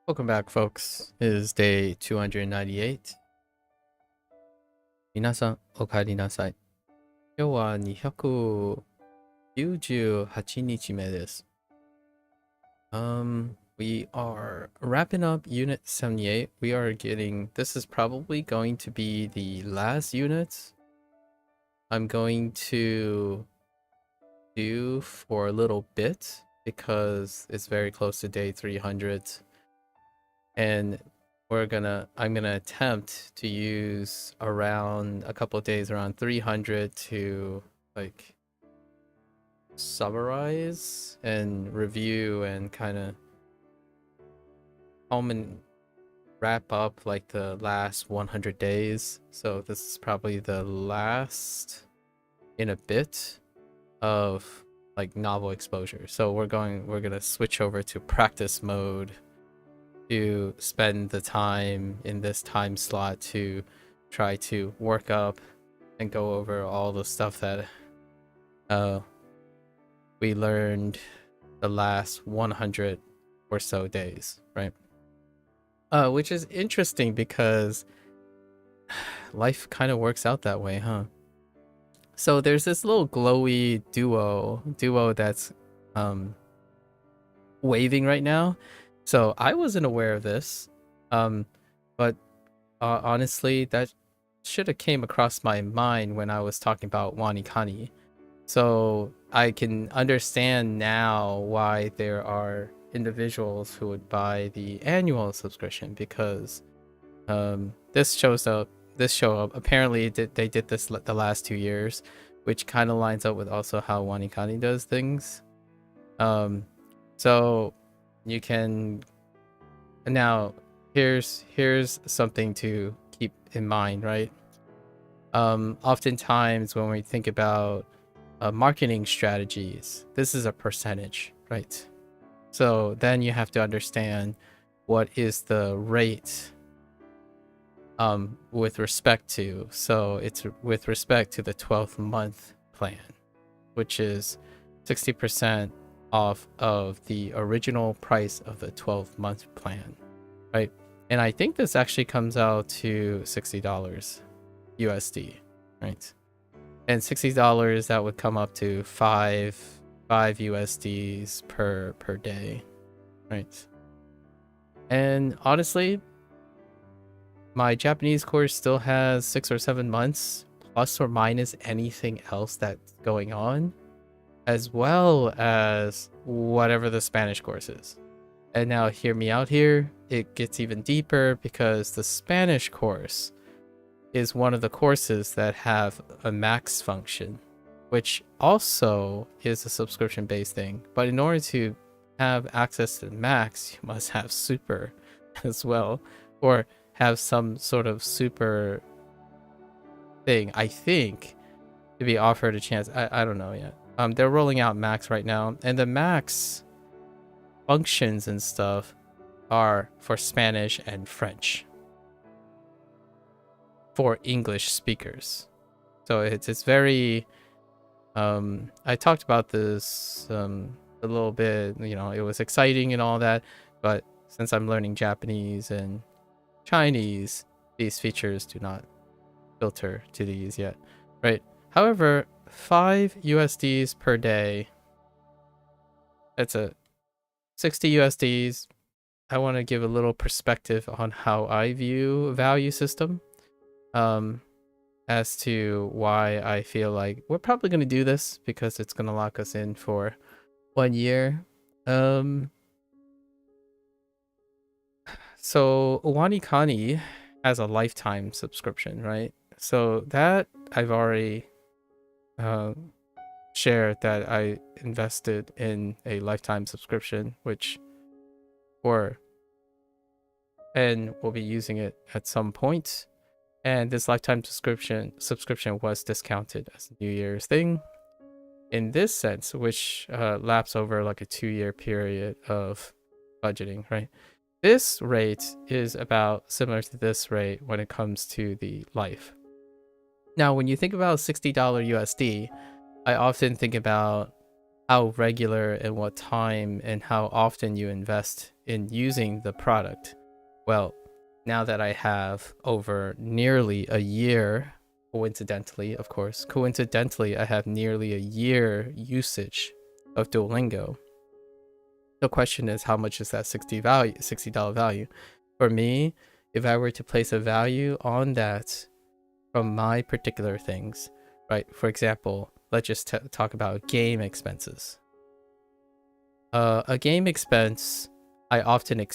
Welcome back, folks. It is day 298. 皆さん、お帰りなさい。今日は298日目です。We are wrapping up Unit 78. This is probably going to be the last unit I'm going to do for a little bit because it's very close to day 300. And I'm gonna attempt to use around a couple of days around 300 to like summarize and review and kind of home and wrap up like the last 100 days. So this is probably the last in a bit of like novel exposure. So we're gonna switch over to practice mode to spend the time in this time slot to try to work up and go over all the stuff that we learned the last 100 or so days, right? Which is interesting because life kind of works out that way, huh? So there's this little glowy duo that's waving right now. So I wasn't aware of this, but honestly, that should have came across my mind when I was talking about Wanikani. So I can understand now why there are individuals who would buy the annual subscription because this show up. Apparently, they did this the last 2 years, which kind of lines up with also how Wanikani does things. So you can now here's something to keep in mind, right? Oftentimes when we think about marketing strategies, this is a percentage, right? So then you have to understand what is the rate with respect to. So it's with respect to the 12th month plan, which is 60% off of the original price of the 12-month plan, right? And I think this actually comes out to $60 USD, right? And $60, that would come up to five USDs per day, right? And honestly, my Japanese course still has 6 or 7 months plus or minus anything else that's going on, as well as whatever the Spanish course is. And now hear me out here, it gets even deeper because the Spanish course is one of the courses that have a max function, which also is a subscription based thing. But in order to have access to max, you must have super as well, or have some sort of super thing, I think, to be offered a chance. I don't know yet. They're rolling out max right now, and the max functions and stuff are for Spanish and French for English speakers. So it's very I talked about this a little bit, it was exciting and all that, but since I'm learning Japanese and Chinese, these features do not filter to these yet, right? However, 5 USDs per day, that's a 60 USDs. I want to give a little perspective on how I view value system, as to why I feel like we're probably going to do this because it's going to lock us in for 1 year. So Wanikani has a lifetime subscription, right? So that I've already shared that I invested in a lifetime subscription, and we'll be using it at some point. And this lifetime subscription was discounted as a New Year's thing in this sense, which laps over like a 2-year period of budgeting, right? This rate is about similar to this rate when it comes to the life. Now, when you think about $60 USD, I often think about how regular and what time and how often you invest in using the product. Well, now that I have over nearly a year, coincidentally, I have nearly a year usage of Duolingo. The question is, how much is that $60 value? For me, if I were to place a value on that from my particular things, right? For example, let's just talk about game expenses. A game expense, I often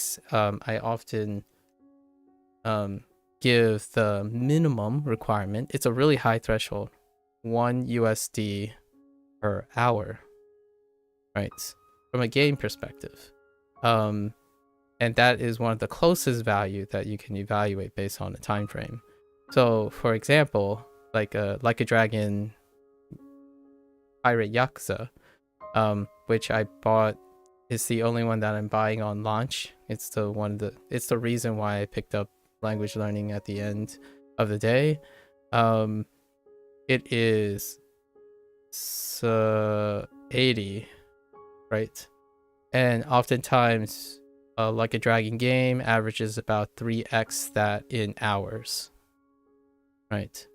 give the minimum requirement. It's a really high threshold, $1 per hour, right? From a game perspective. And that is one of the closest value that you can evaluate based on the time frame. So for example, like a Dragon Pirate Yakuza, which I bought, is the only one that I'm buying on launch. It's the reason why I picked up language learning at the end of the day. It is 80, right? And oftentimes, like a Dragon game averages about 3x that in hours, right?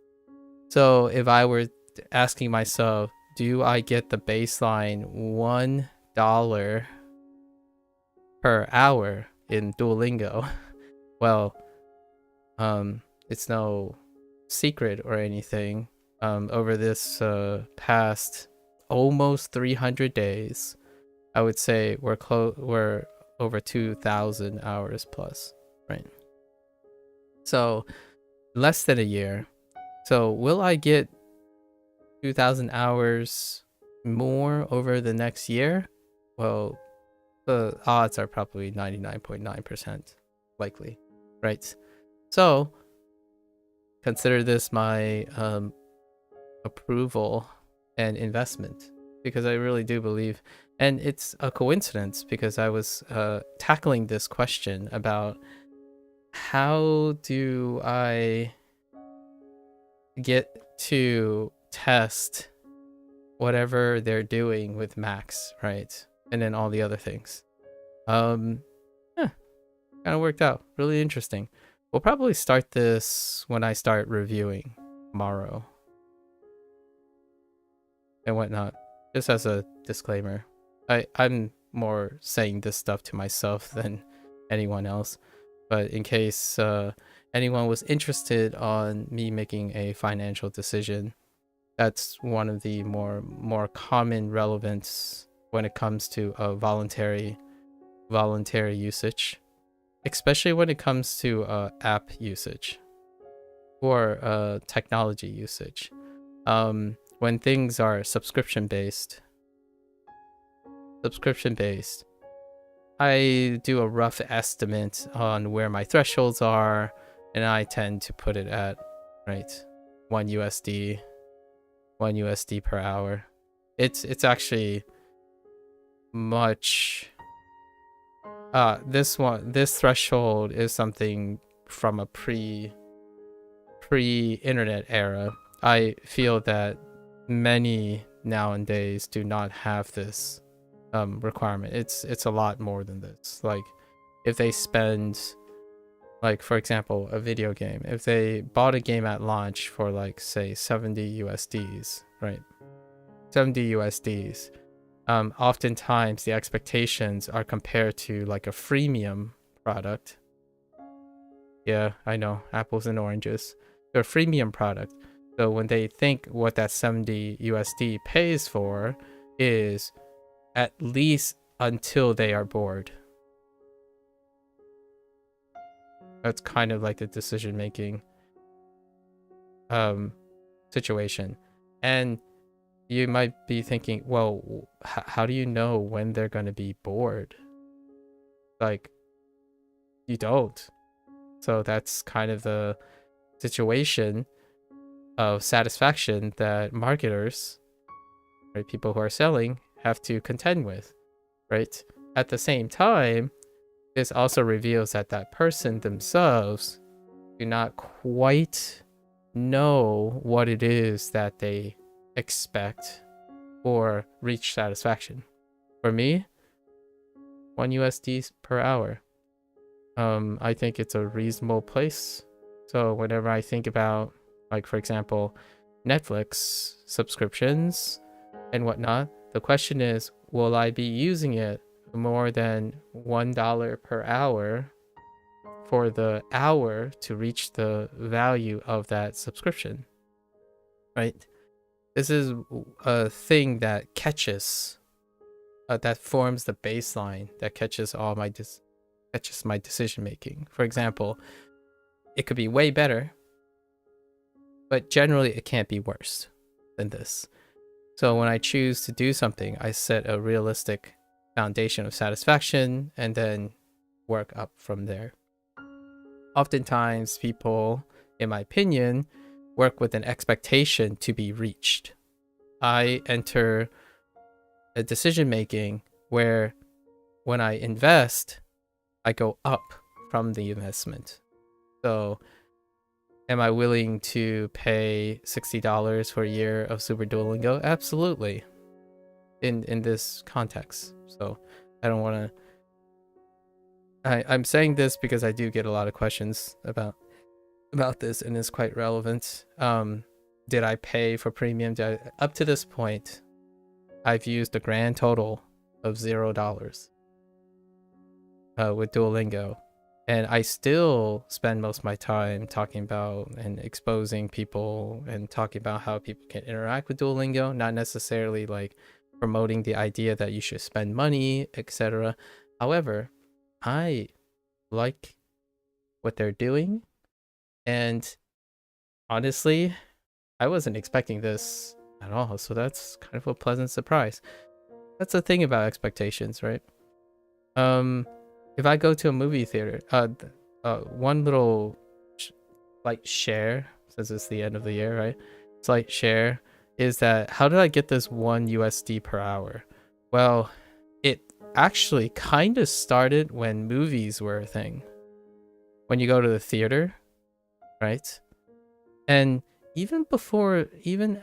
So if I were asking myself, do I get the baseline $1 per hour in Duolingo? Well, it's no secret or anything. Over this past almost 300 days, I would say we're over 2,000 hours plus, right? So less than a year. So will I get 2,000 hours more over the next year? Well, the odds are probably 99.9% likely, right? So consider this my approval and investment, because I really do believe, and it's a coincidence because I was tackling this question about how do I get to test whatever they're doing with Max, right? And then all the other things. Kind of worked out. Really interesting. We'll probably start this when I start reviewing tomorrow and whatnot, just as a disclaimer. I'm more saying this stuff to myself than anyone else, but in case anyone was interested on me making a financial decision, that's one of the more common relevance when it comes to a voluntary usage, especially when it comes to app usage or technology usage. When things are subscription based, I do a rough estimate on where my thresholds are, and I tend to put it at, right, $1 per hour. It's actually much. This threshold is something from a pre-internet era. I feel that many nowadays do not have this requirement. It's a lot more than this. Like, if they spend, like, for example, a video game, if they bought a game at launch for, like, say $70, right? $70. Oftentimes the expectations are compared to like a freemium product. Yeah, I know, apples and oranges. They're a freemium product. So when they think what that $70 pays for is at least until they are bored. That's kind of like the decision making situation. And you might be thinking, well, how do you know when they're going to be bored? Like, you don't. So that's kind of the situation of satisfaction that marketers, right, people who are selling, have to contend with, right? At the same time, this also reveals that that person themselves do not quite know what it is that they expect or reach satisfaction. For me, $1 per hour. I think it's a reasonable place. So whenever I think about, like, for example, Netflix subscriptions and whatnot, the question is, will I be using it more than $1 per hour for the hour to reach the value of that subscription, right? This is a thing that catches, that forms the baseline that catches all my catches my decision making. For example, it could be way better, but generally it can't be worse than this. So when I choose to do something, I set a realistic foundation of satisfaction and then work up from there. Oftentimes people, in my opinion, work with an expectation to be reached. I enter a decision making where when I invest, I go up from the investment. So am I willing to pay $60 for a year of Super Duolingo? Absolutely. In this context. So I don't want to, I'm saying this because I do get a lot of questions about this, and it's quite relevant. Did I pay for premium? Up to this point, I've used a grand total of $0 with Duolingo, and I still spend most of my time talking about and exposing people and talking about how people can interact with Duolingo, not necessarily like promoting the idea that you should spend money, etc. However, I like what they're doing, and honestly, I wasn't expecting this at all, so that's kind of a pleasant surprise. That's the thing about expectations, right? If I go to a movie theater, one little share, since it's the end of the year, right? Slight share is that, how did I get this $1 per hour? Well, it actually kind of started when movies were a thing. When you go to the theater, right? And even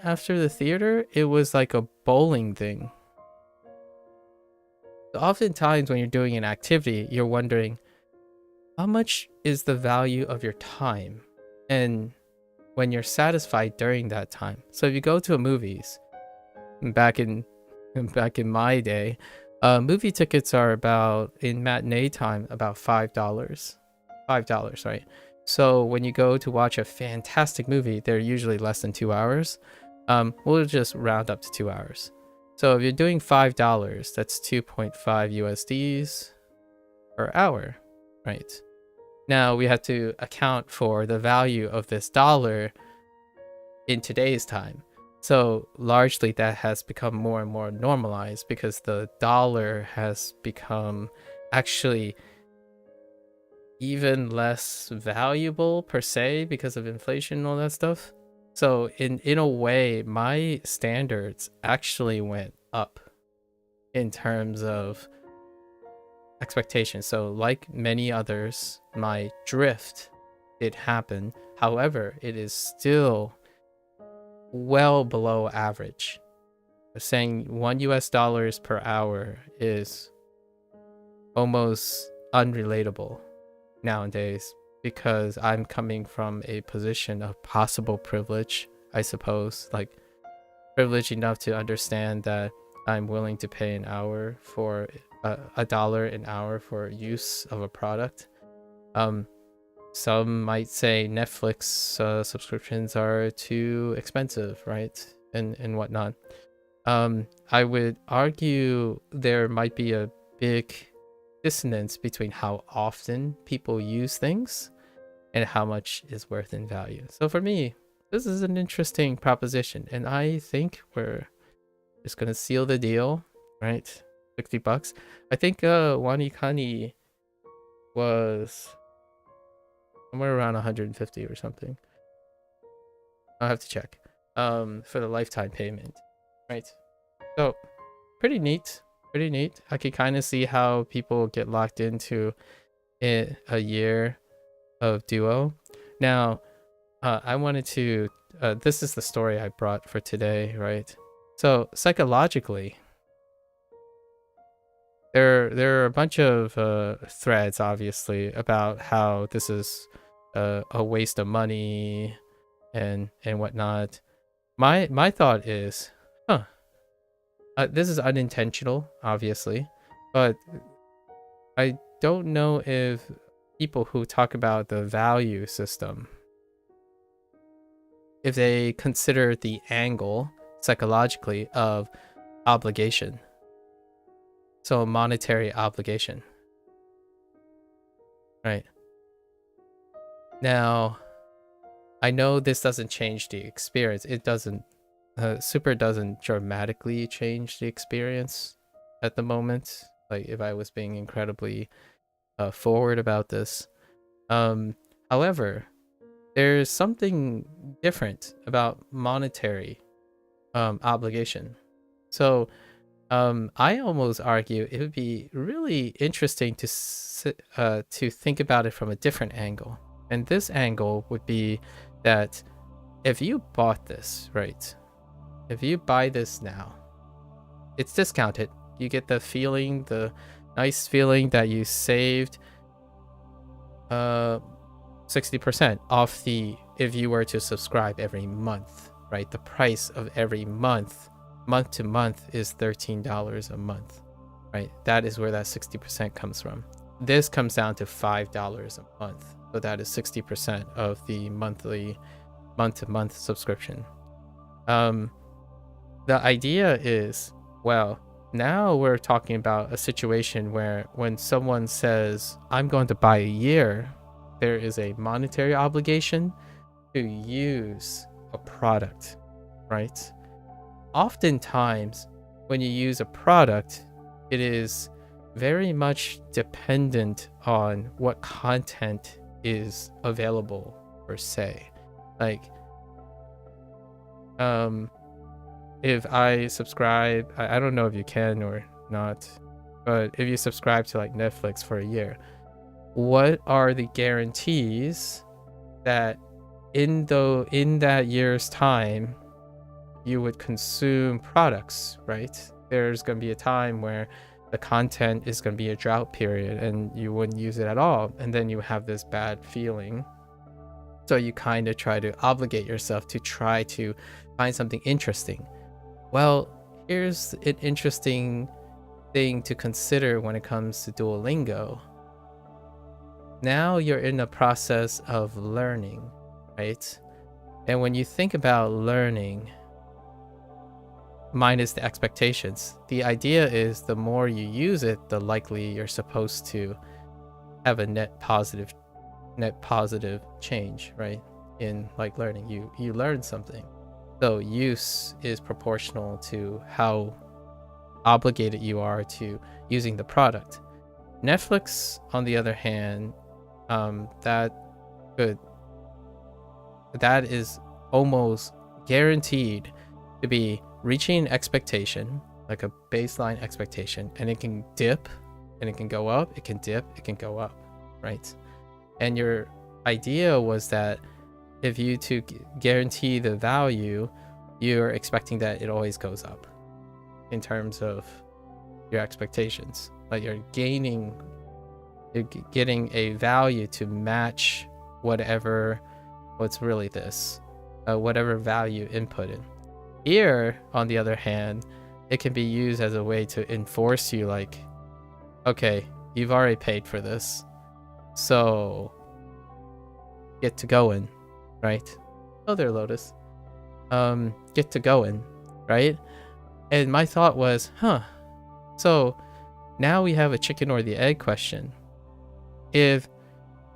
after the theater, it was like a bowling thing. So oftentimes when you're doing an activity, you're wondering, how much is the value of your time? And when you're satisfied during that time. So if you go to a movies, back in my day, movie tickets are about, in matinee time, about $5. $5, right? So when you go to watch a fantastic movie, they're usually less than 2 hours. We'll just round up to 2 hours. So if you're doing $5, that's 2.5 USDs per hour, right? Now we have to account for the value of this dollar in today's time. So largely that has become more and more normalized because the dollar has become actually even less valuable per se because of inflation and all that stuff. So in a way, my standards actually went up in terms of expectations. So like many others, my drift did happen. However, it is still well below average. Saying $1 per hour is almost unrelatable nowadays, because I'm coming from a position of possible privilege, I suppose, like privileged enough to understand that I'm willing to pay an hour for $1 an hour for use of a product. Some might say Netflix subscriptions are too expensive, right? And whatnot. I would argue there might be a big dissonance between how often people use things and how much is worth in value. So for me, this is an interesting proposition, and I think we're just gonna seal the deal, right? $60. I think Wanikani was somewhere around 150 or something. I'll have to check for the lifetime payment, right? So pretty neat. I can kind of see how people get locked into a year of Duo. Now, I wanted to, this is the story I brought for today, right? So psychologically, there are a bunch of threads, obviously, about how this is a waste of money and whatnot. My thought is, this is unintentional, obviously, but I don't know if people who talk about the value system, if they consider the angle psychologically of obligation. So monetary obligation. Right. Now, I know this doesn't change the experience. It doesn't, Super doesn't dramatically change the experience at the moment. Like if I was being incredibly forward about this. However, there's something different about monetary obligation. So I almost argue it would be really interesting to think about it from a different angle. And this angle would be that if you bought this, right? If you buy this now, it's discounted. You get the feeling, the nice feeling that you saved 60% off if you were to subscribe every month, right? The price of every month to month is $13 a month, right? That is where that 60% comes from. This comes down to $5 a month. So that is 60% of the monthly month-to-month subscription. The idea is, well, now we're talking about a situation where when someone says, I'm going to buy a year, there is a monetary obligation to use a product, right? Oftentimes, when you use a product, it is very much dependent on what content is available, per se. Like, if I subscribe, I don't know if you can or not, but if you subscribe to like Netflix for a year, what are the guarantees that in that year's time you would consume products, right? There's going to be a time where the content is going to be a drought period and you wouldn't use it at all, and then you have this bad feeling. So you kind of try to obligate yourself to try to find something interesting. Well, here's an interesting thing to consider when it comes to Duolingo. Now you're in the process of learning, right? And when you think about learning, minus the expectations, the idea is the more you use it, the likely you're supposed to have a net positive change, right? In like learning, you learn something. So use is proportional to how obligated you are to using the product. Netflix, on the other hand, that is almost guaranteed to be reaching an expectation, like a baseline expectation, and it can dip and it can go up, it can dip, it can go up, right? And your idea was that if you to guarantee the value, you're expecting that it always goes up in terms of your expectations. Like you're getting a value to match whatever value inputted. Here, on the other hand, it can be used as a way to enforce you, like, okay, you've already paid for this, so get to going, right? Oh, there, Lotus. Get to going, right? And my thought was, so now we have a chicken or the egg question. If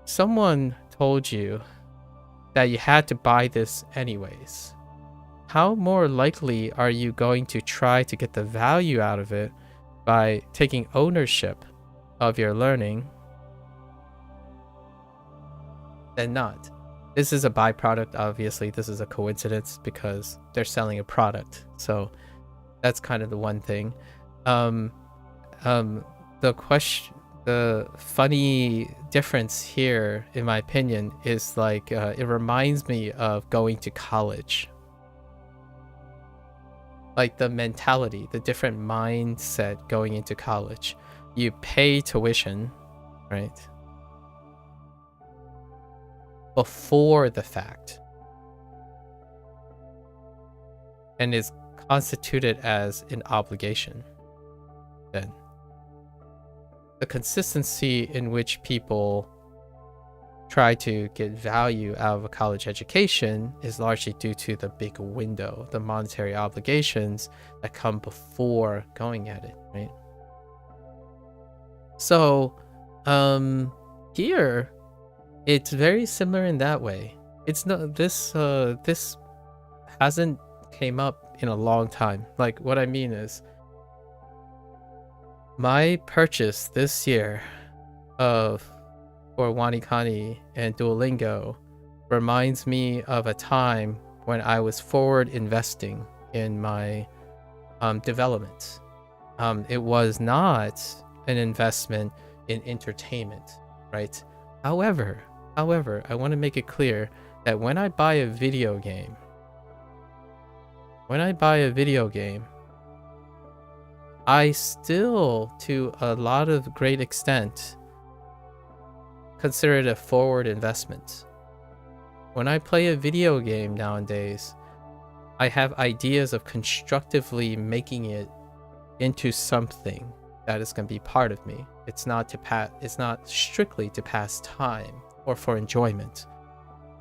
someone told you that you had to buy this anyways, how more likely are you going to try to get the value out of it by taking ownership of your learning than not? This is a byproduct, obviously. This is a coincidence because they're selling a product. So that's kind of the one thing. The funny difference here, in my opinion, is like it reminds me of going to college. like the mentality, the different mindset going into college. You pay tuition, right? Before the fact, and is constituted as an obligation. Then the consistency in which people try to get value out of a college education is largely due to the big window, the monetary obligations that come before going at it, right? So here it's very similar in that way. It's not this hasn't came up in a long time. Like, what I mean is, my purchase this year for WaniKani and Duolingo reminds me of a time when I was forward investing in my development. It was not an investment in entertainment, right? However, I want to make it clear that when I buy a video game, I still, to a lot of great extent, consider it a forward investment. When I play a video game nowadays, I have ideas of constructively making it into something that is going to be part of me. It's not strictly to pass time or for enjoyment.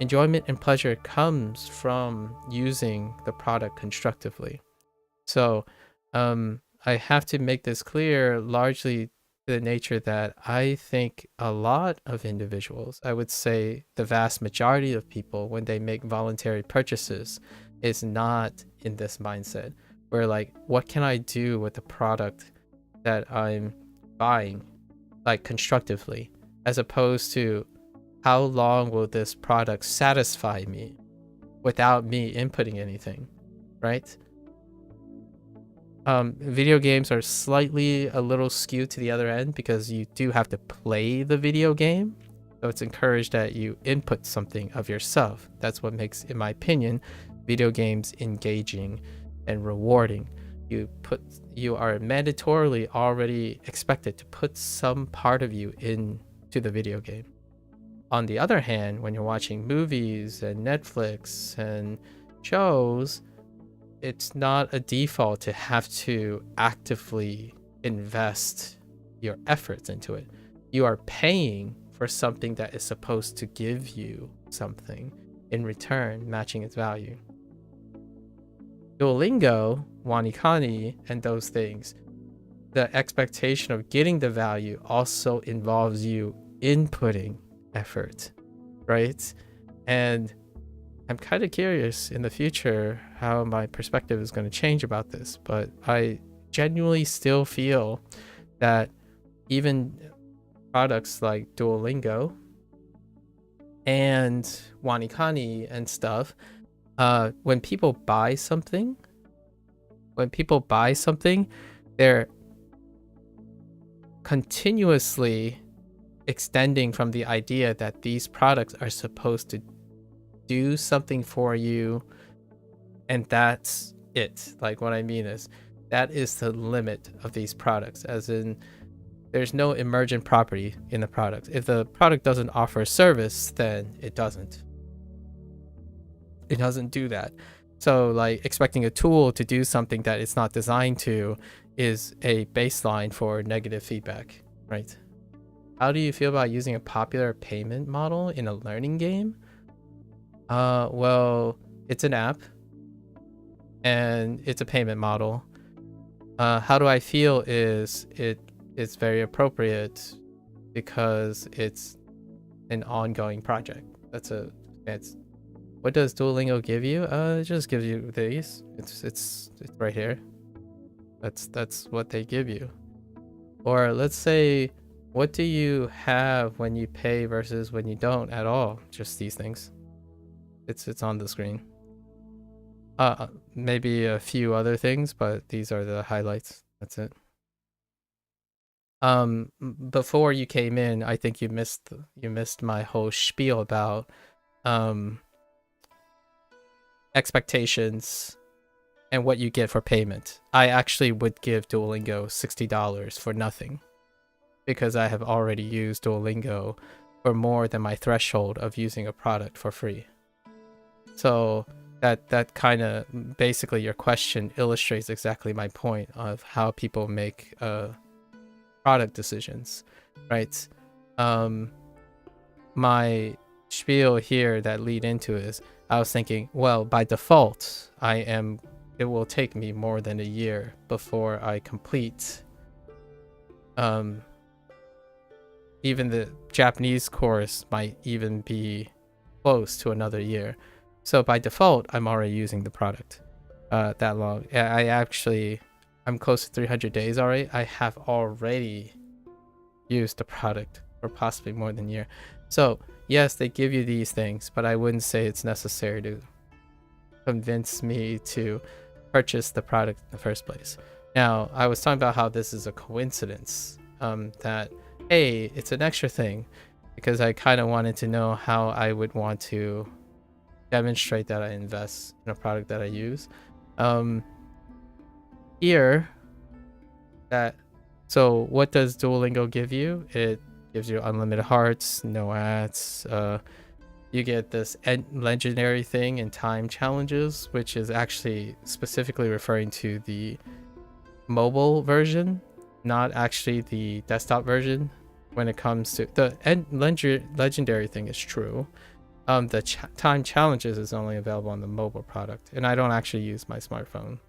Enjoyment and pleasure comes from using the product constructively. So I have to make this clear, largely the nature that I think a lot of individuals, I would say the vast majority of people, when they make voluntary purchases, is not in this mindset where, like, what can I do with the product that I'm buying, like, constructively, as opposed to how long will this product satisfy me without me inputting anything, right? Video games are slightly a little skewed to the other end because you do have to play the video game. So it's encouraged that you input something of yourself. That's what makes, in my opinion, video games engaging and rewarding. You are mandatorily already expected to put some part of you into the video game. On the other hand, when you're watching movies and Netflix and shows, it's not a default to have to actively invest your efforts into it. You are paying for something that is supposed to give you something in return, matching its value. Duolingo, WaniKani, and those things, the expectation of getting the value also involves you inputting effort, right? And I'm kind of curious in the future how my perspective is going to change about this, but I genuinely still feel that even products like Duolingo and WaniKani and stuff, when people buy something, they're continuously extending from the idea that these products are supposed to do something for you, and that's it. Like, what I mean is, that is the limit of these products, as in there's no emergent property in the product. If the product doesn't offer a service, then it doesn't do that. So, like, expecting a tool to do something that it's not designed to is a baseline for negative feedback, right? How do you feel about using a popular payment model in a learning game? Well, it's an app and it's a payment model. How do I feel is it's very appropriate because it's an ongoing project. What does Duolingo give you? It just gives you these. It's right here. That's what they give you. Or let's say, what do you have when you pay versus when you don't at all? Just these things. It's on the screen. Maybe a few other things, but these are the highlights. That's it. Before you came in, I think you missed my whole spiel about expectations and what you get for payment. I actually would give Duolingo $60 for nothing, because I have already used Duolingo for more than my threshold of using a product for free. So that kind of, basically your question illustrates exactly my point of how people make product decisions, right? My spiel here that lead into is, I was thinking, well, by default, it will take me more than a year before I complete even the Japanese course might even be close to another year. So by default, I'm already using the product that long. I'm close to 300 days already. I have already used the product for possibly more than a year. So yes, they give you these things, but I wouldn't say it's necessary to convince me to purchase the product in the first place. Now, I was talking about how this is a coincidence, that, hey, it's an extra thing, because I kind of wanted to know how I would want to demonstrate that I invest in a product that I use. So what does Duolingo give you? It gives you unlimited hearts, no ads. You get this legendary thing in time challenges, which is actually specifically referring to the mobile version, not actually the desktop version. When it comes to the legendary thing is true. The time challenges is only available on the mobile product, and I don't actually use my smartphone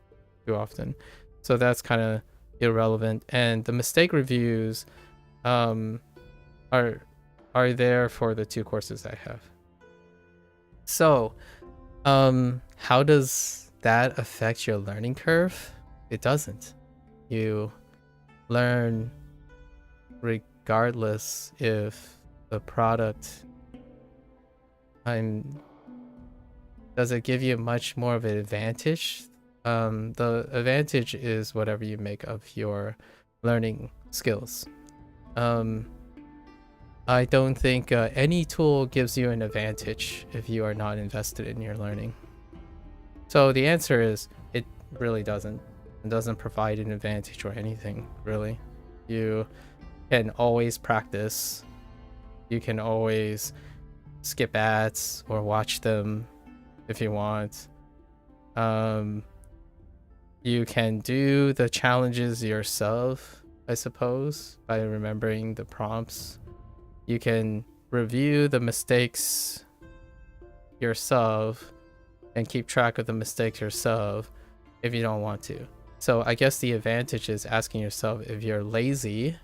too often, so that's kind of irrelevant. And the mistake reviews are there for the 2 courses I have. So how does that affect your learning curve? It doesn't. You learn regardless if the product does it give you much more of an advantage. The advantage is whatever you make of your learning skills. I don't think any tool gives you an advantage if you are not invested in your learning. So the answer is, it really doesn't. It doesn't provide an advantage or anything, really. You can always practice. You can always skip ads or watch them if you want. You can do the challenges yourself, I suppose, by remembering the prompts. You can review the mistakes yourself and keep track of the mistakes yourself if you don't want to. So I guess the advantage is asking yourself if you're lazy,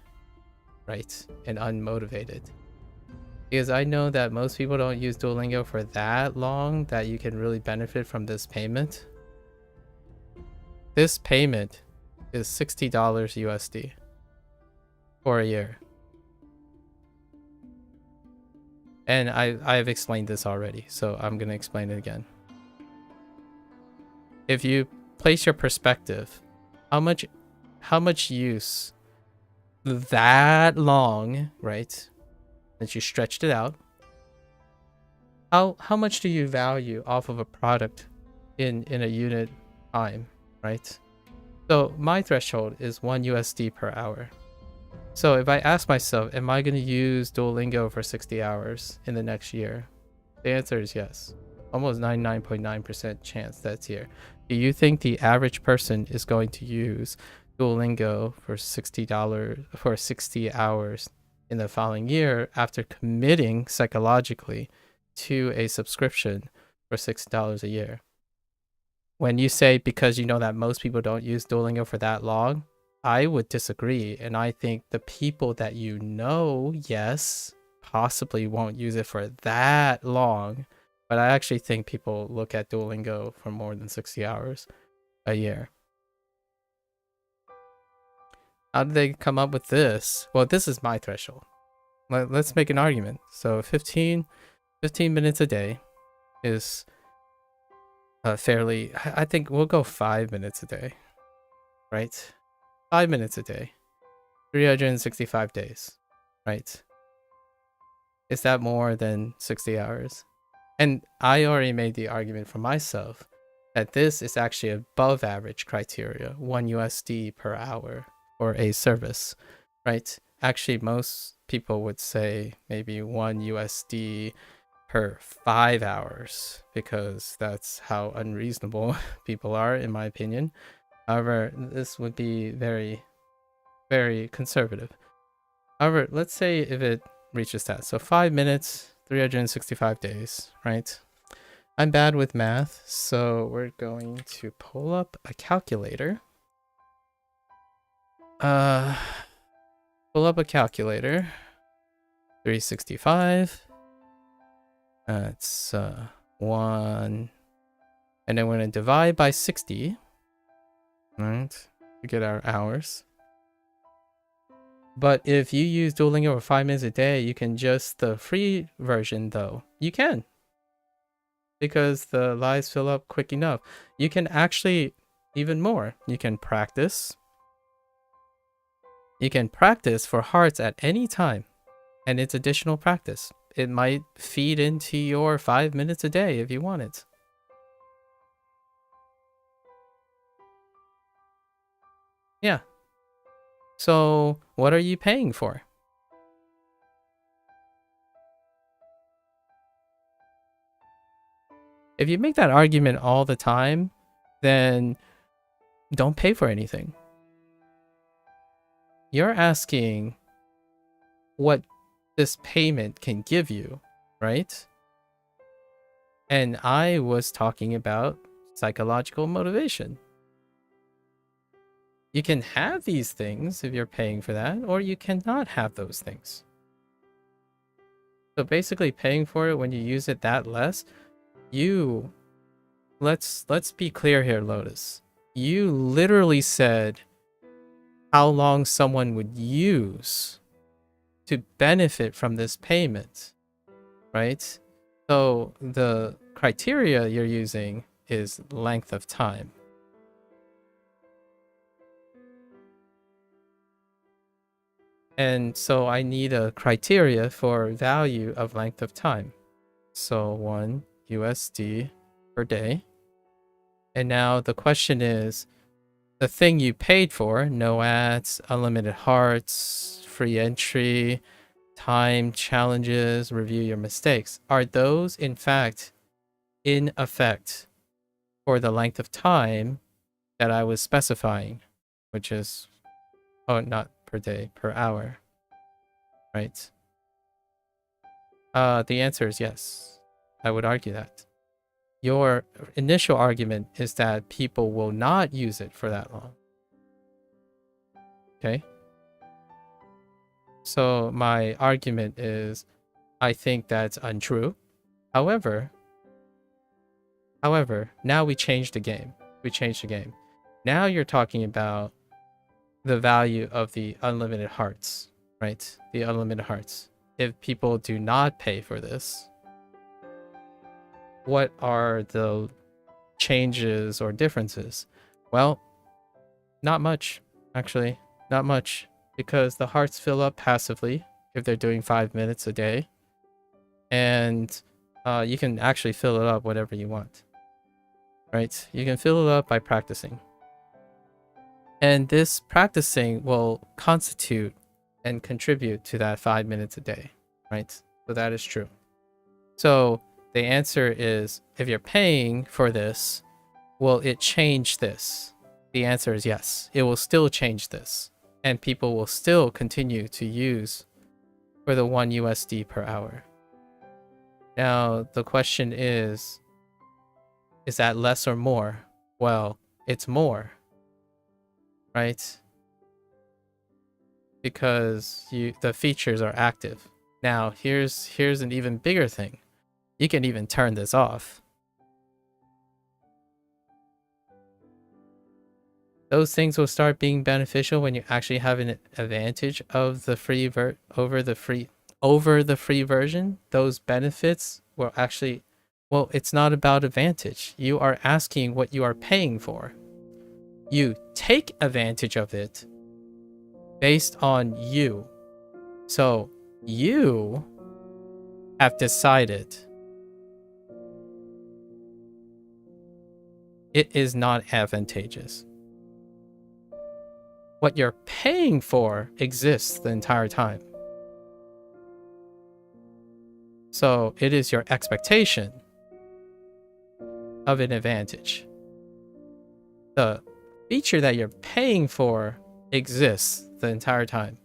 right, and unmotivated. Because I know that most people don't use Duolingo for that long that you can really benefit from this payment. This payment is $60 USD for a year. And I've explained this already, so I'm going to explain it again. If you place your perspective, how much use that long, right? That you stretched it out. How much do you value off of a product in a unit time, right? So my threshold is 1 USD per hour. So if I ask myself, am I going to use Duolingo for 60 hours in the next year? The answer is yes. Almost 99.9% chance that's here. Do you think the average person is going to use Duolingo for $60 for 60 hours in the following year after committing psychologically to a subscription for $60 a year? When you say because you know that most people don't use Duolingo for that long, I would disagree. And I think the people that you know, yes, possibly won't use it for that long. But I actually think people look at Duolingo for more than 60 hours a year. How did they come up with this? Well, this is my threshold. Let's make an argument. So 15 minutes a day is fairly, I think we'll go 5 minutes a day, right? 5 minutes a day, 365 days, right? Is that more than 60 hours? And I already made the argument for myself that this is actually above average criteria, 1 USD per hour for a service, right? Actually, most people would say maybe 1 USD per 5 hours, because that's how unreasonable people are, in my opinion. However, this would be very, very conservative. However, let's say if it reaches that. So 5 minutes, 365 days, right? I'm bad with math, so we're going to pull up a calculator. Pull up a calculator. 365. That's 1. And then we're going to divide by 60. Right? To get our hours. But if you use Duolingo for 5 minutes a day, you can just the free version though. You can. Because the lives fill up quick enough. You can actually even more. You can practice. You can practice for hearts at any time. And it's additional practice. It might feed into your 5 minutes a day if you want it. Yeah. So what are you paying for? If you make that argument all the time, then don't pay for anything. You're asking what this payment can give you, right? And I was talking about psychological motivation. You can have these things if you're paying for that, or you cannot have those things. So basically paying for it when you use it that less, let's be clear here, Lotus. You literally said how long someone would use to benefit from this payment, right? So the criteria you're using is length of time. And so I need a criteria for value of length of time. So 1 USD per day. And now the question is, the thing you paid for, no ads, unlimited hearts, free entry, time challenges, review your mistakes, are those in fact in effect for the length of time that I was specifying, which is, oh, not per day, per hour, right? The answer is yes. I would argue that. Your initial argument is that people will not use it for that long. Okay? So my argument is, I think that's untrue. However, now we changed the game. Now you're talking about the value of the unlimited hearts, right? The unlimited hearts. If people do not pay for this, what are the changes or differences? Well, not much, actually. Not much. Because the hearts fill up passively if they're doing 5 minutes a day. And you can actually fill it up whatever you want. Right? You can fill it up by practicing. And this practicing will constitute and contribute to that 5 minutes a day. Right? So that is true. So the answer is, if you're paying for this, will it change this? The answer is yes. It will still change this. And people will still continue to use for the 1 USD per hour. Now, the question is that less or more? Well, it's more, right? Because the features are active. Now, here's an even bigger thing. You can even turn this off. Those things will start being beneficial when you actually have an advantage of the free over the free version. Those benefits will actually, well, it's not about advantage. You are asking what you are paying for. You take advantage of it based on you. So you have decided it is not advantageous. What you're paying for exists the entire time. So it is your expectation of an advantage. The feature that you're paying for exists the entire time.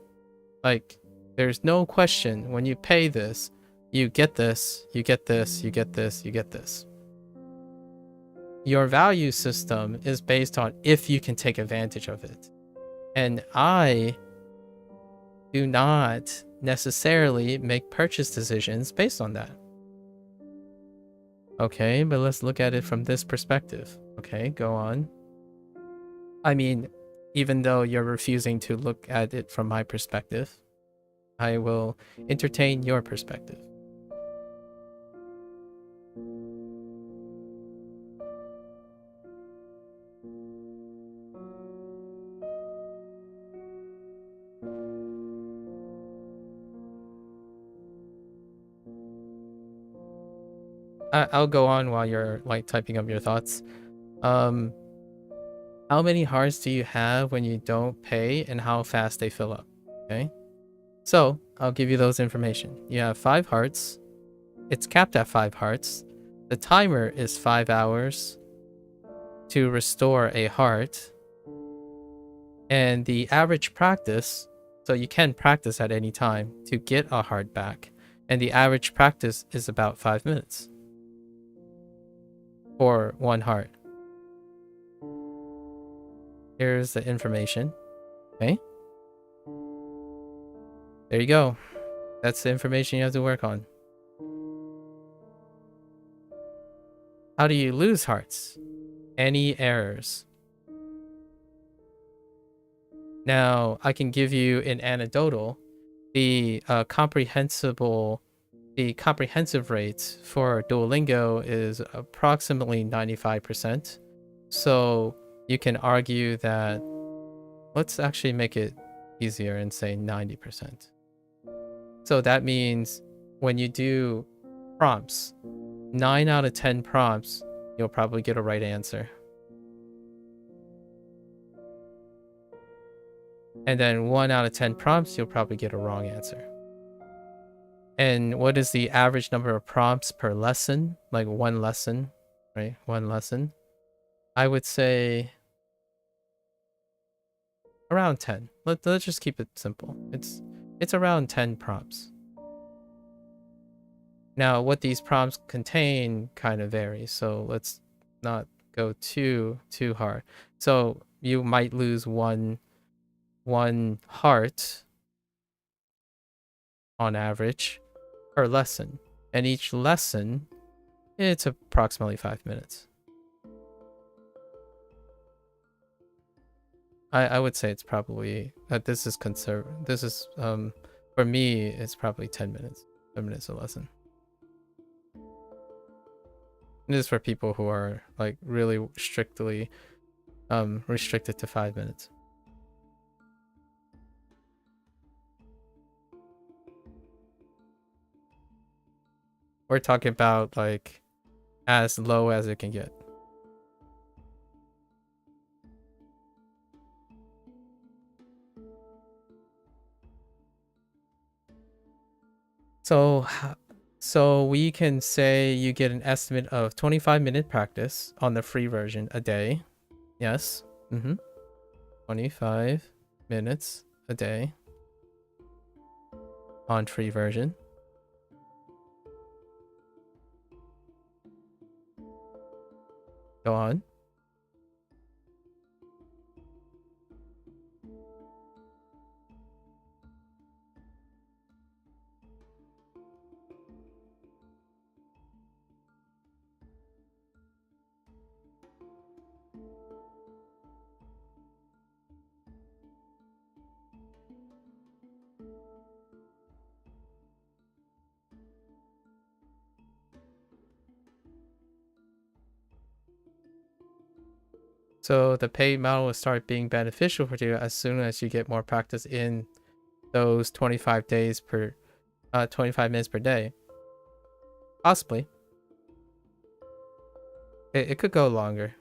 Like, there's no question when you pay this, you get this, you get this, you get this, you get this. Your value system is based on if you can take advantage of it. And I do not necessarily make purchase decisions based on that. Okay, but let's look at it from this perspective. Okay, go on. I mean, even though you're refusing to look at it from my perspective, I will entertain your perspective. I'll go on while you're like typing up your thoughts. How many hearts do you have when you don't pay, and how fast they fill up? Okay, so I'll give you those information. You have 5 hearts. It's capped at 5 hearts. The timer is 5 hours to restore a heart. And the average practice, so you can practice at any time to get a heart back. And the average practice is about 5 minutes for 1 heart. Here's the information. Okay. There you go. That's the information you have to work on. How do you lose hearts? Any errors? Now, I can give you an anecdotal. The comprehensive rate for Duolingo is approximately 95%. So you can argue that, let's actually make it easier and say 90%. So that means when you do prompts, 9 out of 10 prompts, you'll probably get a right answer. And then 1 out of 10 prompts, you'll probably get a wrong answer. And what is the average number of prompts per lesson? Like 1 lesson, right? 1 lesson. I would say around 10. Let's just keep it simple. It's around 10 prompts. Now, what these prompts contain kind of varies, so let's not go too hard. So you might lose one heart on average per lesson, and each lesson, it's approximately 5 minutes. I would say it's probably this is for me, it's probably 10 minutes. 10 minutes a lesson. This is for people who are like really strictly restricted to 5 minutes. We're talking about like as low as it can get. So we can say you get an estimate of 25-minute practice on the free version a day. Yes. 25 minutes a day on free version. Go on. So the paid model will start being beneficial for you as soon as you get more practice in those 25 minutes per day. Possibly. It could go longer.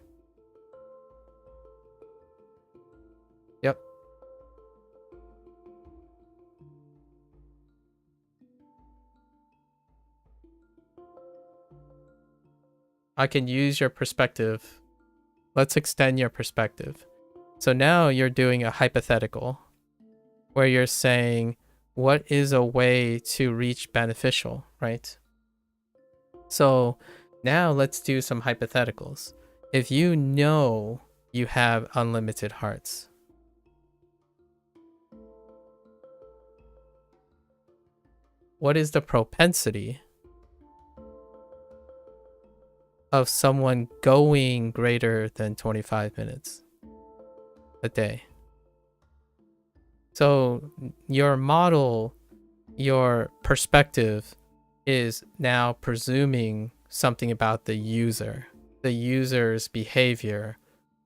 I can use your perspective. Let's extend your perspective. So now you're doing a hypothetical where you're saying, what is a way to reach beneficial, right? So now let's do some hypotheticals. If you know you have unlimited hearts, what is the propensity of someone going greater than 25 minutes a day? So your model, your perspective is now presuming something about the user's behavior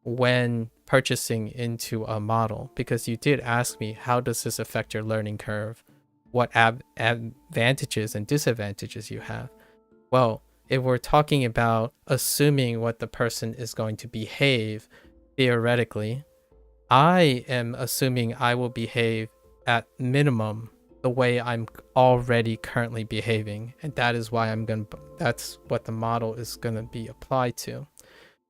when purchasing into a model, because you did ask me, how does this affect your learning curve? What advantages and disadvantages you have? Well, if we're talking about assuming what the person is going to behave theoretically, I am assuming I will behave at minimum the way I'm already currently behaving, and that is why that's what the model is going to be applied to.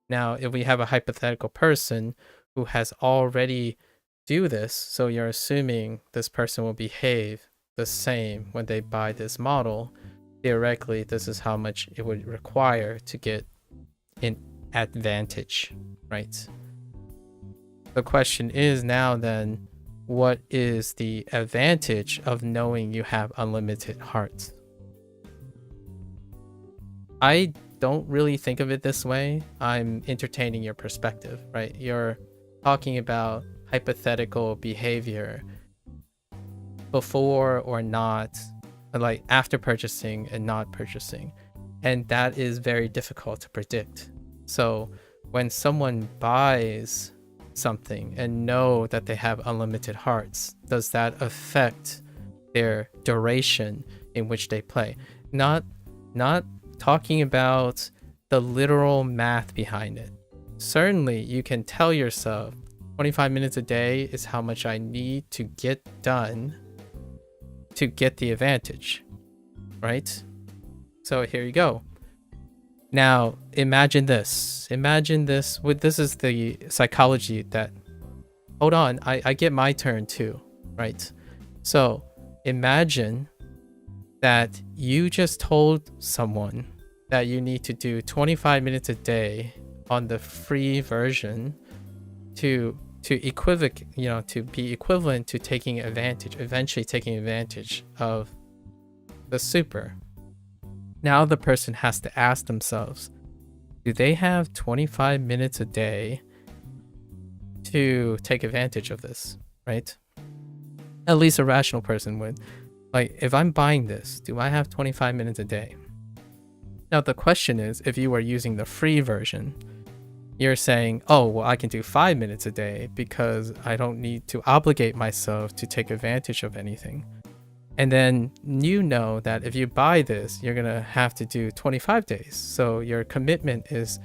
Now, if we have a hypothetical person who has already do this, so you're assuming this person will behave the same when they buy this model, theoretically, this is how much it would require to get an advantage, right? The question is now then, what is the advantage of knowing you have unlimited hearts? I don't really think of it this way. I'm entertaining your perspective, right? You're talking about hypothetical behavior before or not, like after purchasing and not purchasing. And that is very difficult to predict. So when someone buys something and know that they have unlimited hearts, does that affect their duration in which they play? Not talking about the literal math behind it. Certainly you can tell yourself 25 minutes a day is how much I need to get done to get the advantage, right? So here you go. Now imagine this. This is the psychology that, hold on, I get my turn too, right? So imagine that you just told someone that you need to do 25 minutes a day on the free version to be equivalent to eventually taking advantage of the super. Now the person has to ask themselves, do they have 25 minutes a day to take advantage of this, right? At least a rational person would. Like, if I'm buying this, do I have 25 minutes a day? Now the question is, if you were using the free version, you're saying, oh, well, I can do 5 minutes a day because I don't need to obligate myself to take advantage of anything. And then you know that if you buy this, you're going to have to do 25 days. So your commitment is,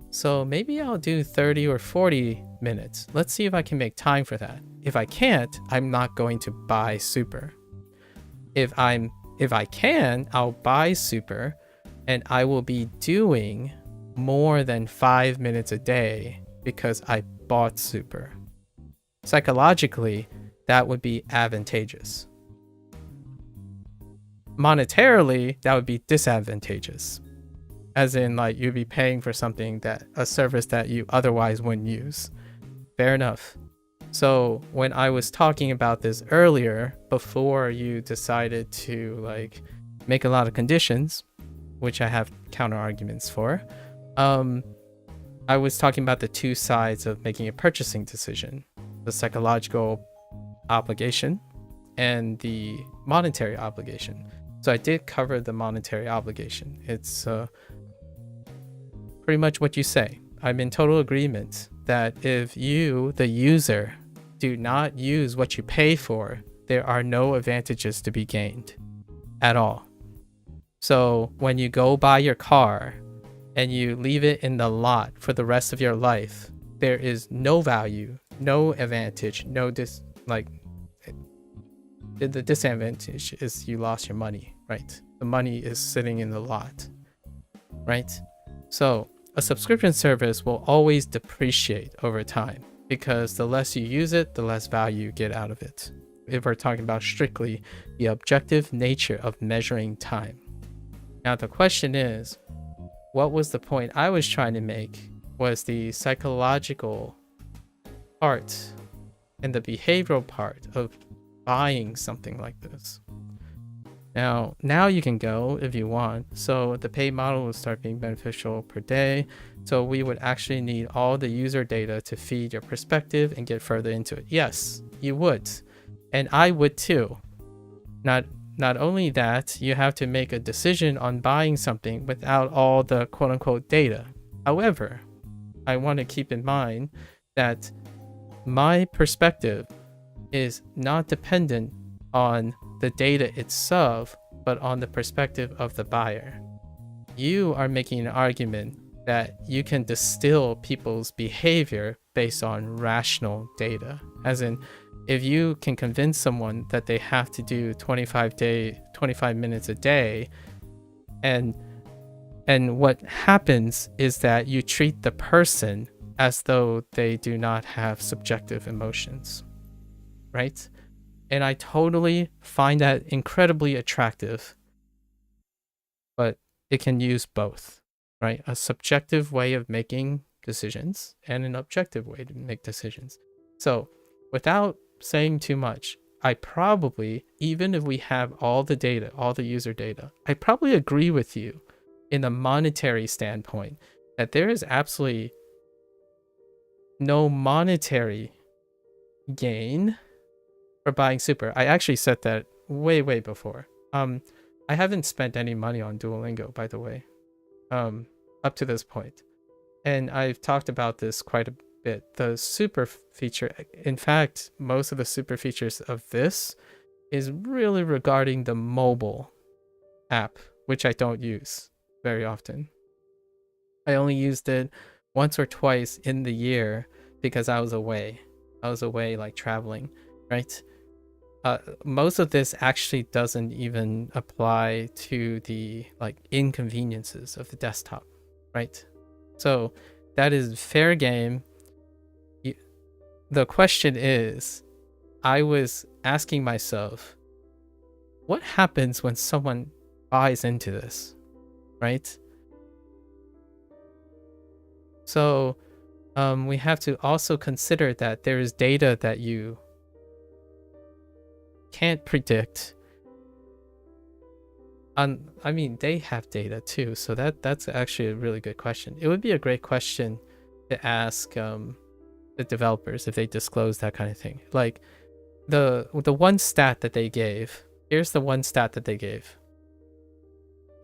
so maybe I'll do 30 or 40 minutes. Let's see if I can make time for that. If I can't, I'm not going to buy super. If I can, I'll buy super, and I will be doing more than 5 minutes a day because I bought super. Psychologically, that would be advantageous. Monetarily, that would be disadvantageous. As in, like, you'd be paying for a service that you otherwise wouldn't use. Fair enough. So when I was talking about this earlier, before you decided to like make a lot of conditions, which I have counter arguments for, I was talking about the two sides of making a purchasing decision: the psychological obligation and the monetary obligation. So I did cover the monetary obligation. It's pretty much what you say. I'm in total agreement that if you, the user, do not use what you pay for, there are no advantages to be gained at all. So when you go buy your car and you leave it in the lot for the rest of your life, there is no value, no advantage, the disadvantage is you lost your money, right? The money is sitting in the lot. right? So a subscription service will always depreciate over time because the less you use it, the less value you get out of it. If we're talking about strictly the objective nature of measuring time. Now the question is, what was the point I was trying to make was the psychological part and the behavioral part of buying something like this. Now you can go if you want. So the paid model will start being beneficial per day. So we would actually need all the user data to feed your perspective and get further into it. Yes, you would. And I would too. Not only that, you have to make a decision on buying something without all the quote unquote data. However, I want to keep in mind that my perspective is not dependent on the data itself, but on the perspective of the buyer. You are making an argument that you can distill people's behavior based on rational data. As in, if you can convince someone that they have to do 25 minutes a day, and what happens is that you treat the person as though they do not have subjective emotions, right? And I totally find that incredibly attractive, but it can use both, right? A subjective way of making decisions and an objective way to make decisions. So without saying too much, I probably, even if we have all the data, all the user data, I probably agree with you in a monetary standpoint that there is absolutely no monetary gain for buying super. I actually said that way before. I haven't spent any money on Duolingo, by the way, up to this point. And I've talked about this quite a bit. The super feature, in fact, most of the super features of this is really regarding the mobile app, which I don't use very often. I only used it once or twice in the year because I was away. Like traveling, right? Most of this actually doesn't even apply to the like inconveniences of the desktop, right? So that is fair game. The question is, I was asking myself, what happens when someone buys into this, right? So we have to also consider that there is data that you can't predict. I mean, they have data too, so that's actually a really good question. It would be a great question to ask the developers if they disclose that kind of thing. Like the one stat that they gave. Here's the one stat that they gave,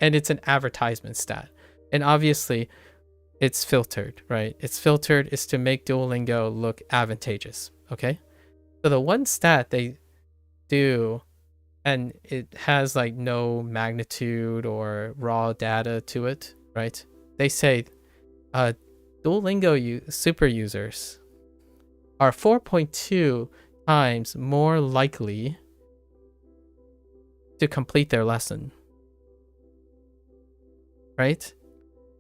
and it's an advertisement stat, and obviously it's filtered, right? It's filtered is to make Duolingo look advantageous. Okay, so the one stat they do, and it has like no magnitude or raw data to it, right? They say Duolingo super users are 4.2 times more likely to complete their lesson, right?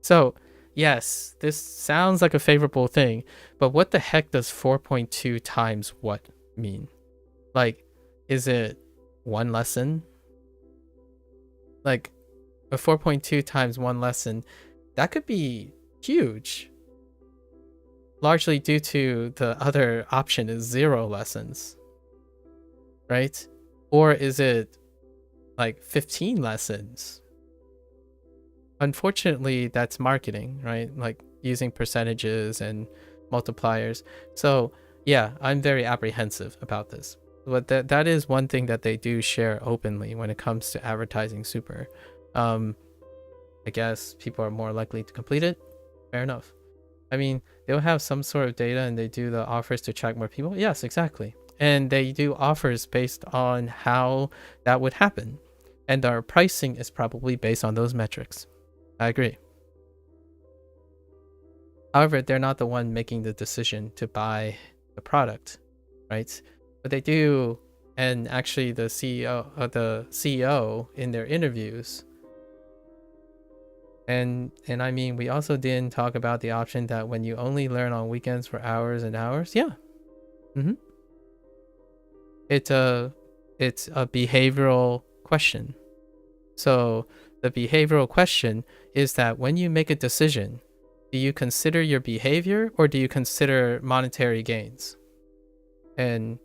So yes, this sounds like a favorable thing, but what the heck does 4.2 times what mean? Like, is it one lesson? Like a 4.2 times one lesson, that could be huge. Largely due to the other option is 0 lessons, right? Or is it like 15 lessons? Unfortunately, that's marketing, right? Like using percentages and multipliers. So yeah, I'm very apprehensive about this. But that is one thing that they do share openly when it comes to advertising super. I guess people are more likely to complete it. Fair enough. I mean, they'll have some sort of data and they do the offers to attract more people. Yes, exactly. And they do offers based on how that would happen. And our pricing is probably based on those metrics. I agree. However, they're not the one making the decision to buy the product, right? But they do, and actually the CEO in their interviews And I mean, we also didn't talk about the option that when you only learn on weekends for hours and hours, yeah. Mm-hmm. It's a behavioral question. So the behavioral question is that when you make a decision, do you consider your behavior or do you consider monetary gains and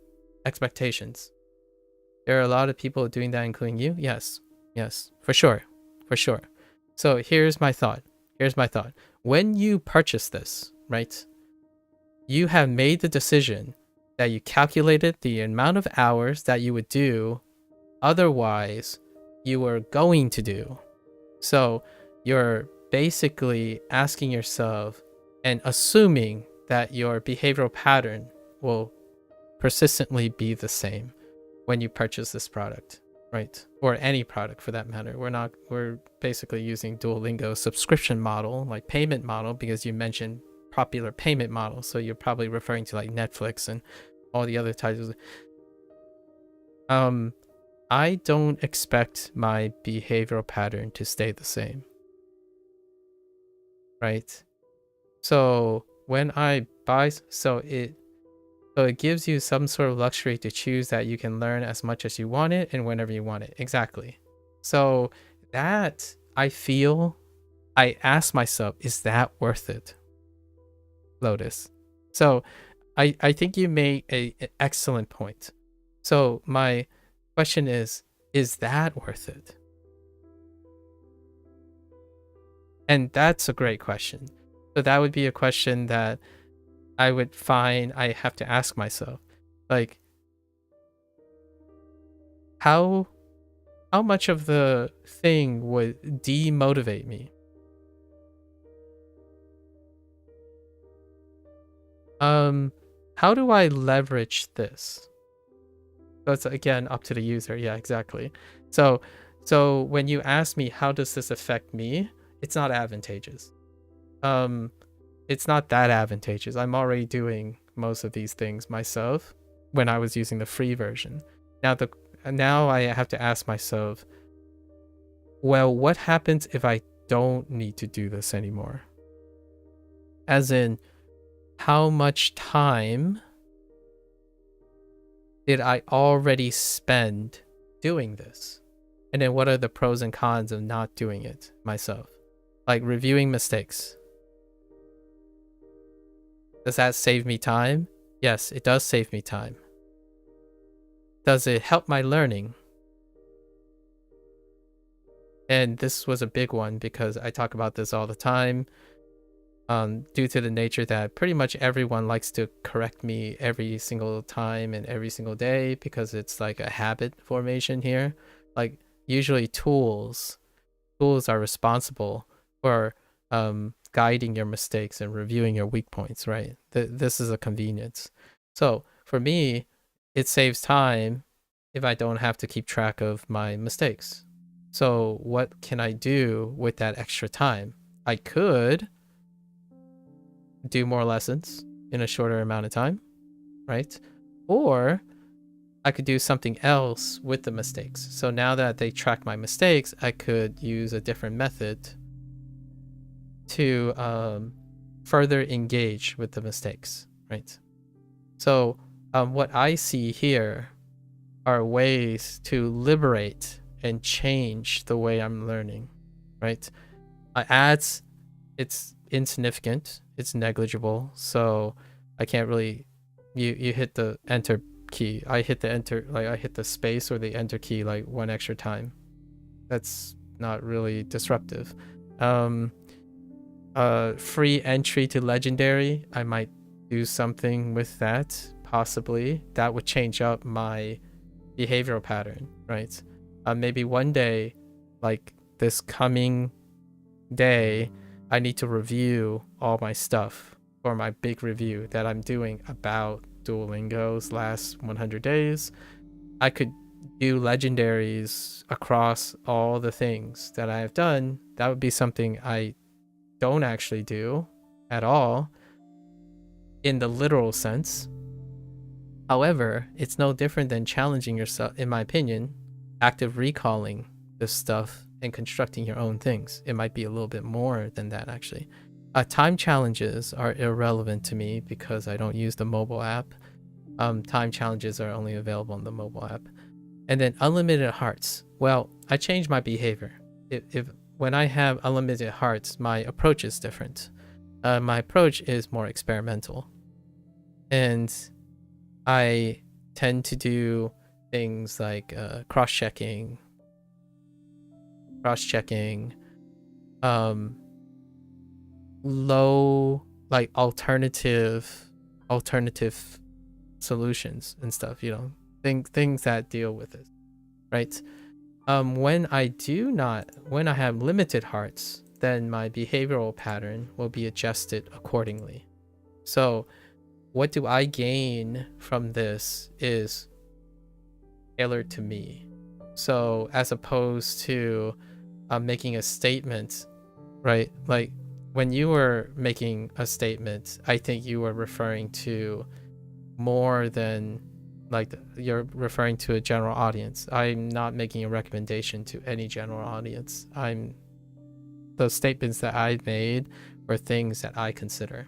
expectations? There are a lot of people doing that, including you. Yes, for sure. So here's my thought. When you purchase this, right, you have made the decision that you calculated the amount of hours that you would do otherwise you were going to do. So you're basically asking yourself and assuming that your behavioral pattern will persistently be the same when you purchase this product, right? Or any product for that matter. We're basically using Duolingo subscription model, like payment model, because you mentioned popular payment model. So you're probably referring to like Netflix and all the other types of, I don't expect my behavioral pattern to stay the same, right? So when I buy, so it gives you some sort of luxury to choose that you can learn as much as you want it and whenever you want it. Exactly. So that I ask myself, is that worth it, Lotus? So I think you made an excellent point. So my question is that worth it? And that's a great question. So that would be a question that I would find I have to ask myself, like, how much of the thing would demotivate me? How do I leverage this? So it's again up to the user. Yeah, exactly. So when you ask me how does this affect me, it's not advantageous. It's not that advantageous. I'm already doing most of these things myself when I was using the free version. Now I have to ask myself, well, what happens if I don't need to do this anymore? As in, how much time did I already spend doing this? And then what are the pros and cons of not doing it myself? Like reviewing mistakes. Does that save me time? Yes, it does save me time. Does it help my learning? And this was a big one because I talk about this all the time. Due to the nature that pretty much everyone likes to correct me every single time and every single day because it's like a habit formation here. Like usually tools are responsible for guiding your mistakes and reviewing your weak points, right? This is a convenience. So for me, it saves time if I don't have to keep track of my mistakes. So what can I do with that extra time? I could do more lessons in a shorter amount of time, right? Or I could do something else with the mistakes. So now that they track my mistakes, I could use a different method to further engage with the mistakes, right? So what I see here are ways to liberate and change the way I'm learning, right? Ads, it's insignificant, it's negligible, so I can't really, you hit the enter key. I hit the space or the enter key like one extra time. That's not really disruptive. Free entry to legendary, I might do something with that, possibly. That would change up my behavioral pattern, right? Maybe one day, like this coming day, I need to review all my stuff for my big review that I'm doing about Duolingo's last 100 days. I could do legendaries across all the things that I have done. That would be something I don't actually do at all in the literal sense. However, it's no different than challenging yourself, in my opinion, active recalling this stuff and constructing your own things. It might be a little bit more than that, actually. Time challenges are irrelevant to me because I don't use the mobile app. Time challenges are only available on the mobile app. And then unlimited hearts. Well, I change my behavior. If when I have unlimited hearts, my approach is different. My approach is more experimental. And I tend to do things like cross-checking, low, like alternative solutions and stuff, you know, things that deal with it, right? When I have limited hearts, then my behavioral pattern will be adjusted accordingly. So what do I gain from this is tailored to me. So as opposed to making a statement, right? Like when you were making a statement, I think you were referring to more than like you're referring to a general audience. I'm not making a recommendation to any general audience. Those statements that I made were things that I consider,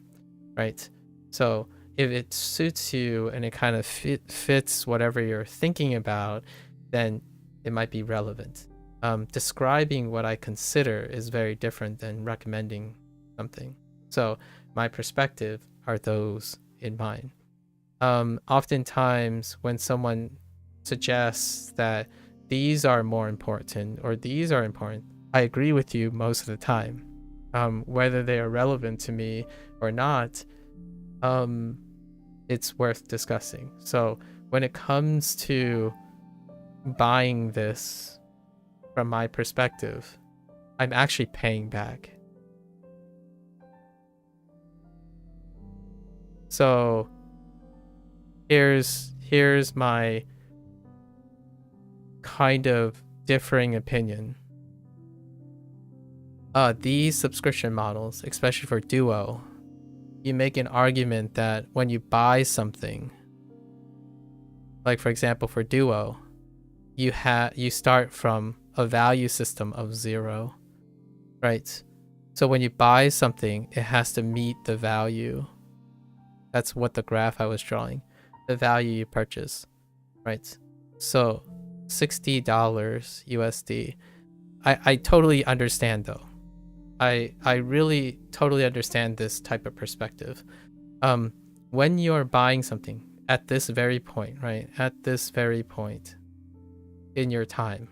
right? So if it suits you and it kind of fits whatever you're thinking about, then it might be relevant. Describing what I consider is very different than recommending something. So my perspective are those in mind. Oftentimes when someone suggests that these are more important or these are important, I agree with you most of the time. Whether they are relevant to me or not, it's worth discussing. So when it comes to buying this from my perspective, I'm actually paying back. So here's my kind of differing opinion. These subscription models, especially for Duo, you make an argument that when you buy something, like for example for Duo, you start from a value system of 0, right? So when you buy something, it has to meet the value. That's what the graph I was drawing, the value you purchase, right? So $60 USD. I totally understand though. I really totally understand this type of perspective. When you're buying something at this very point, right? At this very point in your time,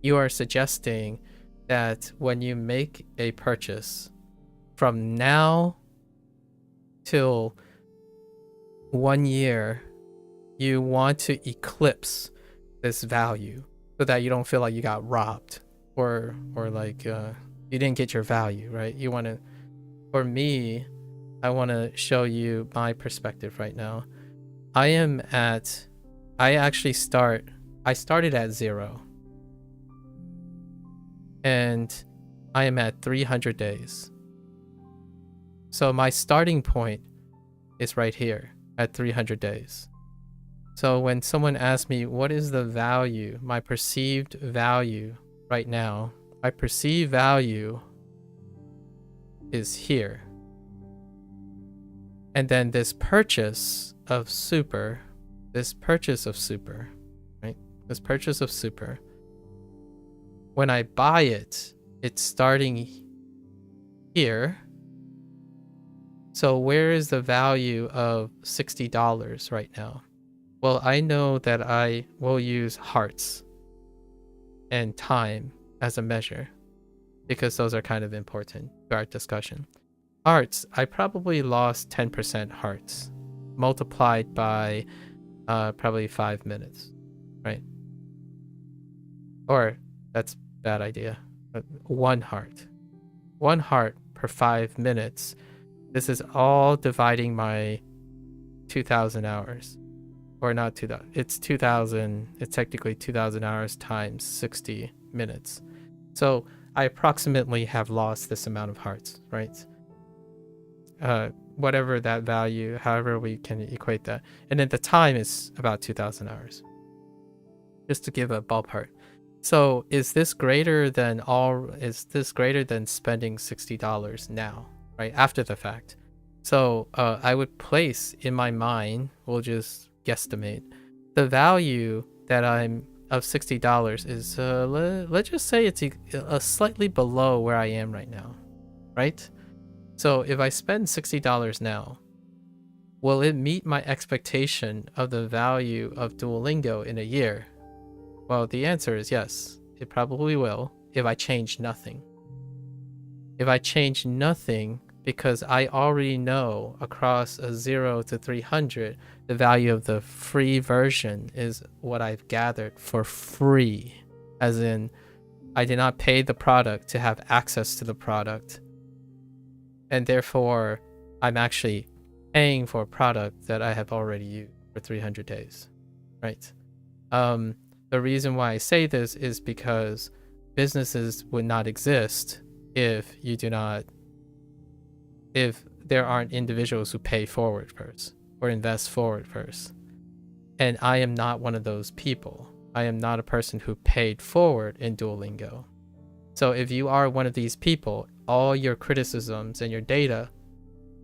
you are suggesting that when you make a purchase from now till 1 year, you want to eclipse this value so that you don't feel like you got robbed or like you didn't get your value, right? You want to, for me, I want to show you my perspective right now. I started at 0 and I am at 300 days. So my starting point is right here at 300 days. So when someone asks me, what is the value, my perceived value right now, my perceived value is here. And then this purchase of super, right? This purchase of super, when I buy it, it's starting here. So where is the value of $60 right now? Well, I know that I will use hearts and time as a measure because those are kind of important to our discussion. Hearts, I probably lost 10% hearts multiplied by probably 5 minutes, right? Or that's a bad idea. 1 heart. 1 heart per 5 minutes. This is all dividing my 2,000 hours. Or not 2,000. It's 2,000. It's technically 2,000 hours times 60 minutes. So I approximately have lost this amount of hearts, right? Whatever that value, however we can equate that. And then the time is about 2,000 hours. just to give a ballpark. So is this greater than spending $60 now, right? After the fact. So I would place in my mind, we'll just guesstimate, the value that I'm of $60 is let's just say it's a slightly below where I am right now, right? So if I spend $60 now, will it meet my expectation of the value of Duolingo in a year? Well, the answer is yes, it probably will if I change nothing. If I change nothing, because I already know across a 0 to 300, the value of the free version is what I've gathered for free. As in, I did not pay the product to have access to the product. And therefore, I'm actually paying for a product that I have already used for 300 days, right? The reason why I say this is because businesses would not exist if there aren't individuals who pay forward first or invest forward first. And I am not one of those people. I am not a person who paid forward in Duolingo. So if you are one of these people, all your criticisms and your data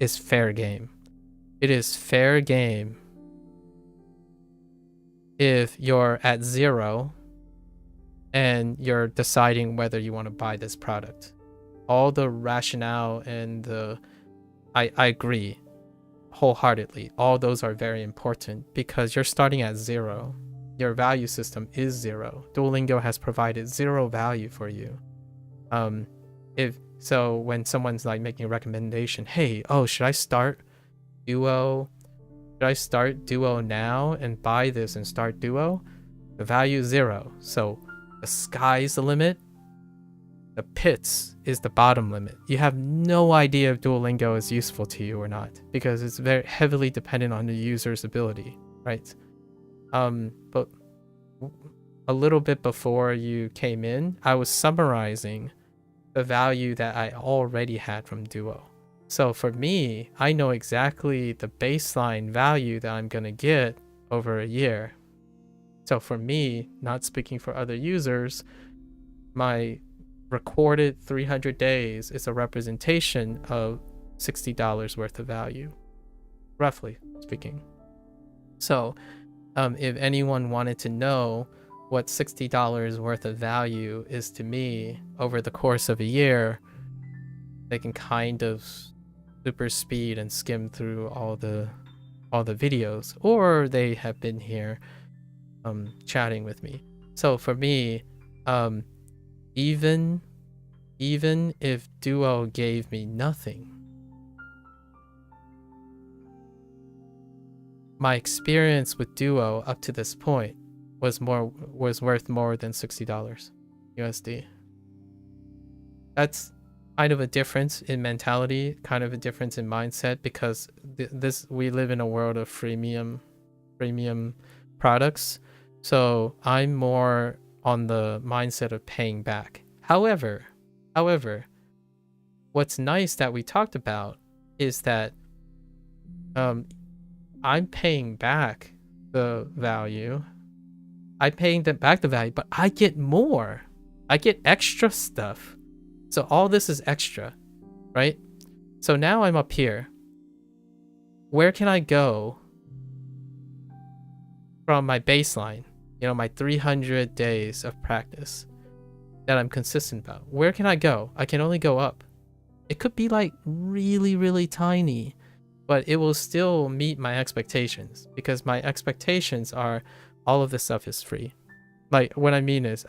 is fair game. It is fair game if you're at 0 and you're deciding whether you want to buy this product. All the rationale and I agree wholeheartedly. All those are very important because you're starting at 0. Your value system is 0. Duolingo has provided 0 value for you. So when someone's like making a recommendation, hey, should I start Duo? Should I start Duo now and buy this and start Duo? The value is 0. So the sky's the limit. The pits is the bottom limit. You have no idea if Duolingo is useful to you or not because it's very heavily dependent on the user's ability, right? But a little bit before you came in, I was summarizing the value that I already had from Duo. So for me, I know exactly the baseline value that I'm going to get over a year. So for me, not speaking for other users, my recorded 300 days is a representation of $60 worth of value, roughly speaking. So if anyone wanted to know what $60 worth of value is to me over the course of a year, they can kind of super speed and skim through all the videos, or they have been here chatting with me. So for me, even if Duo gave me nothing, my experience with Duo up to this point was worth more than $60 USD. That's kind of a difference in mentality, kind of a difference in mindset, because we live in a world of freemium products. So I'm more on the mindset of paying back. However, what's nice that we talked about is that I'm paying back the value. I'm paying them back the value, but I get more. I get extra stuff. So all this is extra, right? So now I'm up here. Where can I go from my baseline, my 300 days of practice that I'm consistent about? Where can I go? I can only go up. It could be like really, really tiny, but it will still meet my expectations because my expectations are all of this stuff is free. Like what I mean is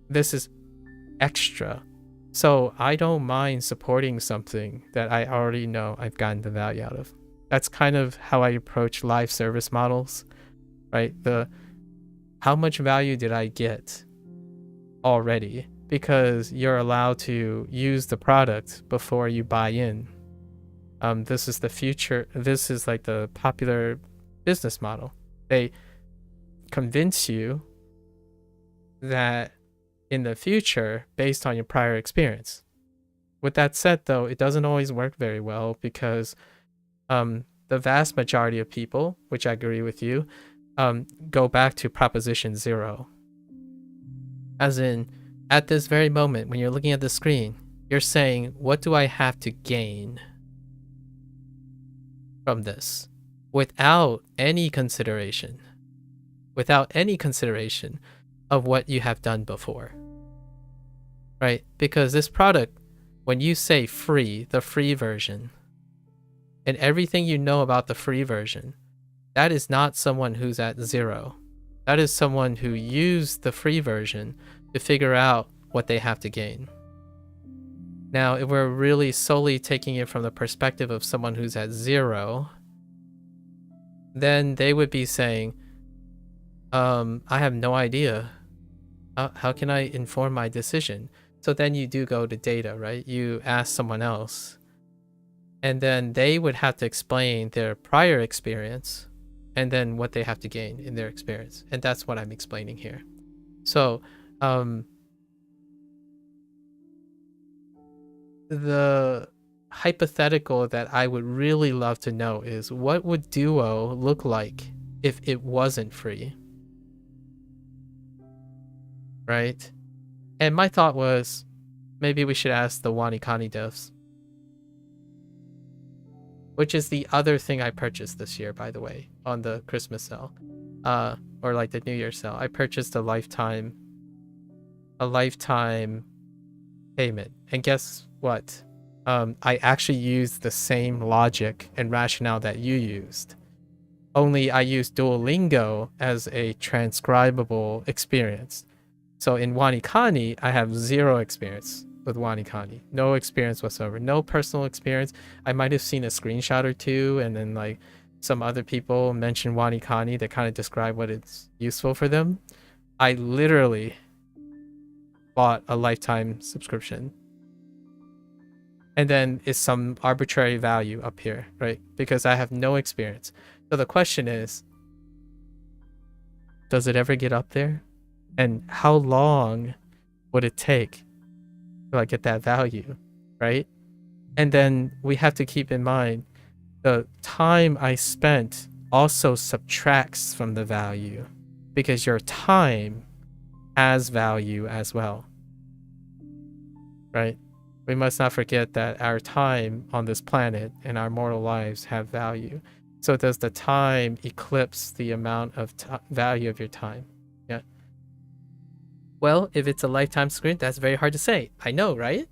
this is extra. So I don't mind supporting something that I already know I've gotten the value out of. That's kind of how I approach live service models, right? How much value did I get already? Because you're allowed to use the product before you buy in. This is the future. This is like the popular business model. They convince you that in the future based on your prior experience. With that said, though, it doesn't always work very well because the vast majority of people, which I agree with you, go back to proposition 0. As in, at this very moment, when you're looking at the screen, you're saying, what do I have to gain from this? Without any consideration of what you have done before, right? Because this product, when you say free, the free version, and everything you know about the free version, that is not someone who's at 0. That is someone who used the free version to figure out what they have to gain. Now, if we're really solely taking it from the perspective of someone who's at 0, then they would be saying, I have no idea. How can I inform my decision? So then you do go to data, right? You ask someone else, and then they would have to explain their prior experience and then what they have to gain in their experience. And that's what I'm explaining here. So the hypothetical that I would really love to know is, what would Duo look like if it wasn't free? Right? And my thought was, maybe we should ask the WaniKani devs. Which is the other thing I purchased this year, by the way, on the Christmas sale. Or like the New Year sale. I purchased a lifetime payment. And guess what? I actually used the same logic and rationale that you used. Only I used Duolingo as a transcribable experience. So in WaniKani, I have 0 experience with WaniKani. No experience whatsoever. No personal experience. I might have seen a screenshot or two, and then like some other people mention WaniKani that kind of describe what it's useful for them. I literally bought a lifetime subscription. And then it's some arbitrary value up here, right? Because I have no experience. So the question is, does it ever get up there? And how long would it take to like get that value, right? And then we have to keep in mind the time I spent also subtracts from the value, because your time has value as well, right? We must not forget that our time on this planet and our mortal lives have value. So does the time eclipse the amount of value of your time? Yeah. Well, if it's a lifetime screen, that's very hard to say. I know, right?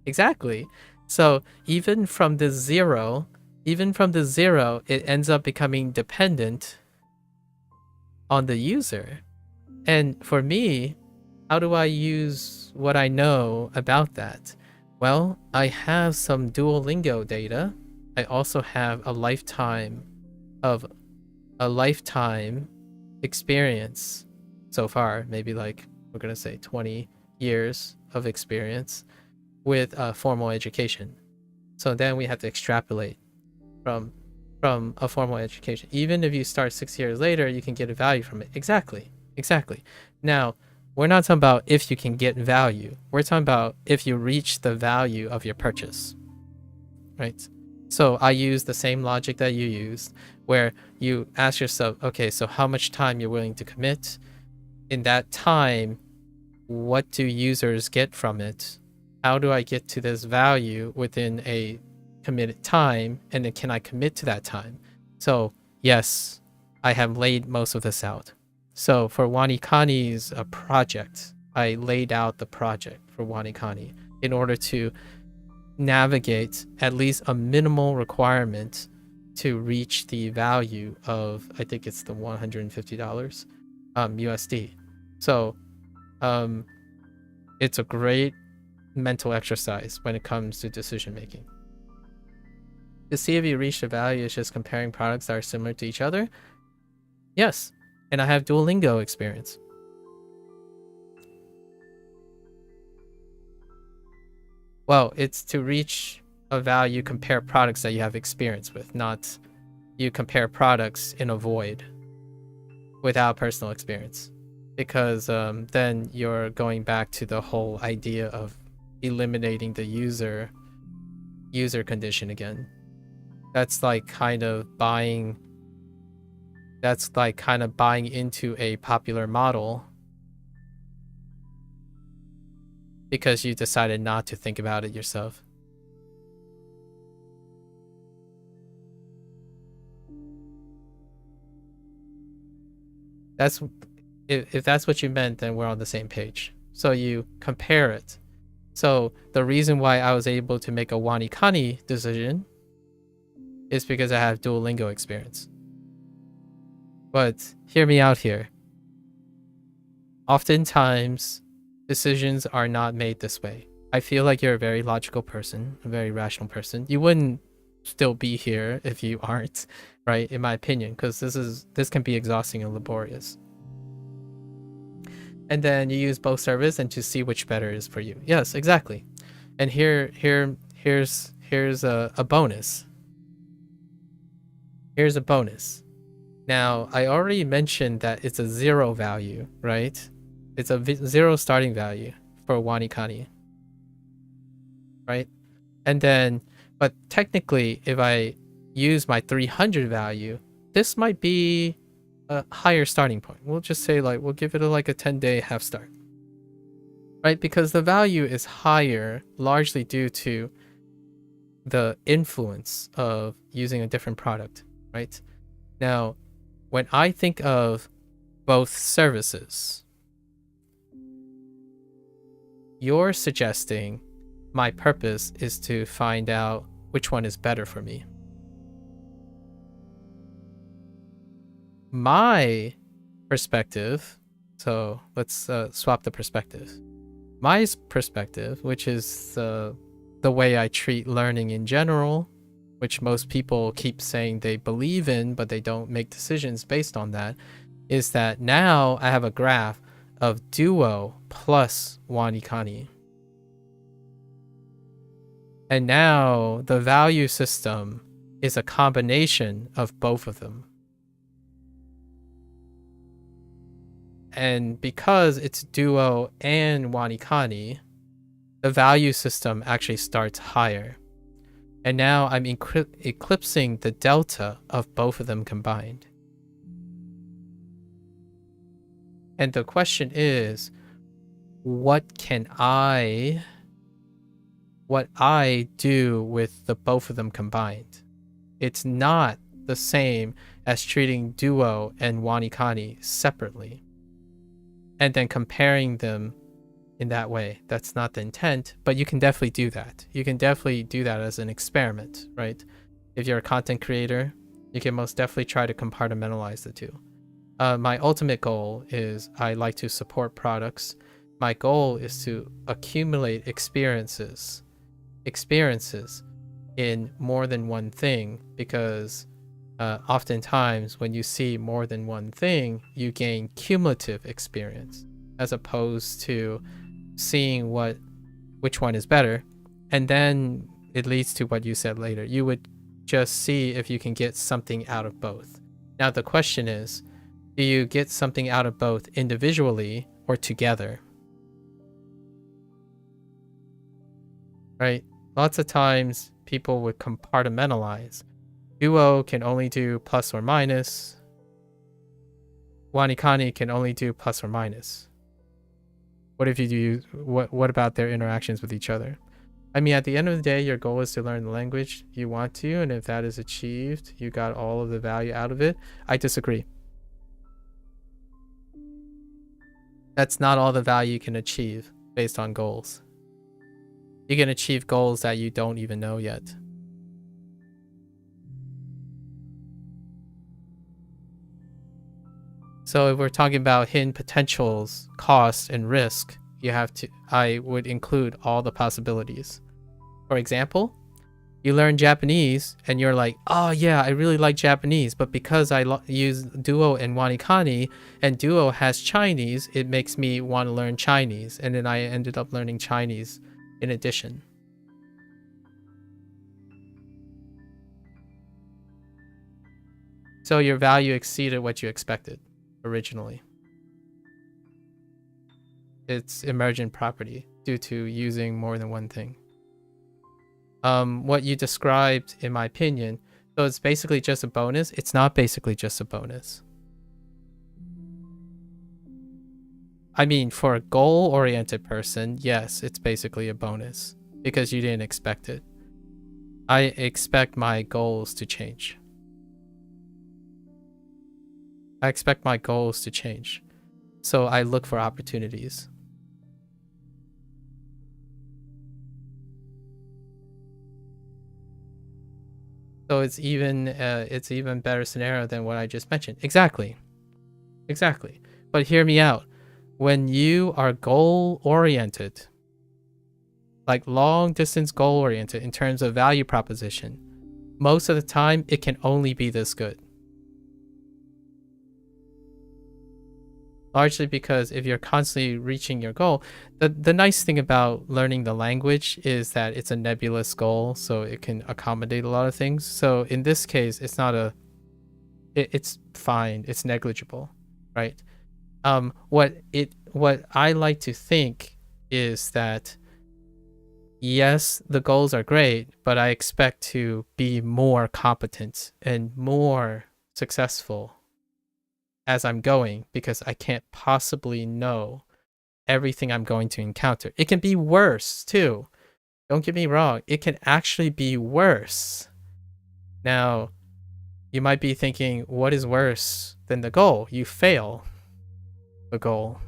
Exactly. So even from the zero, it ends up becoming dependent on the user. And for me, how do I use what I know about that? Well, I have some Duolingo data. I also have a lifetime experience so far, maybe like we're gonna say 20 years of experience with formal education. So then we have to extrapolate from a formal education. Even if you start 6 years later, you can get a value from it. Exactly. Now, we're not talking about if you can get value. We're talking about if you reach the value of your purchase, right? So I use the same logic that you used, where you ask yourself, okay, so how much time you're willing to commit? In that time, what do users get from it? How do I get to this value within a committed time? And then can I commit to that time? So yes, I have laid most of this out. So for WaniKani's project, I laid out the project for WaniKani in order to navigate at least a minimal requirement to reach the value of, I think it's the $150 USD. So it's a great mental exercise when it comes to decision making. To see if you reach the value is just comparing products that are similar to each other. Yes, and I have Duolingo experience. Well, it's to reach a value, compare products that you have experience with, not you compare products in a void without personal experience. Because then you're going back to the whole idea of eliminating the user condition again. That's like kind of buying That's like kind of buying into a popular model because you decided not to think about it yourself. That's if that's what you meant, then we're on the same page. So you compare it. So the reason why I was able to make a Wanikani decision is because I have Duolingo experience. But hear me out here. Oftentimes, decisions are not made this way. I feel like you're a very logical person, a very rational person. You wouldn't still be here if you aren't, right? In my opinion, because this can be exhausting and laborious. And then you use both service and to see which better is for you. Yes, exactly. And here's a bonus. Here's a bonus. Now, I already mentioned that it's a 0 value, right? It's a 0 starting value for Wanikani, right? And then, but technically, if I use my 300 value, this might be a higher starting point. We'll just say like, we'll give it like a 10-day half start, right? Because the value is higher largely due to the influence of using a different product, right? Now, when I think of both services, you're suggesting my purpose is to find out which one is better for me. My perspective, so let's swap the perspective. My perspective, which is the way I treat learning in general, which most people keep saying they believe in, but they don't make decisions based on that, is that now I have a graph of Duo plus Wanikani. And now the value system is a combination of both of them. And because it's Duo and Wanikani, the value system actually starts higher. And now I'm eclipsing the delta of both of them combined. And the question is, what I do with the both of them combined? It's not the same as treating Duo and Wanikani separately and then comparing them in that way. That's not the intent, but you can definitely do that. You can definitely do that as an experiment, right? If you're a content creator, you can most definitely try to compartmentalize the two. My ultimate goal is I like to support products. My goal is to accumulate experiences in more than one thing, because oftentimes when you see more than one thing, you gain cumulative experience as opposed to seeing which one is better. And then it leads to what you said later. You would just see if you can get something out of both. Now the question is, do you get something out of both individually or together? Right? Lots of times people would compartmentalize. Duo can only do plus or minus. Wanikani can only do plus or minus. What if you do? What about their interactions with each other? I mean, at the end of the day, your goal is to learn the language you want to, and if that is achieved, you got all of the value out of it. I disagree. That's not all the value you can achieve based on goals. You can achieve goals that you don't even know yet. So if we're talking about hidden potentials, cost, and risk, I would include all the possibilities. For example, you learn Japanese and you're like, oh yeah, I really like Japanese, but because I use Duo and Wanikani and Duo has Chinese, it makes me want to learn Chinese. And then I ended up learning Chinese in addition. So your value exceeded what you expected originally. It's emergent property due to using more than one thing. What you described, in my opinion, so it's basically just a bonus. It's not basically just a bonus. I mean, for a goal-oriented person, yes, it's basically a bonus because you didn't expect it. I expect my goals to change. I expect my goals to change. So I look for opportunities. So it's even better scenario than what I just mentioned. Exactly. But hear me out. When you are goal oriented, like long distance goal oriented in terms of value proposition, most of the time it can only be this good. Largely because if you're constantly reaching your goal, the nice thing about learning the language is that it's a nebulous goal, so it can accommodate a lot of things. So in this case, it's not it's fine, it's negligible, right? What I like to think is that yes, the goals are great, but I expect to be more competent and more successful as I'm going, because I can't possibly know everything I'm going to encounter. It can be worse too. Don't get me wrong. It can actually be worse. Now, you might be thinking, what is worse than the goal? You fail the goal.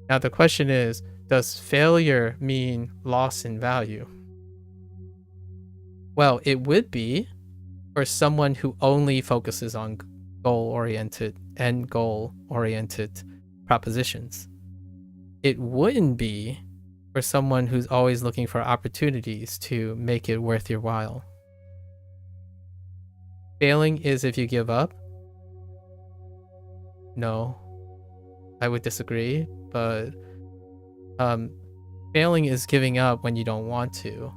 Now, the question is, does failure mean loss in value? Well, it would be for someone who only focuses on goal-oriented and goal-oriented propositions. It wouldn't be for someone who's always looking for opportunities to make it worth your while. Failing is if you give up? No, I would disagree, but failing is giving up when you don't want to.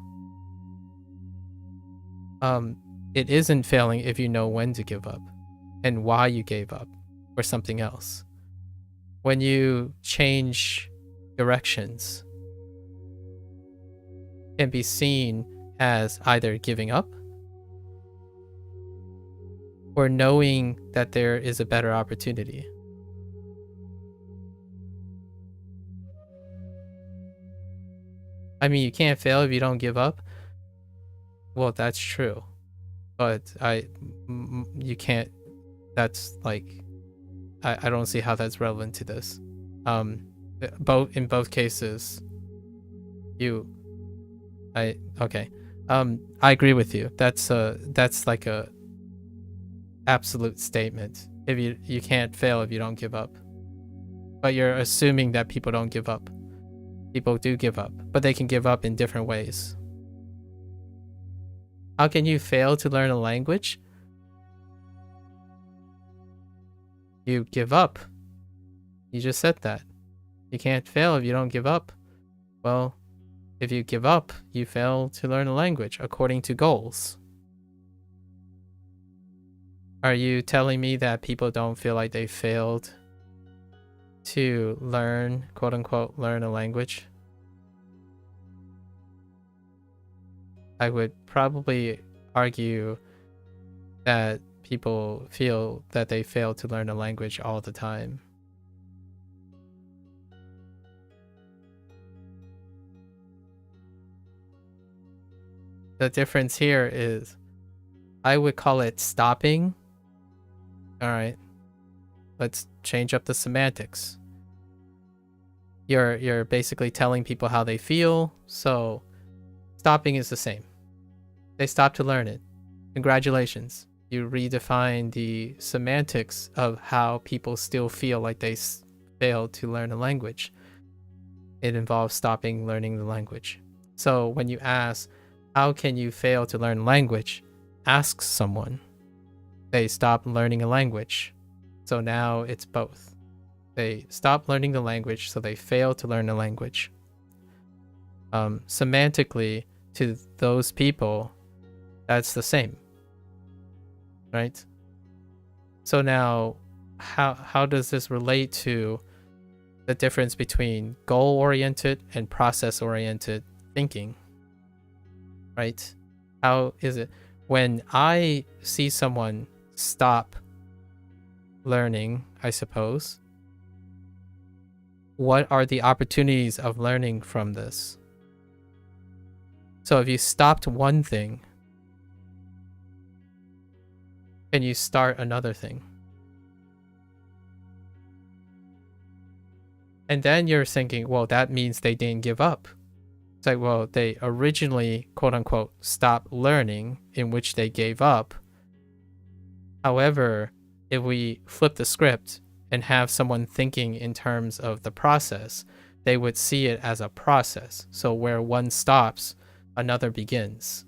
It isn't failing if you know when to give up and why you gave up or something else. When you change directions, it can be seen as either giving up or knowing that there is a better opportunity. I mean, you can't fail if you don't give up. Well, that's true, but you can't. That's like, I don't see how that's relevant to this. In both cases, okay. I agree with you. That's like a absolute statement. If you can't fail if you don't give up, but you're assuming that people don't give up. People do give up, but they can give up in different ways. How can you fail to learn a language? You give up. You just said that. You can't fail if you don't give up. Well, if you give up, you fail to learn a language according to goals. Are you telling me that people don't feel like they failed to learn, quote unquote, learn a language? I would probably argue that people feel that they fail to learn a language all the time. The difference here is, I would call it stopping. All right, let's change up the semantics. You're basically telling people how they feel, so stopping is the same. They stop to learn it. Congratulations. You redefine the semantics of how people still feel like they failed to learn a language. It involves stopping learning the language. So when you ask, how can you fail to learn language? Ask someone. They stop learning a language. So now it's both. They stop learning the language, so they fail to learn a language. Semantically, to those people, that's the same, right? So now, how does this relate to the difference between goal-oriented and process-oriented thinking, right? How is it when I see someone stop learning, I suppose, what are the opportunities of learning from this? So if you stopped one thing, can you start another thing? And then you're thinking, well, that means they didn't give up. It's like, well, they originally, quote unquote, stopped learning, in which they gave up. However, if we flip the script and have someone thinking in terms of the process, they would see it as a process. So where one stops, another begins,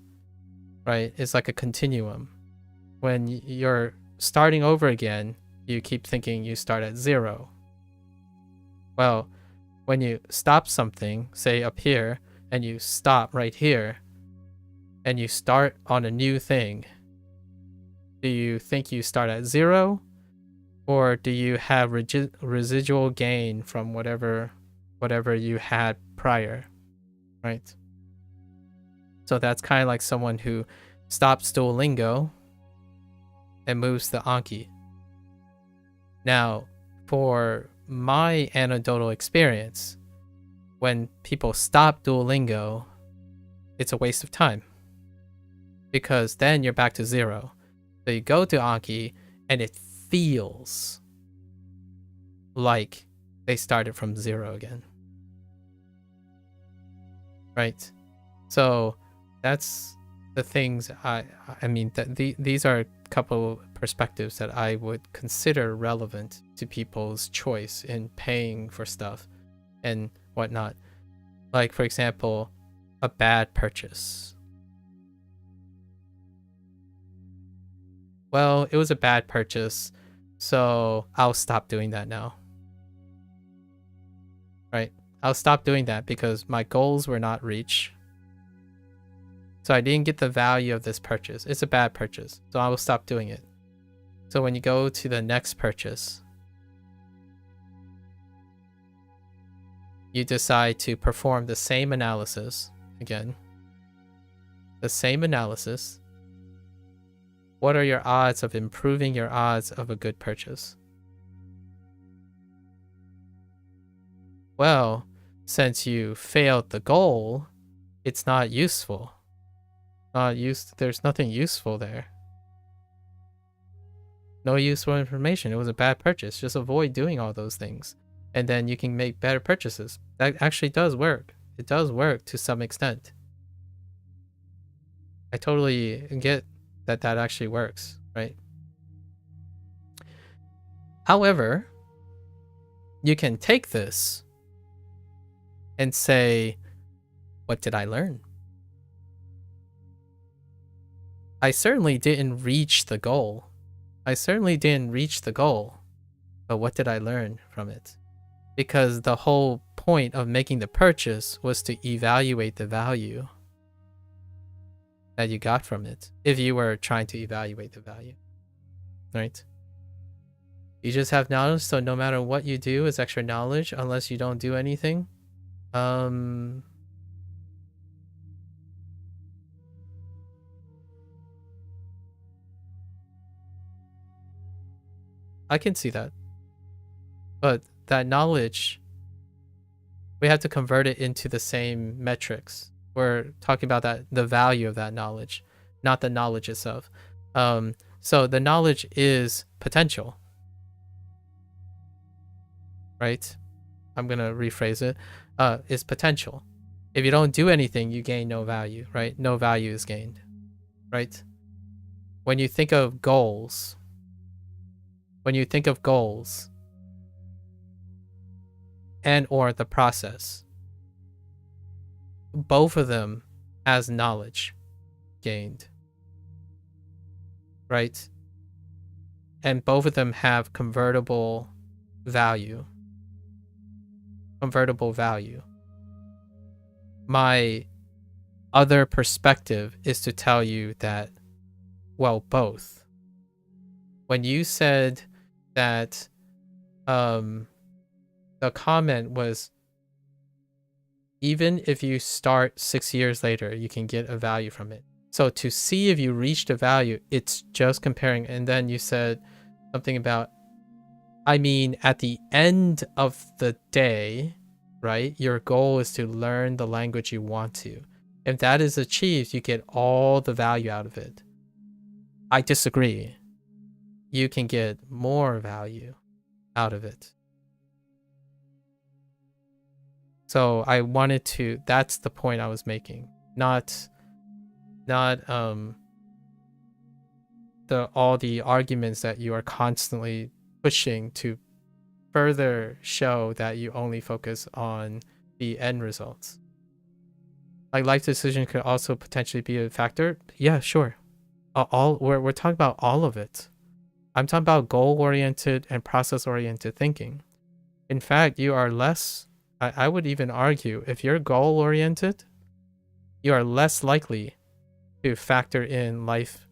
right? It's like a continuum. When you're starting over again, you keep thinking you start at 0. Well, when you stop something, say up here, and you stop right here, and you start on a new thing, do you think you start at 0? Or do you have residual gain from whatever you had prior, right? So that's kind of like someone who stops Duolingo and moves to Anki. Now, for my anecdotal experience, when people stop Duolingo, it's a waste of time, because then you're back to 0. So you go to Anki and it feels like they started from 0 again, right? So that's the things I mean, these are a couple perspectives that I would consider relevant to people's choice in paying for stuff and whatnot. Like, for example, a bad purchase. Well, it was a bad purchase, so I'll stop doing that now. Right? I'll stop doing that because my goals were not reached. So I didn't get the value of this purchase. It's a bad purchase, so I will stop doing it. So when you go to the next purchase, you decide to perform the same analysis again. The same analysis. What are your odds of improving your odds of a good purchase? Well, since you failed the goal, it's not useful. There's nothing useful there. No useful information. It was a bad purchase. Just avoid doing all those things, and then you can make better purchases. That actually does work. It does work to some extent. I totally get that actually works, right? However, you can take this and say, what did I learn? I certainly didn't reach the goal. But what did I learn from it? Because the whole point of making the purchase was to evaluate the value that you got from it, if you were trying to evaluate the value, right? You just have knowledge, so no matter what you do is extra knowledge unless you don't do anything. I can see that. But that knowledge, we have to convert it into the same metrics. We're talking about the value of that knowledge, not the knowledge itself. So the knowledge is potential, right? I'm going to rephrase it. Is potential. If you don't do anything, you gain no value, right? No value is gained, right? When you think of goals, and or the process, both of them has knowledge gained, right? And both of them have convertible value. My other perspective is to tell you that, well, both. When you said that the comment was, even if you start 6 years later, you can get a value from it. So to see if you reached a value, it's just comparing. And then you said something about I mean, at the end of the day, right, your goal is to learn the language you want to. If that is achieved, you get all the value out of it. I disagree. You can get more value out of it. So I wanted to, that's the point I was making. Not all the arguments that you are constantly pushing to further show that you only focus on the end results. Like life decision could also potentially be a factor. Yeah, sure. We're talking about all of it. I'm talking about goal-oriented and process-oriented thinking. In fact, you are less, I would even argue, if you're goal-oriented, you are less likely to factor in life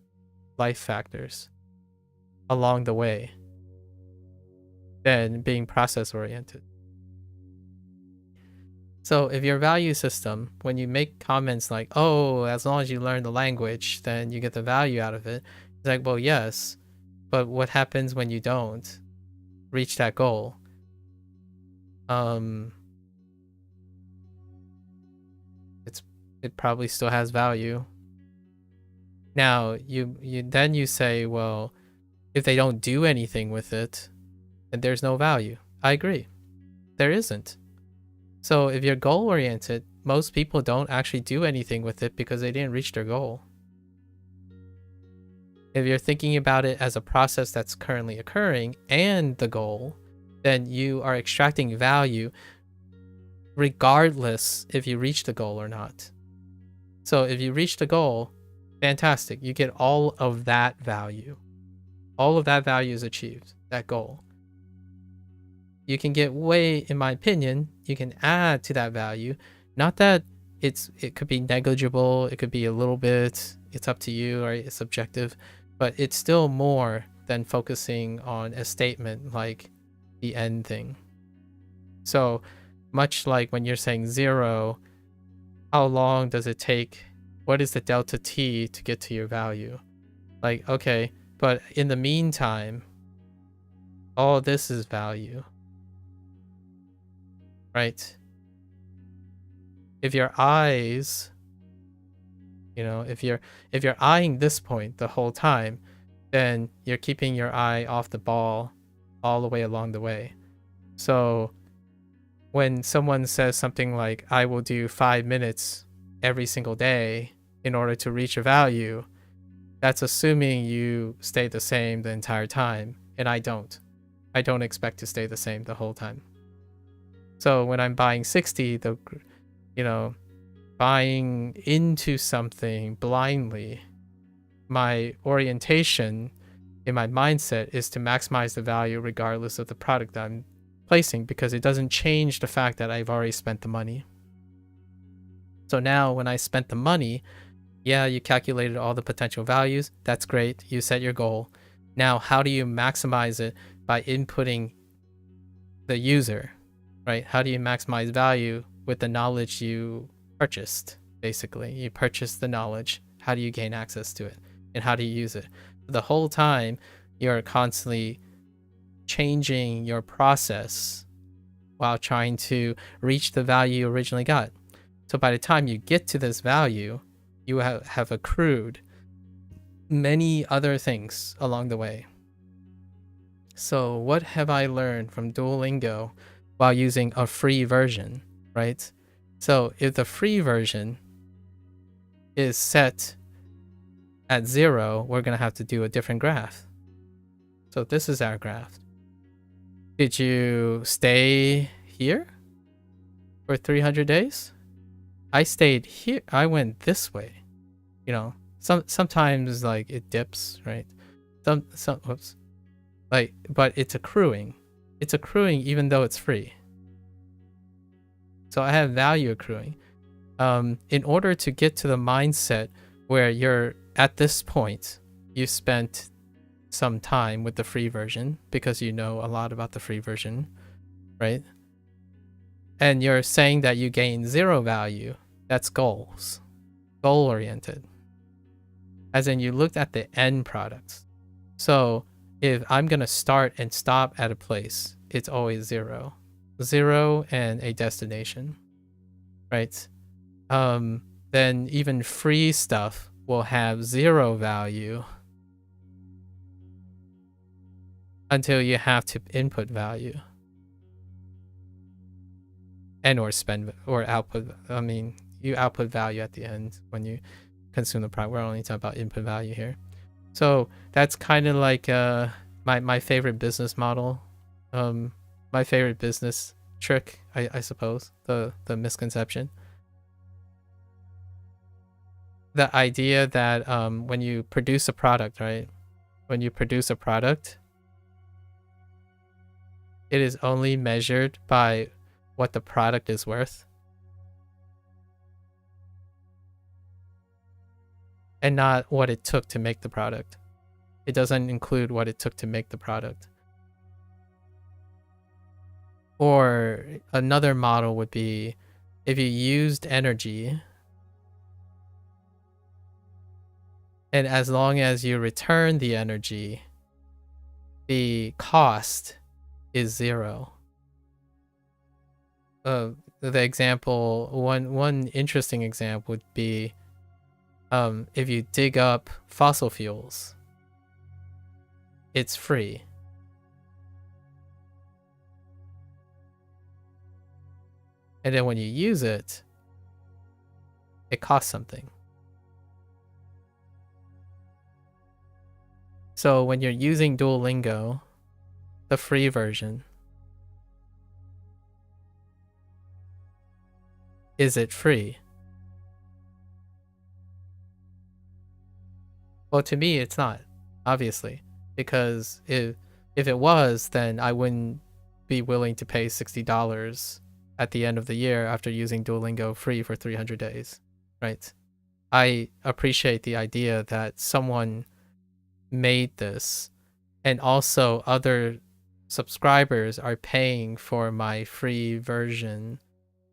factors along the way than being process-oriented. So if your value system, when you make comments like, oh, as long as you learn the language, then you get the value out of it. It's like, well, yes, but what happens when you don't reach that goal? It probably still has value. Now you say, well, if they don't do anything with it, then there's no value. I agree. There isn't. So if you're goal oriented, most people don't actually do anything with it because they didn't reach their goal. If you're thinking about it as a process that's currently occurring and the goal, then you are extracting value regardless if you reach the goal or not. So if you reach the goal, fantastic. You get all of that value. All of that value is achieved, that goal. You can get way, in my opinion, you can add to that value. Not that it could be negligible, it could be a little bit, it's up to you, right? It's subjective, but it's still more than focusing on a statement like the end thing. So much like when you're saying 0, how long does it take? What is the delta t to get to your value? Like, okay, but in the meantime, all this is value, right? If your eyes, if you're eyeing this point the whole time, then you're keeping your eye off the ball all the way along the way. So when someone says something like, I will do 5 minutes every single day in order to reach a value, that's assuming you stay the same the entire time. And I don't expect to stay the same the whole time. So when I'm buying 60, buying into something blindly, my orientation in my mindset is to maximize the value regardless of the product that I'm placing, because it doesn't change the fact that I've already spent the money. So now when I spent the money, yeah, you calculated all the potential values. That's great. You set your goal. Now, how do you maximize it? By inputting the user, right? How do you maximize value with the knowledge you purchased? Basically, you purchased the knowledge. How do you gain access to it? And how do you use it? The whole time, you're constantly changing your process while trying to reach the value you originally got. So by the time you get to this value, you have accrued many other things along the way. So what have I learned from Duolingo while using a free version, right? So if the free version is set at 0, we're going to have to do a different graph. So this is our graph. Did you stay here for 300 days? I stayed here. I went this way. Sometimes like it dips, right? Oops. But it's accruing. It's accruing even though it's free. So I have value accruing. In order to get to the mindset where you're at this point, you spent some time with the free version because you know a lot about the free version, right? And you're saying that you gain 0 value. That's goal oriented. As in, you looked at the end products. So if I'm gonna start and stop at a place, it's always zero and a destination, right? Then even free stuff will have zero value until you have to input value and or spend or output. I mean, you output value at the end when you consume the product. We're only talking about input value here. So that's kind of like my favorite business model, my favorite business trick, I suppose, the misconception. The idea that when you produce a product, right? When you produce a product, it is only measured by what the product is worth and not what it took to make the product. It doesn't include what it took to make the product. Or another model would be if you used energy, and as long as you return the energy, the cost is zero. The example, one interesting example would be if you dig up fossil fuels, it's free. And then when you use it, it costs something. So when you're using Duolingo, the free version, is it free? Well, to me, it's not, obviously, because if it was, then I wouldn't be willing to pay $60 at the end of the year after using Duolingo free for 300 days, right? I appreciate the idea that someone made this, and also other subscribers are paying for my free version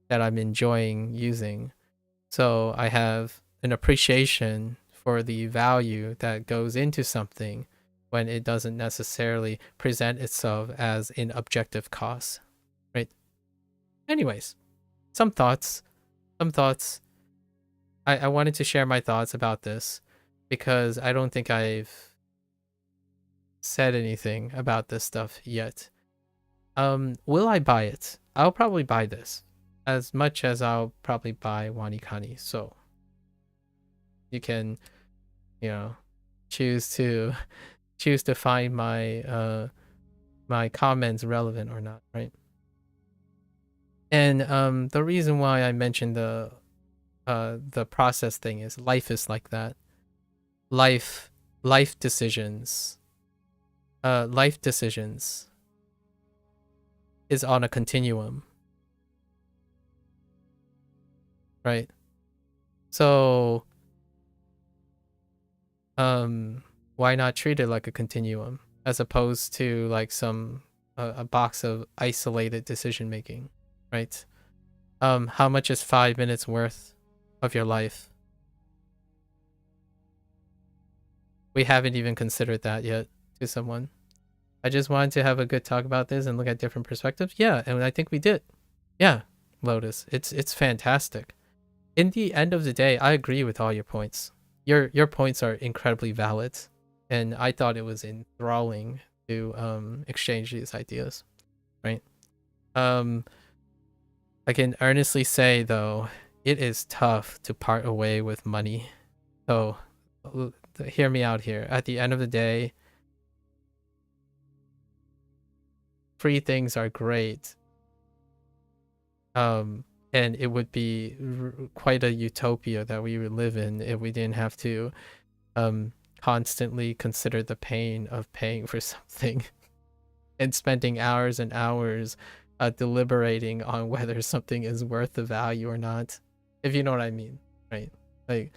that I'm enjoying using. So I have an appreciation for the value that goes into something when it doesn't necessarily present itself as an objective cost, right? Anyways, some thoughts. I wanted to share my thoughts about this because I don't think I've said anything about this stuff yet. Will I buy it? I'll probably buy this as much as I'll probably buy Wanikani. So you can, choose to find my my comments relevant or not, right? And the reason why I mentioned the process thing is life is like that. Life decisions. Life decisions is on a continuum, right? So why not treat it like a continuum as opposed to like some a box of isolated decision making, right? How much is 5 minutes worth of your life? We haven't even considered that yet to someone. I just wanted to have a good talk about this and look at different perspectives. Yeah, and I think we did. Yeah, Lotus, it's fantastic. In the end of the day, I agree with all your points. Your points are incredibly valid, and I thought it was enthralling to exchange these ideas, right? I can earnestly say though, it is tough to part away with money. So hear me out here. At the end of the day, free things are great. And it would be quite a utopia that we would live in if we didn't have to constantly consider the pain of paying for something and spending hours and hours deliberating on whether something is worth the value or not, if you know what I mean, right? Like,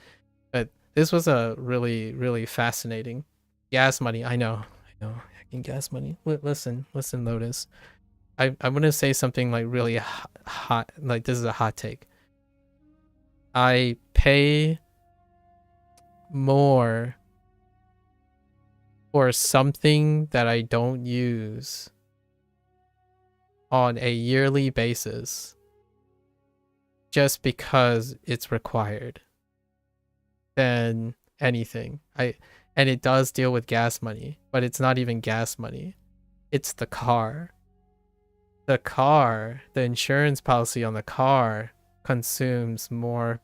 but this was a really, really fascinating gas money. I know, hacking gas money. Listen, Lotus. I'm gonna say something like really hot. Like, this is a hot take. I pay more for something that I don't use on a yearly basis just because it's required than anything. And it does deal with gas money, but it's not even gas money. It's the car. The insurance policy on the car consumes more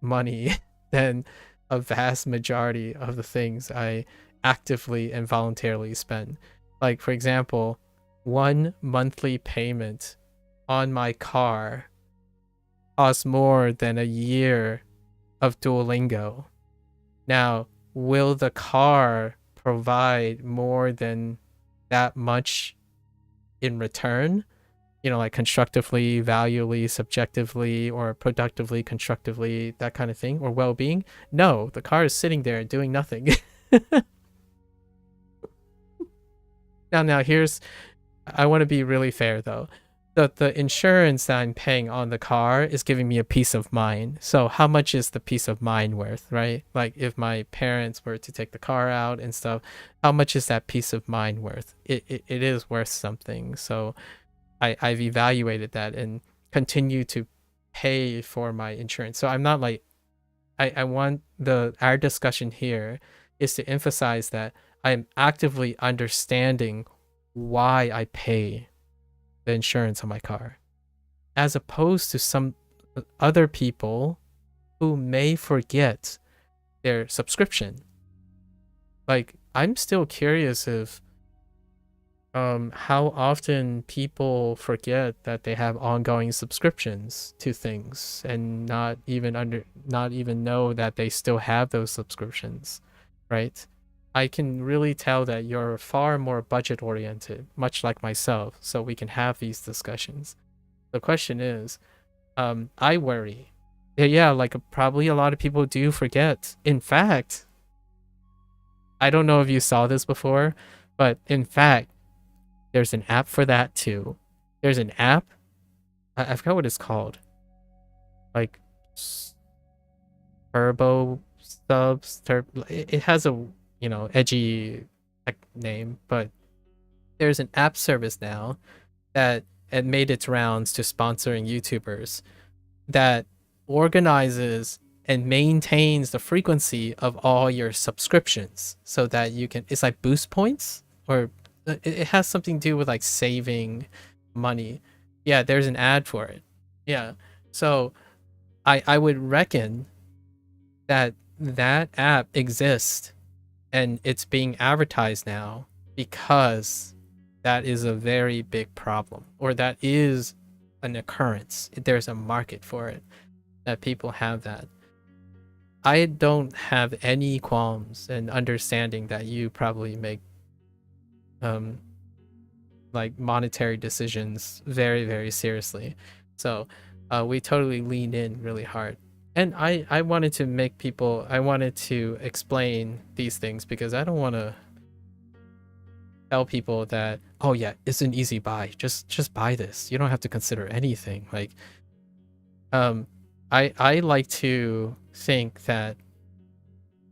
money than a vast majority of the things I actively and voluntarily spend. Like, for example, one monthly payment on my car costs more than a year of Duolingo. Now, will the car provide more than that much in return? You know, like constructively, valuably, subjectively, or productively, constructively, that kind of thing, or well-being? No, the car is sitting there doing nothing. Now here's, I want to be really fair though. The insurance that I'm paying on the car is giving me a peace of mind. So how much is the peace of mind worth, right? Like if my parents were to take the car out and stuff, how much is that peace of mind worth? It is worth something. So I've evaluated that and continue to pay for my insurance. So I'm not like, I want our discussion here is to emphasize that I am actively understanding why I pay the insurance on my car, as opposed to some other people who may forget their subscription. Like, I'm still curious if how often people forget that they have ongoing subscriptions to things and not even know that they still have those subscriptions, right? I can really tell that you're far more budget oriented, much like myself, so we can have these discussions. The question is, I worry. Yeah, like probably a lot of people do forget. In fact, I don't know if you saw this before, but in fact, there's an app for that too. There's an app, I forgot what it's called. Like Turbo Subs, it has a, you know, edgy name, but there's an app service now that it made its rounds to sponsoring YouTubers that organizes and maintains the frequency of all your subscriptions so that you can, it's like boost points, or it has something to do with like saving money. Yeah, there's an ad for it. Yeah. So I would reckon that that app exists and it's being advertised now because that is a very big problem, or that is an occurrence. There's a market for it, that people have that. I don't have any qualms in understanding that you probably make like monetary decisions very, very seriously. So we totally leaned in really hard. And I wanted to make people, I wanted to explain these things because I don't want to tell people that, oh yeah, it's an easy buy. Just buy this. You don't have to consider anything. Like, I like to think that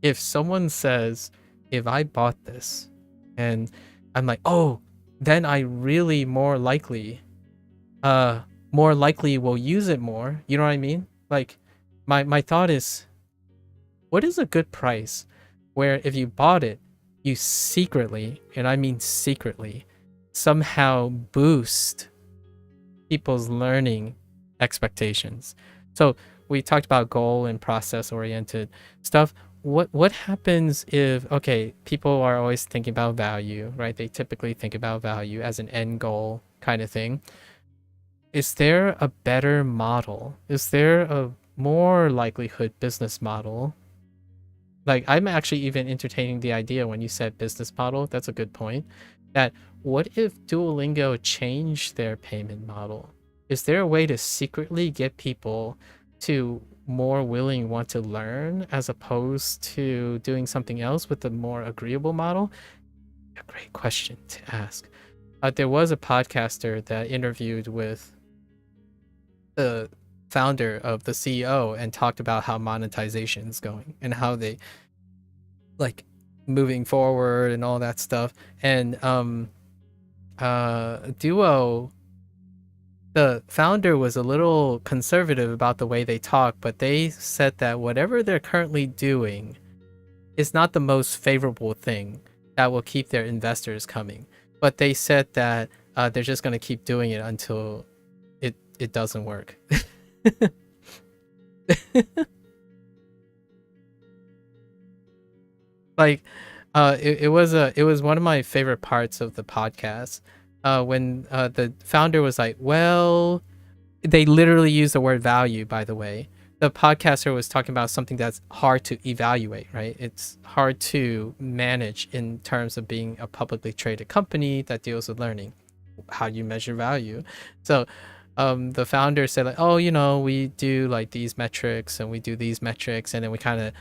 if someone says, if I bought this and I'm like, oh, then I really more likely will use it more. You know what I mean? Like, my thought is, what is a good price where if you bought it, you secretly, and I mean secretly, somehow boost people's learning expectations? So we talked about goal and process oriented stuff. What happens if, okay, people are always thinking about value, right? They typically think about value as an end goal kind of thing. Is there a better model? Is there a more likelihood business model? Like, I'm actually even entertaining the idea when you said business model. That's a good point. That what if Duolingo changed their payment model? Is there a way to secretly get people to more willing want to learn as opposed to doing something else with a more agreeable model? A great question to ask. There was a podcaster that interviewed with the founder of the CEO and talked about how monetization is going and how they, like, moving forward and all that stuff. And Duo, the founder was a little conservative about the way they talk, but they said that whatever they're currently doing is not the most favorable thing that will keep their investors coming. But they said that they're just going to keep doing it until it doesn't work. Like it was one of my favorite parts of the podcast when the founder was like, well, they literally used the word value, by the way. The podcaster was talking about something that's hard to evaluate, right? It's hard to manage in terms of being a publicly traded company that deals with learning. How do you measure value? So the founder said like, oh, we do like these metrics and we do these metrics, and then we kind of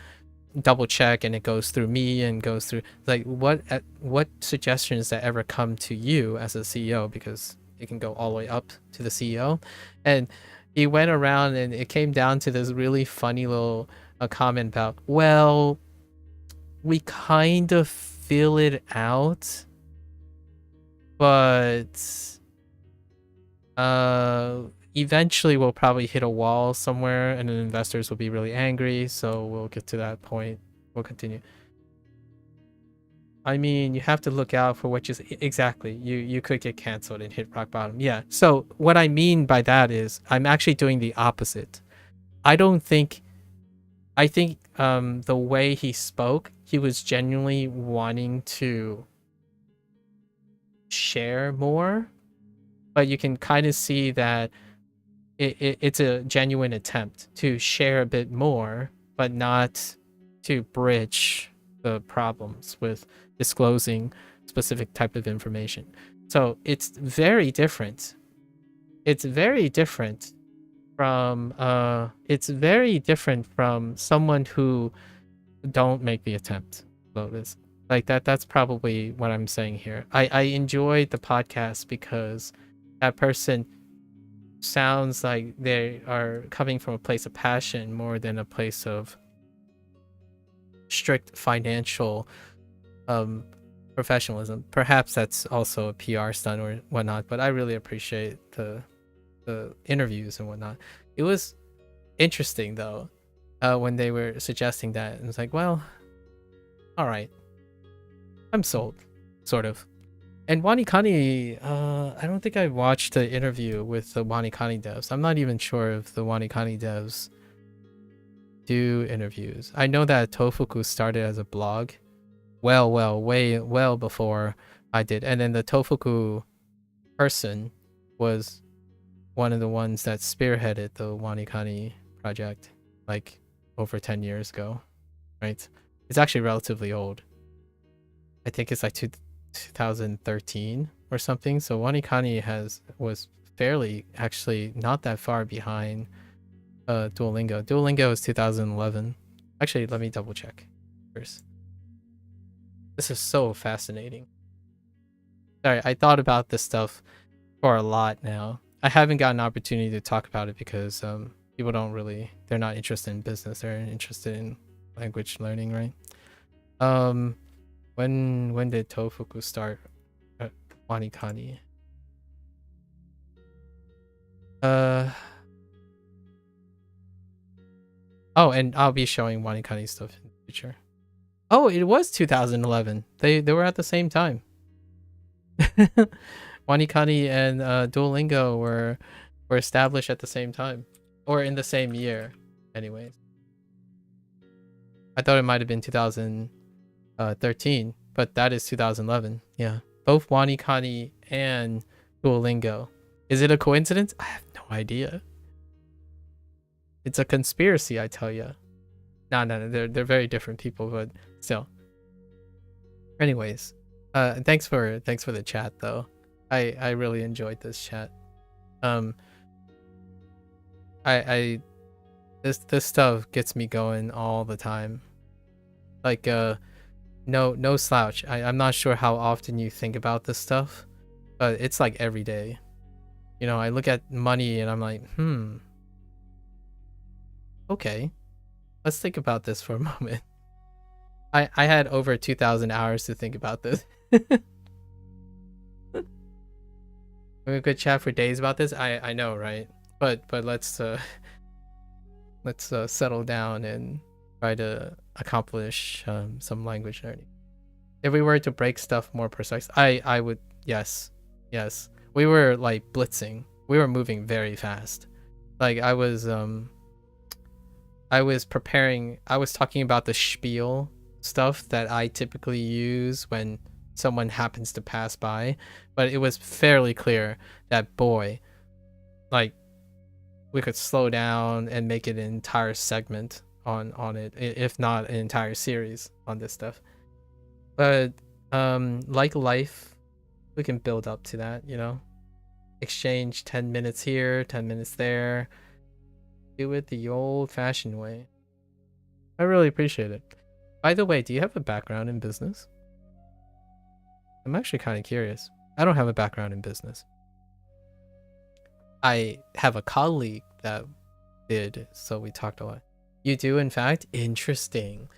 double check, and it goes through me and goes through like what suggestions that ever come to you as a CEO, because it can go all the way up to the CEO. And he went around and it came down to this really funny little comment about, well, we kind of fill it out, but eventually we'll probably hit a wall somewhere and then investors will be really angry, so we'll get to that point. We'll continue. I mean, you have to look out for what exactly. You could get canceled and hit rock bottom. Yeah. So what I mean by that is I'm actually doing the opposite. I think the way he spoke, he was genuinely wanting to share more, but you can kind of see that it's a genuine attempt to share a bit more, but not to bridge the problems with disclosing specific type of information. So it's very different. It's very different from someone who don't make the attempt. Lotus. Like that's probably what I'm saying here. I enjoyed the podcast because that person sounds like they are coming from a place of passion more than a place of strict financial professionalism. Perhaps that's also a PR stunt or whatnot, but I really appreciate the interviews and whatnot. It was interesting though when they were suggesting that. It was like, well, all right, I'm sold, sort of. And Wanikani, I don't think I watched the interview with the Wanikani devs. I'm not even sure if the Wanikani devs do interviews. I know that Tofuku started as a blog well before I did. And then the Tofuku person was one of the ones that spearheaded the Wanikani project like over 10 years ago, right? It's actually relatively old. I think it's like 2013 or something. So Wanikani was fairly actually not that far behind Duolingo. Duolingo is 2011. Actually, let me double check first. This is so fascinating. Sorry, I thought about this stuff for a lot now. I haven't got an opportunity to talk about it because people they're not interested in business, they're interested in language learning, right? When did Tofuku start at Wanikani? Oh, and I'll be showing Wanikani stuff in the future. Oh, it was 2011. They were at the same time. Wanikani and Duolingo were established at the same time, or in the same year, anyways. I thought it might have been 2013, but that is 2011. Yeah, both Wanikani and Duolingo. Is it a coincidence? I have no idea. It's a conspiracy, I tell you. No, they're very different people, but still. Anyways, thanks for the chat though. I really enjoyed this chat. This stuff gets me going all the time. Like no slouch. I'm not sure how often you think about this stuff, but it's like every day. I look at money and I'm like, okay, let's think about this for a moment. I had over 2,000 hours to think about this. We could chat for days about this. I know, right? But let's settle down and try to accomplish some language learning. If we were to break stuff more precise, I would, yes. We were like blitzing. We were moving very fast. Like I was preparing. I was talking about the spiel stuff that I typically use when someone happens to pass by, but it was fairly clear that, boy, like, we could slow down and make it an entire segment on it, if not an entire series on this stuff. But like life, we can build up to that, you know, exchange 10 minutes here, 10 minutes there, do it the old-fashioned way. I really appreciate it. By the way, do you have a background in business? I'm actually kind of curious. I don't have a background in business. I have a colleague that did, so we talked a lot. You do, in fact? Interesting.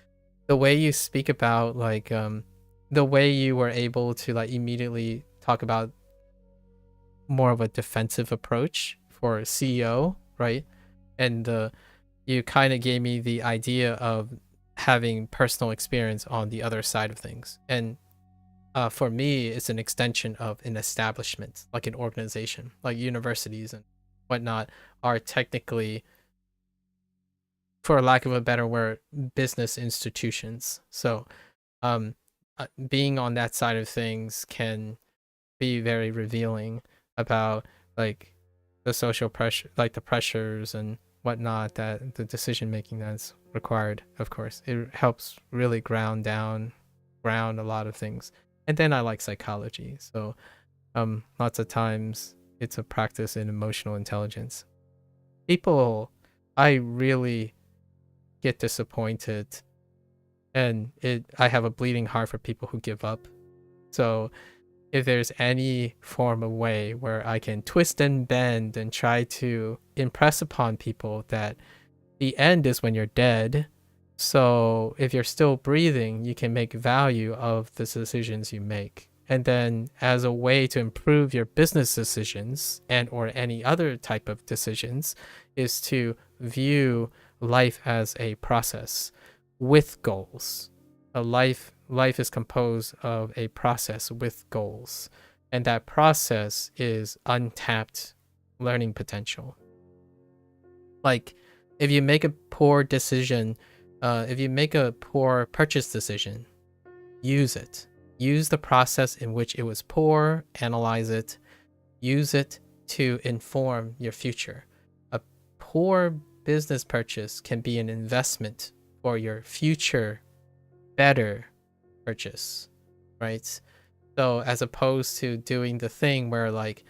The way you speak about, like, the way you were able to, like, immediately talk about more of a defensive approach for CEO, right? And you kind of gave me the idea of having personal experience on the other side of things. And for me, it's an extension of an establishment, like an organization, like universities and whatnot are technically, for lack of a better word, business institutions. So being on that side of things can be very revealing about like the social pressure, like the pressures and whatnot, that the decision making that's required. Of course, it helps really ground a lot of things. And then I like psychology, so lots of times it's a practice in emotional intelligence. People, I really get disappointed, and I have a bleeding heart for people who give up. So if there's any form of way where I can twist and bend and try to impress upon people that the end is when you're dead, so if you're still breathing, you can make value of the decisions you make. And then as a way to improve your business decisions and or any other type of decisions is to view life as a process with goals. A life is composed of a process with goals. And that process is untapped learning potential. Like if you make a poor decision, if you make a poor purchase decision, use it. Use the process in which it was poor, analyze it, use it to inform your future. A poor business purchase can be an investment for your future better purchase, right? So as opposed to doing the thing where like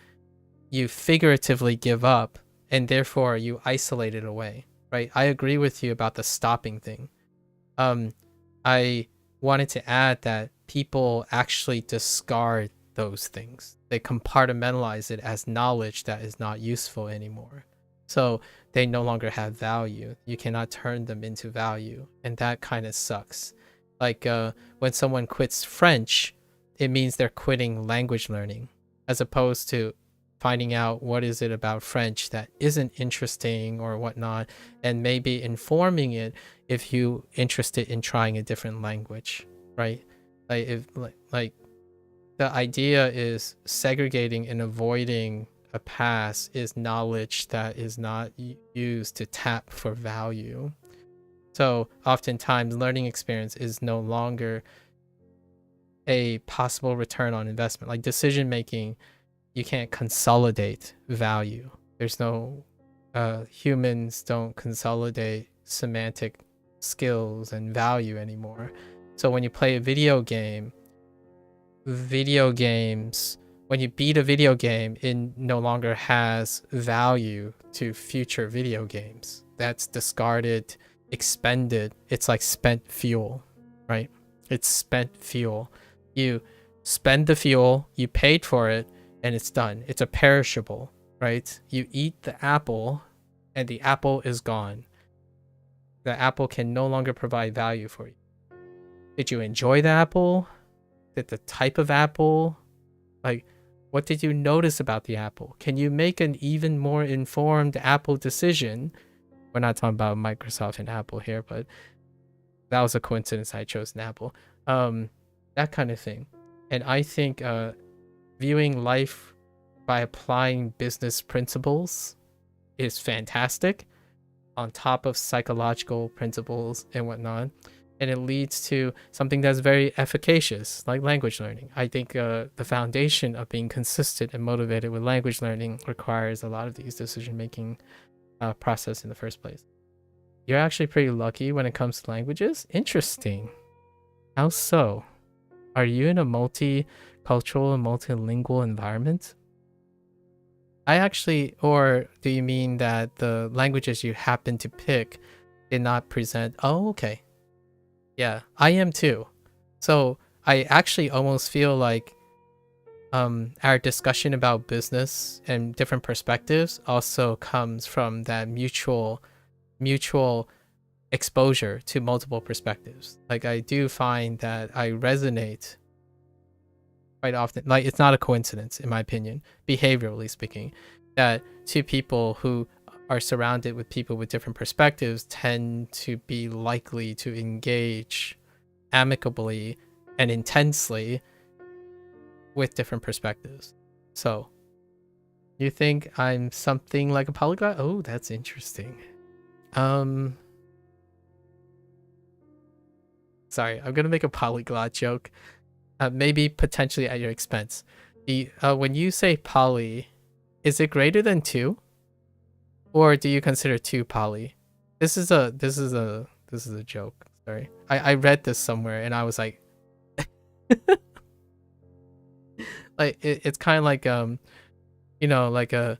you figuratively give up and therefore you isolate it away, right? I agree with you about the stopping thing. I wanted to add that people actually discard those things. They compartmentalize it as knowledge that is not useful anymore. So they no longer have value. You cannot turn them into value. And that kind of sucks. Like when someone quits French, it means they're quitting language learning, as opposed to finding out what is it about French that isn't interesting or whatnot, and maybe informing it if you interested in trying a different language, right? Like the idea is segregating and avoiding a pass is knowledge that is not used to tap for value. So oftentimes learning experience is no longer a possible return on investment. Like decision making, you can't consolidate value. There's no humans don't consolidate semantic skills and value anymore. So when you play a video games, when you beat a video game, it no longer has value to future video games. That's discarded, expended. It's like spent fuel, right? It's spent fuel. You spend the fuel, you paid for it, and it's done. It's a perishable, right? You eat the apple and the apple is gone. The apple can no longer provide value for you. Did you enjoy the apple? Did the type of apple? Like, what did you notice about the apple? Can you make an even more informed Apple decision? We're not talking about Microsoft and Apple here, but that was a coincidence I chose an Apple. That kind of thing. And I think viewing life by applying business principles is fantastic, on top of psychological principles and whatnot. And it leads to something that's very efficacious, like language learning. I think the foundation of being consistent and motivated with language learning requires a lot of these decision-making process in the first place. You're actually pretty lucky when it comes to languages. Interesting. How so? Are you in a multicultural and multilingual environment? Or do you mean that the languages you happen to pick did not present? Oh, okay. Yeah, I am too. So I actually almost feel like our discussion about business and different perspectives also comes from that mutual exposure to multiple perspectives. Like, I do find that I resonate quite often. Like, it's not a coincidence, in my opinion, behaviorally speaking, that two people who are surrounded with people with different perspectives tend to be likely to engage amicably and intensely with different perspectives. So, you think I'm something like a polyglot? Oh, that's interesting. Sorry, I'm gonna make a polyglot joke. Maybe potentially at your expense. When you say poly, is it greater than 2? Or do you consider 2 poly? This is a joke. Sorry. I read this somewhere and I was like like it's kind of like like a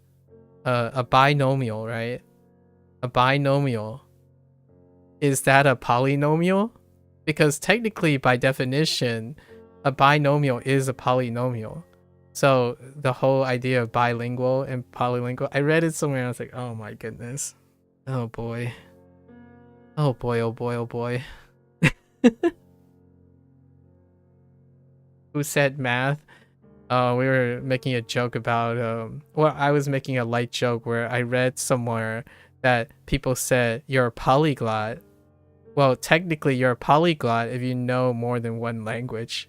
binomial, right? A binomial. Is that a polynomial? Because technically, by definition, a binomial is a polynomial. So the whole idea of bilingual and polylingual, I read it somewhere and I was like, oh my goodness. Oh boy. Oh boy, oh boy, oh boy. Who said math? We were making a joke about, well, I was making a light joke where I read somewhere that people said you're a polyglot. Well, technically you're a polyglot if you know more than one language.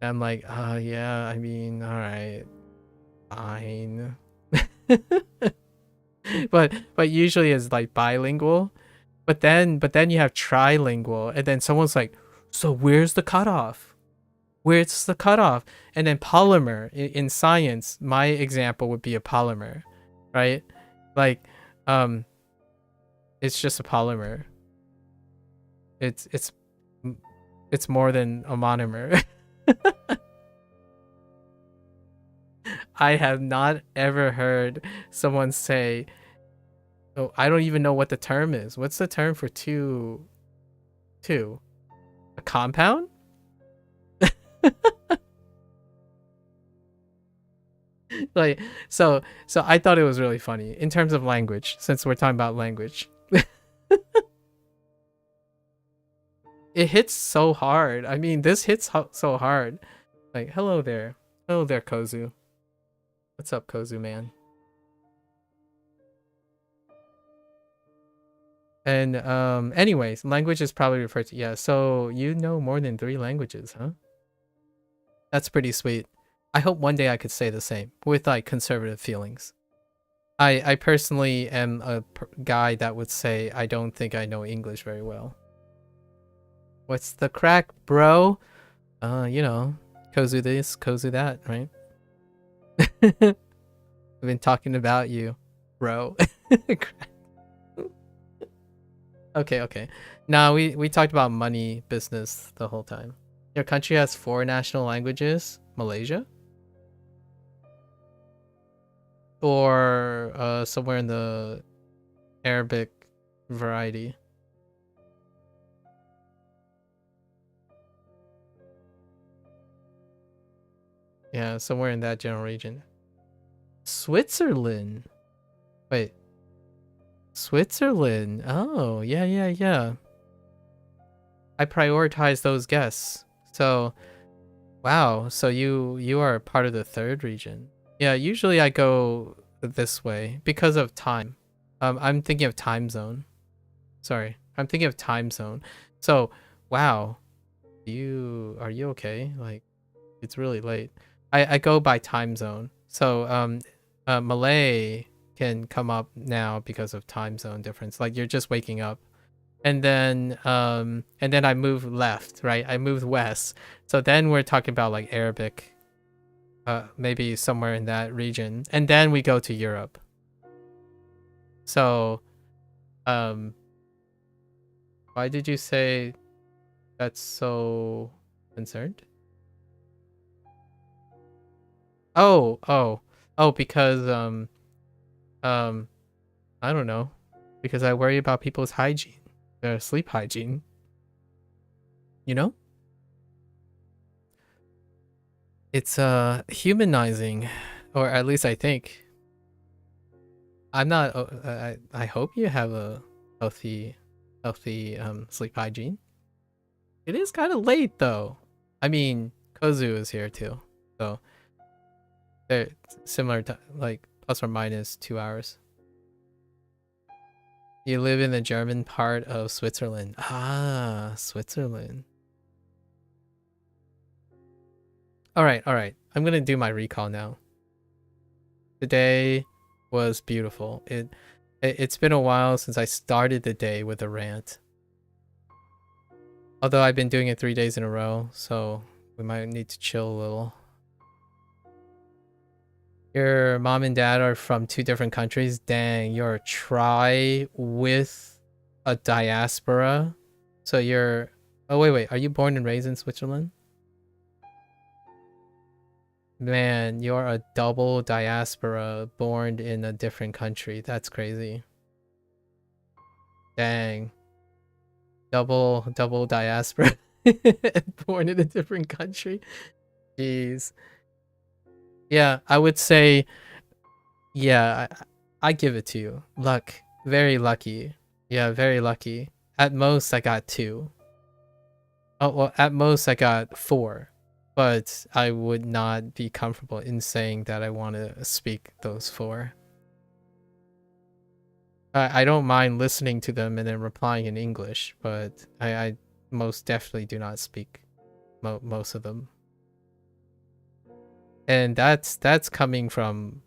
And I'm like, yeah, I mean, all right, fine. but usually it's like bilingual. But then you have trilingual, and then someone's like, so where's the cutoff? Where's the cutoff? And then polymer in science, my example would be a polymer, right? Like, it's just a polymer. It's more than a monomer. I have not ever heard someone say, oh, I don't even know what the term is. What's the term for two? A compound? Like, so I thought it was really funny in terms of language, since we're talking about language. It hits so hard. I mean, this hits so hard. Like, hello there, Kozu. What's up, Kozu man? And anyways, language is probably referred to. Yeah, so you know more than 3 languages, huh? That's pretty sweet. I hope one day I could say the same with like conservative feelings. I personally am a guy that would say I don't think I know English very well. What's the crack, bro? Kozu this, Kozu that, right? I've been talking about you, bro. Okay. Now we talked about money, business the whole time. Your country has 4 national languages. Malaysia? Or somewhere in the Arabic variety? Yeah, somewhere in that general region. Switzerland. Wait. Switzerland. Oh, yeah. I prioritize those guests. So wow, so you are part of the third region. Yeah, usually I go this way because of time. I'm thinking of time zone. Sorry, I'm thinking of time zone. So wow, are you okay? Like it's really late. I go by time zone. So Malay can come up now because of time zone difference. Like you're just waking up. And then I move left, right? I moved west. So then we're talking about like Arabic, maybe somewhere in that region. And then we go to Europe. So um why did you say that's so concerned? Oh, because um I don't know. Because I worry about people's hygiene, their sleep hygiene. You know? It's humanizing, or at least I think. I'm not I hope you have a healthy sleep hygiene. It is kind of late though. I mean, Kozu is here too. So they're similar to like plus or minus 2 hours. You live in the German part of Switzerland. Ah, Switzerland. All right. I'm going to do my recall now. Today was beautiful. It's been a while since I started the day with a rant. Although I've been doing it 3 days in a row, so we might need to chill a little. Your mom and dad are from 2 different countries. Dang, you're a tri with a diaspora. So you're... Oh, wait. Are you born and raised in Switzerland? Man, you're a double diaspora born in a different country. That's crazy. Dang. Double diaspora. Born in a different country. Jeez. Yeah, I would say, yeah, I give it to you. Luck. Very lucky. Yeah, very lucky. At most, I got 2. Oh, well, at most, I got 4. But I would not be comfortable in saying that I want to speak those 4. I don't mind listening to them and then replying in English, but I most definitely do not speak most of them. And that's coming from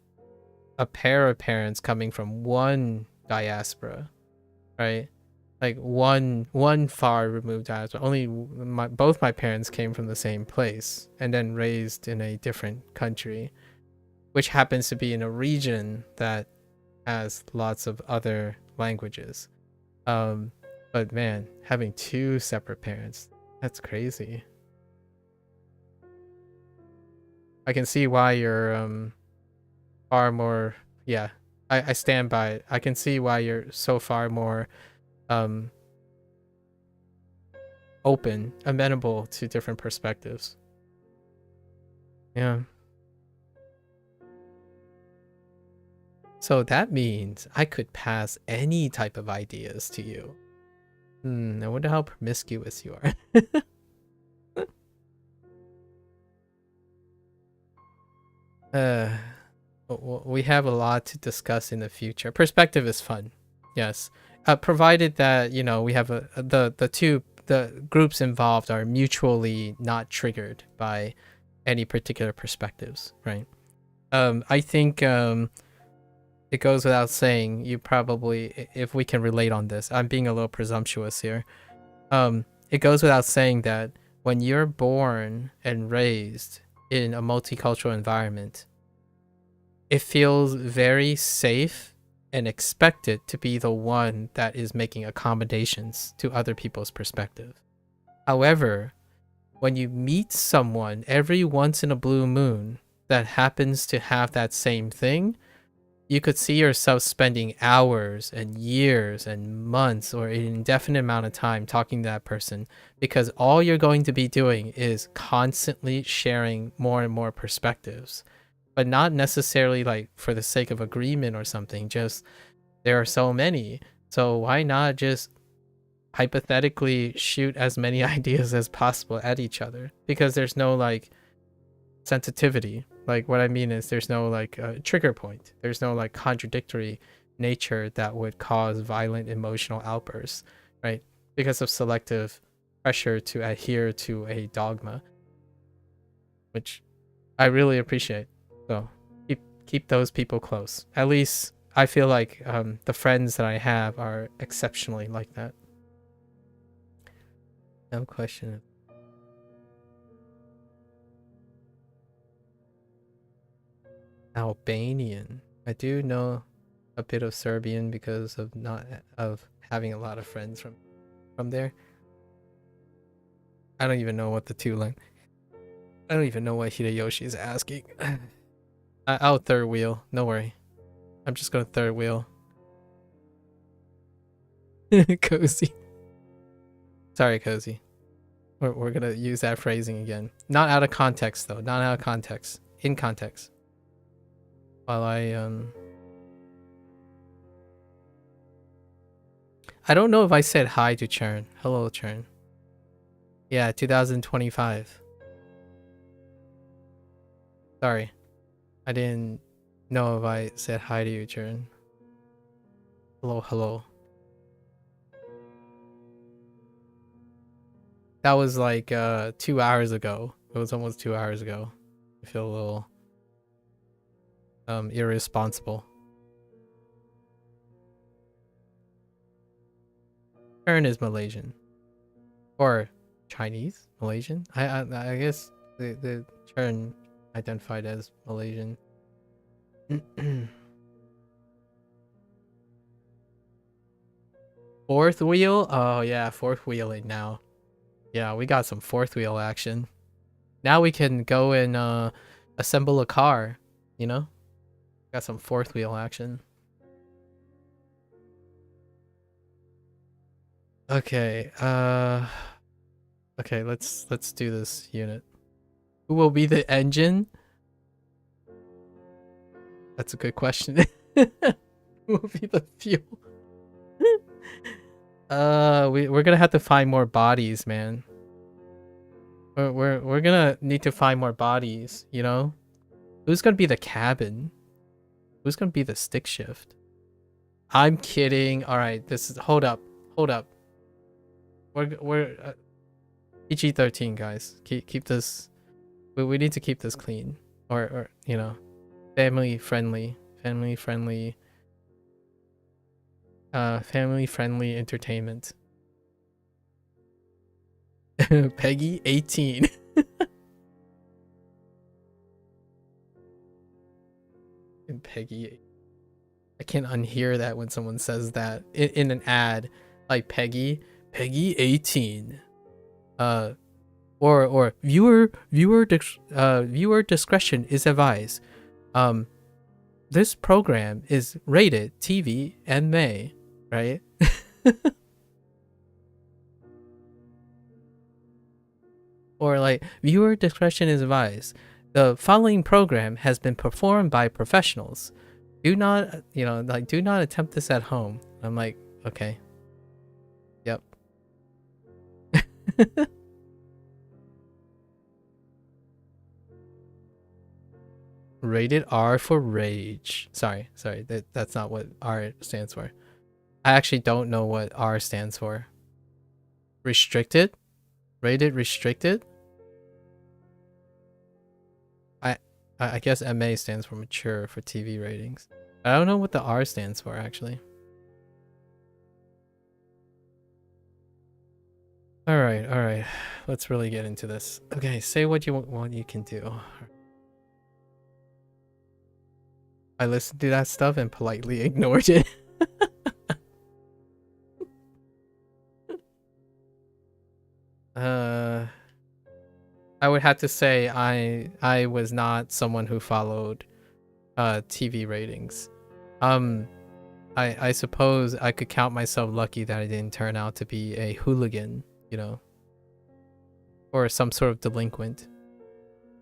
a pair of parents coming from one diaspora, right? Like one far removed diaspora. Only both my parents came from the same place and then raised in a different country, which happens to be in a region that has lots of other languages. But man, having 2 separate parents, that's crazy. I can see why you're far more, yeah, I stand by it. I can see why you're so far more open, amenable to different perspectives. Yeah. So that means I could pass any type of ideas to you. I wonder how promiscuous you are. We have a lot to discuss in the future. Perspective is fun, yes. Provided that we have the groups involved are mutually not triggered by any particular perspectives, right? I think it goes without saying. You probably, if we can relate on this, I'm being a little presumptuous here. It goes without saying that when you're born and raised in a multicultural environment, it feels very safe and expected to be the one that is making accommodations to other people's perspective. However, when you meet someone every once in a blue moon that happens to have that same thing, you could see yourself spending hours and years and months or an indefinite amount of time talking to that person, because all you're going to be doing is constantly sharing more and more perspectives, but not necessarily like for the sake of agreement or something. Just there are so many, so why not just hypothetically shoot as many ideas as possible at each other, because there's no like sensitivity. Like what I mean is there's no like trigger point. There's no like contradictory nature that would cause violent emotional outbursts, right? Because of selective pressure to adhere to a dogma, which I really appreciate. So keep those people close. At least I feel like the friends that I have are exceptionally like that. No question. Albanian. I do know a bit of Serbian because of having a lot of friends from there. I don't even know what the two like. I don't even know what Hideyoshi is asking. I'll third wheel. No worry. I'm just gonna third wheel. Cozy. Sorry, Cozy. We're gonna use that phrasing again. Not out of context though. Not out of context. In context. While I don't know if I said hi to Churn. Hello, Churn. Yeah, 2025. Sorry. I didn't know if I said hi to you, Churn. Hello, hello. That was like 2 hours ago. It was almost 2 hours ago. I feel a little irresponsible. Churn is Malaysian. Or Chinese? Malaysian? I guess the Churn identified as Malaysian. Fourth wheel? Oh yeah, fourth wheeling now. Yeah, we got some fourth wheel action. Now we can go and assemble a car, you know? Got some fourth wheel action. Okay, okay, let's do this unit. Who will be the engine? That's a good question. Who will be the fuel? We're gonna have to find more bodies, man. We're gonna need to find more bodies, you know? Who's gonna be the cabin? Who's gonna be the stick shift? I'm kidding. All right, this is hold up. We're PG-13, guys. Keep this. We need to keep this clean, or you know, family friendly entertainment. Peggy 18. And Peggy, I can't unhear that when someone says that in an ad, like Peggy 18. Or viewer discretion is advised. This program is rated TV and May, right? Or like, viewer discretion is advised. The following program has been performed by professionals. Do not, do not attempt this at home. I'm like, okay. Yep. Rated R for rage. Sorry. That's not what R stands for. I actually don't know what R stands for. Restricted? Rated restricted? I guess MA stands for mature for TV ratings. I don't know what the R stands for, actually. Alright. Let's really get into this. Okay, say what you want you can do. I listened to that stuff and politely ignored it. I would have to say I was not someone who followed TV ratings. I suppose I could count myself lucky that I didn't turn out to be a hooligan, you know, or some sort of delinquent.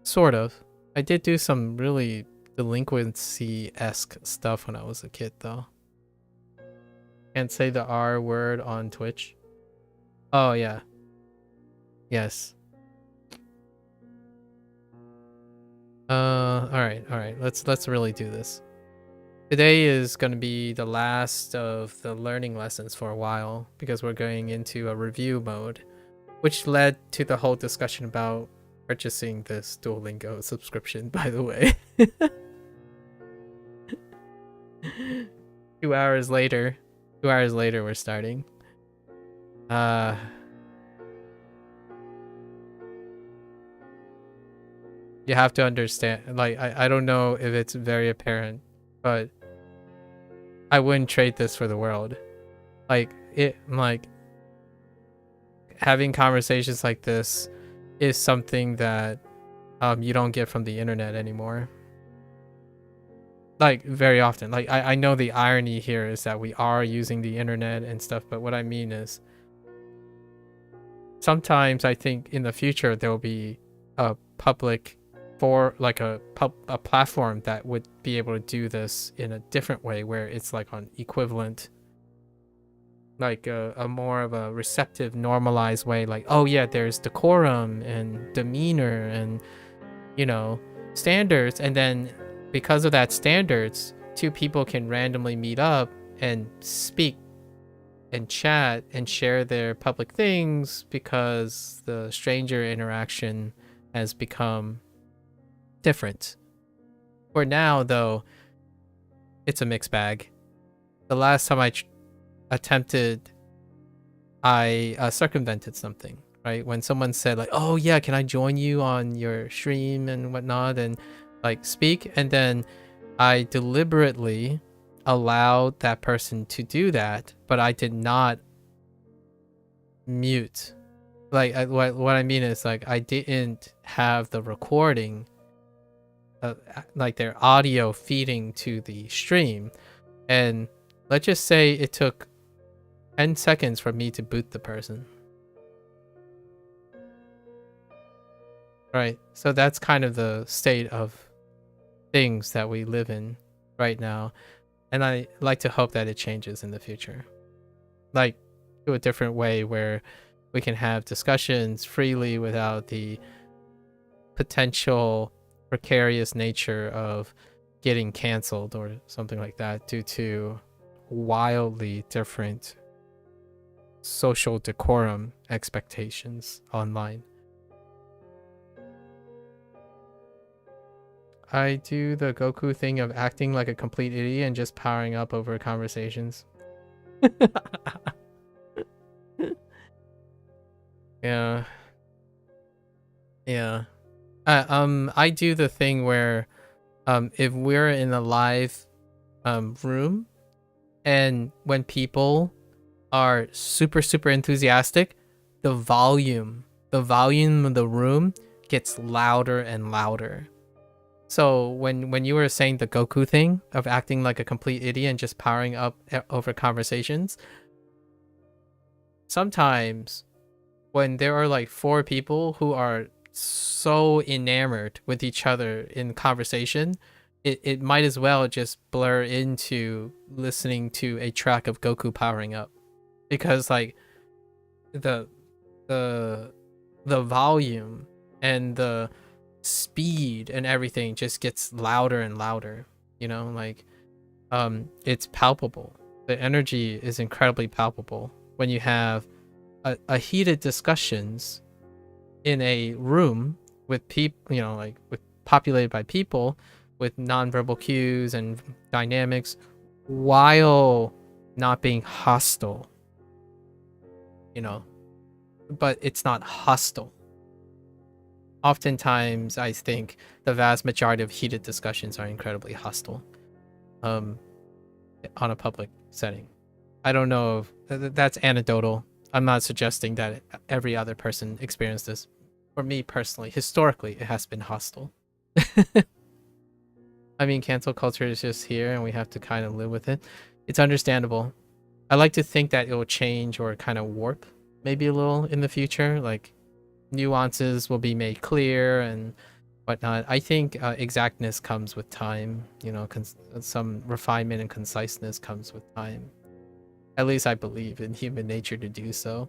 Sort of. I did do some really delinquency-esque stuff when I was a kid, though. Can't say the R word on Twitch. Oh yeah. Yes. All right. Let's really do this. Today is going to be the last of the learning lessons for a while because we're going into a review mode, which led to the whole discussion about purchasing this Duolingo subscription, by the way. 2 hours later, we're starting. You have to understand, like, I don't know if it's very apparent, but I wouldn't trade this for the world. Like having conversations like this is something that you don't get from the internet anymore. Like very often. Like I know the irony here is that we are using the internet and stuff, but what I mean is sometimes I think in the future there will be a public for like a platform that would be able to do this in a different way where it's like on equivalent, like a more of a receptive, normalized way, like, oh yeah, there's decorum and demeanor and, you know, standards, and then because of that standards, two people can randomly meet up and speak and chat and share their public things because the stranger interaction has become different. For now, though, it's a mixed bag. The last time I attempted, I circumvented something, right? When someone said like, oh yeah, can I join you on your stream and whatnot and like speak, and then I deliberately allowed that person to do that, but I did not mute. Like what I mean is like I didn't have the recording, like their audio feeding to the stream, and let's just say it took 10 seconds for me to boot the person. Right, so that's kind of the state of things that we live in right now, and I like to hope that it changes in the future, like to a different way where we can have discussions freely without the potential precarious nature of getting canceled or something like that due to wildly different social decorum expectations online. I do the Goku thing of acting like a complete idiot and just powering up over conversations. Yeah. Yeah. I do the thing where if we're in a live room and when people are super enthusiastic, the volume of the room gets louder and louder. So when you were saying the Goku thing of acting like a complete idiot and just powering up over conversations, sometimes when there are like 4 people who are so enamored with each other in conversation, it might as well just blur into listening to a track of Goku powering up, because like the volume and the speed and everything just gets louder and louder, you know, like it's palpable. The energy is incredibly palpable when you have a heated discussions in a room with people, you know, like with populated by people with nonverbal cues and dynamics, while not being hostile, you know, but it's not hostile. Oftentimes, I think the vast majority of heated discussions are incredibly hostile on a public setting. I don't know if that's anecdotal. I'm not suggesting that every other person experienced this. For me personally, historically, it has been hostile. I mean, cancel culture is just here and we have to kind of live with it. It's understandable. I like to think that it will change or kind of warp maybe a little in the future. Like nuances will be made clear and whatnot. I think exactness comes with time. You know, some refinement and conciseness comes with time. At least I believe in human nature to do so.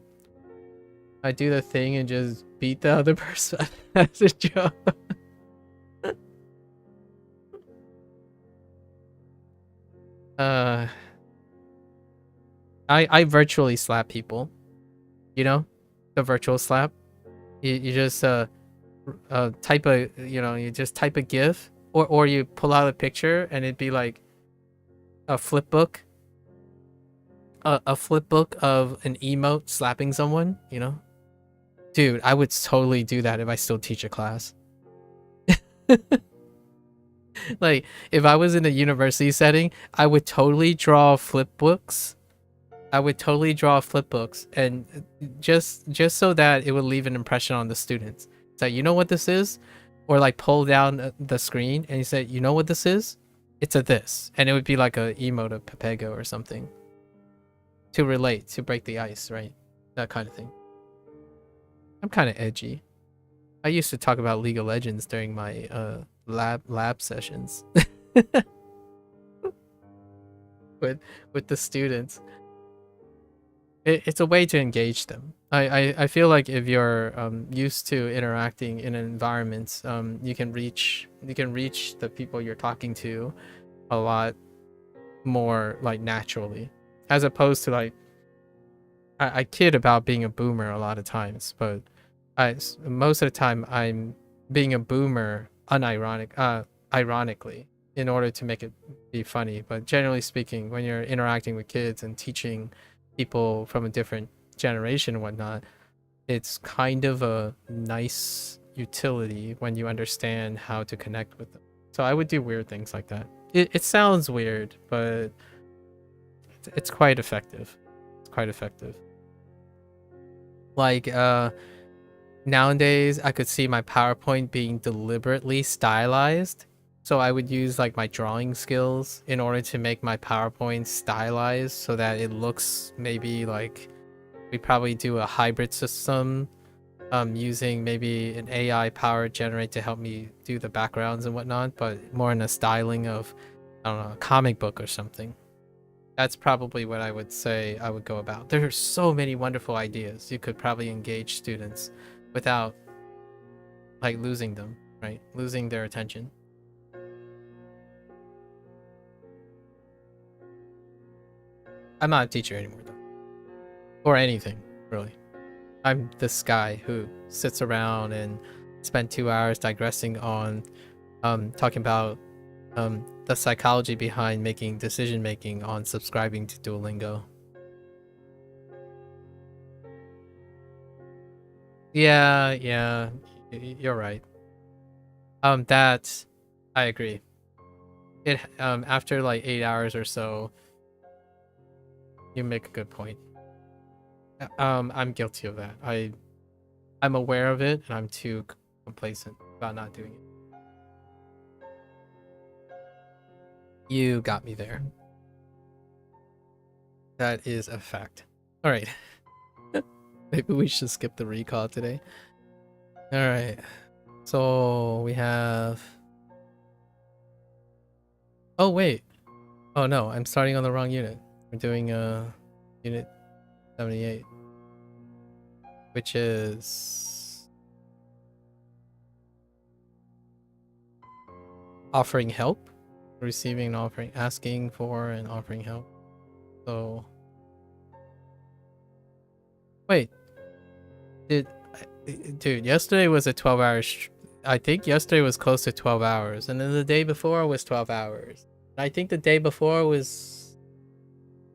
I do the thing and just beat the other person as a joke. I virtually slap people. You know, the virtual slap. You just type a you just type a GIF, or you pull out a picture and it'd be like a flip book. A flip book of an emote slapping someone. You know, dude, I would totally do that if I still teach a class. Like, if I was in a university setting, I would totally draw flip books. And just so that it would leave an impression on the students. So, you know what this is? Or like pull down the screen and you say, you know what this is? It's a this. And it would be like a emote of Pepego or something. To relate, to break the ice, right? That kind of thing. I'm kind of edgy. I used to talk about League of Legends during my lab sessions with the students. It's a way to engage them. I feel like if you're used to interacting in an environment, you can reach the people you're talking to a lot more like naturally, as opposed to like I kid about being a boomer a lot of times, but most of the time I'm being a boomer ironically in order to make it be funny. But generally speaking, when you're interacting with kids and teaching people from a different generation and whatnot, it's kind of a nice utility when you understand how to connect with them. So I would do weird things like that. It sounds weird, but it's quite effective. It's quite effective. Like nowadays I could see my PowerPoint being deliberately stylized. So I would use like my drawing skills in order to make my PowerPoint stylized so that it looks maybe like we probably do a hybrid system using maybe an AI powered generate to help me do the backgrounds and whatnot, but more in a styling of, I don't know, a comic book or something. That's probably what I would say I would go about. There are so many wonderful ideas. You could probably engage students without like losing them, right? Losing their attention. I'm not a teacher anymore though. Or anything, really. I'm this guy who sits around and spent 2 hours digressing on talking about the psychology behind making decision making on subscribing to Duolingo. Yeah, you're right. That I agree. It after like 8 hours or so, you make a good point. I'm guilty of that. I'm aware of it and I'm too complacent about not doing it. You got me there. That is a fact. All right. Maybe we should skip the recall today. All right. So we have. Oh wait. Oh no, I'm starting on the wrong unit. We're doing unit 78, which is offering help, receiving and offering, asking for and offering help. So wait, dude, yesterday was a 12 hours. I think yesterday was close to 12 hours, and then the day before was 12 hours. I think the day before was,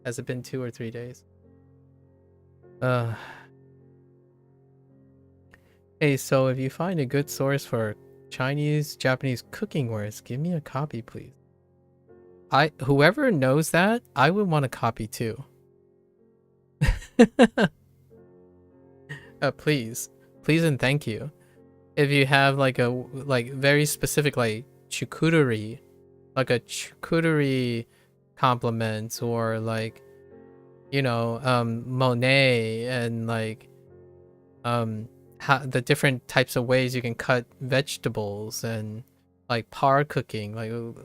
has it been 2 or 3 days? Hey, so if you find a good source for Chinese, Japanese cooking words, give me a copy, please. Whoever knows that, I would want a copy too. Please and thank you. If you have like a very specific like charcuterie, like a charcuterie compliment, or like, you know, Monet, and like the different types of ways you can cut vegetables, and like par cooking,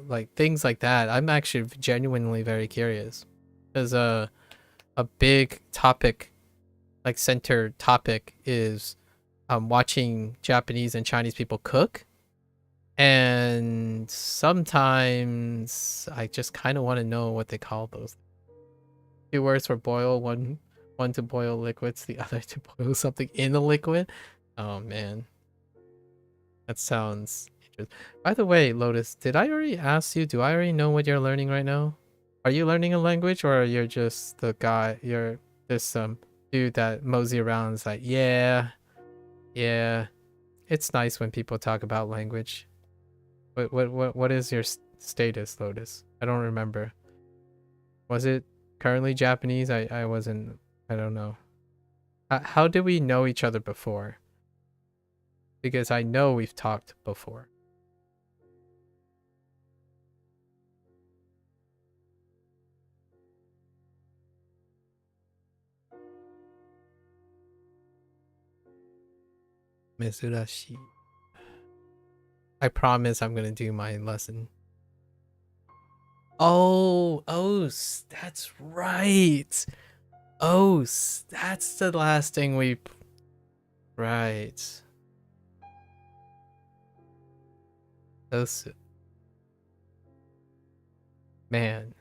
like things like that. I'm actually genuinely very curious, because a big topic like center topic is watching Japanese and Chinese people cook. And sometimes I just kind of want to know what they call those. Two words for boil, one to boil liquids, the other to boil something in the liquid. Oh man, that sounds interesting. By the way, Lotus, did I already ask you? Do I already know what you're learning right now? Are you learning a language, or you're just the guy? You're this dude that mosey around and is like, yeah, yeah. It's nice when people talk about language. What is your status, Lotus? I don't remember. Was it currently Japanese? I wasn't. I don't know. How did we know each other before? Because I know we've talked before. Mizurashi. I promise I'm gonna do my lesson. Oh, that's right. Oh, that's the last thing we. Right. Those. Man.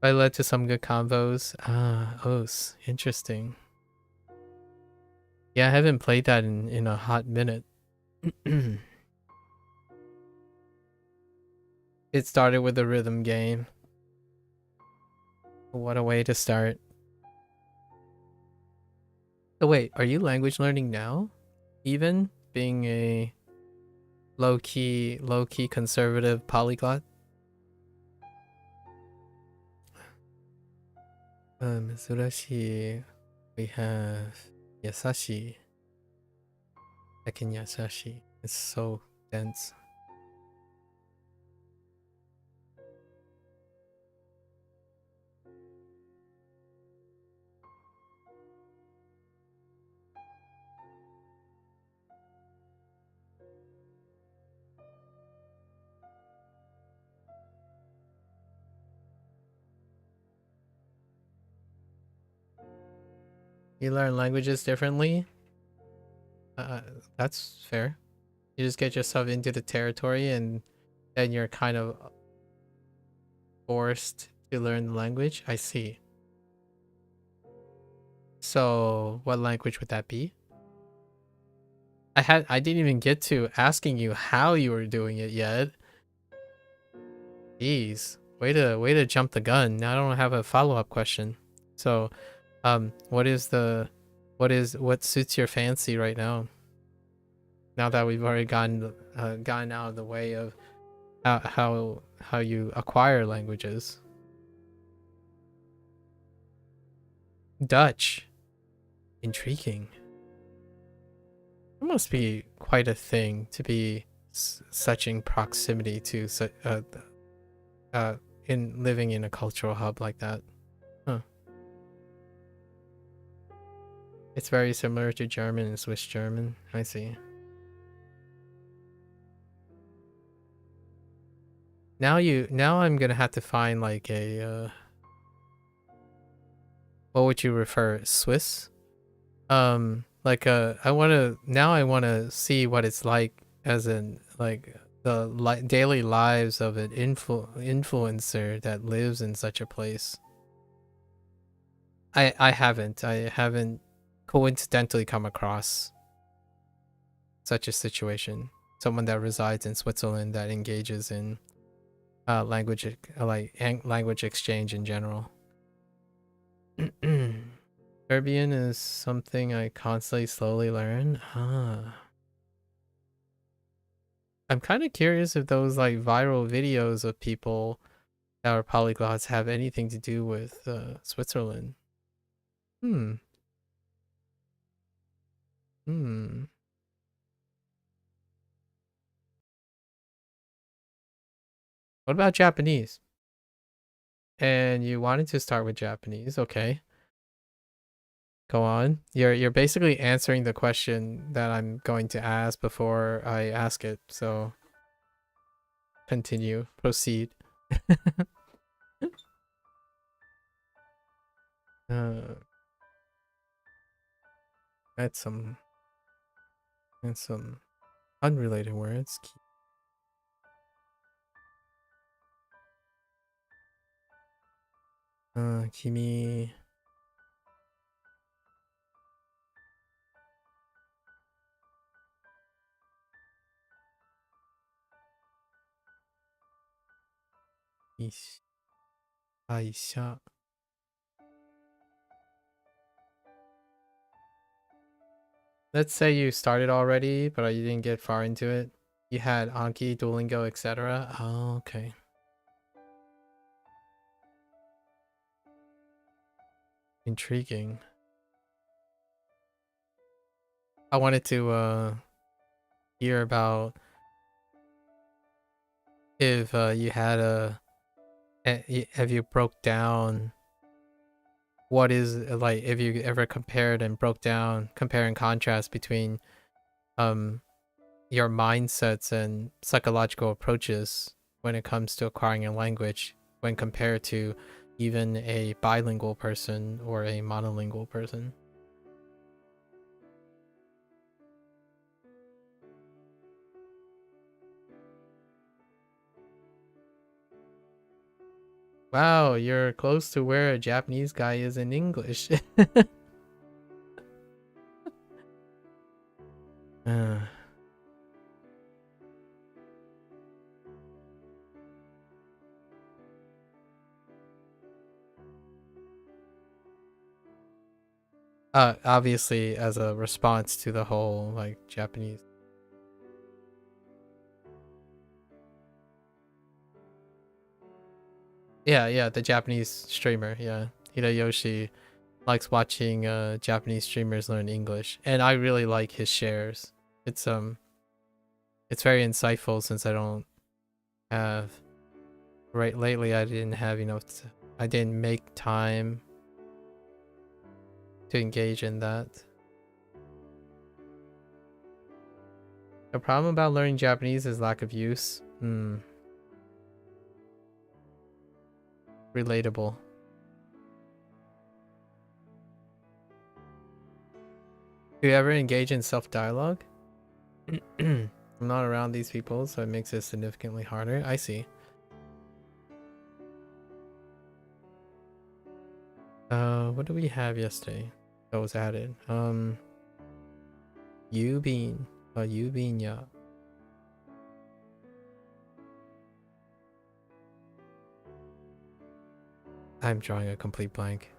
I led to some good combos. Ah, Os. Interesting. Yeah, I haven't played that in a hot minute. It started with a rhythm game. What a way to start. Oh wait, are you language learning now? Even being a low-key conservative polyglot? Mizurashi. We have Yasashi. Second Yasashi. It's so dense. You learn languages differently? That's fair. You just get yourself into the territory and then you're kind of forced to learn the language. I see. So what language would that be? I didn't even get to asking you how you were doing it yet. Jeez. Way to jump the gun. Now I don't have a follow-up question. So what suits your fancy right now? Now that we've already gotten out of the way of how you acquire languages. Dutch. Intriguing. It must be quite a thing to be such in proximity to in living in a cultural hub like that. Huh. It's very similar to German and Swiss German. I see. Now I'm gonna have to find like a what would you refer, Swiss? Like I wanna see what it's like as in like the daily lives of an influencer that lives in such a place. I haven't coincidentally come across such a situation. Someone that resides in Switzerland that engages in language exchange in general. Serbian is something I constantly slowly learn. I'm kind of curious if those like viral videos of people that are polyglots have anything to do with Switzerland. Hmm. What about Japanese? And you wanted to start with Japanese, okay. Go on. You're basically answering the question that I'm going to ask before I ask it. So continue. Proceed. Uh, add some unrelated words. Kimi. Aisha. Let's say you started already, but you didn't get far into it. You had Anki, Duolingo, etc. Oh, okay. Intriguing. I wanted to hear about if you had have you broke down what is like, if you ever compared and broke down, compare and contrast between your mindsets and psychological approaches when it comes to acquiring a language when compared to even a bilingual person or a monolingual person. Wow, you're close to where a Japanese guy is in English. uh, obviously as a response to the whole like Japanese. Yeah, the Japanese streamer, yeah. Hideyoshi likes watching Japanese streamers learn English, and I really like his shares. It's very insightful since I don't have right lately. I didn't have I didn't make time to engage in that. The problem about learning Japanese is lack of use. Relatable. Do you ever engage in self-dialogue? I'm not around these people, so it makes it significantly harder. I see. What do we have yesterday that was added? Yubin. Yubin, yeah. I'm drawing a complete blank.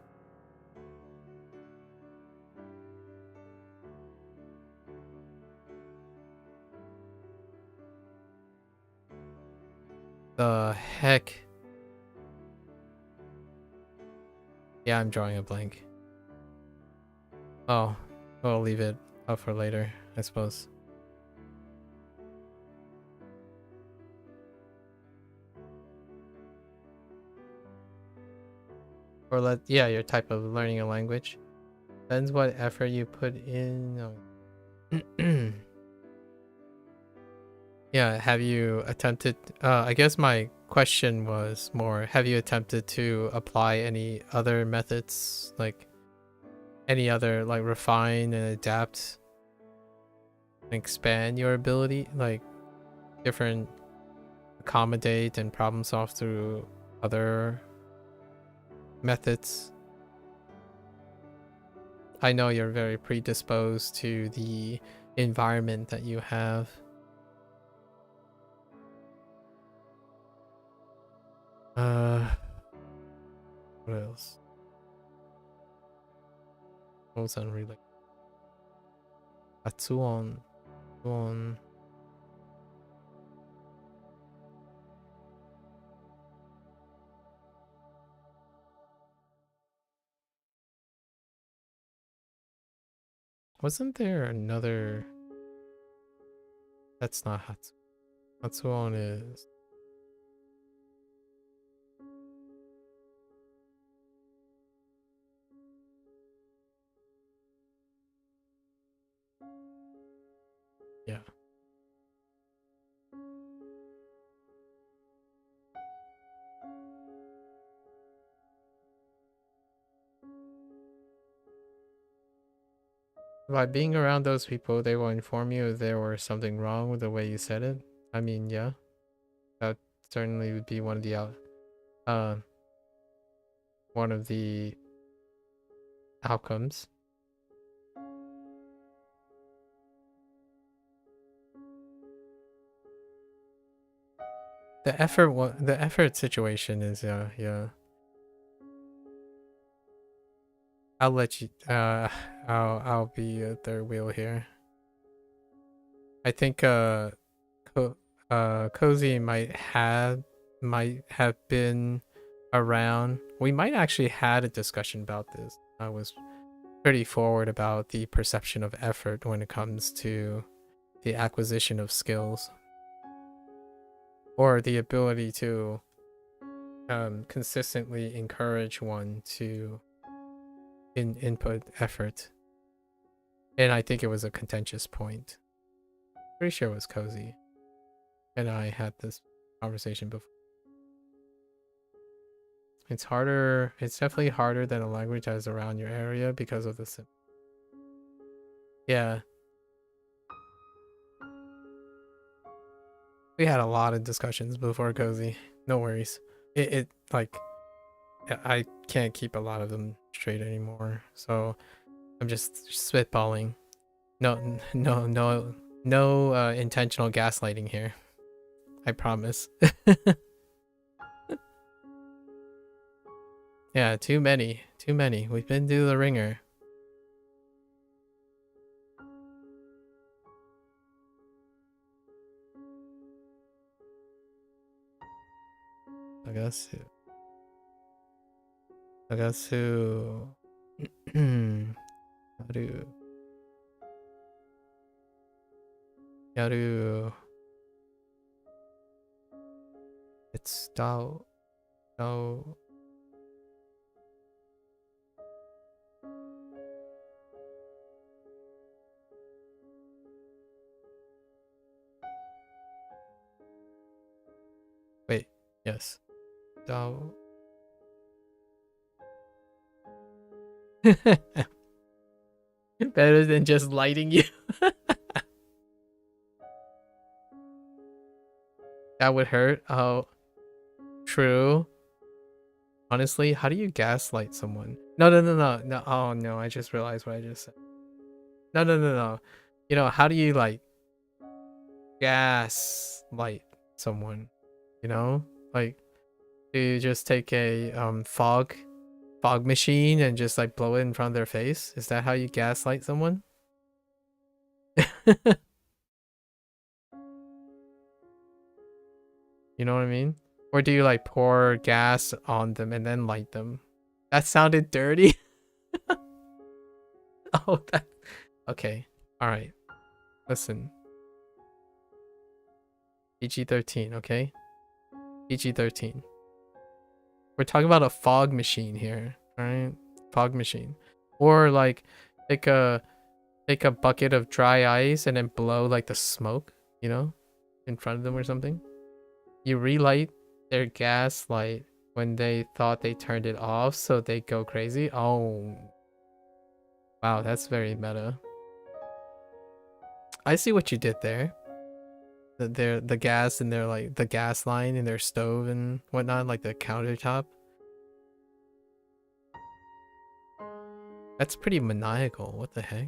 The heck? Yeah, I'm drawing a blank. Oh, we'll leave it up for later, I suppose. Or yeah, your type of learning a language. Depends what effort you put in. Yeah, have you attempted, I guess my question was more, have you attempted to apply any other methods, like any other, like refine and adapt and expand your ability, like different accommodate and problem solve through other methods? I know you're very predisposed to the environment that you have. What else? What was unrelated? Atsuon. Atsuon. Wasn't there another? That's not Hatsu. Hatsuon is. Yeah. by being around those people, they will inform you if there was something wrong with the way you said it. I mean, yeah, that certainly would be one of the outcomes. The effort situation is yeah. I'll let you I'll be a third wheel here. I think Cozy might have been around. We might actually had a discussion about this. I was pretty forward about the perception of effort when it comes to the acquisition of skills, or the ability to consistently encourage one to input effort. And I think it was a contentious point. Pretty sure it was Cozy and I had this conversation before. It's harder. It's definitely harder than a language that is around your area because of the yeah. We had a lot of discussions before Cozy. No worries. It like I can't keep a lot of them straight anymore. So I'm just spitballing. No intentional gaslighting here. I promise. Yeah, too many. We've been through the ringer. I guess who Yaru. It's Dao. No. Wait, yes. Dao. Better than just lighting you. That would hurt. Oh, true. Honestly, how do you gaslight someone? No. Oh no, I just realized what I just said. No. You know, how do you like gaslight someone? You know, like, do you just take a fog machine and just like blow it in front of their face? Is that how you gaslight someone? You know what I mean? Or do you like pour gas on them and then light them? That sounded dirty. Oh, that. Okay. All right. Listen. PG-13, okay? PG-13. We're talking about a fog machine here, all right? Fog machine. Or like take a bucket of dry ice and then blow like the smoke, you know, in front of them or something. You relight their gas light when they thought they turned it off, so they go crazy. Oh, wow, that's very meta. I see what you did there. The gas in their, like, the gas line in their stove and whatnot, like the countertop. That's pretty maniacal. What the heck?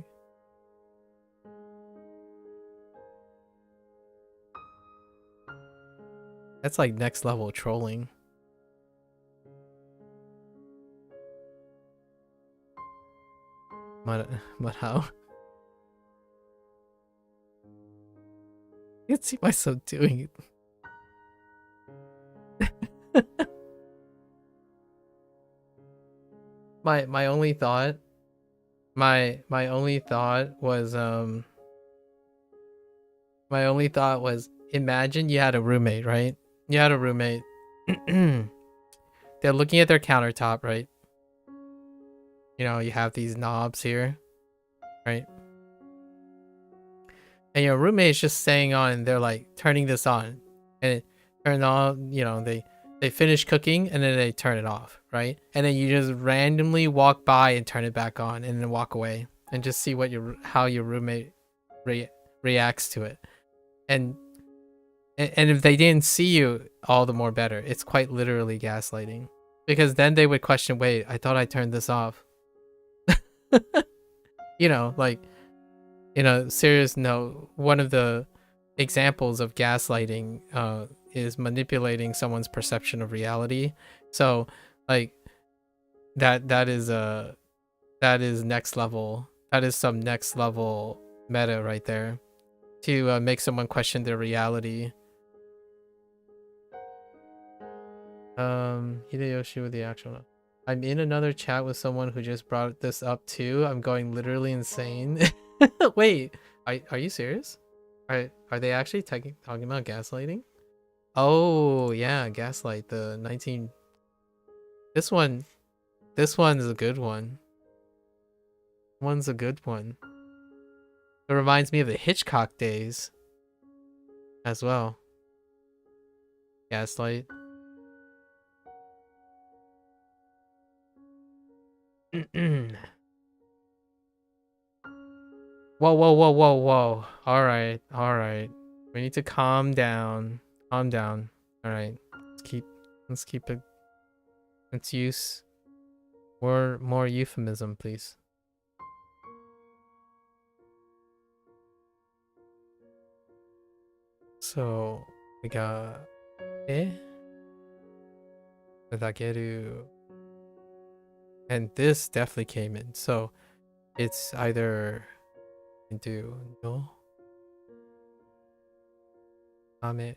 That's like next level trolling. But how? I can see myself doing it. my only thought was imagine you had a roommate, right? You had a roommate. They're looking at their countertop, right? You know, you have these knobs here, right? And your roommate's just staying on, and they're like turning this on, and it turns on. You know, they finish cooking and then they turn it off, right? And then you just randomly walk by and turn it back on, and then walk away, and just see what how your roommate reacts to it. And if they didn't see you, all the more better. It's quite literally gaslighting, because then they would question, wait, I thought I turned this off. You know, like, in a serious note, one of the examples of gaslighting is manipulating someone's perception of reality. So like that is next level. That is some next level meta right there, to make someone question their reality. Hideyoshi with the actual. I'm in another chat with someone who just brought this up too. I'm going literally insane. Wait, are you serious? Are they actually talking about gaslighting? Oh yeah, gaslight, the 19. This one's a good one. One's a good one. It reminds me of the Hitchcock days as well. Gaslight. Whoa. All right. We need to calm down. Calm down. All right. Let's keep it. Let's use more euphemism, please. So we got Dageru, and this definitely came in. So it's either into no ame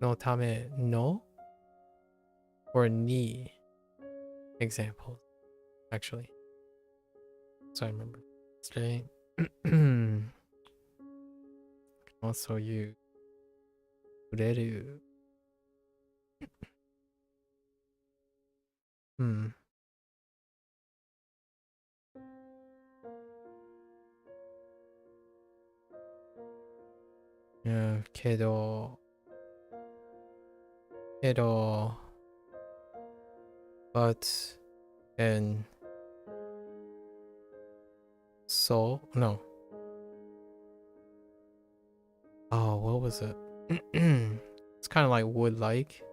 no tame no or ni examples, actually. So I remember today. Also you ureru. Yeah, kedo but and so no. Oh, what was it? It's kind of like would like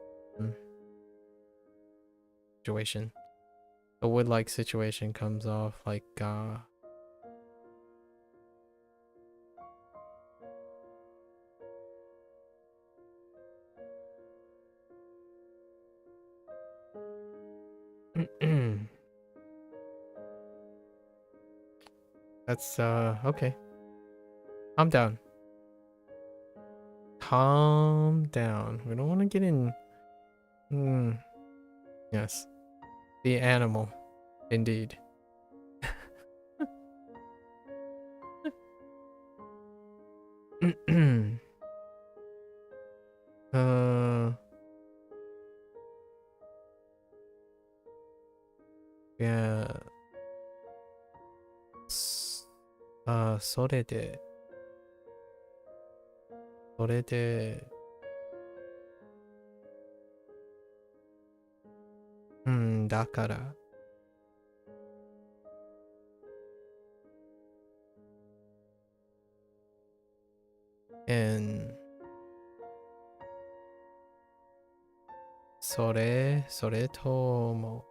situation. The would like situation comes off like that's okay. Calm down. Calm down. We don't want to get in. Yes. The animal. Indeed. Yeah. それでだから and それとも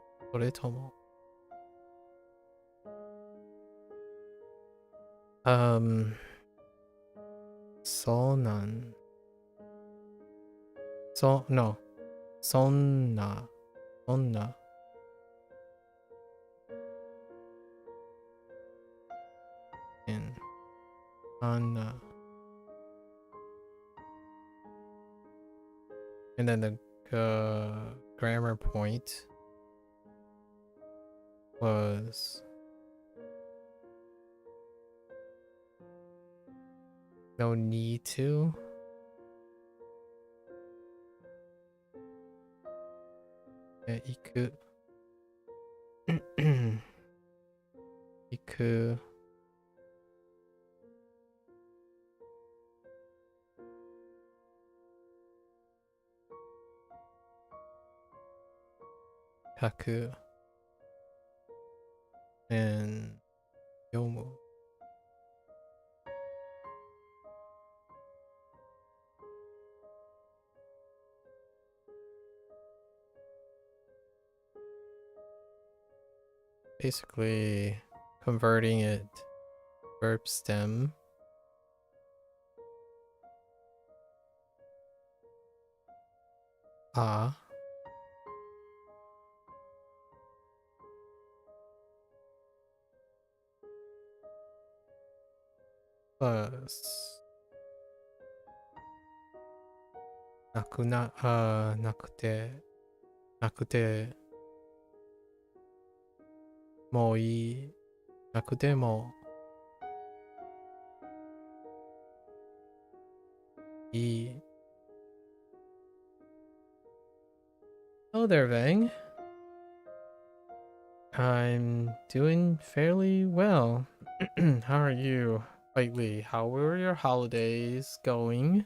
そうなんno そんな and Anna. And then the grammar point was no need to. Iku. Iku. Kaku, and Yomu. Basically converting it verb stem a plus nakute mo ii, nakute mo ii. Hello there, Vang. I'm doing fairly well. How are you lately? How were your holidays going?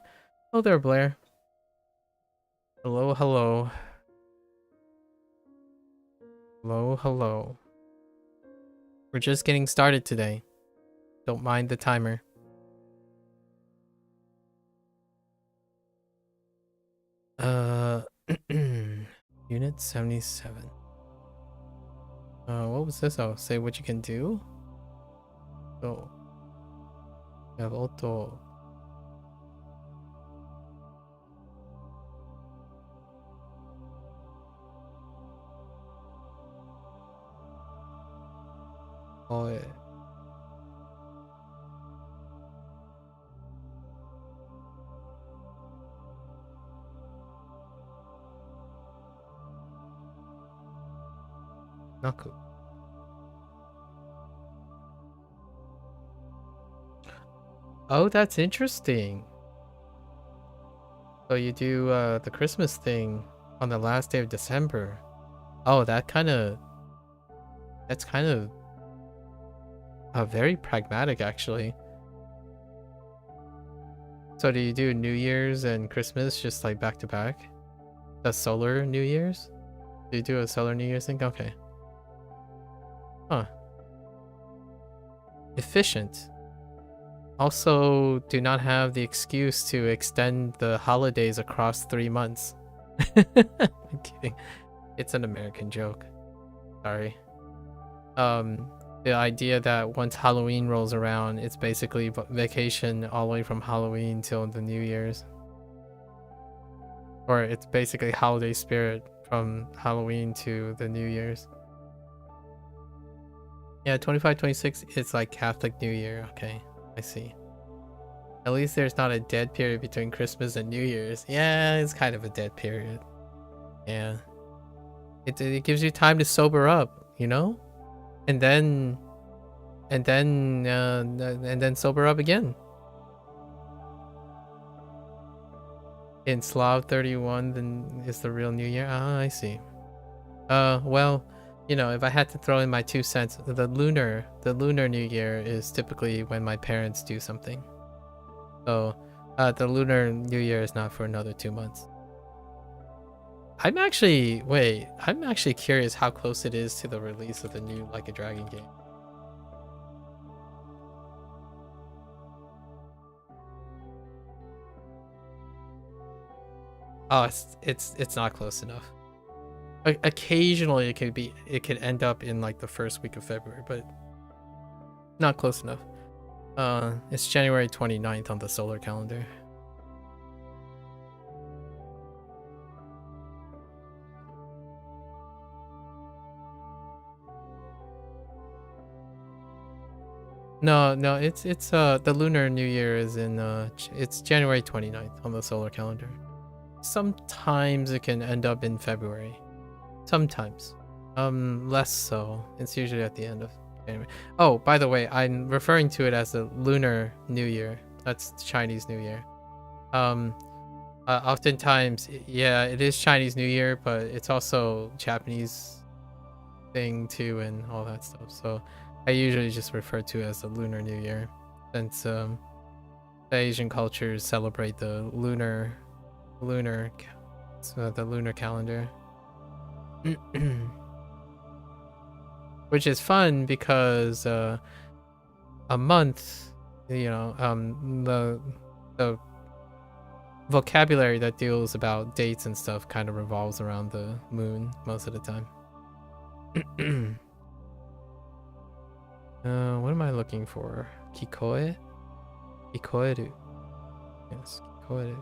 Hello there, Blair. Hello, hello. Hello, hello. We're just getting started today. Don't mind the timer. Unit 77. What was this? Oh, say what you can do? So, you have auto. Oh, yeah. Naku. Oh, that's interesting. So you do the Christmas thing on the last day of December. Oh, that's kind of very pragmatic, actually. So do you do New Year's and Christmas just like back to back? The solar New Year's? Do you do a solar New Year's thing? Okay. Huh. Efficient. Also, do not have the excuse to extend the holidays across 3 months. I'm kidding. It's an American joke. Sorry. The idea that once Halloween rolls around, it's basically vacation all the way from Halloween till the New Year's. Or it's basically holiday spirit from Halloween to the New Year's. Yeah, 25, 26, it's like Catholic New Year. Okay, I see. At least there's not a dead period between Christmas and New Year's. Yeah, it's kind of a dead period. Yeah. It gives you time to sober up, you know? And then sober up again. In Slav 31 then is the real New Year. Ah, I see. Well, you know, if I had to throw in my 2 cents, the lunar New Year is typically when my parents do something. So, the Lunar New Year is not for another 2 months. I'm actually curious how close it is to the release of the new Like a Dragon game. Oh, it's not close enough. Occasionally it could end up in like the first week of February, but not close enough. It's January 29th on the solar calendar. No, it's the Lunar New Year is in it's January 29th on the solar calendar. Sometimes it can end up in February. Sometimes. Less so. It's usually at the end of January. Oh, by the way, I'm referring to it as the Lunar New Year. That's Chinese New Year. Oftentimes, yeah, it is Chinese New Year, but it's also Japanese thing too and all that stuff. So I usually just refer to it as the Lunar New Year, since the Asian cultures celebrate the lunar calendar. which is fun because a month, the vocabulary that deals about dates and stuff kind of revolves around the moon most of the time. What am I looking for? Kikoe? Kikoeru. Yes, kikoeru.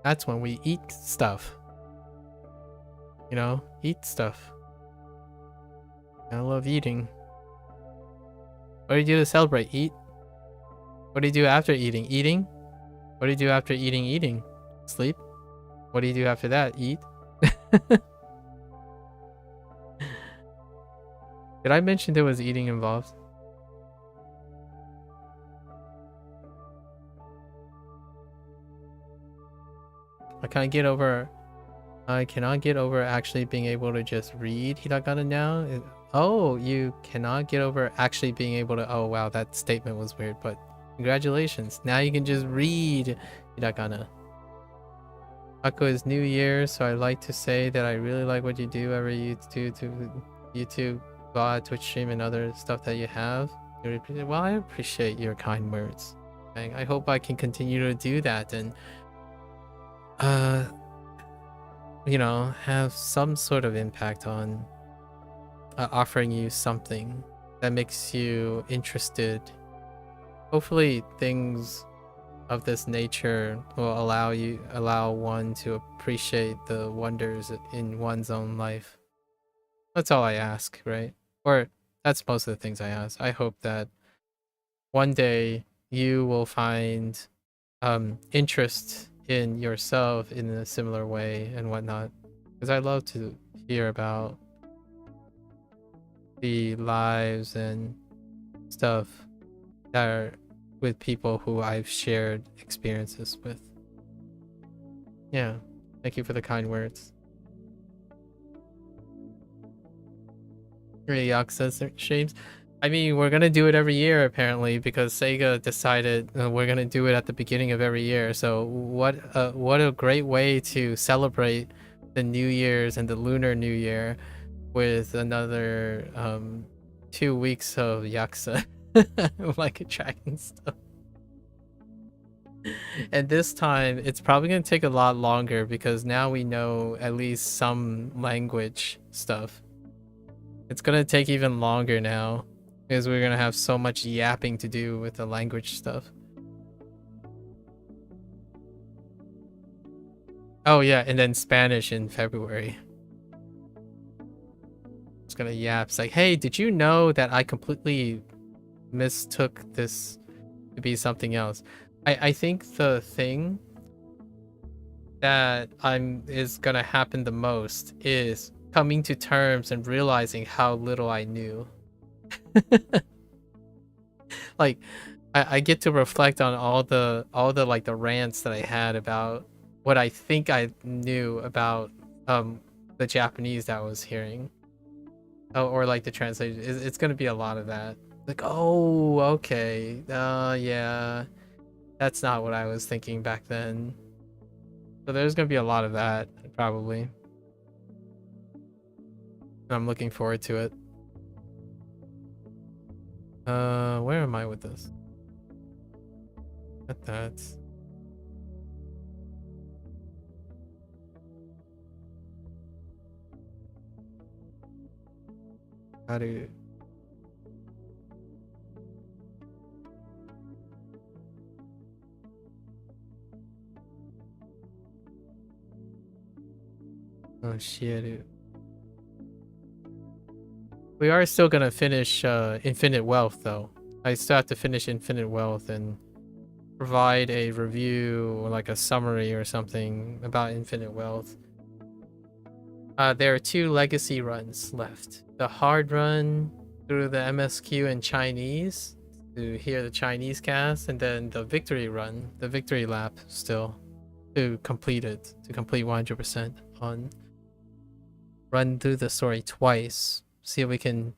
That's when we eat stuff. Eat stuff. I love eating. What do you do to celebrate? Eat? What do you do after eating? Eating? What do you do after eating? Eating? Sleep? What do you do after that? Eat? Did I mention there was eating involved? I cannot get over actually being able to just read hiragana now. Oh, you cannot get over actually being able to... Oh, wow, that statement was weird, but congratulations. Now you can just read hiragana. Ako is New Year, so I like to say that I really like what you do every YouTube, VOD, Twitch stream, and other stuff that you have. Well, I appreciate your kind words. I hope I can continue to do that and have some sort of impact on offering you something that makes you interested. Hopefully things of this nature will allow one to appreciate the wonders in one's own life. That's all I ask, right? Or that's most of the things I ask. I hope that one day you will find interest in yourself in a similar way and whatnot, because I love to hear about the lives and stuff that are with people who I've shared experiences with. Yeah, thank you for the kind words. Yakuza streams. I mean, we're gonna do it every year apparently, because Sega decided we're gonna do it at the beginning of every year. So what a great way to celebrate the New Year's and the Lunar New Year with another 2 weeks of Yakuza like a dragon stuff. And this time it's probably gonna take a lot longer because now we know at least some language stuff. It's gonna take even longer now, because we're gonna have so much yapping to do with the language stuff. Oh yeah, and then Spanish in February. It's gonna yap. It's like, hey, did you know that I completely mistook this to be something else? I think the thing that is gonna happen the most is coming to terms and realizing how little I knew. Like I get to reflect on all the like the rants that I had about what I think I knew about the Japanese that I was hearing, or like the translation. It's gonna be a lot of that. Like, oh, okay, yeah, that's not what I was thinking back then. So there's gonna be a lot of that probably. I'm looking forward to it. Where am I with this? At that. How do... Oh, shit. We are still gonna finish Infinite Wealth, though. I still have to finish Infinite Wealth and provide a review or like a summary or something about Infinite Wealth. There are 2 legacy runs left. The hard run through the MSQ in Chinese to hear the Chinese cast, and then the victory run, the victory lap still. to complete it, to complete 100% on run through the story twice, see if we can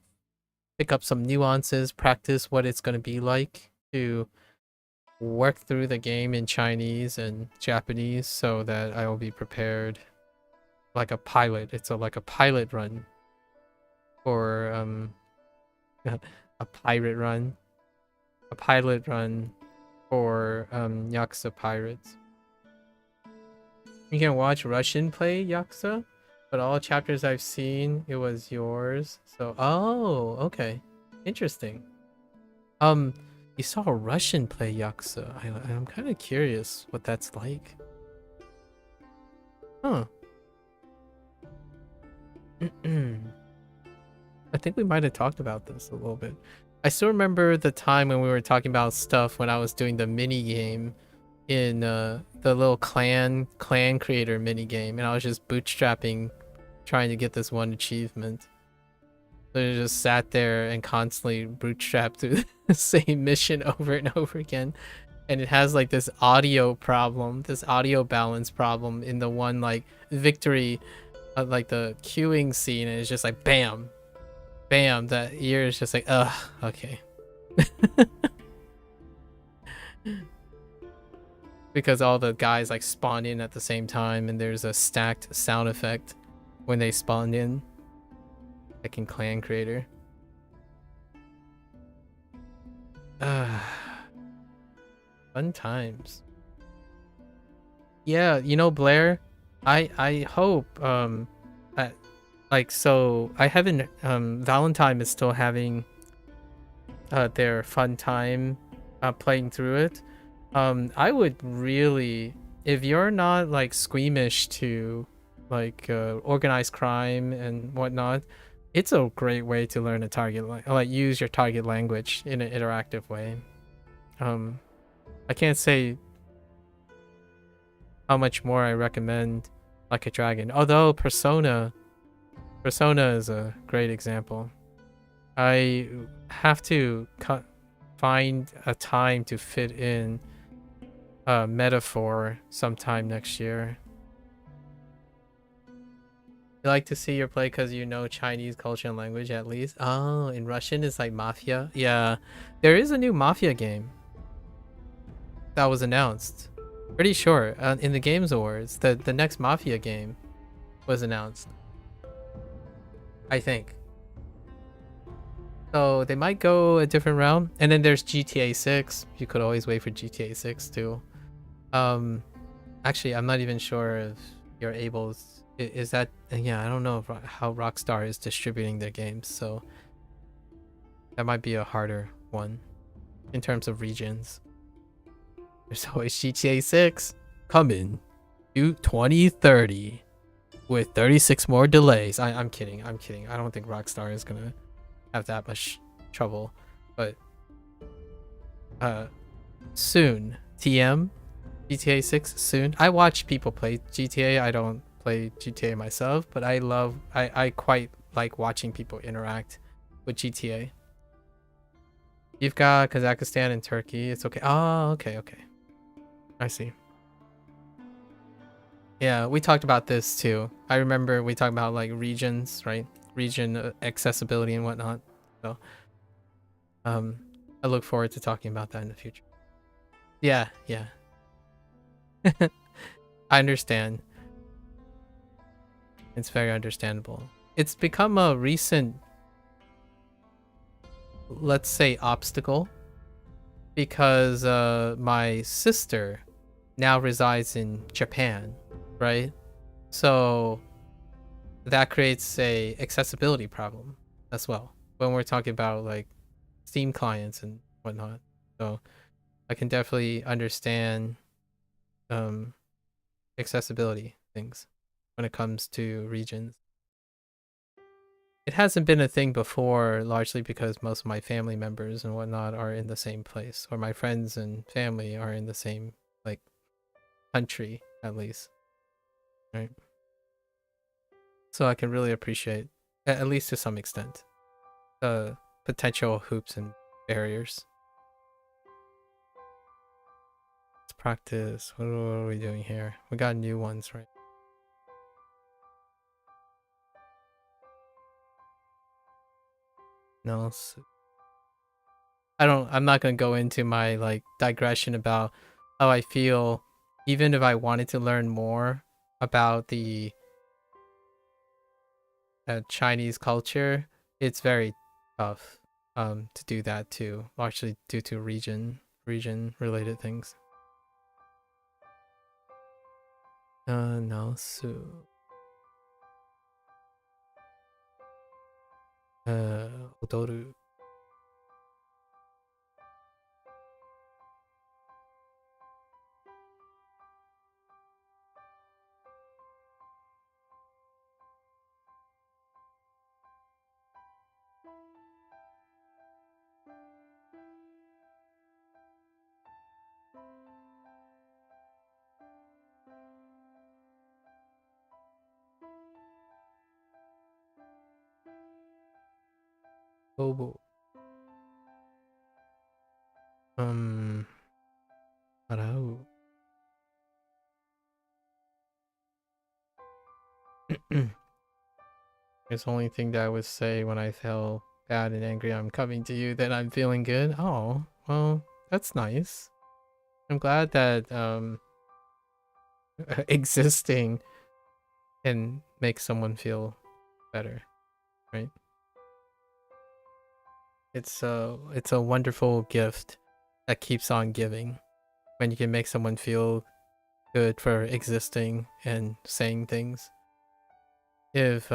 pick up some nuances, practice what it's going to be like to work through the game in Chinese and Japanese so that I will be prepared like a pilot. It's like a pilot run for a pirate run. A pilot run for Yakuza Pirates. You can watch Russian play Yakuza, but all chapters I've seen, it was yours. So, oh, okay. Interesting. You saw a Russian play Yakuza. I'm kind of curious what that's like. Huh. I think we might have talked about this a little bit. I still remember the time when we were talking about stuff when I was doing the mini game in the little clan creator mini game, and I was just bootstrapping, trying to get this one achievement. So I just sat there and constantly bootstrapped through the same mission over and over again, and it has like this audio problem, this audio balance problem in the one like victory, like the queuing scene, and it's just like bam, bam. That ear is just like okay. Because all the guys like spawn in at the same time, and there's a stacked sound effect when they spawned in. Like in Clan Creator. Fun times. Yeah, you know, Blair, I hope like, so I haven't Valentine is still having their fun time playing through it. I would really, if you're not like squeamish to like organized crime and whatnot, it's a great way to learn a target, like use your target language in an interactive way. I can't say how much more I recommend Like a Dragon, although Persona is a great example. I have to find a time to fit in Metaphor sometime next year. You like to see your play because you know Chinese culture and language at least. Oh, in Russian it's like Mafia. Yeah, there is a new Mafia game that was announced. Pretty sure in the Games Awards, the next Mafia game was announced. I think. So they might go a different route. And then there's GTA 6. You could always wait for GTA 6 too. Actually, I'm not even sure if you're able. Is that? Yeah, I don't know how Rockstar is distributing their games. So that might be a harder one in terms of regions. There's always GTA 6 coming to 2030 with 36 more delays. I'm kidding. I don't think Rockstar is gonna have that much trouble, but soon. TM GTA 6 soon. I watch people play GTA. I don't play GTA myself, but I quite like watching people interact with GTA. You've got Kazakhstan and Turkey. It's okay. Oh, okay. I see. Yeah, we talked about this too. I remember we talked about like regions, right? Region accessibility and whatnot. So I look forward to talking about that in the future. Yeah. I understand. It's very understandable. It's become a recent, let's say, obstacle because my sister now resides in Japan, right? So that creates a accessibility problem as well when we're talking about like Steam clients and whatnot. So I can definitely understand accessibility things when it comes to regions. It hasn't been a thing before, largely because most of my family members and whatnot are in the same place, or my friends and family are in the same like country at least, right? So I can really appreciate, at least to some extent, the potential hoops and barriers. It's practice. What are we doing here? We got new ones, right? No, I'm not gonna go into my like digression about how I feel. Even if I wanted to learn more about the Chinese culture, it's very tough to do that too, largely due to region related things. No, so odoru. Obo. Arau. It's the only thing that I would say when I feel bad and angry. I'm coming to you, then I'm feeling good. Oh, well, that's nice. I'm glad that existing can make someone feel better, right? It's a wonderful gift that keeps on giving when you can make someone feel good for existing and saying things. If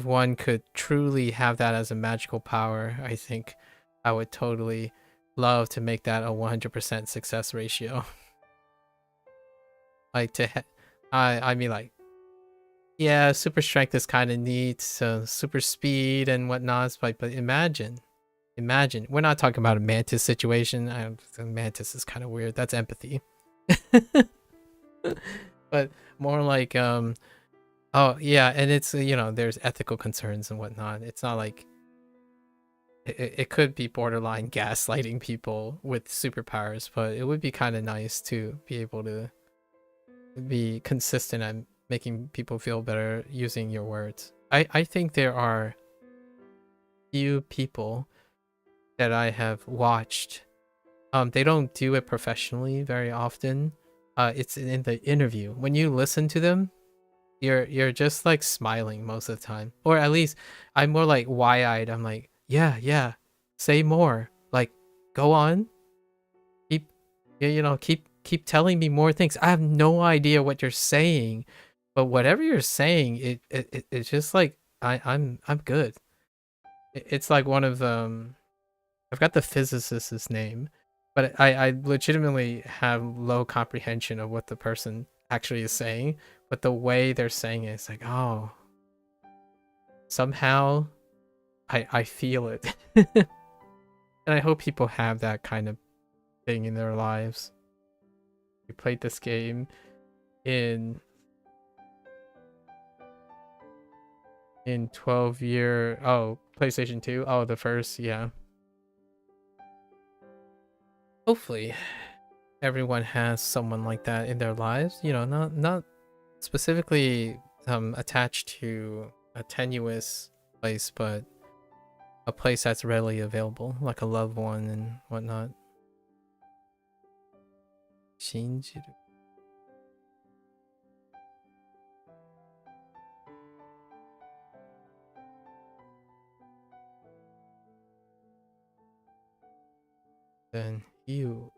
one could truly have that as a magical power, I think I would totally love to make that a 100% success ratio. Like I mean, like, yeah, super strength is kind of neat, so super speed and whatnot, but imagine, we're not talking about a mantis situation. Mantis is kind of weird. That's empathy. But more like oh yeah, and it's, you know, there's ethical concerns and whatnot. It's not like it could be borderline gaslighting people with superpowers, but it would be kind of nice to be able to be consistent at making people feel better using your words. I think there are few people that I have watched. They don't do it professionally very often. It's in the interview. When you listen to them, you're just like smiling most of the time. Or at least I'm more like wide-eyed. I'm like, yeah, say more. Like, go on. Keep, you know, keep telling me more things. I have no idea what you're saying, but whatever you're saying, it's just like I'm good. It's like one of I've got the physicist's name, but I legitimately have low comprehension of what the person actually is saying, but the way they're saying it, it's like, oh, somehow I feel it. And I hope people have that kind of thing in their lives. We played this game in 12-year, oh, PlayStation 2. Oh, the first, yeah. Hopefully everyone has someone like that in their lives, you know, not specifically attached to a tenuous place, but a place that's readily available, like a loved one and whatnot. Shinjiru. Then you.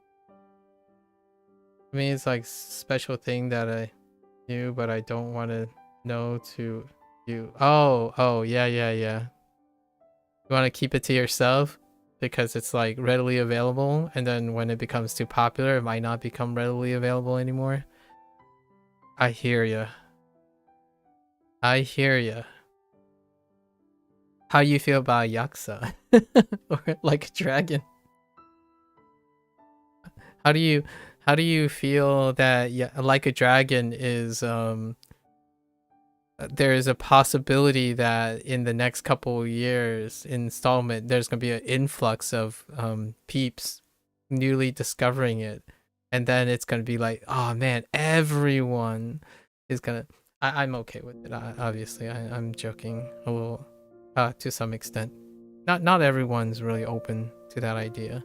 I mean, it's like special thing that I knew, but I don't want to know to you. Oh, yeah. You want to keep it to yourself because it's like readily available, and then when it becomes too popular, it might not become readily available anymore. I hear ya. How you feel about Yaksa? Or like a dragon? How do you feel that, yeah, like a dragon is there is a possibility that in the next couple of years installment there's gonna be an influx of peeps newly discovering it. and then it's gonna be like, oh man, everyone is gonna. I'm okay with it. Obviously, I'm joking a little, to some extent. Not everyone's really open to that idea.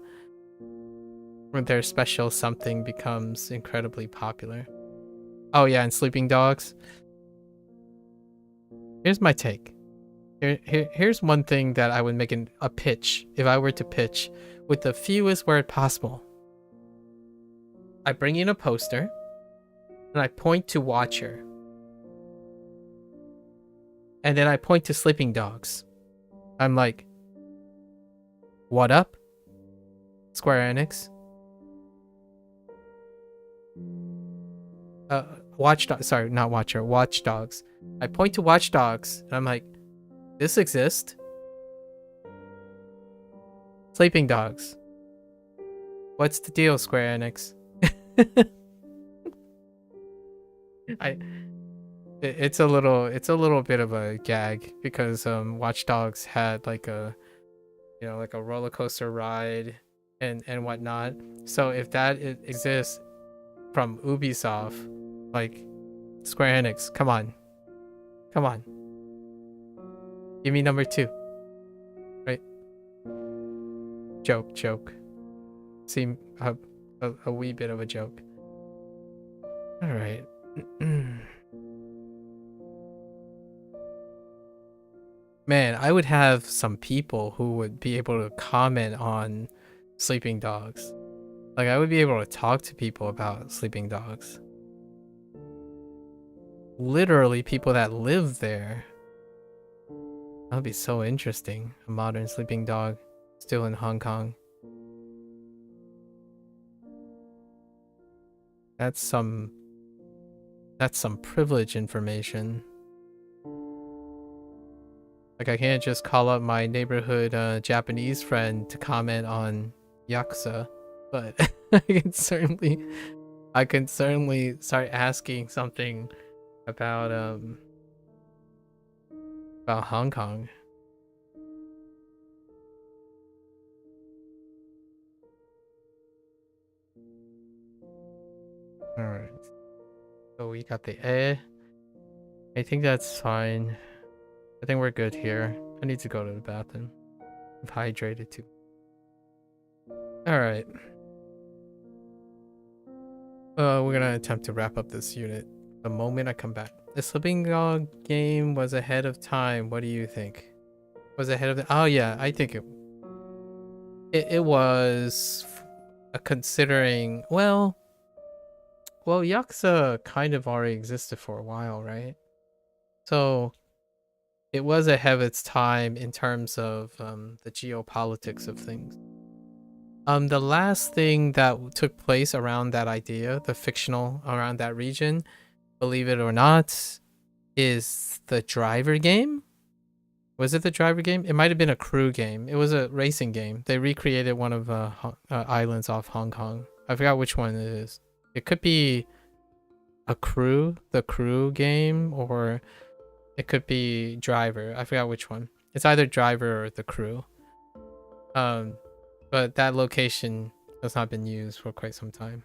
When their special something becomes incredibly popular. Oh yeah, and sleeping dogs. Here's my take. Here's one thing that I would make a pitch if I were to pitch with the fewest word possible. I bring in a poster and I point to Watcher. And then I point to sleeping dogs. I'm like, what up, Square Enix? Sorry, not Watcher, Watch Dogs. I point to Watch Dogs and I'm like, this exists? Sleeping dogs. What's the deal, Square Enix? It's a little bit of a gag because Watch Dogs had like a like a roller coaster ride and whatnot. So if that exists from Ubisoft, like Square Enix, come on, give me number 2, right? Joke. Seem a wee bit of a joke. All right. Man, I would have some people who would be able to comment on sleeping dogs. Like, I would be able to talk to people about sleeping dogs. Literally, people that live there. That would be so interesting. A modern sleeping dog still in Hong Kong. That's some privilege information. Like, I can't just call up my neighborhood Japanese friend to comment on Yakuza, but I can certainly start asking something about Hong Kong. All right. So we got the A. I think that's fine. I think we're good here. I need to go to the bathroom. I'm hydrated too. All right. We're gonna attempt to wrap up this unit the moment I come back. The sleeping dog game was ahead of time. What do you think? Was ahead of the? Oh yeah, I think it was. Considering well, Yakuza kind of already existed for a while, right? So it was ahead of its time in terms of the geopolitics of things. The last thing that took place around that idea, the fictional around that region, believe it or not, is the driver game. Was it the driver game? It might have been a crew game. It was a racing game. They recreated one of islands off Hong Kong. I forgot which one it is. It could be the crew game, or it could be driver. I forgot which one. It's either driver or the crew. But that location has not been used for quite some time.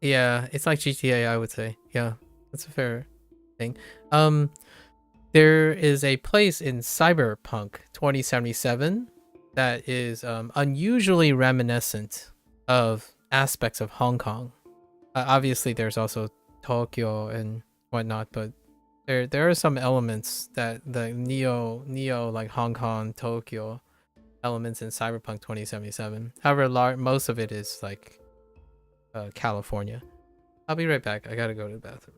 Yeah, it's like GTA, I would say. Yeah, that's a fair thing. There is a place in Cyberpunk 2077 that is unusually reminiscent of aspects of Hong Kong. Obviously, there's also Tokyo and whatnot, but there are some elements that the neo like Hong Kong, Tokyo elements in Cyberpunk 2077. However, most of it is like California. I'll be right back. I gotta go to the bathroom.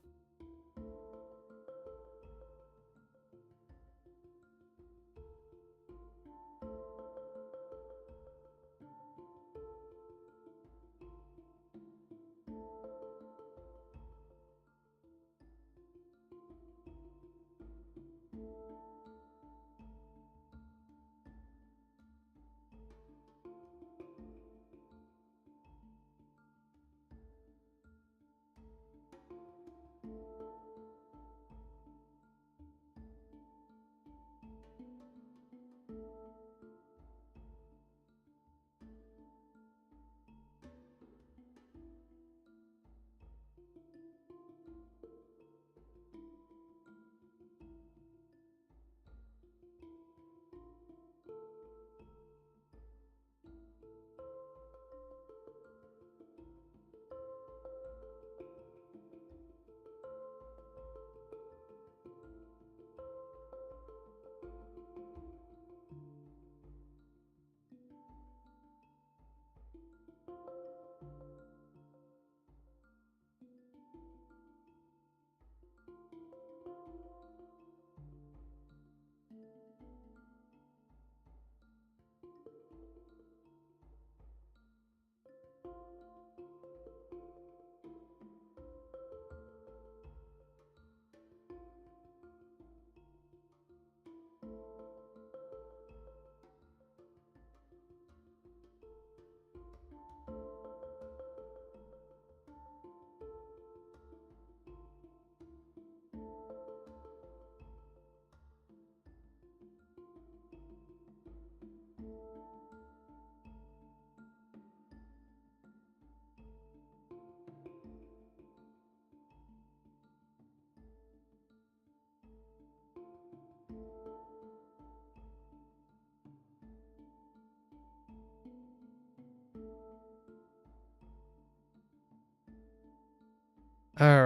All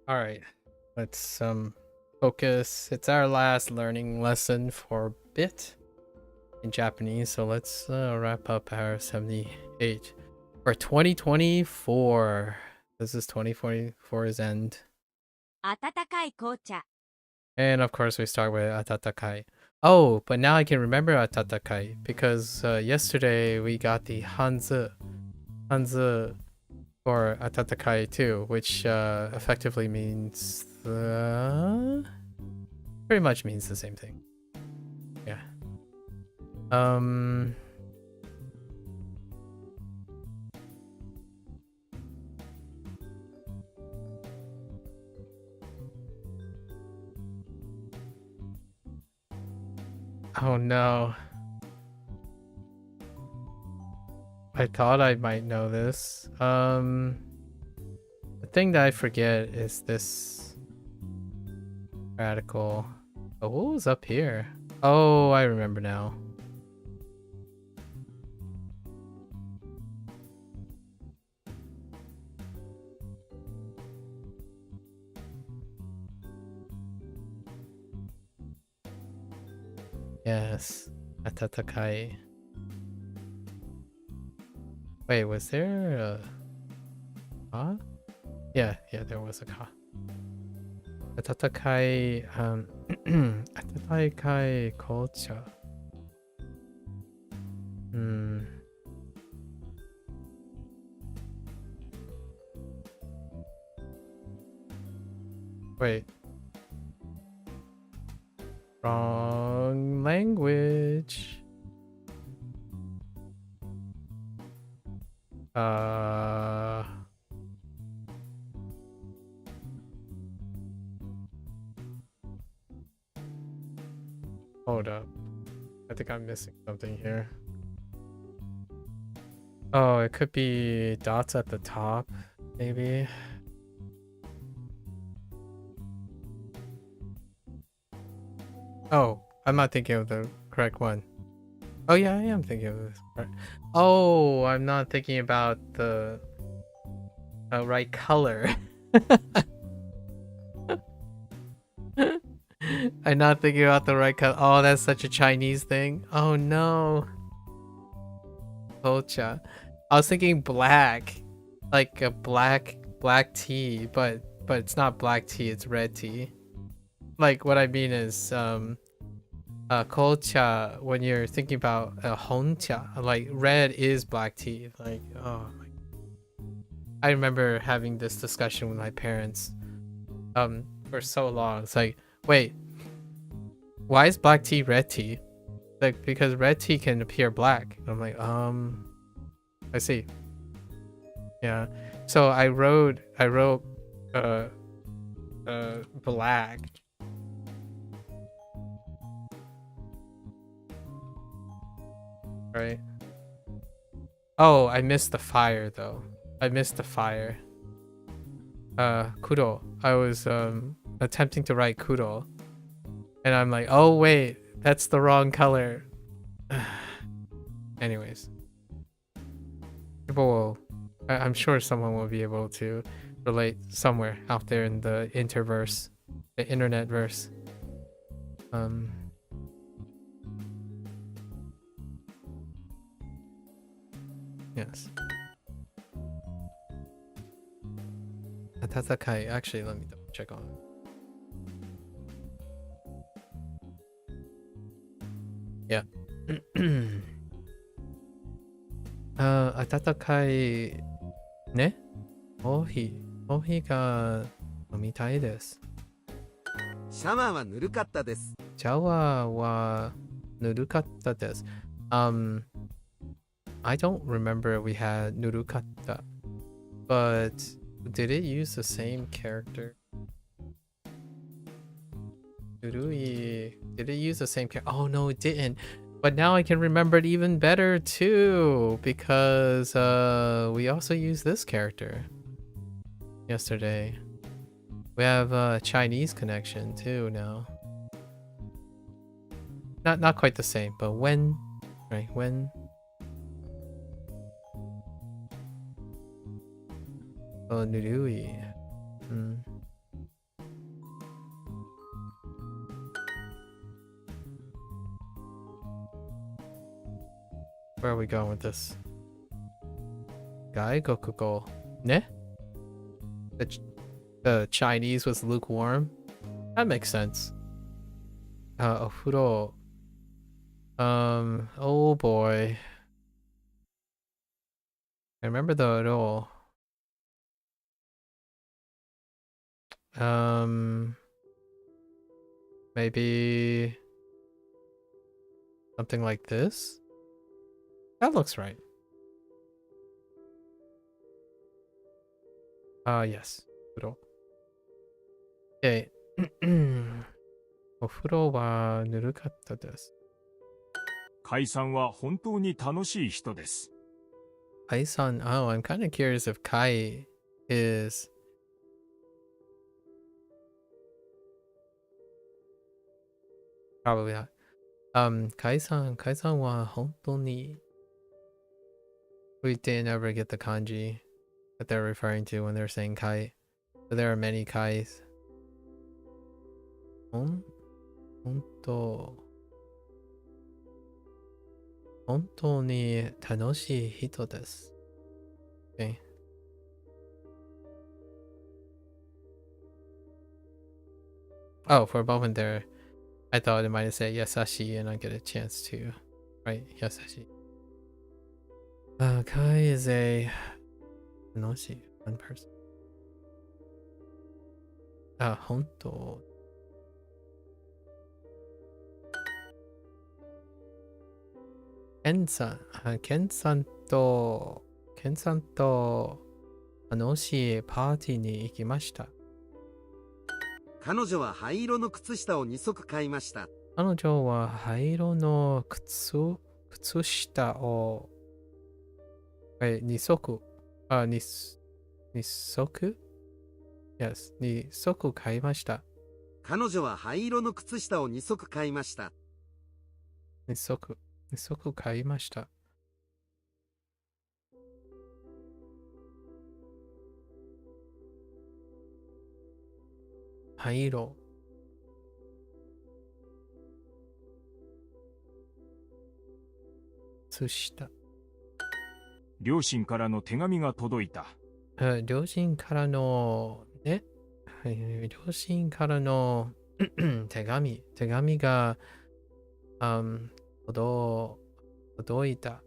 right. Let's focus. It's our last learning lesson for a bit in Japanese, so let's wrap up our 78 for 2024. This is 2024's end. 温かい紅茶 And of course, we start with atatakai. Oh, but now I can remember atatakai because yesterday we got the hanzu for atatakai too, which effectively means pretty much means the same thing. Yeah. Oh no. I thought I might know this. The thing that I forget is this radical. Oh, what was up here? Oh, I remember now. Yes, atatakai. Wait, was there a ka? Yeah, there was a ka. Atatakai, atatakai kocha. Wait. Wrong language. Hold up. I think I'm missing something here. Oh, it could be dots at the top, maybe. Oh, I'm not thinking of the correct one. Oh yeah, I am thinking of this. Right. Oh, I'm not thinking about the right color. I'm not thinking about the right color. Oh, that's such a Chinese thing. Oh no. Kocha. I was thinking black, like a black tea, but it's not black tea. It's red tea. Like what I mean is kocha, when you're thinking about honcha, like red is black tea. Like, oh my. I remember having this discussion with my parents for so long. It's like, wait, why is black tea red tea? Like, because red tea can appear black. And I'm like, I see. Yeah. So I wrote black. Right. Oh, I missed the fire though. I missed the fire. Kuro. I was attempting to write kuro. And I'm like, oh wait, that's the wrong color. Anyways. People will, I'm sure someone will be able to relate somewhere out there in the interverse, the internet verse. Yes. Atatakai. Actually, let me double check on it. Yeah. 温かいね。コーヒー。コーヒーが飲みたいです。シャワーはぬるかったです。シャワーはぬるかったです。I don't remember we had ぬるかった。But did it use the same character? ぬるい. Did it use the same character? Oh no, it didn't. But now I can remember it even better too, because we also used this character yesterday. We have a Chinese connection too now. Not quite the same, but when, right? When. Oh, nurui. Where are we going with this? Gaigokugo. Ne? The Chinese was lukewarm? That makes sense. Ofuro. Oh boy. I remember the ro. Maybe something like this? That looks right. Yes. Ofuro. Okay. お風呂はぬるかったです。海さんは本当に楽しい人です。Kai-san, oh, I'm kind of curious if Kai is... Probably not. Kai-san wa hontou ni... We didn't ever get the kanji that they're referring to when they're saying Kai. But there are many Kais. Hontou ni tanoshii hito desu. Okay. Oh, for a moment there, I thought it might have said Yasashi and I get a chance to write Yasashi. Kai is a tanoshii, one person. Hontou. Ken-san to 楽しいパーティーに行きました。彼女は灰色の靴下を2足買いました。彼女は灰色の靴下を2足2足 Yes 2足買いました。彼女は灰色の靴下を2足買いました。2足買いました。灰色。靴下。両親からの手紙が届いた。両親からのね、両親からの手紙が届いた。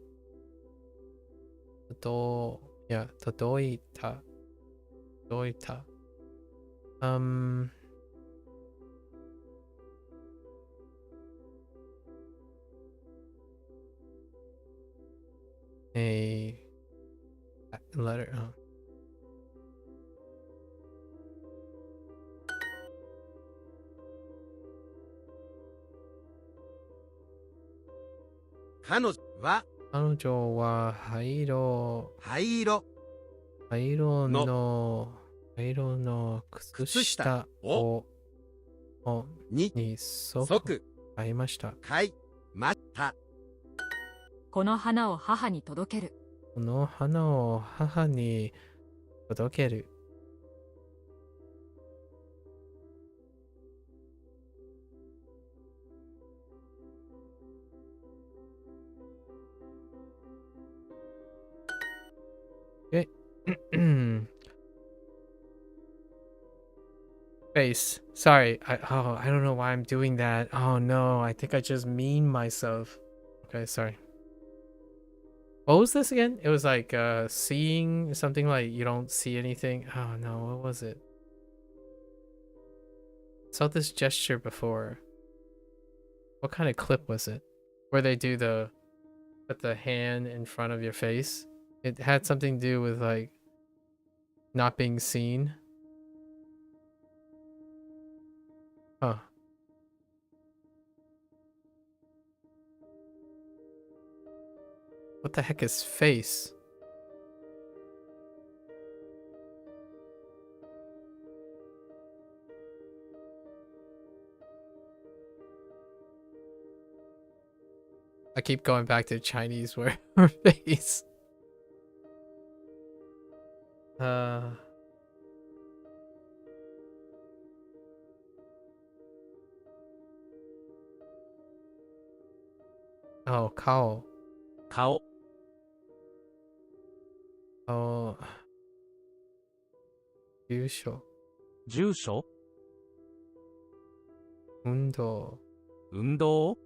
A letter. Oh. 彼女は灰色の靴下を2足買いました。この花を母に届ける。この花を母に届ける。Face. Sorry. I don't know why I'm doing that. Oh no, I think I just mean myself. Okay, sorry. What was this again? It was like seeing something like you don't see anything. Oh no, what was it? Saw this gesture before. What kind of clip was it? Where they do the put the hand in front of your face. It had something to do with like not being seen. Huh. What the heck is face? I keep going back to Chinese word for face. Oh, cow. 顔、 Oh, 住所、住所、運動、運動、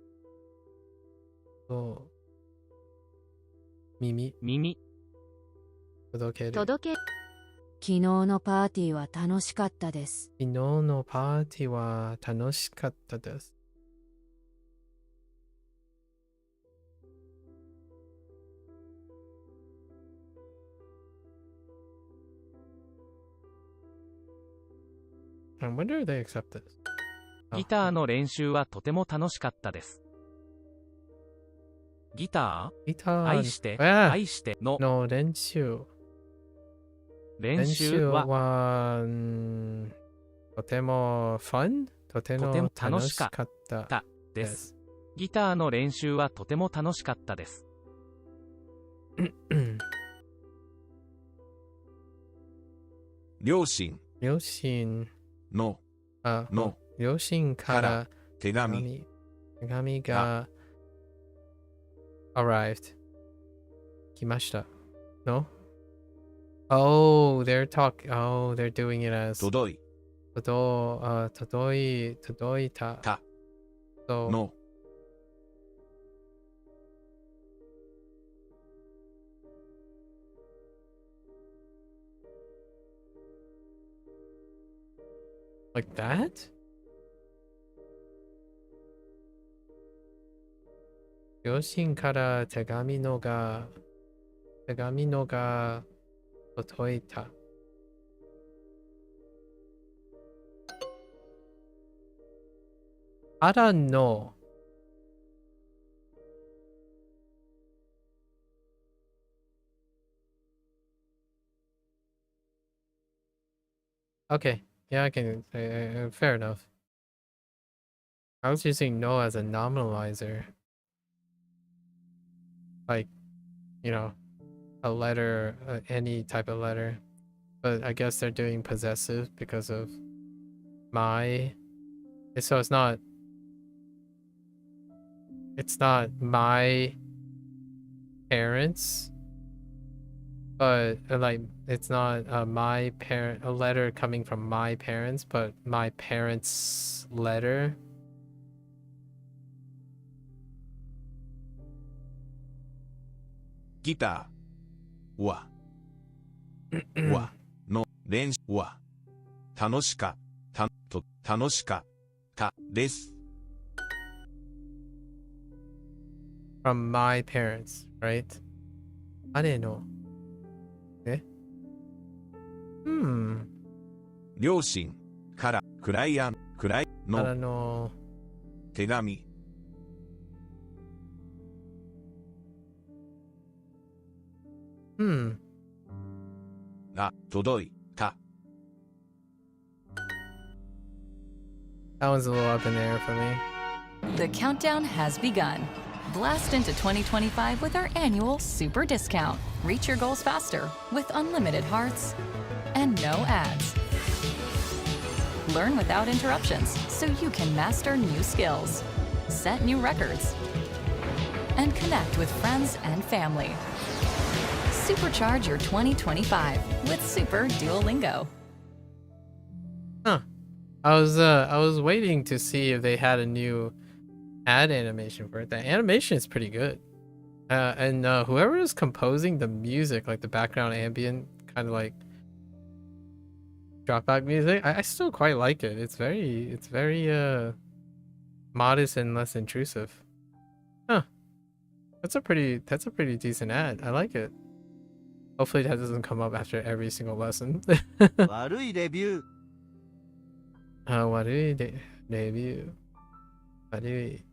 と、耳、耳、届ける。届け。昨日のパーティーは楽しかったです。昨日のパーティーは楽しかったです。I wonder if they accept this. ギターの練習はとても楽しかったです。ギター、ギター愛して、あ愛してのの練習。練習はとてもファンとても楽しかったで。ですす。ギターの練習はとても楽しかったです。両親両親のの両親から手紙手紙が arrived 来ました。No? Oh, they're doing it as 届い届いた。た So, の like that? 両親から手紙のが届いた。からのOkay, yeah, I can. Fair enough. I was using no as a nominalizer, like, you know, a letter, any type of letter. But I guess they're doing possessive because of my. So it's not my parents. But like it's not a letter coming from my parents, but my parents' letter. ギターはの練習は楽しかったです。 From my parents, right? あれの両親からクライの手紙が届いた。 That one's a little up in the air for me. The countdown has begun. Blast into 2025 with our annual super discount. Reach your goals faster with unlimited hearts and no ads. Learn without interruptions so you can master new skills, set new records, and connect with friends and family. Supercharge your 2025 with Super Duolingo. Huh. I was waiting to see if they had a new ad animation for it. The animation is pretty good. And whoever is composing the music, like the background ambient kind of like drop back music, I still quite like it. It's very modest and less intrusive. Huh. That's a pretty decent ad. I like it. Hopefully that doesn't come up after every single lesson. 悪いレビュー。悪いレビュー。悪い。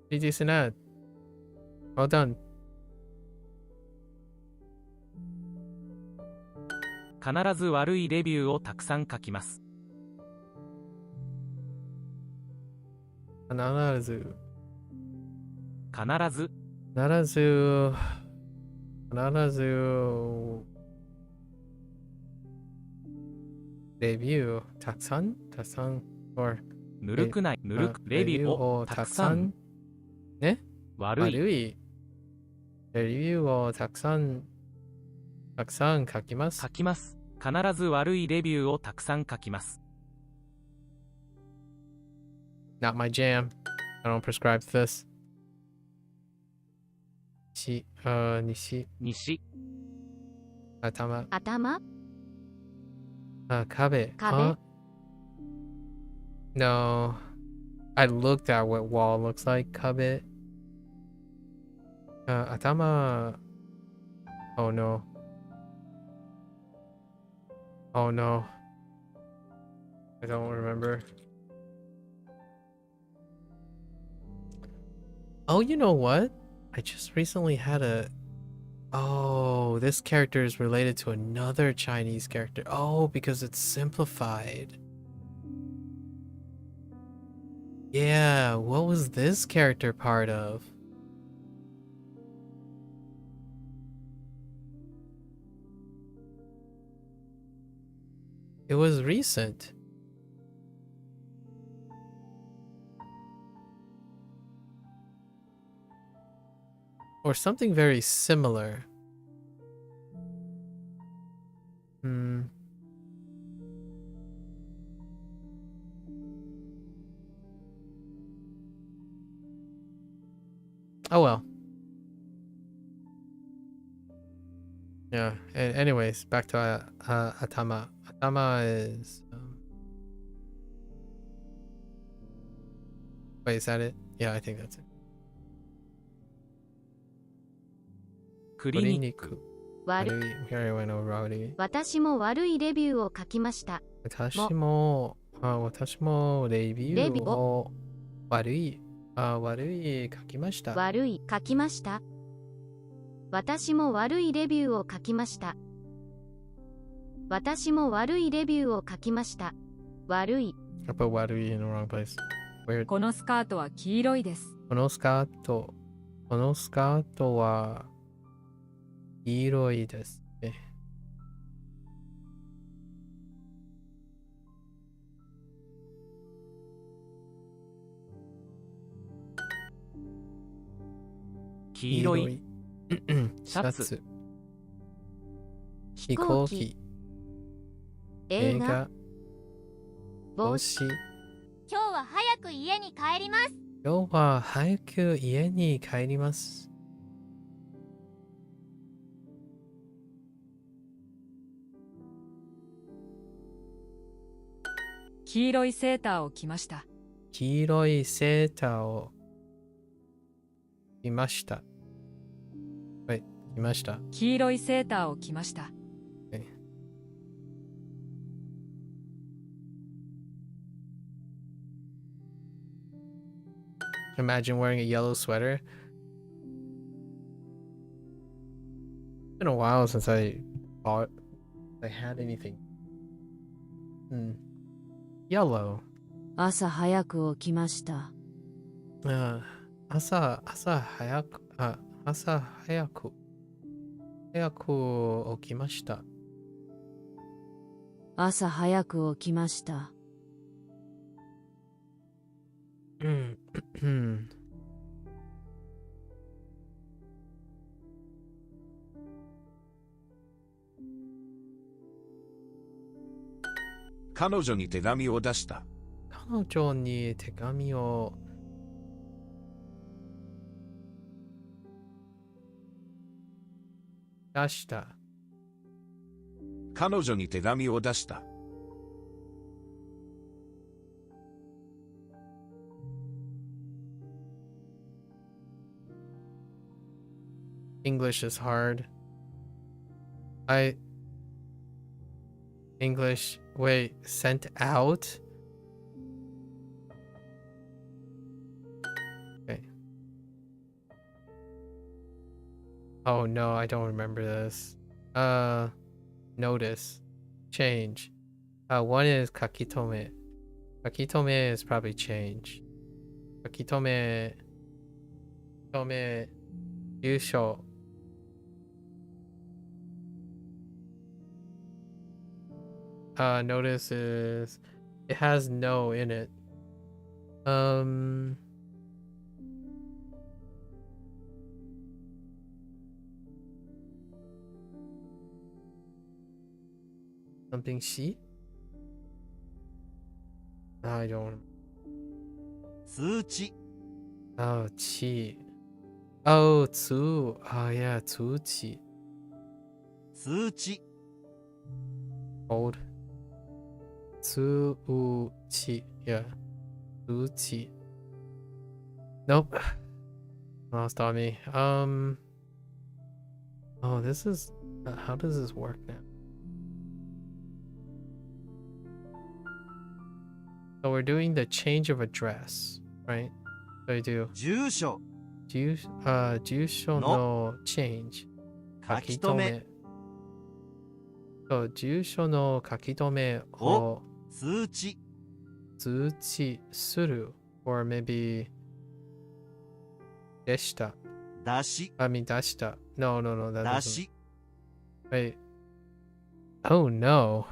Pretty decent ad. Well done. 必ず悪いレビューをたくさん書きます。必ず。必ず。必ず。必ず。レビューをたくさん or ぬるくない。ぬるく。レビューをたくさん。ね。悪い。悪い。レビューをたくさん書きます。書きます。必ず悪いレビューをたくさん書きます。Not my jam. I don't prescribe this. 西。西。頭。壁。壁。No. I looked at what wall looks like. 壁。頭。Oh no. Oh no. I don't remember. Oh, you know what? I just recently had a... Oh, this character is related to another Chinese character. Oh, because it's simplified. Yeah, what was this character part of? It was recent. Or something very similar. Oh well. Yeah, and anyways, back to Atama. Atama is... Wait, is that it? Yeah, I think that's it. クリニック。悪い。私も悪いレビューを書きました。私もレビューを悪い書きました。悪い書きました。私も悪いレビューを書きました。私も悪いレビューを書きました。悪い。I put 悪い in the wrong place. Weird. このスカートは黄色いです。このスカートは黄色いですね。黄色い。シャツ。飛行機。映画。帽子。今日は早く家に帰ります。今日は早く家に帰ります。黄色いセーターを着ました。黄色いセーターを着ました。はい、着ました。黄色いセーターを着ました。Imagine wearing a yellow sweater. It's been a while since I had anything. Yellow. 朝早く起きました。朝早く起きました。朝早く起きました。彼女に手紙を出した。彼女に手紙を出した。彼女に手紙を出した。English is hard. English, wait, sent out? Okay. Oh no, I don't remember this. Notice. Change. One is kakitome. Kakitome is probably change. Kakitome. Kakitome. Yusho. Notice is it has no in it. Something she? I don't. 通知 Oh, chi. Oh, tsu. Oh yeah, tsuchi. 通知 Old. Tsuchi. Yeah. Tsuchi. Nope. Lost on me. Oh, this is. How does this work now? So we're doing the change of address, right? So we do 住所 jusho no change. 書き留め So 住所の書き留めを通知通知する or maybe でした。出し I mean 出した。No, that 出 doesn't. し Wait. Oh no.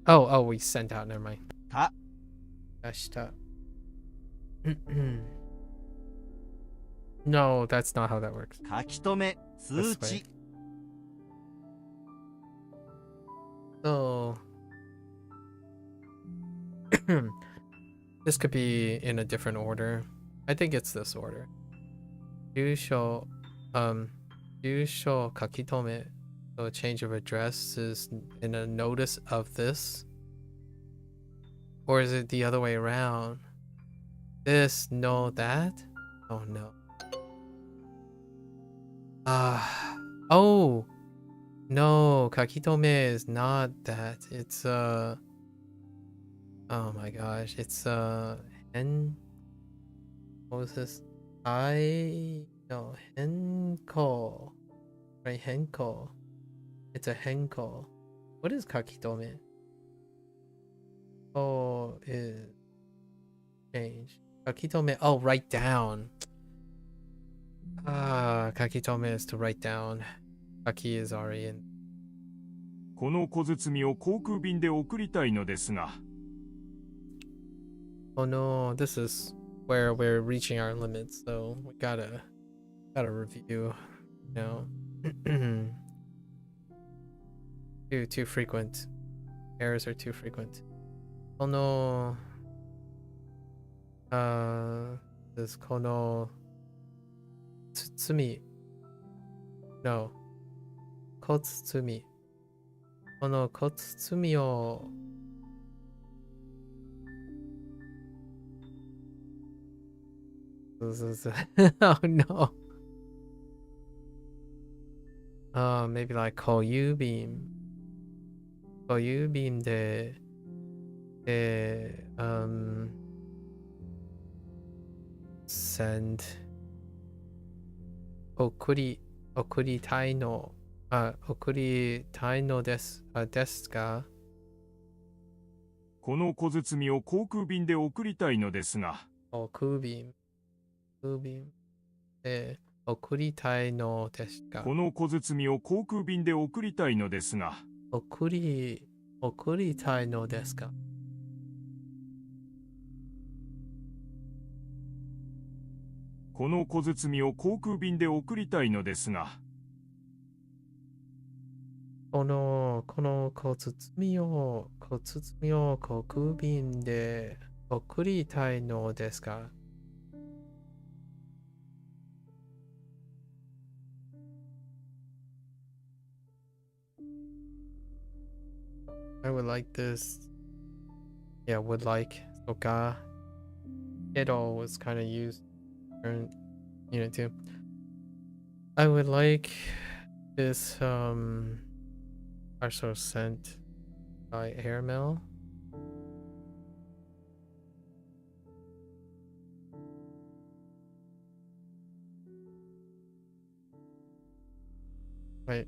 Oh, we sent out. Never mind. た 出した。No, that's not how that works. 書き留め This 通 way. 知 So this could be in a different order. I think it's this order. Yusho kakitome. So change of address is in a notice of this. Or is it the other way around? This, no, that? Oh no. Oh no, kakitome is not that. It's oh my gosh, it's hen. What was this? Henko. Right, henko. It's a henko. What is kakitome? Oh, is change. Kakitome. Oh, write down. Kakitome is to write down. Kaki is already in. この小包を航空便で送りたいのですが。 Oh no, this is where we're reaching our limits, so we gotta review. You know, too frequent. Errors are too frequent. Oh no. This kono tsutsumi. No. Kotsutsumi. Kono kotsutsumi o oh no. Maybe like koyubeam. Koyubeam de send okuritai no desu ka? この小包を航空便で送りたいのですが。 Kubeam. Okuritai no desu ka? この小包を航空便で送りたいのですが。 Okuritai no desu ka? この小包を航空便で送りたいのですが。この小包を国便で送りたいのですか? I would like this. Yeah, would like. とか Kiddo was kind of used in Unit 2. I would like this parcel sent by airmail. Right.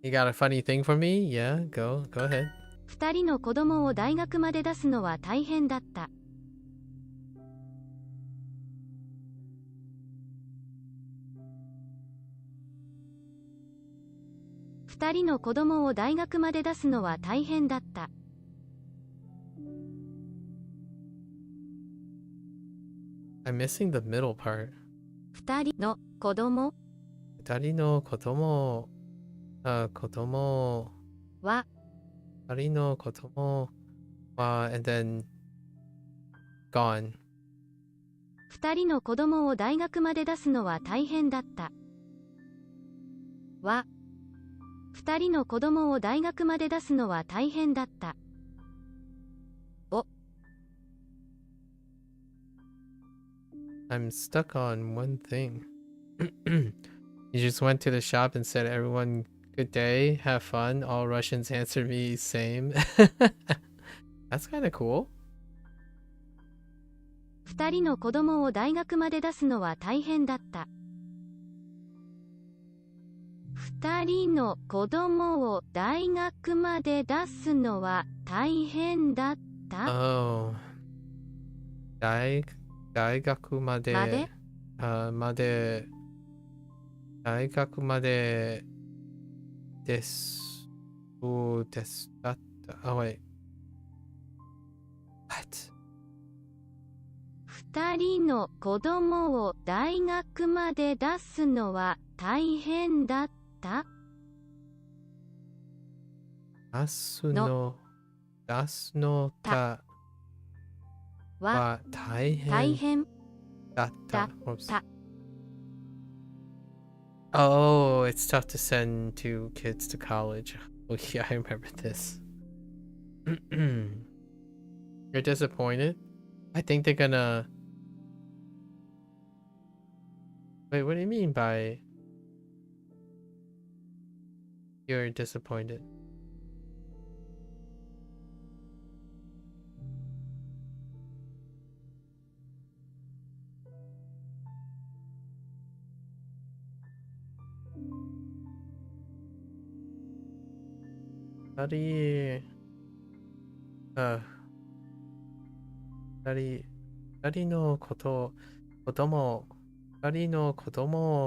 You got a funny thing for me? Yeah, go ahead. 2人の子供を大学まで出すのは大変だった。2人の子供を大学まで出すのは大変だった。I'm missing the middle part. 2人の子供2人の子供は2人の子供は and then gone. 2人の子供を大学まで出すのは大変だった。は2人の子供を大学まで出すのは大変だった。お I'm stuck on one thing. You just went to the shop and said, everyone, good day, have fun. All Russians answer me same. That's kind of cool. 2人の子供を大学まで出すのは大変だった。2人の子供を大学まで出すのは大変だった。Oh. 大学まで大学までですだった。Oh, wait. What? 2人の子供を大学まで出すのは大変だった。出すのは大変だった。Oh, it's tough to send two kids to college. Oh yeah, I remember this. You're disappointed? I think they're gonna... Wait, what do you mean by... You're disappointed? Study... 二人の子供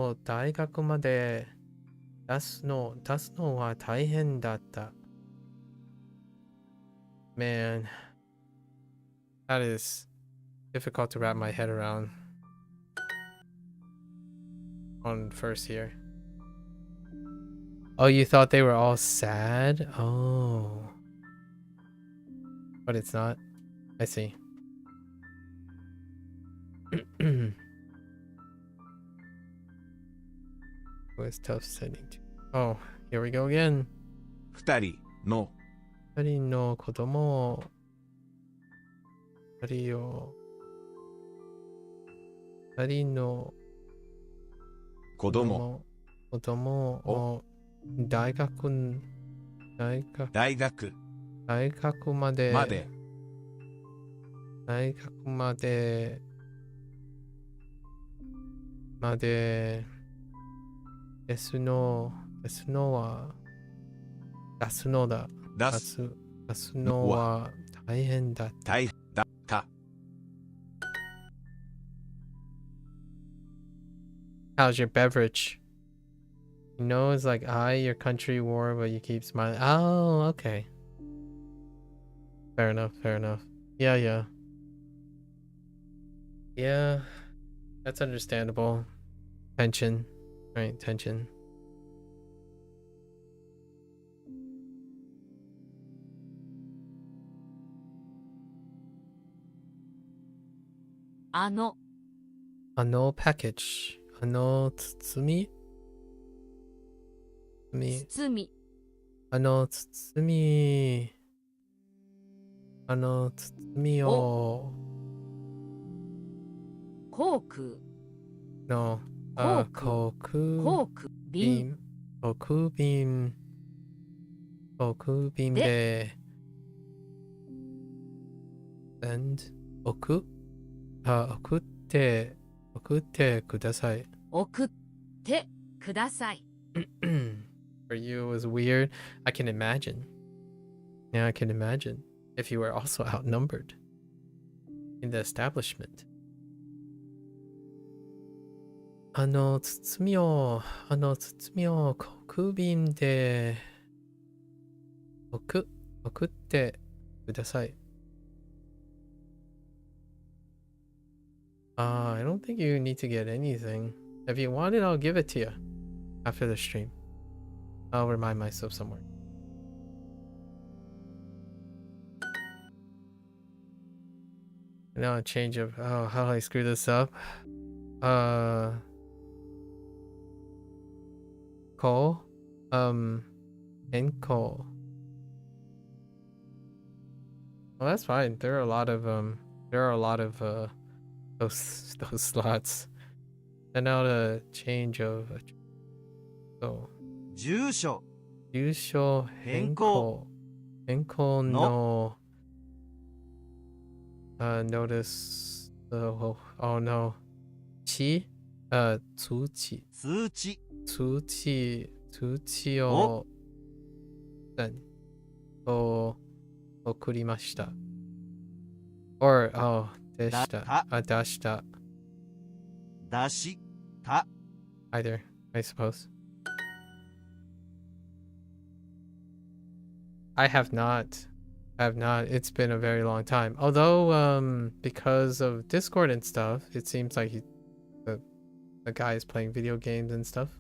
を大学まで出すのは大変だった。Man, that is difficult to wrap my head around on first here. Oh, you thought they were all sad? Oh. But it's not. I see. It was tough sending to. Oh, here we go again. 2人の2人の子供を2人の子供を大学まで出すのは大変だった。How's your beverage? You know, it's like, your country war, but you keep smiling. Oh, okay. Fair enough. Yeah. Yeah, that's understandable. Tension. Right, tension. あの package. 包み包み包みを航空の航航空航空便航空便でsend 送ってください。送ってください。For you, it was weird. I can imagine. Yeah, I can imagine if you were also outnumbered in the establishment. 包みを航空便で送ってください。I don't think you need to get anything. If you want it, I'll give it to you after the stream. I'll remind myself somewhere. Now a change of how do I screw this up? Call and call. Well, that's fine. There are a lot of those slots. And now the change of so 住所住所変更のnotice oh no 通知を送りました or 出した出した either I suppose. I have not. It's been a very long time. Although, because of Discord and stuff, it seems like the guy is playing video games and stuff.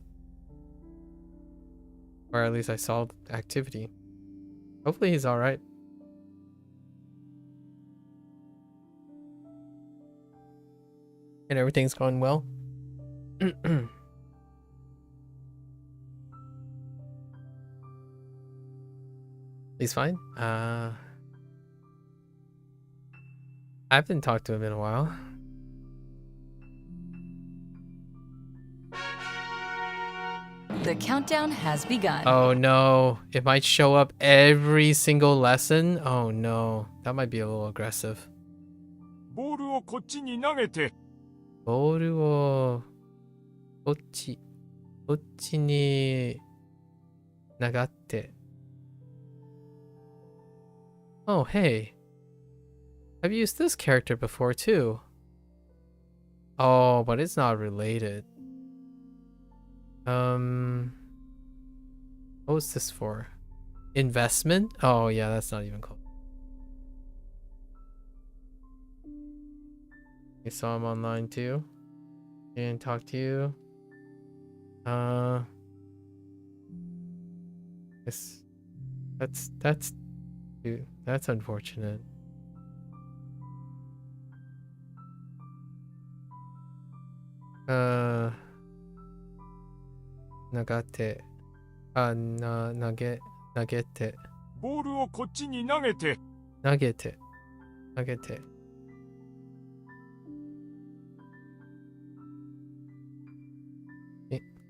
Or at least I saw activity. Hopefully he's alright. And everything's going well. He's fine. I haven't talked to him in a while. The countdown has begun. Oh no, it might show up every single lesson. Oh no, that might be a little aggressive. ボールをこっちに投げて。ボールをこっちに投がって。Oh, hey. I've used this character before too. Oh, but it's not related. What was this for? Investment? Oh, yeah, that's not even called. You saw him online too? He didn't talk to you? That's dude, that's unfortunate. Nagate. 投げて。ボールをこっちに投げて。投げて。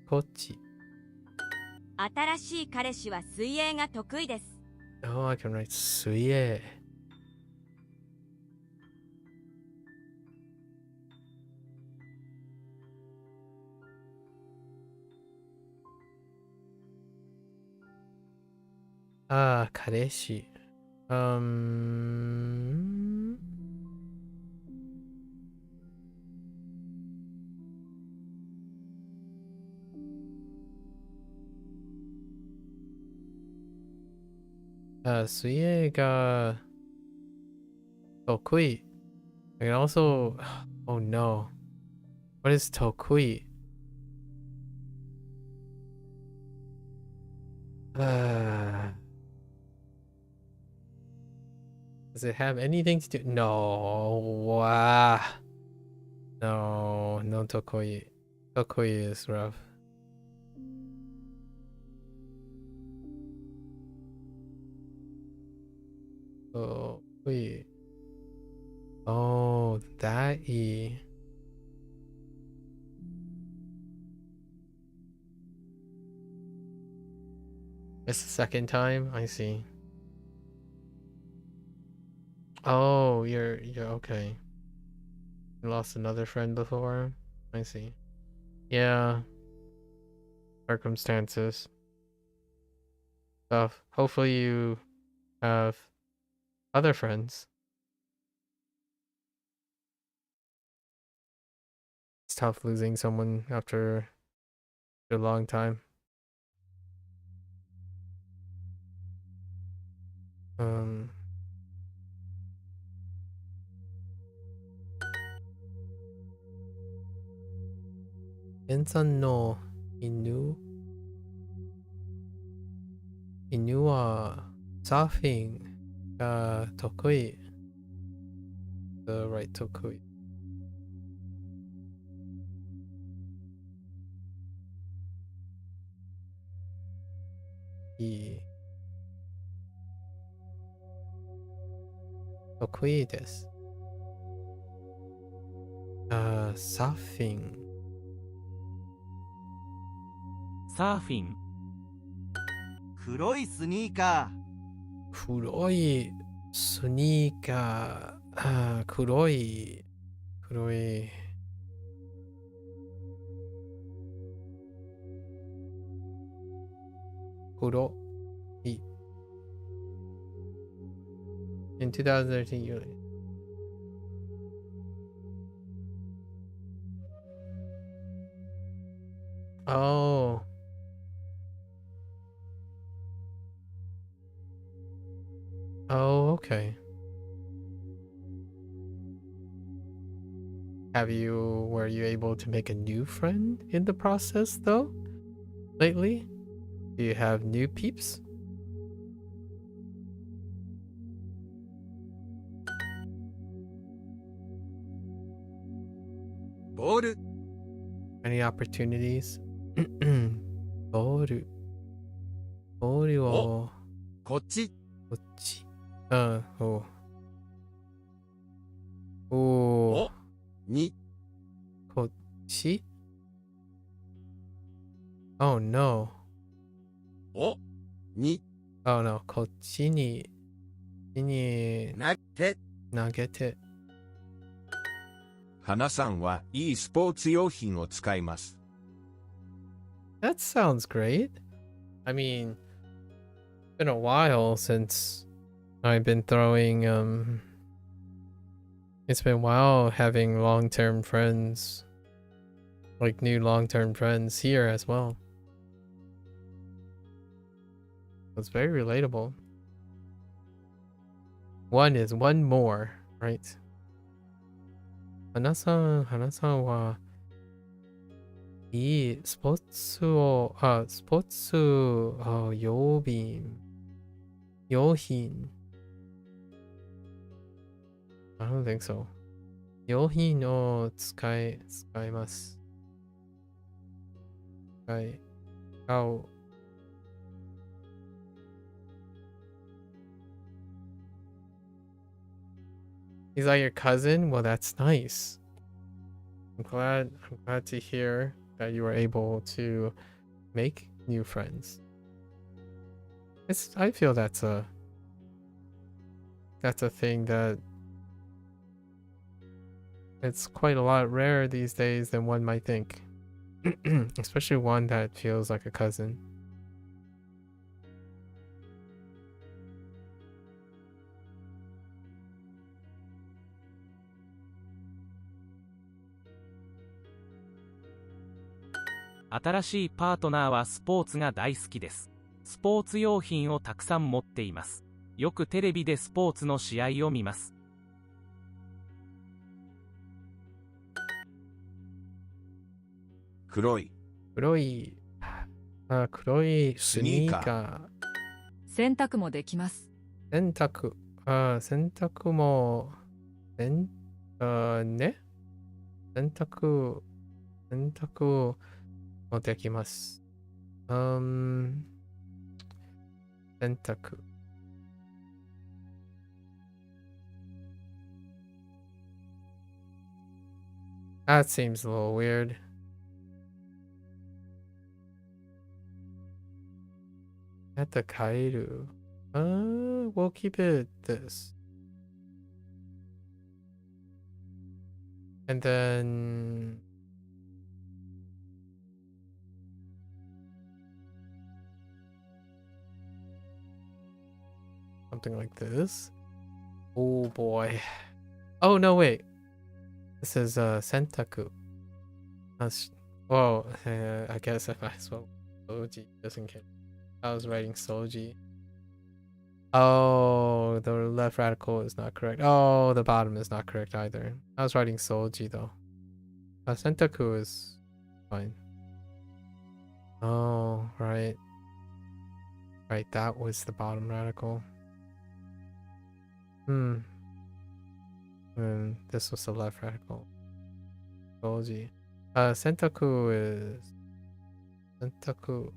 こっち。新しい彼氏は水泳が得意です。Oh, I can write 水泳。彼氏。水泳が Tokui. I can also... Oh no. What is Tokui? Does it have anything to do? No. No, no Tokui. Tokui is rough. Tokui. Oh, that E. It's the second time? I see. Oh, you're okay. You lost another friend before? I see. Yeah. Circumstances. Stuff. Hopefully you have other friends. It's tough losing someone after a long time. Ensan no Inu wa surfing ga tokui. The right tokui. Tokui desu. Surfing. サーフィン。黒いスニーカ黒いスニーカー。黒い。黒い。黒い。In 2013 year. Oh. Oh, okay. Were you able to make a new friend in the process though? Lately? Do you have new peeps? Ball. Any opportunities? Ball. Ball or こっちこっち。おにこっち Oh no. に Oh no. こっちに投げて花さんはいいスポーツ用品を使います。That sounds great. I mean, it's been a while since I've been throwing, it's been a while having long-term friends, like new long-term friends here as well. It's very relatable. One is one more, right? 花さんはいいスポーツ用品 I don't think so. 用品を使います。使う。He's like your cousin? Well, that's nice. I'm glad to hear that you were able to make new friends. I feel that's a thing that it's quite a lot rarer these days than one might think. Especially one that feels like a cousin. "新しいパートナーはスポーツが大好きです。スポーツ用品をたくさん持っています。よくテレビでスポーツの試合を見ます。黒い、黒い、黒いスニーカ洗濯もできます。ー。洗濯。洗濯も、ね。洗濯もできます。洗濯。That seems a little weird. At the Kairu. We'll keep it this. And then something like this. Oh boy. Oh no, wait. This is Sentaku. Well, I guess I might as well Soji just in case. I was writing Soji. Oh, the left radical is not correct. Oh, the bottom is not correct either. I was writing Soji though. Sentaku is fine. Oh, right. Right, that was the bottom radical. And this was the left radical. Soji. Sentaku is... Sentaku.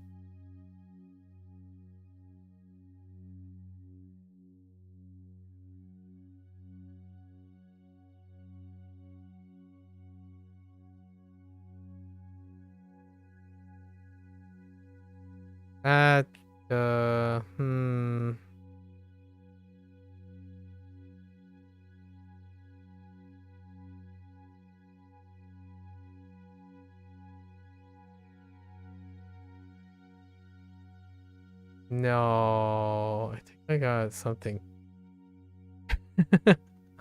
That, No, I think I got something.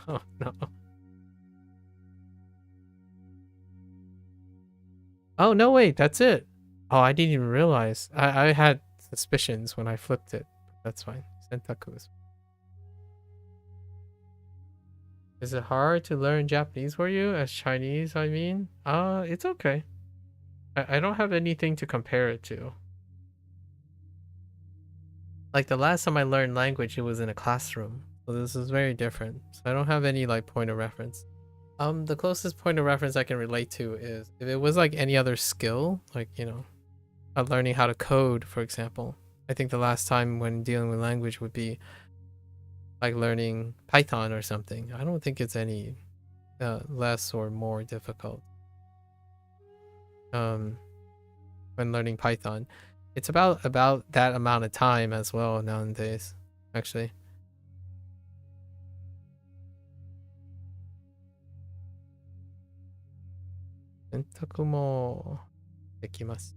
Oh no. Oh no, wait, that's it. Oh, I didn't even realize. I had suspicions when I flipped it. That's fine. Sentaku is it hard to learn Japanese for you? As Chinese, I mean? It's okay. I don't have anything to compare it to. Like the last time I learned language, it was in a classroom. So this is very different. So I don't have any like point of reference. The closest point of reference I can relate to is if it was like any other skill, like, you know, learning how to code, for example. I think the last time when dealing with language would be like learning Python or something. I don't think it's any less or more difficult. When learning Python, it's about that amount of time as well nowadays, actually. Sentaku mo dekimasu.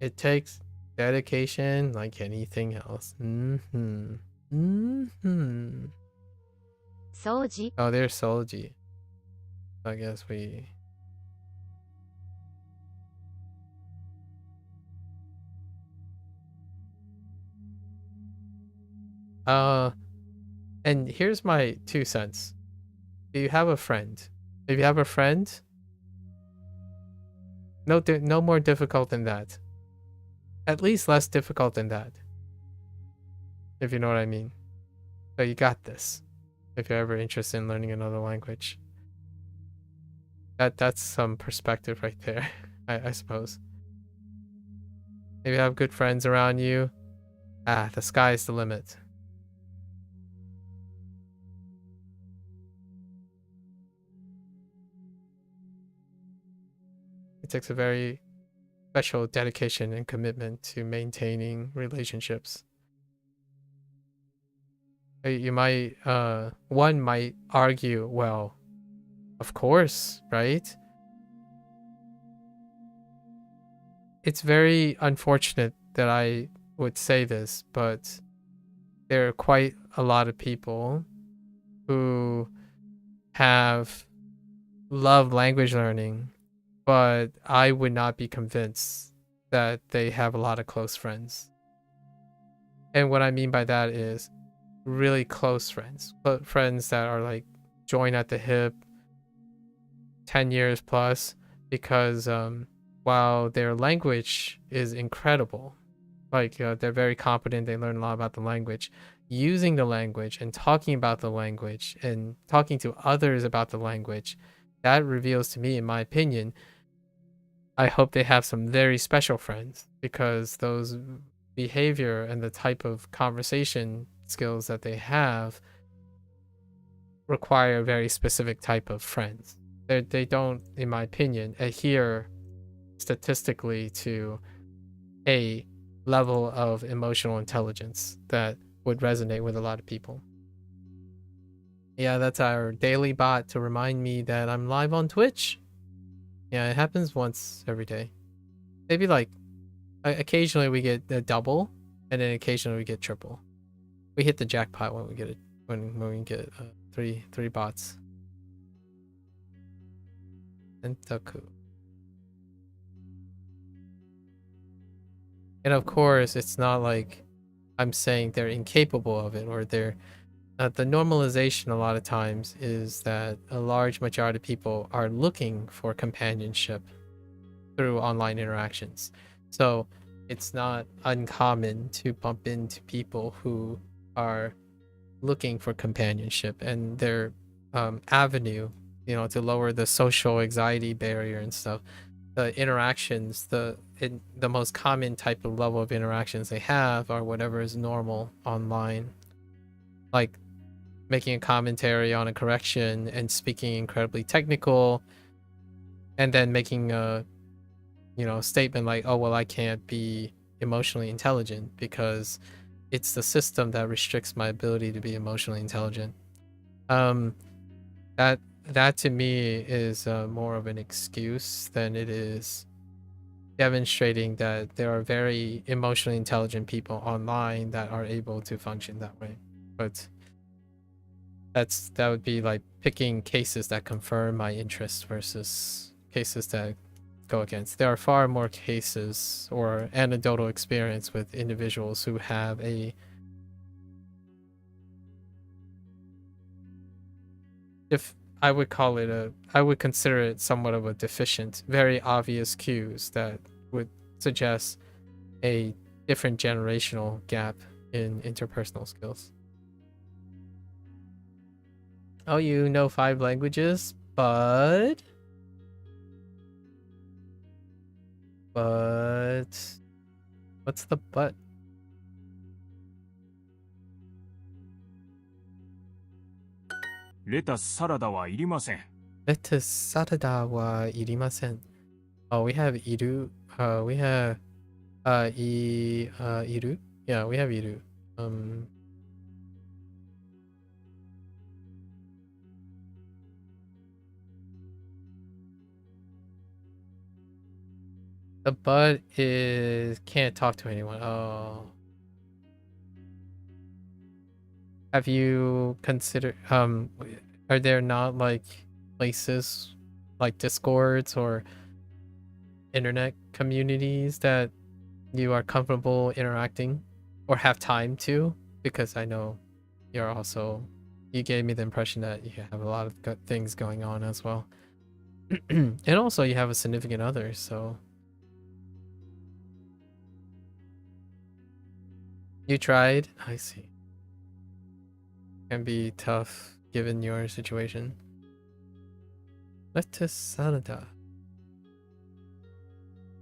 It takes dedication like anything else. Soji. Oh, there's Soji. I guess we... And here's my 2 cents. Do you have a friend? If you have a friend, no more difficult than that. At least less difficult than that. If you know what I mean. So you got this. If you're ever interested in learning another language. That's some perspective right there, I suppose. If you have good friends around you, the sky's the limit. It takes a very special dedication and commitment to maintaining relationships. You might, one might argue, well, of course, right? It's very unfortunate that I would say this, but there are quite a lot of people who have loved language learning, but I would not be convinced that they have a lot of close friends. And what I mean by that is really close friends, but friends that are like joined at the hip, 10 years plus, because while their language is incredible, like they're very competent, they learn a lot about the language, using the language and talking about the language and talking to others about the language, that reveals to me, in my opinion, I hope they have some very special friends, because those behavior and the type of conversation skills that they have require a very specific type of friends. They don't, in my opinion, adhere statistically to a level of emotional intelligence that would resonate with a lot of people. Yeah, that's our daily bot to remind me that I'm live on Twitch. Yeah, it happens once every day. Maybe like occasionally we get a double, and then occasionally we get triple. We hit the jackpot when we get it, when we get three bots. Sentaku. And of course, it's not like I'm saying they're incapable of it, or they're the normalization a lot of times is that a large majority of people are looking for companionship through online interactions. So it's not uncommon to bump into people who are looking for companionship, and their avenue, to lower the social anxiety barrier and stuff. The interactions, the most common type of level of interactions they have are whatever is normal online, like making a commentary on a correction and speaking incredibly technical, and then making a statement like, oh well, I can't be emotionally intelligent because it's the system that restricts my ability to be emotionally intelligent. That to me is more of an excuse than it is demonstrating that there are very emotionally intelligent people online that are able to function that way. But that would be like picking cases that confirm my interest versus cases that go against. There are far more cases or anecdotal experience with individuals who have I would consider it somewhat of a deficient, very obvious cues that would suggest a different generational gap in interpersonal skills. Oh, you know 5 languages, but what's the but? Lettuce salad はいりません。Lettuce salad はいりません. Oh, we have iru. We have iru. Yeah, we have iru. The but is can't talk to anyone. Oh. Have you considered are there not like places like Discords or internet communities that you are comfortable interacting or have time to? Because I know you gave me the impression that you have a lot of things going on as well. And also you have a significant other, so you tried? I see. Can be tough given your situation. Lettuce salad.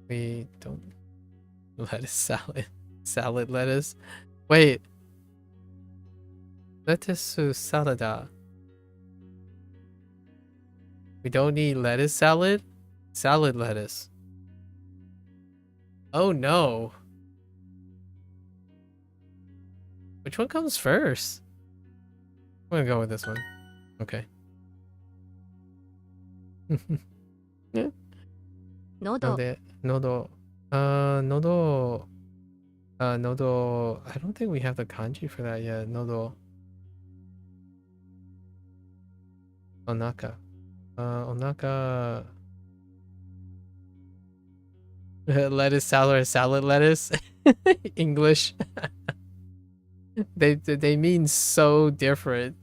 We don't lettuce salad. Salad lettuce. Wait. Lettuce salad. We don't need lettuce salad? Salad lettuce. Oh no. Which one comes first? I'm gonna go with this one. Okay. Nodo. Nodo. Nodo. I don't think we have the kanji for that yet. Nodo. Onaka. Onaka. Lettuce salad or salad lettuce? English. They mean so different.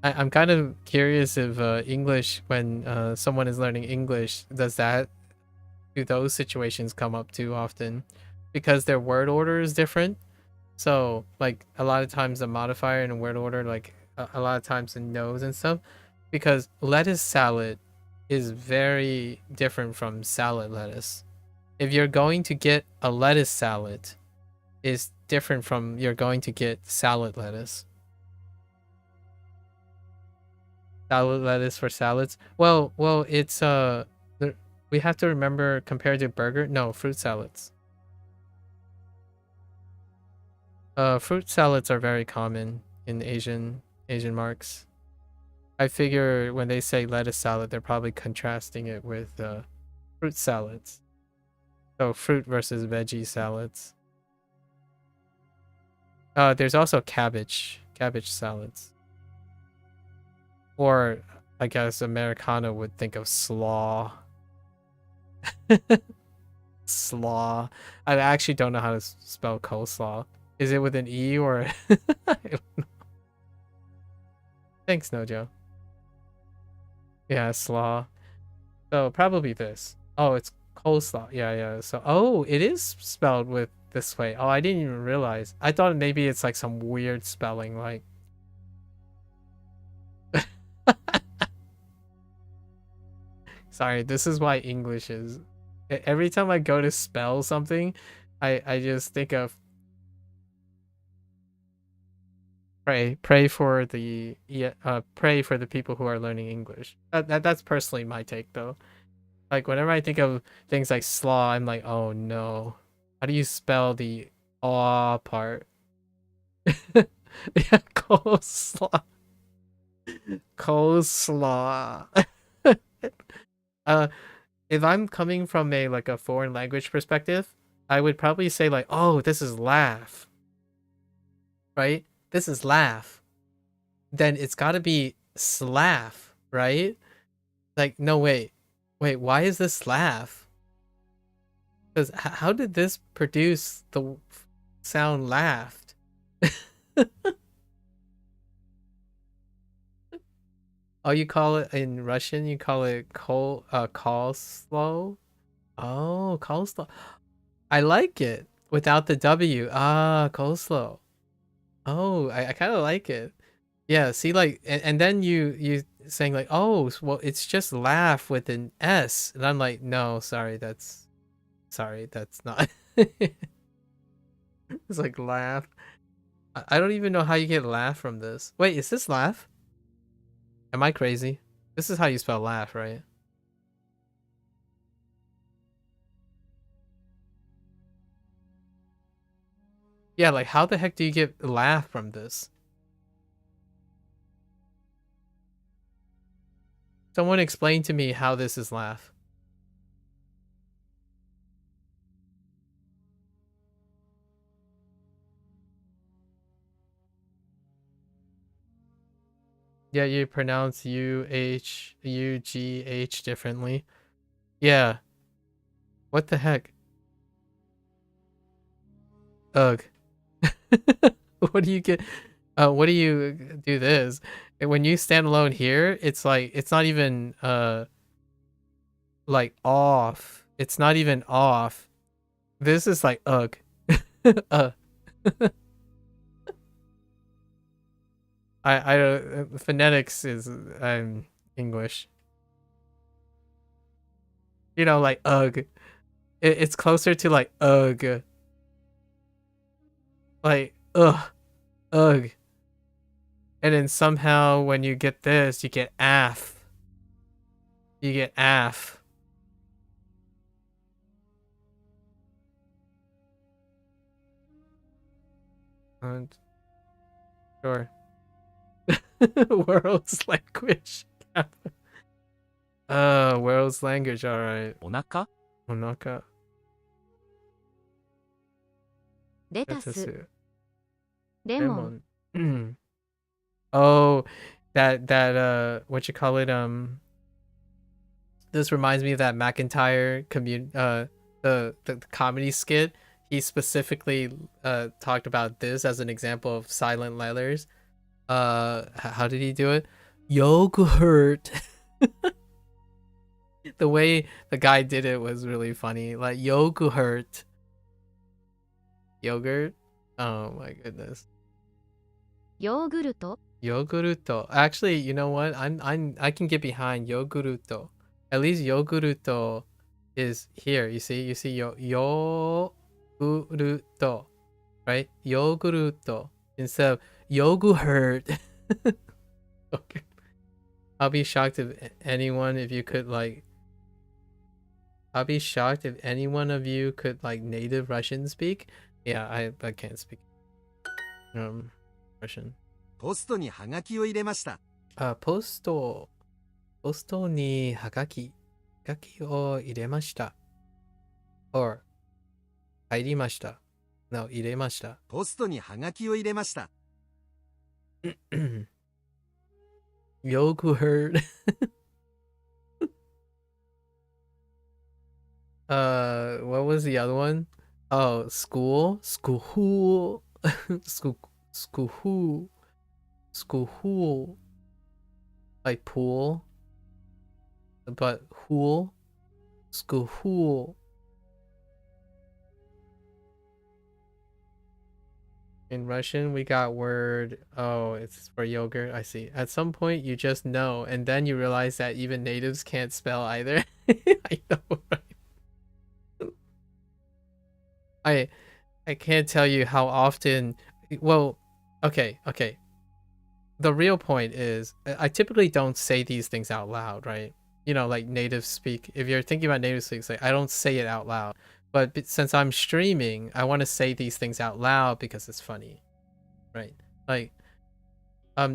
I'm kind of curious if English, when someone is learning English, do those situations come up too often? Because their word order is different. So like a lot of times the modifier in a word order, like a lot of times the nose and stuff, because lettuce salad is very different from salad lettuce. If you're going to get a lettuce salad, is different from you're going to get salad lettuce. Salad lettuce for salads. Well, it's we have to remember compared to burger. No, fruit salads. Fruit salads are very common in Asian marks. I figure when they say lettuce salad, they're probably contrasting it with fruit salads. So fruit versus veggie salads. There's also cabbage salads. Or I guess Americano would think of slaw. Slaw. I actually don't know how to spell coleslaw. Is it with an E or I don't know. Thanks, Nojo. Yeah, slaw. So probably this. Oh, it's coleslaw. Yeah. So it is spelled with this way. Oh, I didn't even realize. I thought maybe it's like some weird spelling like Sorry, this is why English is. Every time I go to spell something, I just think of pray for the people who are learning English. That's personally my take though. Like whenever I think of things like slaw, I'm like, oh no, how do you spell the aw part? Yeah, coleslaw. Coleslaw. If I'm coming from a foreign language perspective, I would probably say like, oh, this is laugh. Right? This is laugh. Then it's got to be slaff, right? Like, no, wait, why is this laugh? Because how did this produce the sound laughed? Oh, you call it in Russian, you call it coleslaw? Oh, coleslaw. I like it without the W. Ah, coleslaw. Oh, I kind of like it. Yeah, see, like, and then you saying like, oh, well, it's just laugh with an S, and I'm like, no, sorry, that's not. It's like laugh. I don't even know how you get laugh from this. Wait, is this laugh? Am I crazy? This is how you spell laugh, right? Yeah, like how the heck do you get laugh from this? Someone explain to me how this is laugh. Yeah, you pronounce UGH differently. Yeah. What the heck? Ugh. What do you get? What do you do this? When you stand alone here, it's like it's not even like off. It's not even off. This is like ugh. I don't phonetics is English. You know, like ugh. It's closer to like ugh. Like ugh. Ugh. And then somehow when you get this, you get af. You get af. And sure. World's language. World's language, alright. お腹 Onaka. レタス、 Lettuce. レモン、 Lemon. Oh, that what you call it, this reminds me of that McIntyre the comedy skit. he specifically talked about this as an example of silent letters. How did he do it? Yogurt. The way the guy did it was really funny. Like yogurt. Yogurt? Oh my goodness. ヨーグルト Yoguruto. Actually, you know what? I can get behind yoguruto. At least yoguruto is here. You see yoguruto, right? Yoguruto instead of yogurt. Okay. I'll be shocked if anyone of you could like native Russian speak. Yeah, I can't speak Russian. ポストにハガキを入れました。ポストにハガキを入れました。or 入りました。No, 入れました。ポストにハガキを入れました。Yogurt. What was the other one? Oh, school. School. Like pool. But hool. School. In Russian, we got word. Oh, it's for yogurt. I see. At some point, you just know, and then you realize that even natives can't spell either. I know, right? I can't tell you how often. Well, okay. The real point is, I typically don't say these things out loud, right? You know, like native speak. If you're thinking about native speak, like, I don't say it out loud. But since I'm streaming, I want to say these things out loud because it's funny, right? Like,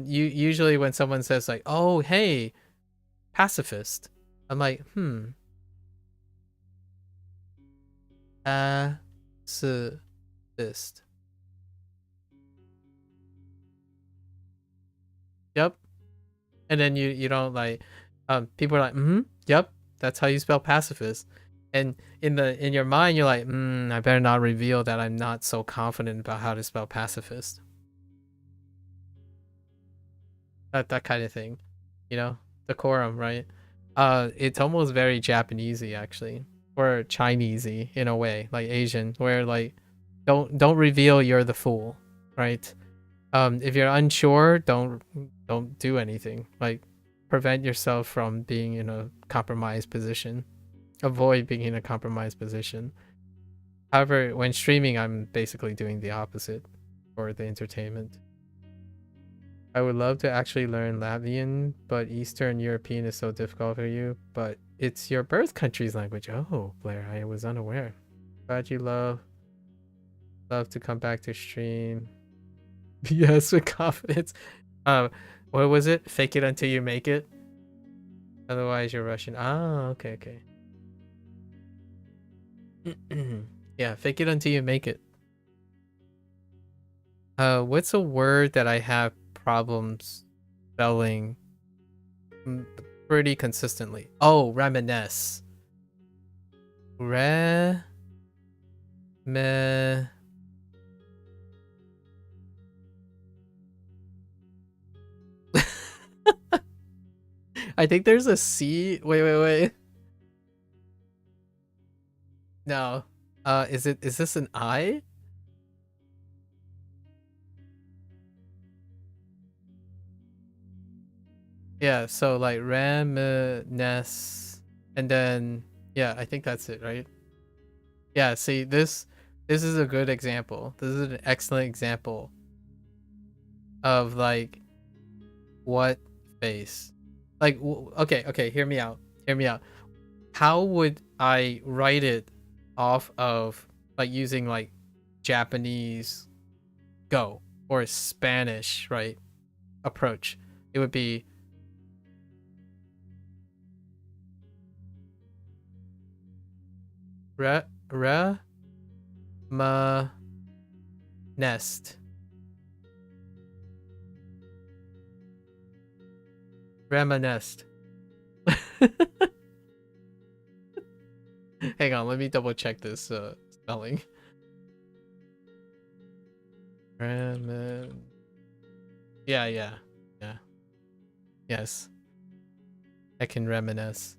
usually when someone says like, "Oh, hey, pacifist," I'm like, pacifist. Yep. And then you don't like, people are like, yep, that's how you spell pacifist. And in your mind, you're like, I better not reveal that I'm not so confident about how to spell pacifist. That kind of thing, you know, decorum, right? It's almost very Japanesey actually, or Chinesey in a way, like Asian, where like, don't reveal you're the fool, right? If you're unsure, don't do anything. Like, prevent yourself from being in a compromised position. Avoid being in a compromised position. However, when streaming, I'm basically doing the opposite for the entertainment. I would love to actually learn Latvian, but Eastern European is so difficult for you. But it's your birth country's language. Oh, Blair, I was unaware. Glad you love to come back to stream. Yes, with confidence. What was it? Fake it until you make it. Otherwise, you're Russian. Ah, okay. Yeah, fake it until you make it. What's a word that I have problems spelling pretty consistently? Oh, reminisce. I think there's a C. Wait. No. Is this an I? Yeah, so like reminisce, and then yeah, I think that's it, right? Yeah, see, this is a good example. This is an excellent example of like what face. Like, okay, hear me out. How would I write it off of like using like Japanese go or Spanish, right, approach? It would be nest. Reminisced. Hang on, let me double check this spelling. Yeah. Yes. I can reminisce.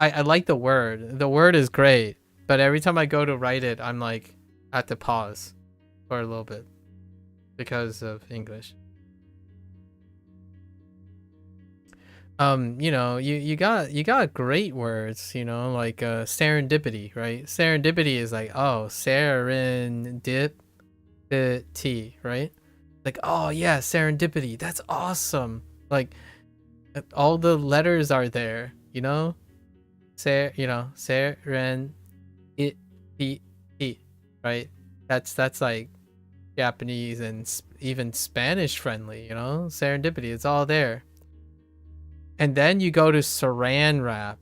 I like the word. The word is great, but every time I go to write it, I'm like, I have to pause for a little bit because of English. You got great words, like serendipity, right? Serendipity is like, oh, serendipity, right? Like, oh yeah, serendipity. That's awesome. Like all the letters are there, seren it right? That's like Japanese and even Spanish friendly, serendipity. It's all there. And then you go to saran wrap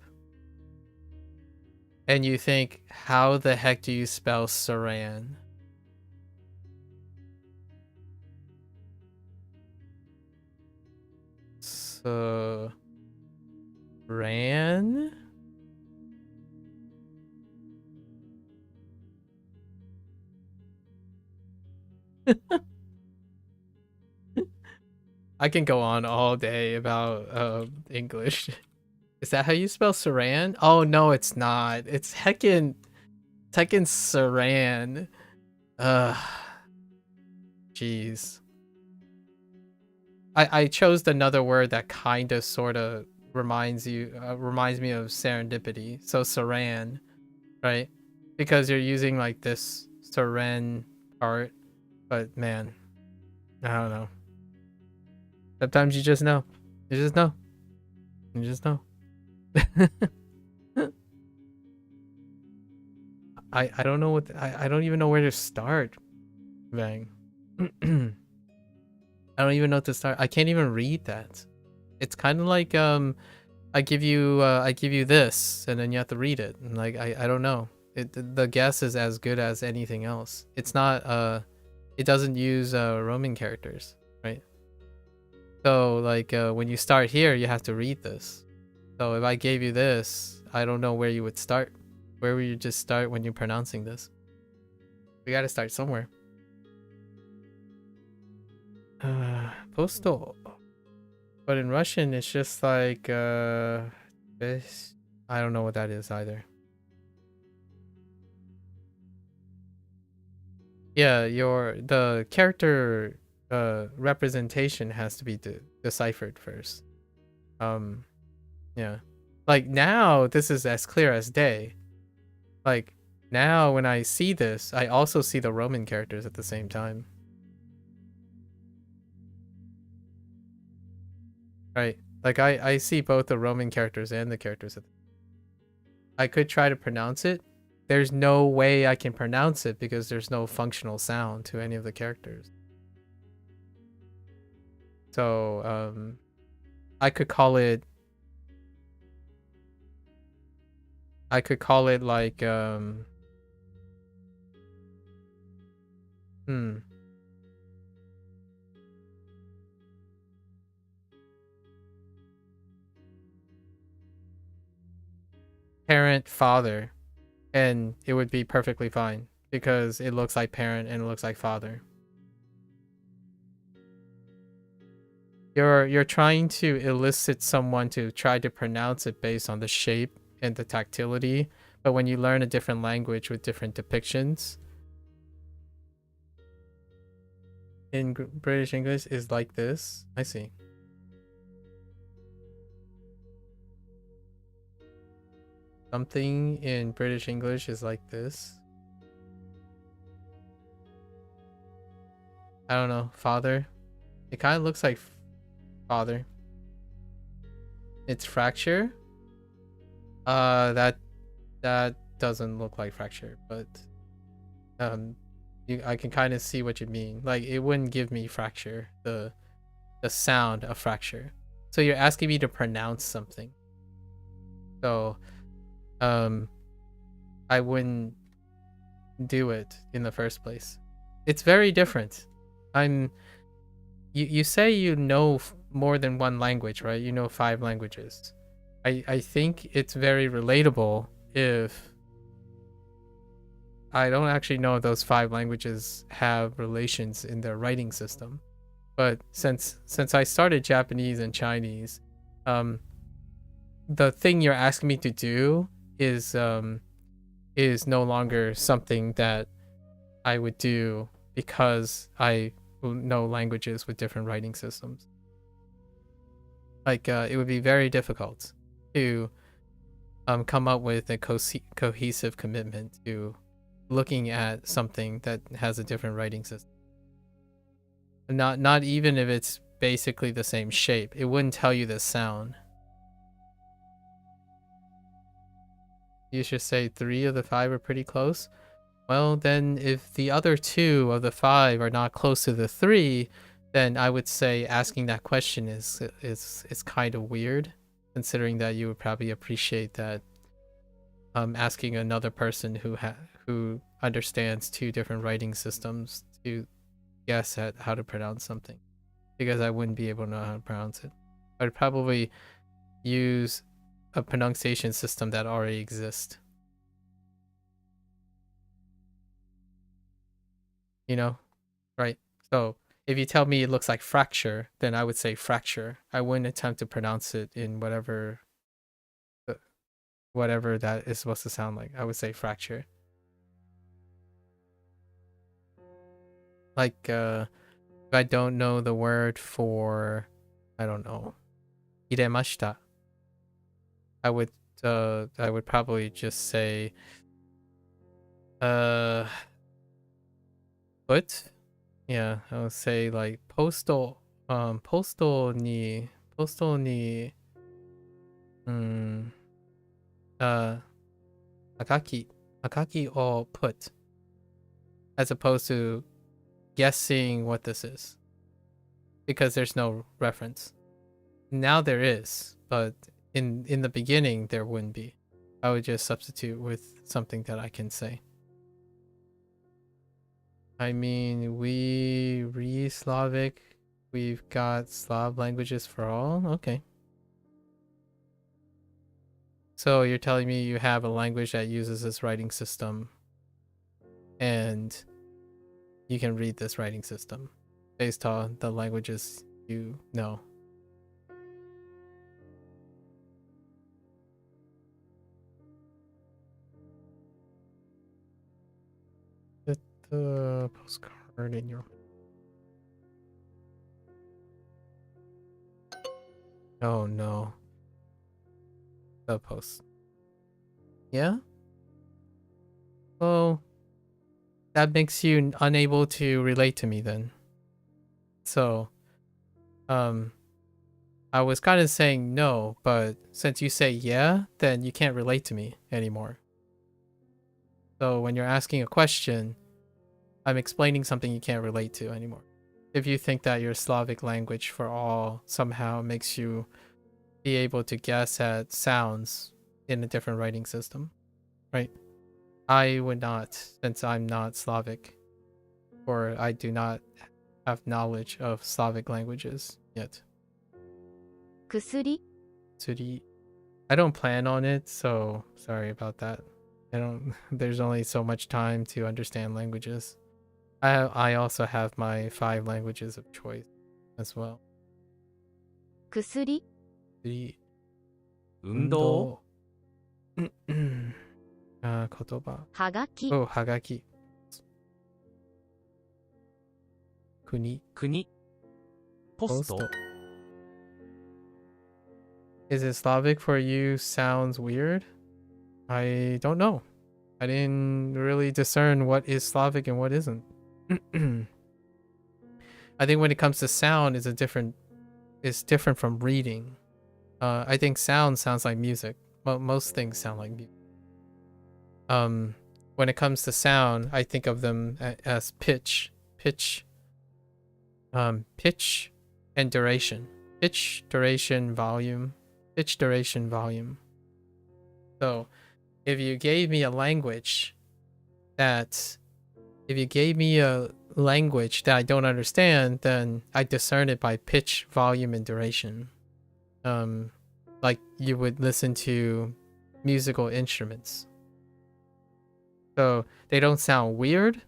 and you think, how the heck do you spell saran? Saran? I can go on all day about English. Is that how you spell saran? Oh no, it's not. It's heckin' saran. Jeez. I chose another word that kind of sort of reminds me of serendipity. So saran, right? Because you're using like this saran part, but man, I don't know. Sometimes you just know. You just know. You just know. I don't know I don't even know where to start. Bang. I don't even know what to start. I can't even read that. It's kind of like I give you this and then you have to read it. And like I don't know. The guess is as good as anything else. It's not it doesn't use Roman characters, right? So like when you start here, you have to read this. So if I gave you this, I don't know where you would start. Where would you just start when you're pronouncing this? We gotta start somewhere. Postal. But in Russian, it's just like this. I don't know what that is either. Yeah, the character representation has to be deciphered first. Yeah. Like now, this is as clear as day. Like now, when I see this, I also see the Roman characters at the same time. Right. Like I see both the Roman characters and the characters. I could try to pronounce it. There's no way I can pronounce it because there's no functional sound to any of the characters. So I could call it like parent, father, and it would be perfectly fine because it looks like parent and it looks like father. You're trying to elicit someone to try to pronounce it based on the shape and the tactility, but when you learn a different language with different depictions, in British English is like this. I see. Something in British English is like this. I don't know. Father. It kind of looks like father. It's fracture. That doesn't look like fracture, but I can kind of see what you mean. Like it wouldn't give me fracture, the sound of fracture. So you're asking me to pronounce something. So I wouldn't do it in the first place. It's very different. You say you know more than one language, right? You know 5 languages. I think it's very relatable if I don't actually know if those 5 languages have relations in their writing system. But since I started Japanese and Chinese, the thing you're asking me to do is no longer something that I would do because I know languages with different writing systems. Like it would be very difficult to come up with a cohesive commitment to looking at something that has a different writing system. Not even if it's basically the same shape. It wouldn't tell you the sound. You should say 3 of the 5 are pretty close. Well, then if the other 2 of the 5 are not close to the 3, then I would say asking that question is kind of weird, considering that you would probably appreciate that asking another person who understands 2 different writing systems to guess at how to pronounce something, because I wouldn't be able to know how to pronounce it. I'd probably use a pronunciation system that already exists. You know, right? So if you tell me it looks like fracture, then I would say fracture. I wouldn't attempt to pronounce it in whatever that is supposed to sound like. I would say fracture. Like if I don't know the word for, I don't know, iremashita, I would probably just say put. Yeah, I would say like postal ni akaki or put, as opposed to guessing what this is, because there's no reference. Now there is, but in the beginning there wouldn't be. I would just substitute with something that I can say. I mean, we read Slavic. We've got Slav languages for all. Okay. So you're telling me you have a language that uses this writing system, and you can read this writing system based on the languages you know. Put the postcard in your... Oh no. The post. Yeah? Well, that makes you unable to relate to me then. So, I was kind of saying no, but since you say yeah, then you can't relate to me anymore. So when you're asking a question, I'm explaining something you can't relate to anymore. If you think that your Slavic language for all somehow makes you be able to guess at sounds in a different writing system, right? I would not, since I'm not Slavic, or I do not have knowledge of Slavic languages yet. 薬 Suri. I don't plan on it, so sorry about that. There's only so much time to understand languages. I also have my 5 languages of choice as well. 薬 Suri. 運動 言葉。はがき Oh, はがき。国。国ポスト Post. Is it Slavic for you sounds weird? I don't know. I didn't really discern what is Slavic and what isn't. I think when it comes to sound, it's different from reading. I think sound sounds like music. Most things sound like music. When it comes to sound, I think of them as pitch and duration. Pitch, duration, volume. Pitch, duration, volume. So, if you gave me a language that I don't understand, then I discern it by pitch, volume, and duration. Like you would listen to musical instruments. So they don't sound weird.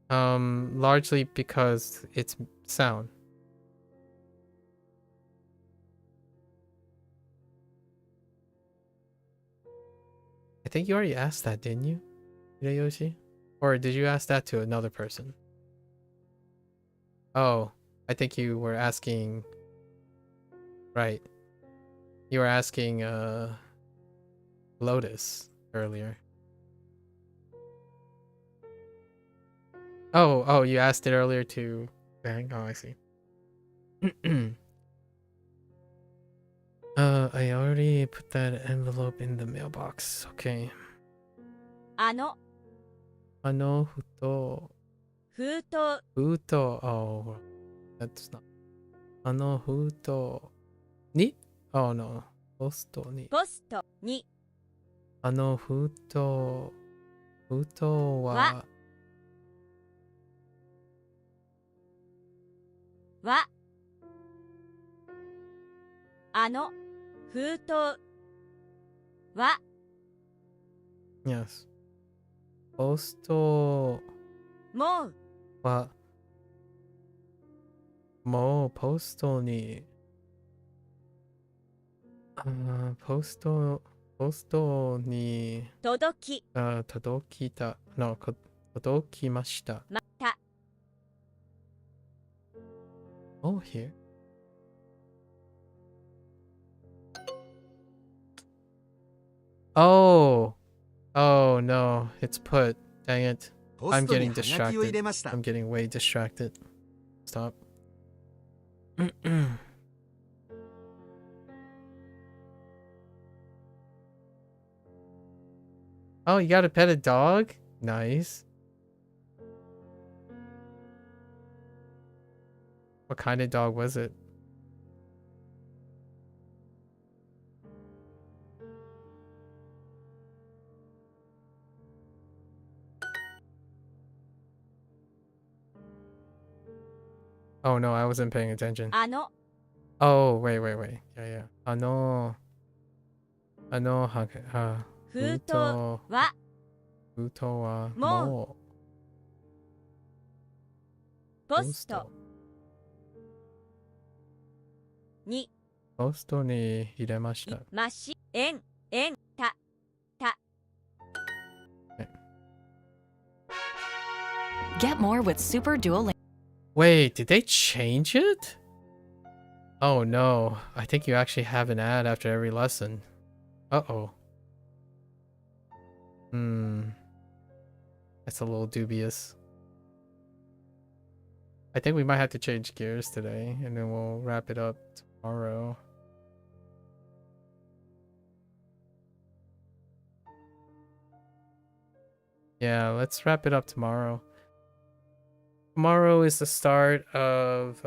Largely because it's sound. I think you already asked that, didn't you, Hideyoshi? Or did you ask that to another person? Oh, I think you were asking... Right. You were asking, Lotus earlier. Oh, you asked it earlier to Bang? Oh, I see. I already put that envelope in the mailbox. Okay. の Futo. 封筒 Futo. Oh, that's not. Futo. Ni? Oh, no. Posto ni. ポストに Futo. Futo wa. は封筒は Yes. Posto もう wa. Mo posto ni. Posto ni 届き todokita. No, todokimashita. また Oh, here. Oh no, it's put. Dang it. ポ I'm ストに getting ハガキを入 distracted. れました I'm getting way distracted. Stop. Oh, you got to pet a dog? Nice. What kind of dog was it? Oh no, I wasn't paying attention. の Oh, wait. Yeah. 封筒は Futo wa も mo ポストに posto ni hiremashita. ました Get more with Super Duolingo. Wait, did they change it? Oh no, I think you actually have an ad after every lesson. Uh-oh. That's a little dubious. I think we might have to change gears today, and then we'll wrap it up tomorrow. Yeah, let's wrap it up tomorrow. Tomorrow is the start of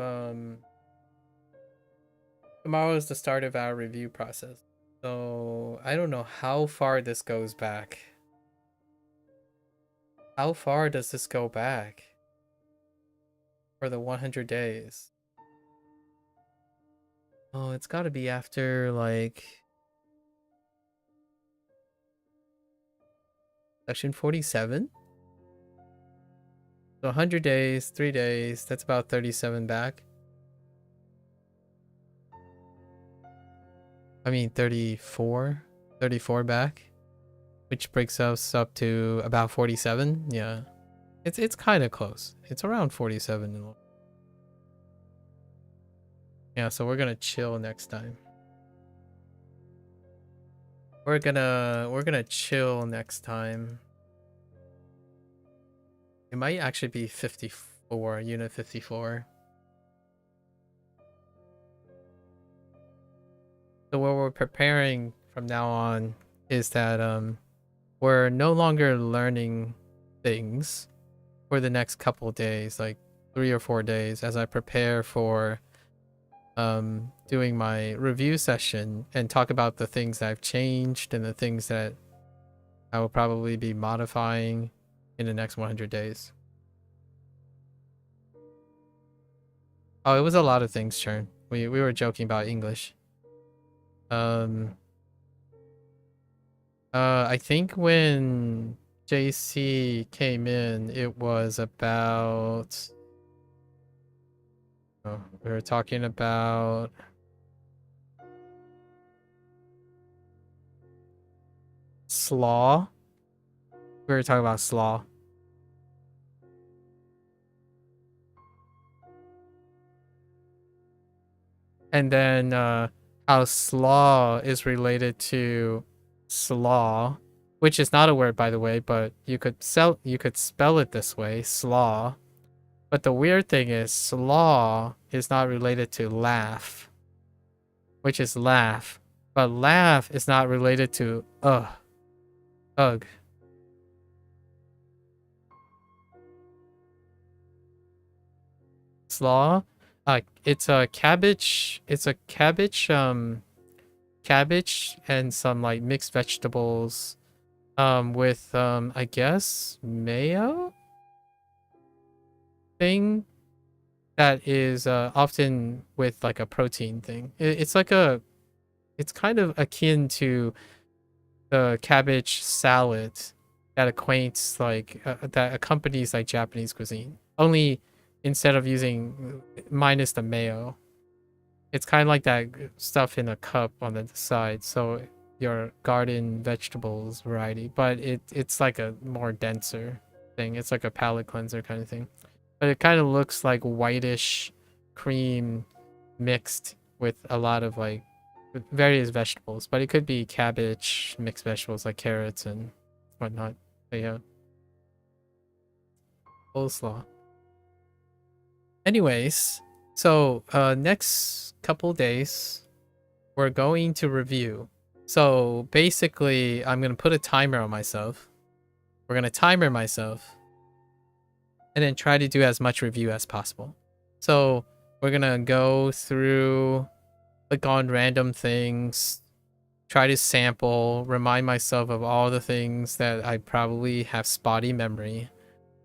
our review process. So I don't know how far this goes back. How far does this go back for the 100 days? Oh, it's got to be after like section 47. So 100 days, 3 days, that's about 37 back. I mean 34 back, which brings us up to about 47. Yeah, it's kind of close. It's around 47. Yeah, so we're gonna chill next time. We're gonna chill next time. It might actually be 54, unit 54. So what we're preparing from now on is that we're no longer learning things for the next couple days, like 3 or 4 days, as I prepare for doing my review session and talk about the things that I've changed and the things that I will probably be modifying in the next 100 days. Oh, it was a lot of things, Churn. We were joking about English. I think when JC came in, it was about. Oh, we were talking about. Slaw. We were talking about slaw. And then how slaw is related to slaw, which is not a word, by the way, but you could spell it this way, slaw. But the weird thing is slaw is not related to laugh, which is laugh. But laugh is not related to ugh. Slaw? It's a cabbage cabbage and some like mixed vegetables with I guess mayo thing that is often with like a protein thing. It's kind of akin to the cabbage salad that acquaints like that accompanies like Japanese cuisine. Only instead of using minus the mayo, it's kind of like that stuff in a cup on the side. So your garden vegetables variety, but it's like a more denser thing. It's like a palate cleanser kind of thing. But it kind of looks like whitish cream mixed with a lot of like with various vegetables. But it could be cabbage, mixed vegetables like carrots and whatnot. But yeah. Coleslaw. Anyways, so next couple days, we're going to review. So basically, I'm going to put a timer on myself. We're going to timer myself. And then try to do as much review as possible. So we're going to go through, click on random things, try to sample, remind myself of all the things that I probably have spotty memory.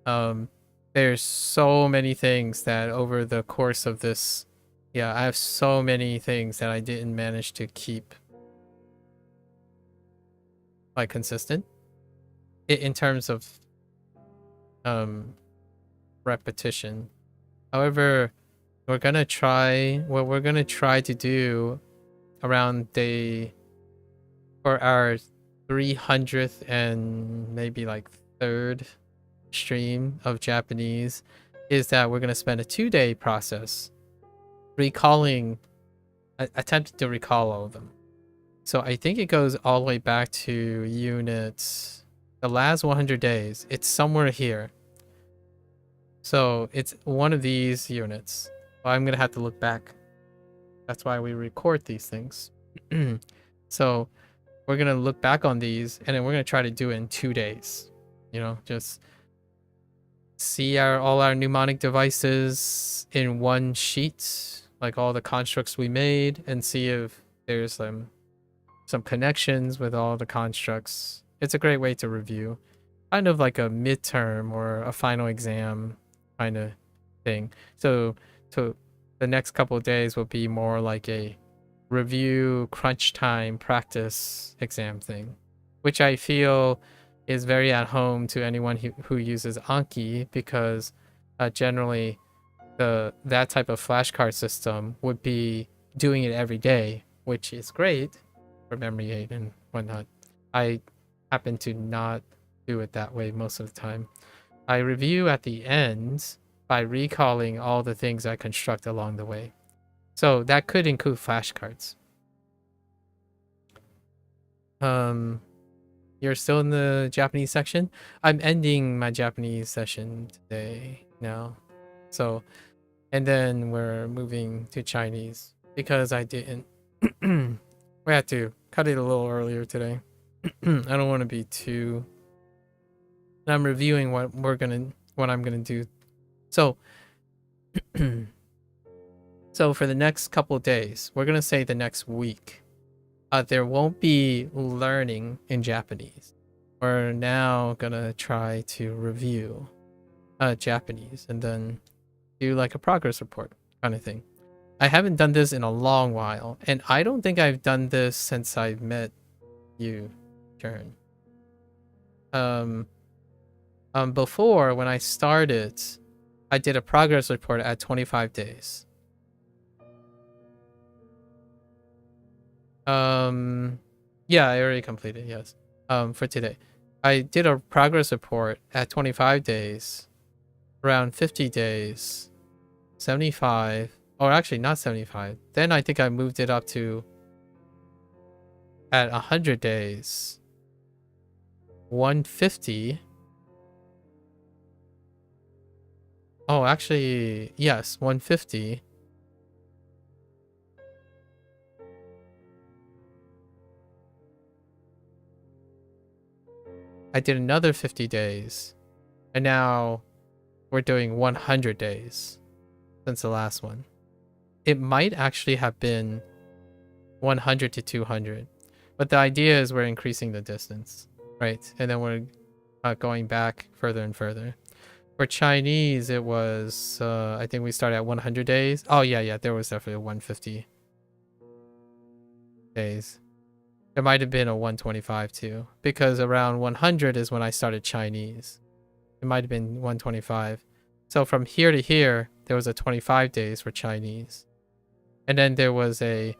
There's so many things that over the course of this, I have so many things that I didn't manage to keep like consistent in terms of repetition. However, we're gonna try to do around for our 300th and maybe like third stream of Japanese is that we're going to spend a 2-day process attempting to recall all of them. So I think it goes all the way back to units, the last 100 days. It's somewhere here. So it's one of these units. Well, I'm going to have to look back. That's why we record these things. So we're going to look back on these and then we're going to try to do it in 2 days. Just see all our mnemonic devices in one sheet, like all the constructs we made, and see if there's some connections with all the constructs. It's a great way to review, kind of like a midterm or a final exam kind of thing. So the next couple of days will be more like a review, crunch time, practice exam thing, which I feel is very at home to anyone who uses Anki, because generally that type of flashcard system would be doing it every day, which is great for memory aid and whatnot. I happen to not do it that way most of the time. I review at the end by recalling all the things I construct along the way. So that could include flashcards. You're still in the Japanese section? I'm ending my Japanese session today now. So, and then we're moving to Chinese because I didn't. We had to cut it a little earlier today. I don't want to be too. I'm reviewing what I'm gonna do. So, so for the next couple of days, we're gonna say the next week. There won't be learning in Japanese. We're now gonna try to review Japanese and then do like a progress report kind of thing. I haven't done this in a long while, and I don't think I've done this since I met you, turn. Before, when I started, I did a progress report at 25 days. Yeah, I already completed, yes. For today. I did a progress report at 25 days, around 50 days, 75, or actually not 75. Then I think I moved it up to at 100 days, 150. Oh, actually, yes, 150. I did another 50 days, and now we're doing 100 days since the last one. It might actually have been 100 to 200, but the idea is we're increasing the distance, right? And then we're going back further and further. For Chinese, it was, I think we started at 100 days. Oh, yeah, there was definitely a 150 days. There might have been a 125 too, because around 100 is when I started Chinese. It might have been 125. So from here to here, there was a 25 days for Chinese. And then there was a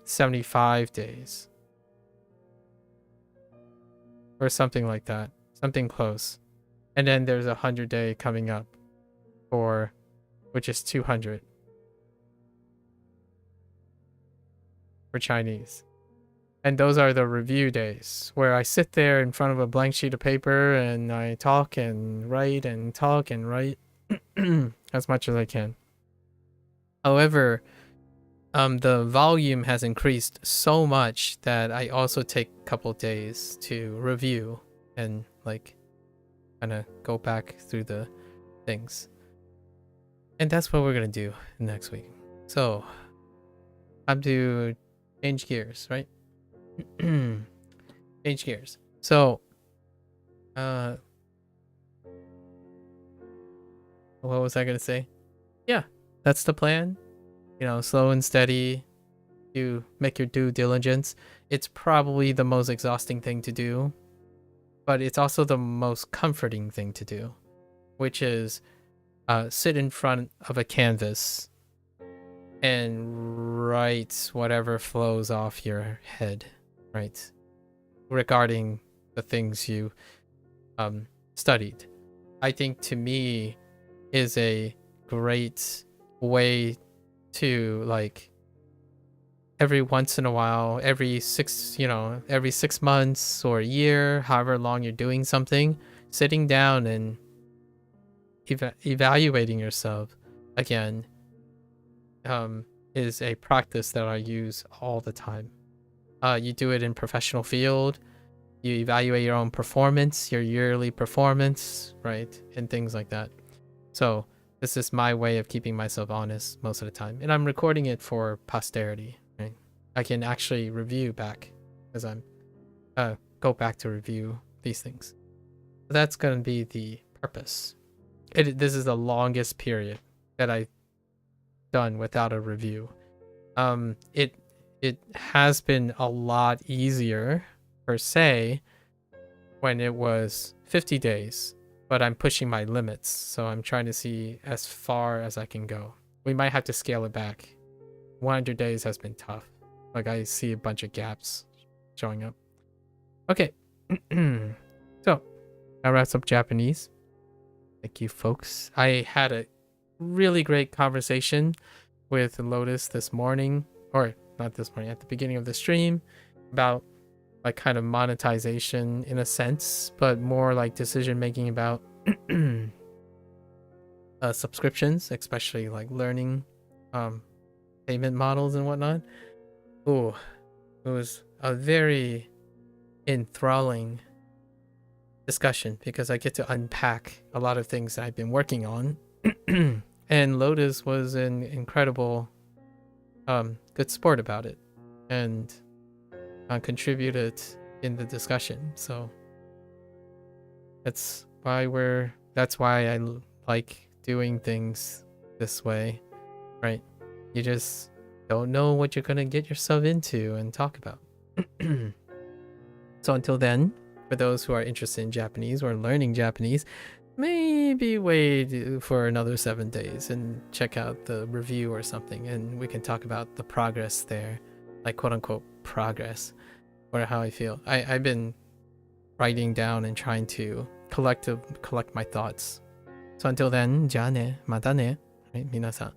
75 days. Or something like that. Something close. And then there's a 100-day coming up for, which is 200 for Chinese. And those are the review days where I sit there in front of a blank sheet of paper and I talk and write and talk and write as much as I can. However, the volume has increased so much that I also take a couple days to review and like kind of go back through the things. And that's what we're going to do next week. So, time to change gears, right? Change gears. So, what was I gonna say? Yeah, that's the plan. You know, slow and steady. You make your due diligence. It's probably the most exhausting thing to do, but it's also the most comforting thing to do, which is sit in front of a canvas and write whatever flows off your head. Right, regarding the things you studied. I think to me is a great way to, like, every once in a while, every 6 months or a year, however long you're doing something, sitting down and evaluating yourself again is a practice that I use all the time. You do it in professional field. You evaluate your own performance, your yearly performance, right? And things like that. So this is my way of keeping myself honest most of the time. And I'm recording it for posterity, right? I can actually review back as I'm go back to review these things. So that's going to be the purpose. This is the longest period that I've done without a review. It has been a lot easier, per se, when it was 50 days, but I'm pushing my limits, so I'm trying to see as far as I can go. We might have to scale it back. 100 days has been tough. Like, I see a bunch of gaps showing up. Okay. So, that wraps up Japanese. Thank you, folks. I had a really great conversation with Lotus this morning, or not this morning, at the beginning of the stream, about like kind of monetization in a sense, but more like decision making about subscriptions, especially like learning payment models and whatnot. Ooh, it was a very enthralling discussion because I get to unpack a lot of things that I've been working on. And Lotus was an incredible good sport about it and contributed in the discussion. So that's why I like doing things this way, right? You just don't know what you're gonna get yourself into and talk about. So until then, for those who are interested in Japanese or learning Japanese, maybe wait for another 7 days and check out the review or something, and we can talk about the progress there, like quote unquote progress, or how I feel. I've been writing down and trying to collect my thoughts. So until then, じゃあね、またね, right, 皆さ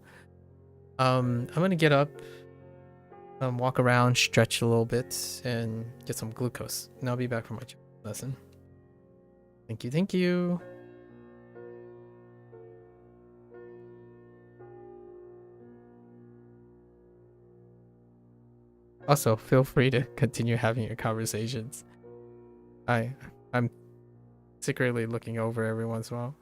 ん. I'm gonna get up, walk around, stretch a little bit, and get some glucose, and I'll be back for my lesson. Thank you, thank you. Also, feel free to continue having your conversations. I'm secretly looking over every once in a while.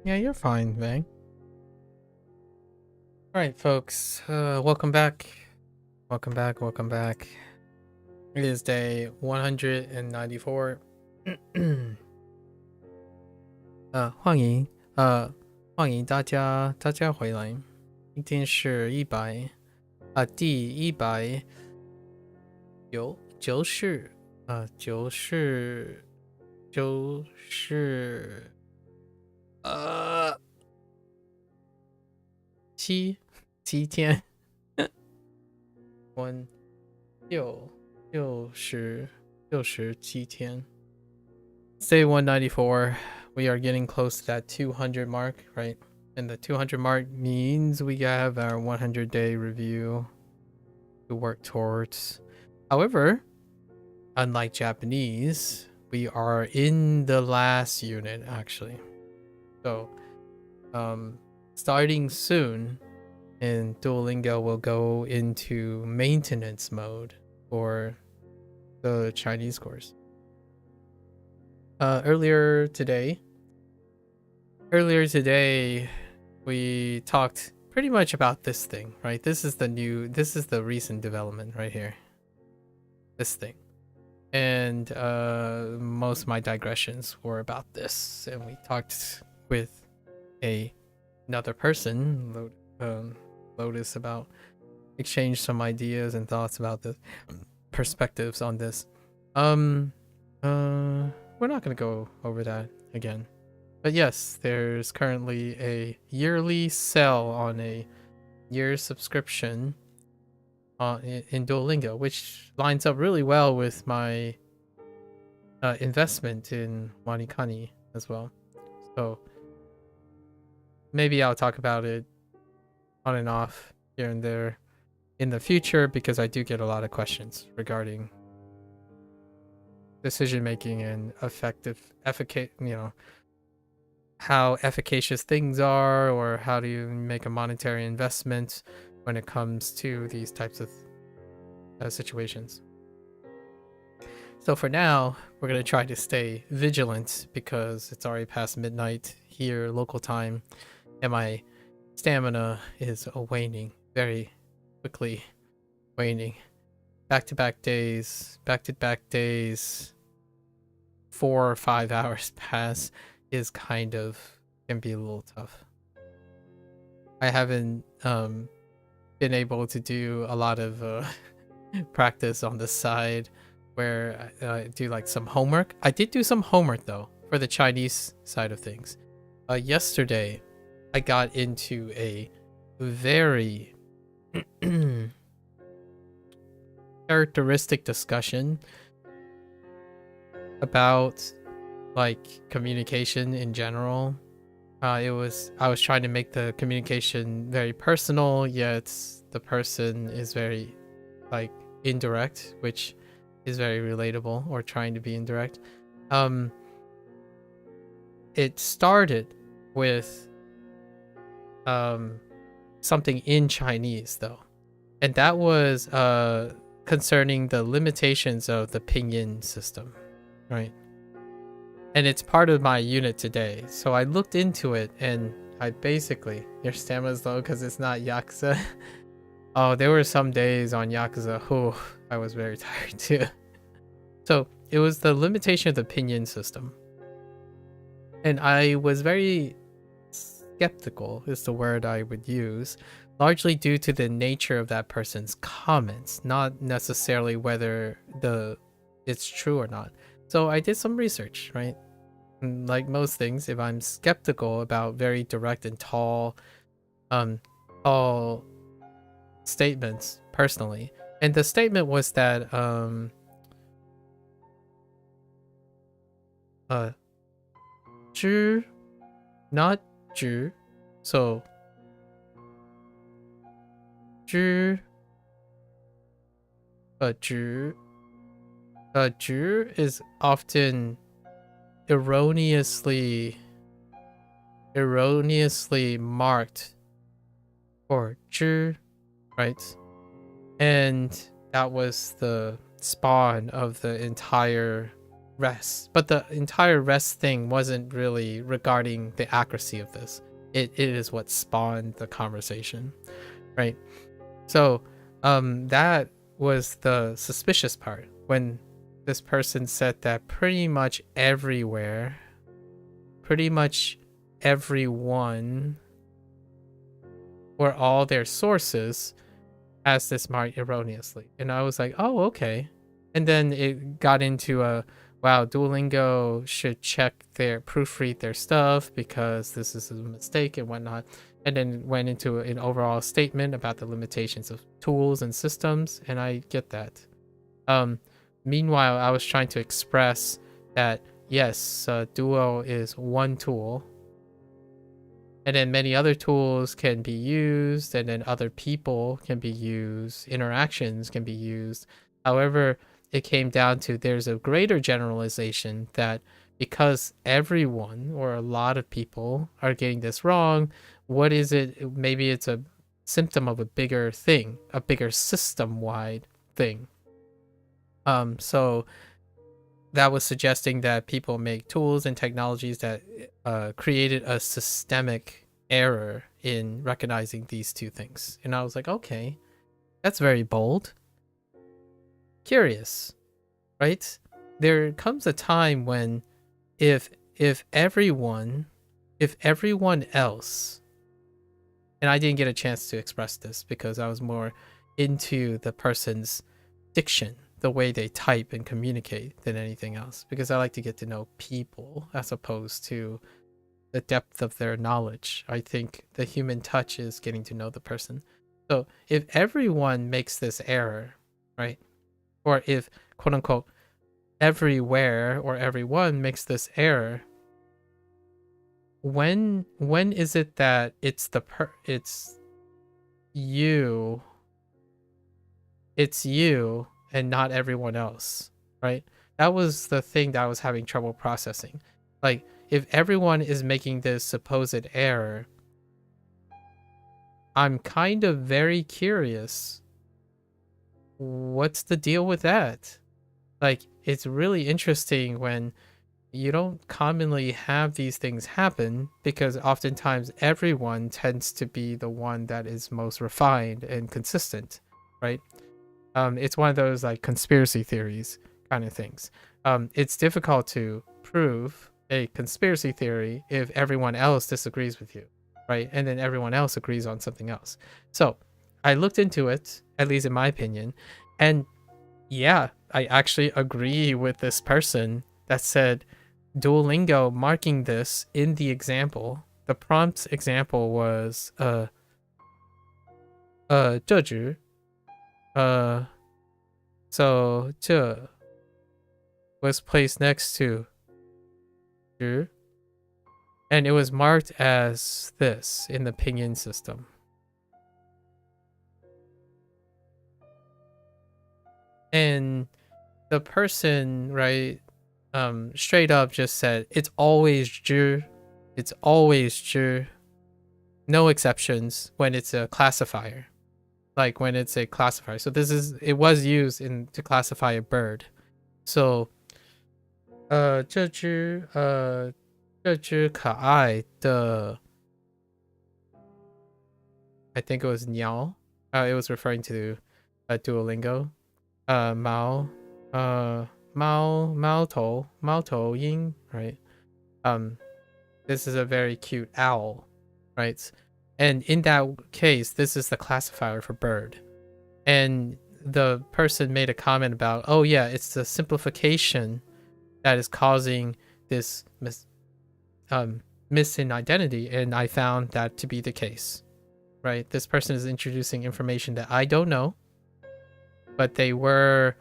Yeah, you're fine, Vang. Alright, folks. Welcome back. Welcome back. Welcome back. It is day 194. 欢迎欢迎大家回来。今天是第190七天67天 Day 194. We are getting close to that 200 mark, right? And the 200 mark means we have our 100-day review to work towards. However, unlike Japanese, we are in the last unit actually. So, starting soon, and Duolingo will go into maintenance mode for the Chinese course. Earlier today, we talked pretty much about this thing, right? This is the recent development right here. This thing. And most of my digressions were about this. And we talked with another person, Lotus, about exchange some ideas and thoughts about the perspectives on this. We're not going to go over that again. But yes, there's currently a yearly sale on a year subscription in Duolingo, which lines up really well with my investment in Wanikani as well. So maybe I'll talk about it on and off here and there in the future, because I do get a lot of questions regarding decision making and how efficacious things are, or how do you make a monetary investment when it comes to these types of situations. So for now, we're going to try to stay vigilant, because it's already past midnight here, local time, and my stamina is waning, very quickly waning. Back-to-back days, 4 or 5 hours pass is can be a little tough. I haven't been able to do a lot of practice on the side where I do like some homework. I did do some homework though for the Chinese side of things. Yesterday I got into a very characteristic discussion about like communication in general. I was trying to make the communication very personal, yet the person is very like indirect, which is very relatable, or trying to be indirect. It started with something in Chinese though, and that was concerning the limitations of the pinyin system, right? And it's part of my unit today. So I looked into it, and I basically, your stamina's low because it's not Yakuza. Oh, there were some days on Yakuza, I was very tired too. So it was the limitation of the pinyin system. And I was very skeptical, is the word I would use, largely due to the nature of that person's comments, not necessarily whether it's true or not. So I did some research, right? And like most things, if I'm skeptical about very direct and tall statements personally, and the statement was that zhi, not zhi, so zhi, zhi, zhi is often erroneously marked for zhi, right? And that was the spawn of the entire rest. But the entire rest thing wasn't really regarding the accuracy of this. It is what spawned the conversation, right? So that was the suspicious part, when this person said that pretty much everywhere, pretty much everyone, or all their sources has this marked erroneously. And I was like, oh, okay. And then it got into wow, Duolingo should proofread their stuff because this is a mistake and whatnot. And then went into an overall statement about the limitations of tools and systems, and I get that. Meanwhile, I was trying to express that yes, Duo is one tool, and then many other tools can be used, and then other people can be used, interactions can be used. However, it came down to there's a greater generalization that because everyone or a lot of people are getting this wrong, what is it? Maybe it's a symptom of a bigger thing, a bigger system-wide thing. So that was suggesting that people make tools and technologies that created a systemic error in recognizing these two things. And I was like, okay, that's very bold. Curious, right? There comes a time when if everyone else, and I didn't get a chance to express this because I was more into the person's diction, the way they type and communicate, than anything else, because I like to get to know people as opposed to the depth of their knowledge. I think the human touch is getting to know the person. So if everyone makes this error, right? Or if, quote unquote, everywhere or everyone makes this error, when is it that it's you and not everyone else, right? That was the thing that I was having trouble processing. Like, if everyone is making this supposed error, I'm kind of very curious, what's the deal with that? Like, it's really interesting when you don't commonly have these things happen, because oftentimes everyone tends to be the one that is most refined and consistent, right? It's one of those like conspiracy theories kind of things. It's difficult to prove a conspiracy theory if everyone else disagrees with you, right? And then everyone else agrees on something else. So I looked into it, at least in my opinion, and yeah, I actually agree with this person that said Duolingo marking this in the example. The prompt example was 这句 so 这 was placed next to 句, and it was marked as this in the pinyin system. And the person, right, straight up just said, it's always 句, it's always 句, no exceptions when it's a classifier. Like when it's a classifier. So it was used to classify a bird. So 这只可爱的, I think it was 鸟. It was referring to Duolingo. 猫头鹰, right? This is a very cute owl, right? And in that case, this is the classifier for bird. And the person made a comment about, oh yeah, it's the simplification that is causing this missing identity. And I found that to be the case, right? This person is introducing information that I don't know, but they were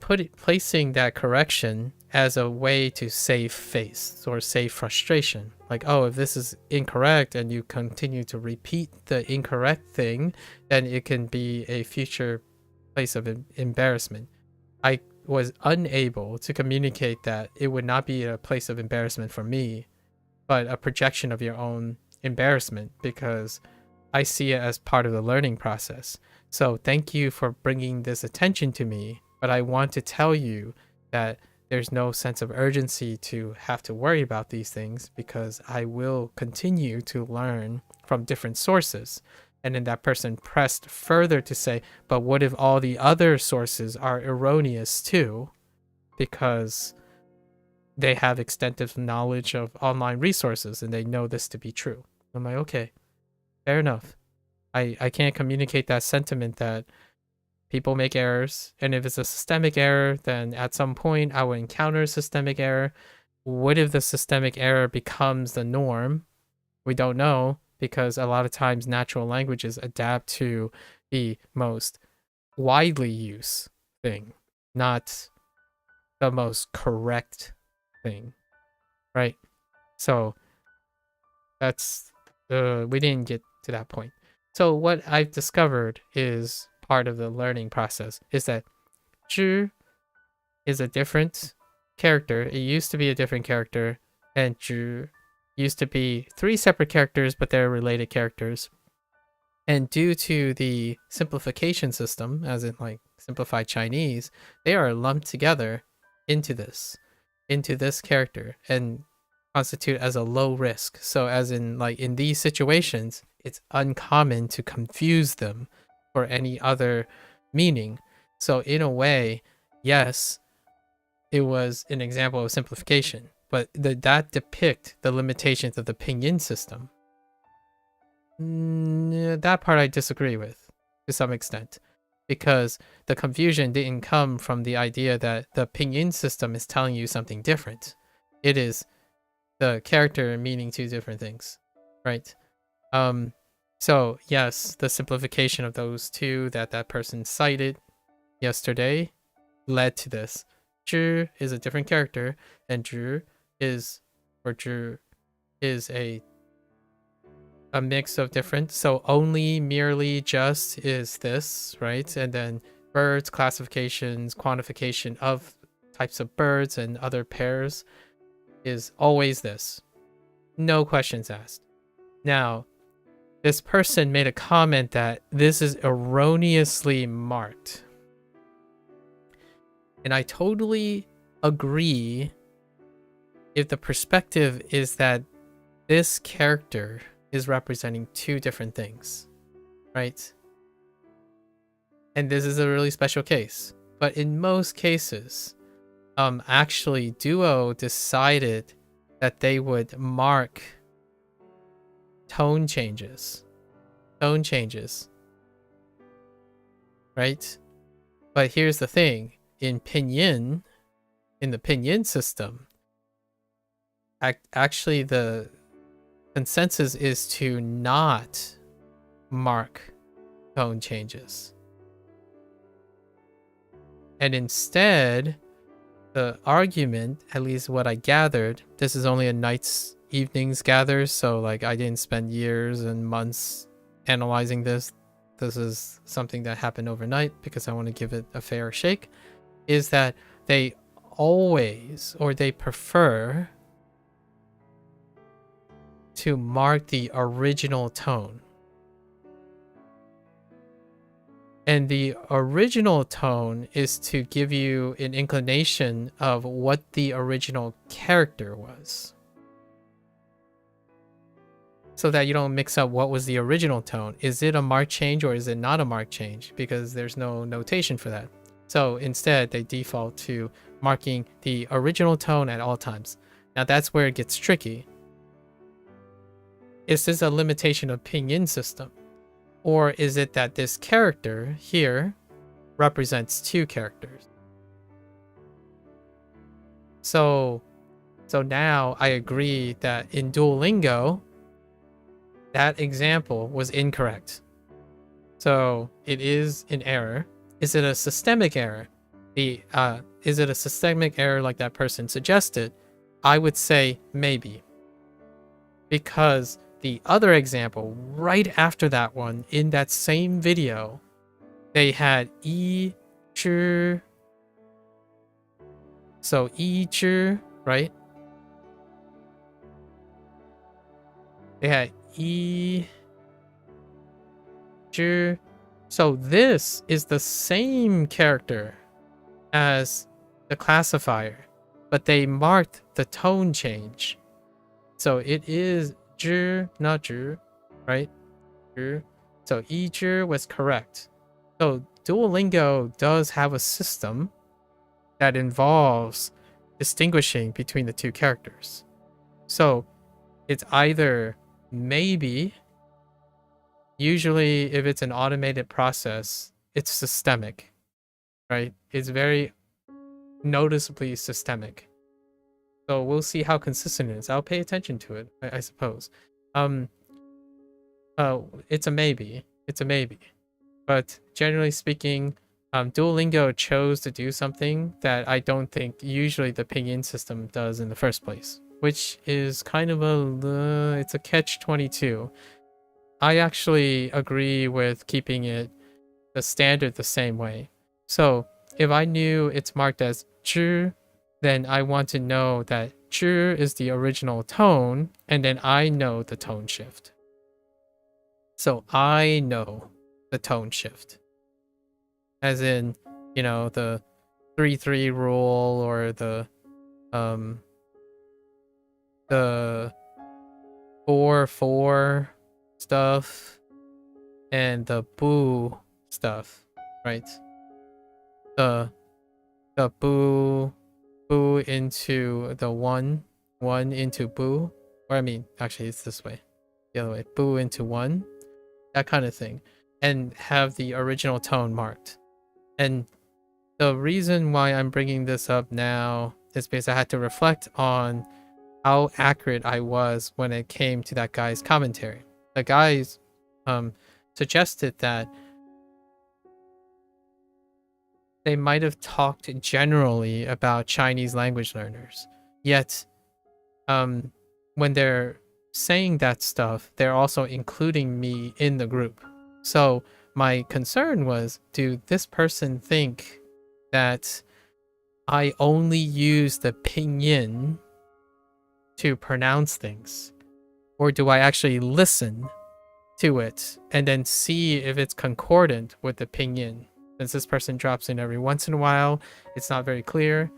placing that correction as a way to save face or save frustration. Like, oh, if this is incorrect and you continue to repeat the incorrect thing, then it can be a future place of embarrassment. I was unable to communicate that it would not be a place of embarrassment for me, but a projection of your own embarrassment, because I see it as part of the learning process. So thank you for bringing this attention to me, but I want to tell you that there's no sense of urgency to have to worry about these things, because I will continue to learn from different sources. And then that person pressed further to say, but what if all the other sources are erroneous too, because they have extensive knowledge of online resources and they know this to be true? I'm like, okay, fair enough. I can't communicate that sentiment that people make errors, and if it's a systemic error, then at some point I will encounter systemic error. What if the systemic error becomes the norm? We don't know, because a lot of times natural languages adapt to the most widely used thing, not the most correct thing, right? So that's we didn't get to that point. So what I've discovered is part of the learning process is that 知 is a different character. It used to be a different character, and 知 used to be 3 separate characters, but they're related characters. And due to the simplification system, as in like simplified Chinese, they are lumped together into this character. And constitute as a low risk. So as in like in these situations, it's uncommon to confuse them for any other meaning. So in a way, yes, it was an example of simplification, but that depict the limitations of the pinyin system. That part I disagree with to some extent, because the confusion didn't come from the idea that the pinyin system is telling you something different. It is the character meaning two different things, right? So yes, the simplification of those two that person cited yesterday led to this. 知 is a different character, and 知 is a mix of different. So only, merely, just is this, right? And then birds, classifications, quantification of types of birds and other pairs is always this. No questions asked. Now, this person made a comment that this is erroneously marked. And I totally agree if the perspective is that this character is representing two different things, right? And this is a really special case. But in most cases, actually Duo decided that they would mark tone changes, right? But here's the thing. In pinyin, in the pinyin system, actually the consensus is to not mark tone changes. And instead, the argument, at least what I gathered, this is only a night's evenings gather, so like I didn't spend years and months analyzing this. This is something that happened overnight because I want to give it a fair shake. Is that they always, or they prefer to mark the original tone. And the original tone is to give you an inclination of what the original character was, so that you don't mix up what was the original tone. Is it a mark change or is it not a mark change? Because there's no notation for that. So instead, they default to marking the original tone at all times. Now that's where it gets tricky. Is this a limitation of pinyin system? Or is it that this character here represents two characters? So now I agree that in Duolingo, that example was incorrect. So it is an error. Is it a systemic error? Is it a systemic error like that person suggested? I would say maybe. Because the other example, right after that one, in that same video, they had 一只. So 一只, right? They had 一只. So this is the same character as the classifier, but they marked the tone change. So it is 知, not 知, right? 知. So 一只 was correct. So Duolingo does have a system that involves distinguishing between the two characters. So it's either maybe, usually if it's an automated process, it's systemic, right? It's very noticeably systemic. So we'll see how consistent it is. I'll pay attention to it, I suppose. It's a maybe. It's a maybe. But generally speaking, Duolingo chose to do something that I don't think usually the pinyin system does in the first place, which is kind of it's a catch-22. I actually agree with keeping it the standard the same way. So if I knew it's marked as 知, then I want to know that 知 is the original tone, and then I know the tone shift. So I know the tone shift. As in, you know, the 3-3 rule or the the 4 stuff and the boo stuff, right? The boo into the one into boo, or I mean, actually it's this way, the other way, boo into one, that kind of thing, and have the original tone marked. And the reason why I'm bringing this up now is because I had to reflect on how accurate I was when it came to that guy's commentary. The guys suggested that they might have talked generally about Chinese language learners, yet when they're saying that stuff, they're also including me in the group. So my concern was, do this person think that I only use the pinyin to pronounce things, or do I actually listen to it and then see if it's concordant with the pinyin? Since this person drops in every once in a while, it's not very clear.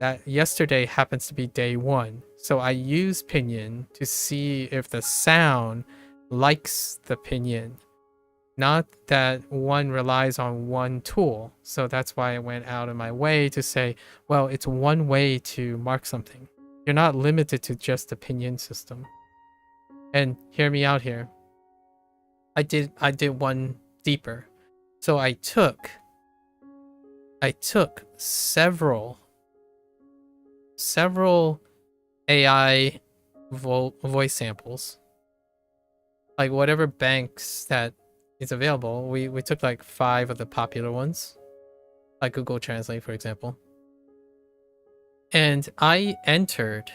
That yesterday happens to be day 1, so I use pinyin to see if the sound likes the pinyin, not that one relies on one tool. So that's why I went out of my way to say, well, it's one way to mark something. You're not limited to just the pinyin system. And hear me out here. I did one deeper. So I took several AI voice samples, like whatever banks that is available. We took like 5 of the popular ones, like Google Translate, for example. And I entered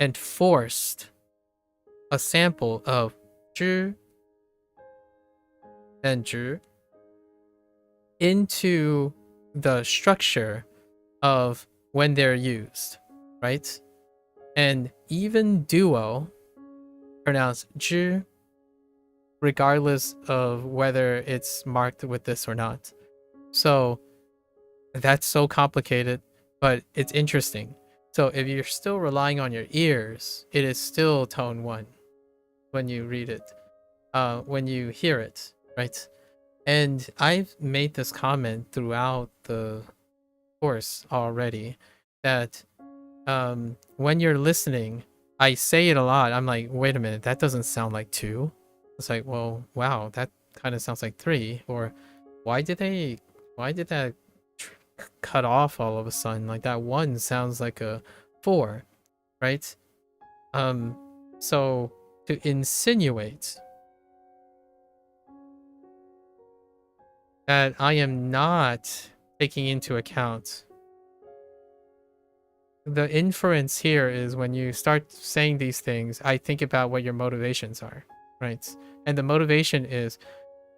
and forced a sample of zhi and zhi into the structure of when they're used, right? And even Duo pronounce zhi regardless of whether it's marked with this or not. So that's so complicated, but it's interesting. So if you're still relying on your ears, it is still tone 1 when you read it, when you hear it, right? And I've made this comment throughout the course already, that when you're listening, I say it a lot. I'm like, wait a minute, that doesn't sound like 2. It's like, well, wow, that kind of sounds like 3. Or why did that cut off all of a sudden? Like that 1 sounds like a 4, right? So to insinuate that I am not taking into account, the inference here is when you start saying these things, I think about what your motivations are, right? And the motivation is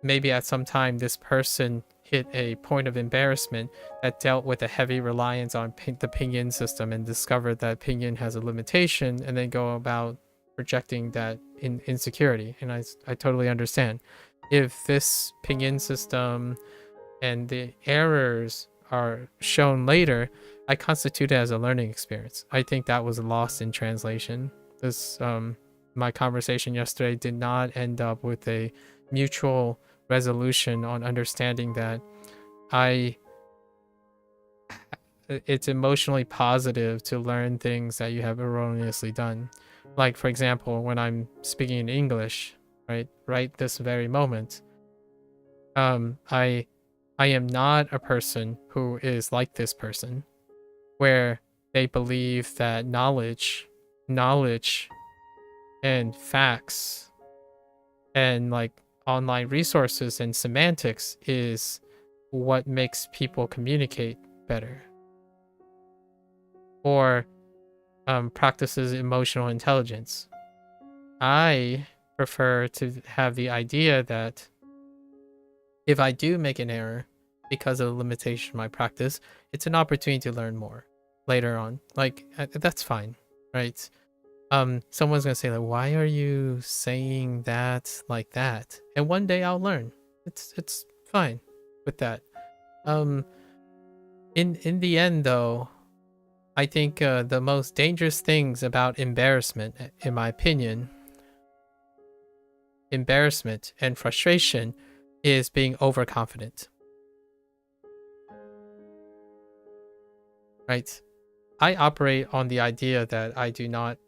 maybe at some time this person hit a point of embarrassment that dealt with a heavy reliance on the pinyin system and discovered that pinyin has a limitation, and then go about projecting that insecurity. And I totally understand. If this pinyin system and the errors are shown later, I constitute it as a learning experience. I think that was lost in translation. This my conversation yesterday did not end up with a mutual resolution on understanding that it's emotionally positive to learn things that you have erroneously done. Like, for example, when I'm speaking in English, right this very moment, I am not a person who is like this person, where they believe that knowledge and facts and like online resources and semantics is what makes people communicate better, or practices emotional intelligence. I prefer to have the idea that if I do make an error because of the limitation of my practice, it's an opportunity to learn more later on. Like, that's fine, right? Someone's gonna say, like, why are you saying that like that? And one day I'll learn. It's fine with that. In the end, though, I think the most dangerous things about embarrassment, in my opinion, embarrassment and frustration, is being overconfident. Right? I operate on the idea that I do not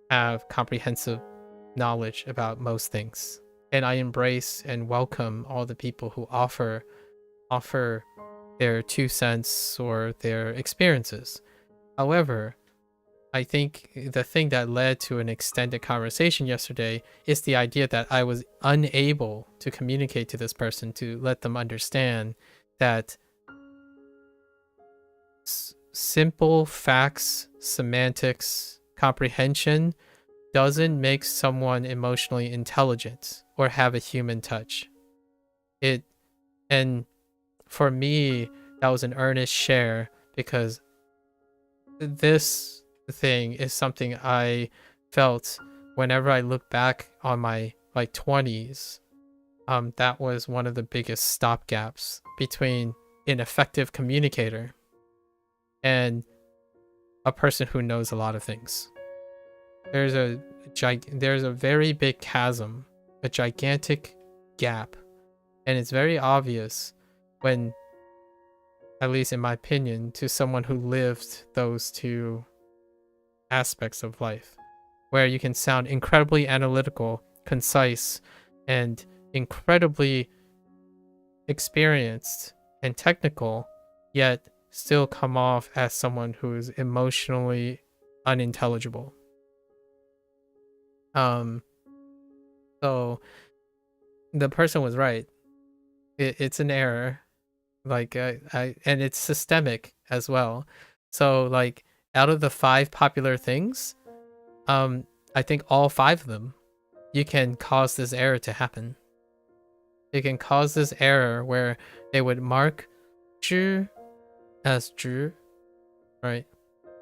have comprehensive knowledge about most things, and I embrace and welcome all the people who offer their 2 cents or their experiences. However, I think the thing that led to an extended conversation yesterday is the idea that I was unable to communicate to this person to let them understand that simple facts, semantics, comprehension doesn't make someone emotionally intelligent or have a human touch. And for me, that was an earnest share, because this thing is something I felt whenever I look back on my 20s. That was one of the biggest stopgaps between an effective communicator and a person who knows a lot of things. There's a very big chasm, a gigantic gap, and it's very obvious when, at least in my opinion, to someone who lived those two aspects of life, where you can sound incredibly analytical, concise, and incredibly experienced and technical, yet still come off as someone who is emotionally unintelligible. So the person was right. It's an error. And it's systemic as well. So like, out of the 5 popular things, I think all 5 of them, you can cause this error to happen. You can cause this error where they would mark 知 as 知, right?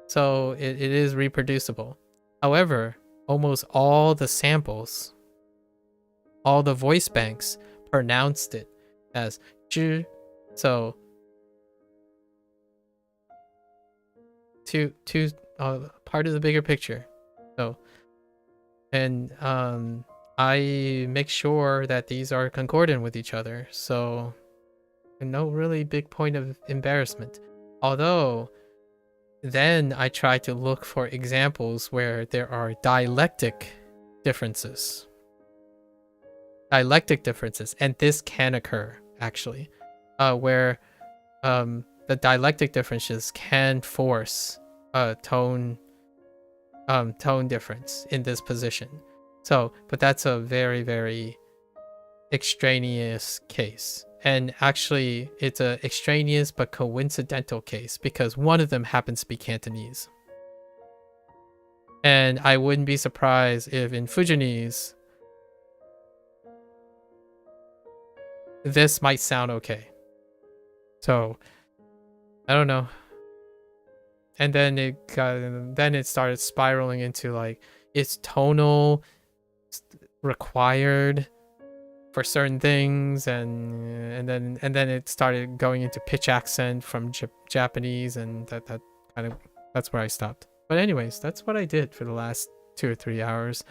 So it is reproducible. However, almost all the samples, all the voice banks pronounced it as 知. So part of the bigger picture. So, and I make sure that these are concordant with each other. So no really big point of embarrassment. Although then I try to look for examples where there are dialectic differences. And this can occur actually, where the dialectic differences can force a tone difference in this position. So, but that's a very, very extraneous case. And actually, it's a extraneous but coincidental case, because one of them happens to be Cantonese. And I wouldn't be surprised if in Fujianese, this might sound okay. So, I don't know. And then it started spiraling into like, it's tonal required for certain things, and then it started going into pitch accent from Japanese, and that's where I stopped. But anyways, that's what I did for the last 2 or 3 hours,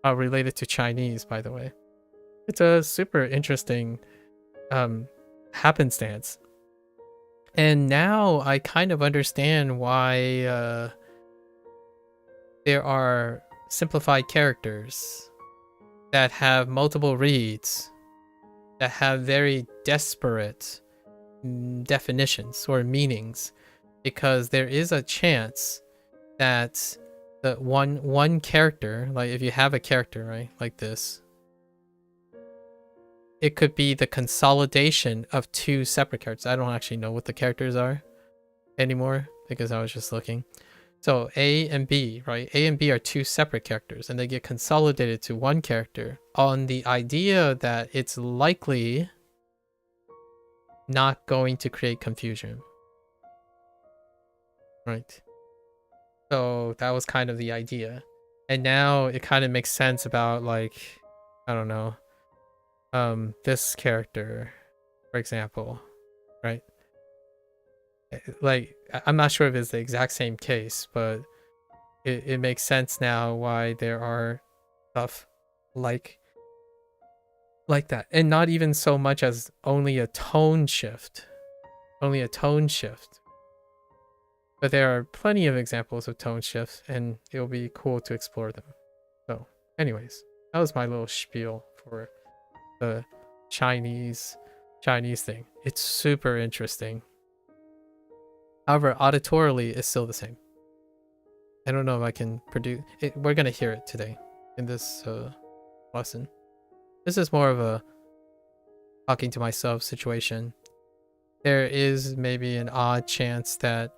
related to Chinese, by the way. It's a super interesting happenstance. And now I kind of understand why there are simplified characters that have multiple reads, that have very disparate definitions or meanings, because there is a chance that the one character, like if you have a character, right, like this, it could be the consolidation of 2 separate characters. I don't actually know what the characters are anymore, because I was just looking. So A and B, right? A and B are 2 separate characters, and they get consolidated to 1 character on the idea that it's likely not going to create confusion. Right? So that was kind of the idea. And now it kind of makes sense about, like, I don't know, this character, for example, right? like I'm not sure if it's the exact same case, but it makes sense now why there are stuff like that, and not even so much as only a tone shift, but there are plenty of examples of tone shifts, and it'll be cool to explore them. So anyways, that was my little spiel for the Chinese thing. It's super interesting. However, auditorily it's still the same. I don't know if I can produce it. We're gonna hear it today in this lesson. This is more of a talking to myself situation. There is maybe an odd chance that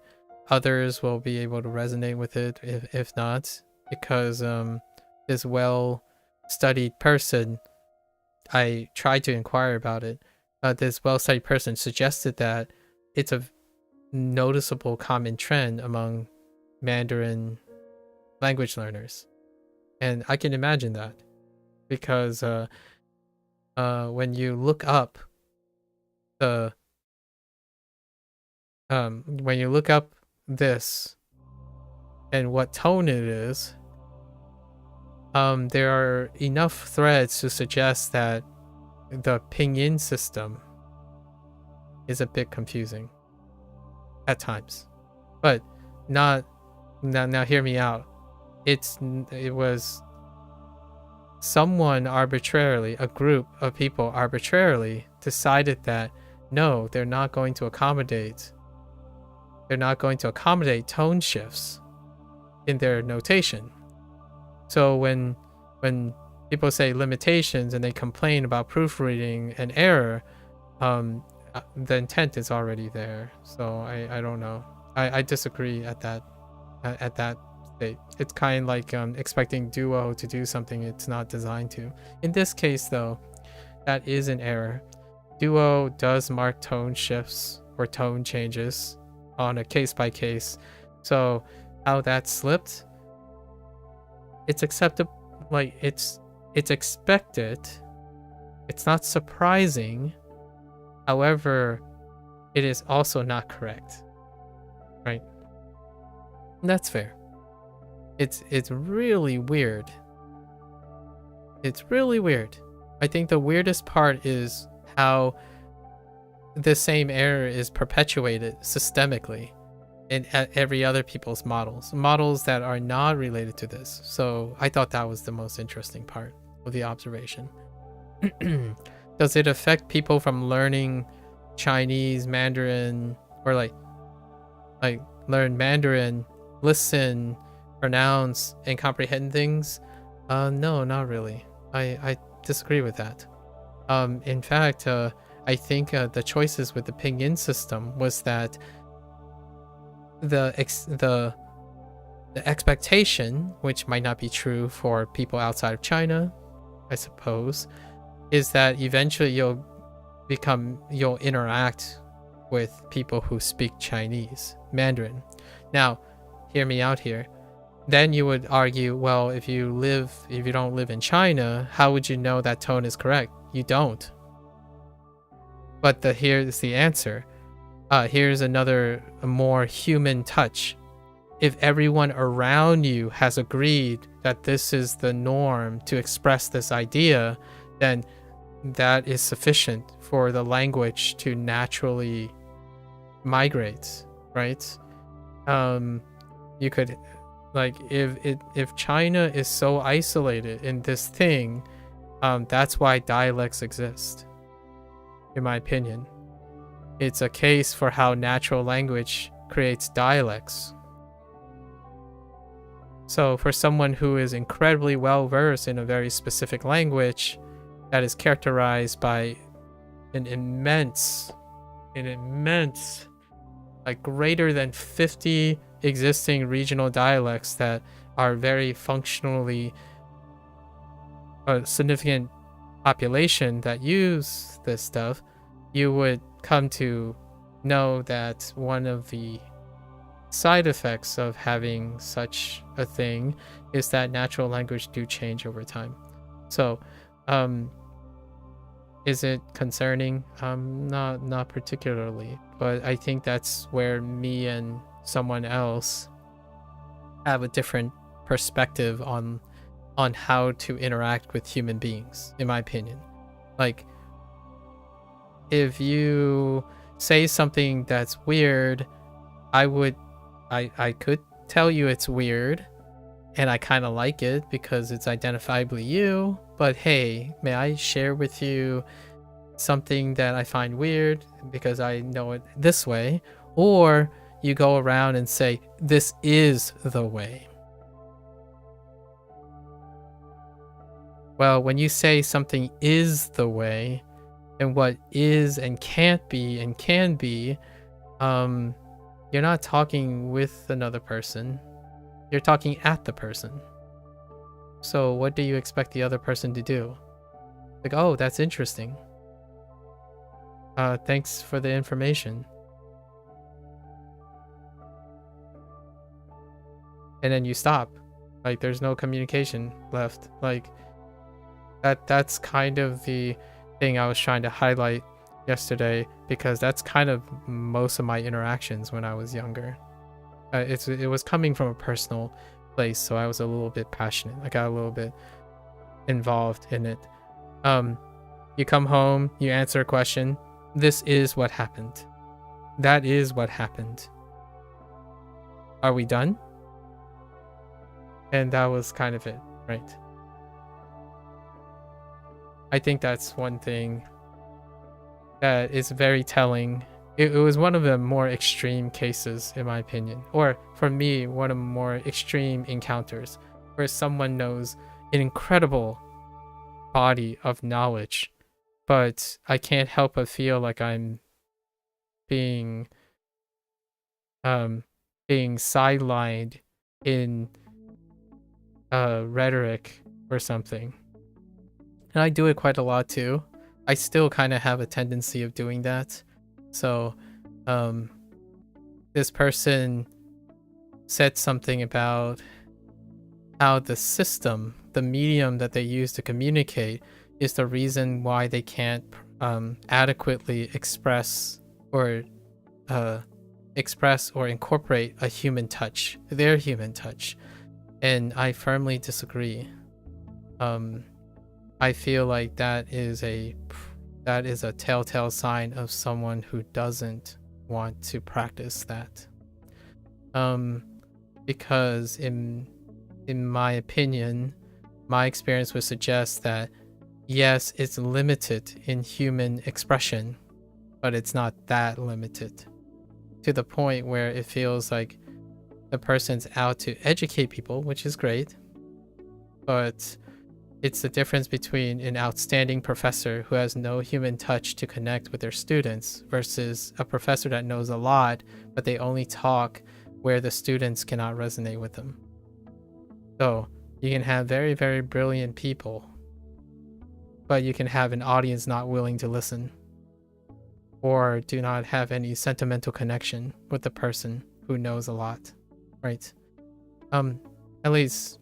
others will be able to resonate with it, if not, because this well-studied person, I tried to inquire about it. This well-studied person suggested that it's a noticeable common trend among Mandarin language learners, and I can imagine that, because when you look up this and what tone it is, there are enough threads to suggest that the pinyin system is a bit confusing at times, but not. Now hear me out. It was someone arbitrarily, a group of people arbitrarily decided that no, they're not going to accommodate tone shifts in their notation. So when people say limitations and they complain about proofreading and error, the intent is already there. So I don't know. I disagree at that state. It's kind of like expecting Duo to do something it's not designed to. In this case, though, that is an error. Duo does mark tone shifts or tone changes on a case by case. So how that slipped, it's acceptable. Like it's expected. It's not surprising. However, it is also not correct. Right? And that's fair. It's really weird. It's really weird. I think the weirdest part is how the same error is perpetuated systemically in every other people's models that are not related to this. So I thought that was the most interesting part of the observation. Does it affect people from learning Chinese, Mandarin, or like learn Mandarin, listen, pronounce, and comprehend things? No, not really. I disagree with that. In fact, I think the choices with the pinyin system was that the expectation, which might not be true for people outside of China, I suppose, is that eventually you'll interact with people who speak Chinese, Mandarin. Now, hear me out here. Then you would argue, well, if you don't live in China, how would you know that tone is correct? You don't. But here's the answer. Here's a more human touch. If everyone around you has agreed that this is the norm to express this idea, then that is sufficient for the language to naturally migrate, right? You could, like, if China is so isolated in this thing, that's why dialects exist, in my opinion. It's a case for how natural language creates dialects. So for someone who is incredibly well versed in a very specific language that is characterized by an immense, like greater than 50 existing regional dialects that are very functionally a significant population that use this stuff, you would come to know that one of the side effects of having such a thing is that natural language do change over time. So Is it concerning? Not particularly, but I think that's where me and someone else have a different perspective on how to interact with human beings, in my opinion. Like, if you say something that's weird, I could tell you it's weird, and I kind of like it because it's identifiably you, but hey, may I share with you something that I find weird because I know it this way? Or you go around and say, this is the way. Well, when you say something is the way, and what is and can't be and can be, you're not talking with another person. You're talking at the person. So what do you expect the other person to do? Like, oh, that's interesting. Thanks for the information. And then you stop. Like, there's no communication left. Like, that's kind of the thing I was trying to highlight yesterday, because that's kind of most of my interactions when I was younger. It was coming from a personal place, so I was a little bit passionate. I got a little bit involved in it. You come home, you answer a question. This is what happened. That is what happened. Are we done? And that was kind of it, right? I think that's one thing that is very telling. It was one of the more extreme cases, in my opinion, or for me, one of the more extreme encounters, where someone knows an incredible body of knowledge, but I can't help but feel like I'm being sidelined in rhetoric or something. And I do it quite a lot too. I still kind of have a tendency of doing that. So this person said something about how the system, the medium that they use to communicate, is the reason why they can't adequately express or incorporate a human touch, their human touch. And I firmly disagree. I feel like that is a telltale sign of someone who doesn't want to practice that. Because in my opinion, my experience would suggest that yes, it's limited in human expression, but it's not that limited to the point where it feels like the person's out to educate people, which is great, but it's the difference between an outstanding professor who has no human touch to connect with their students versus a professor that knows a lot, but they only talk where the students cannot resonate with them. So you can have very, very brilliant people, but you can have an audience not willing to listen, or do not have any sentimental connection with the person who knows a lot, right? At least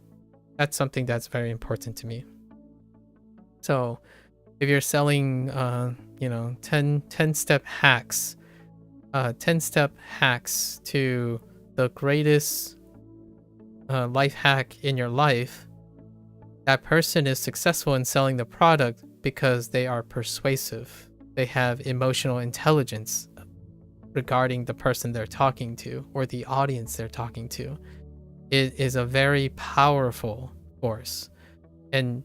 that's something that's very important to me. So if you're selling 10-step hacks, 10-step hacks to the greatest life hack in your life, that person is successful in selling the product because they are persuasive. They have emotional intelligence regarding the person they're talking to or the audience they're talking to. It is a very powerful force. And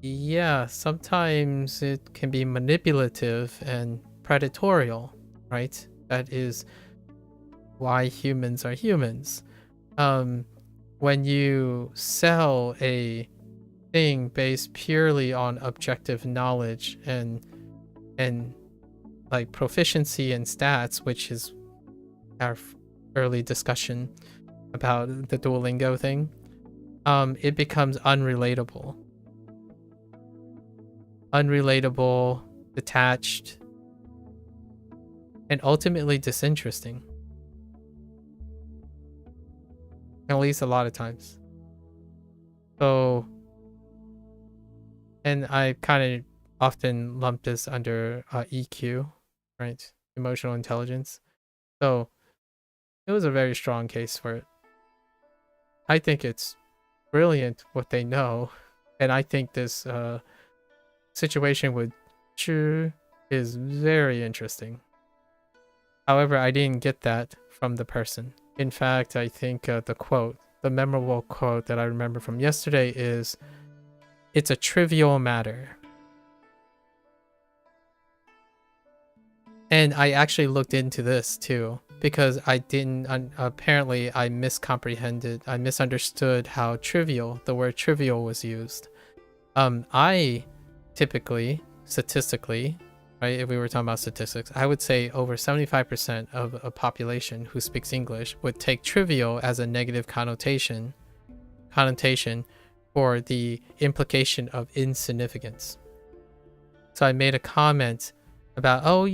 yeah, sometimes it can be manipulative and predatorial, right? That is why humans are humans. When you sell a thing based purely on objective knowledge and like proficiency and stats, which is our early discussion about the Duolingo thing, it becomes unrelatable, detached, and ultimately disinteresting. At least a lot of times. So, and I kind of often lump this under EQ, right? Emotional intelligence. So it was a very strong case for it. I think it's brilliant what they know, and I think this situation with Chu is very interesting. However, I didn't get that from the person. In fact, I think the memorable quote that I remember from yesterday is, "It's a trivial matter." And I actually looked into this too, because I didn't, apparently I misunderstood how trivial, the word trivial was used. I typically, statistically, right, if we were talking about statistics, I would say over 75% of a population who speaks English would take trivial as a negative connotation for the implication of insignificance. So I made a comment about, oh,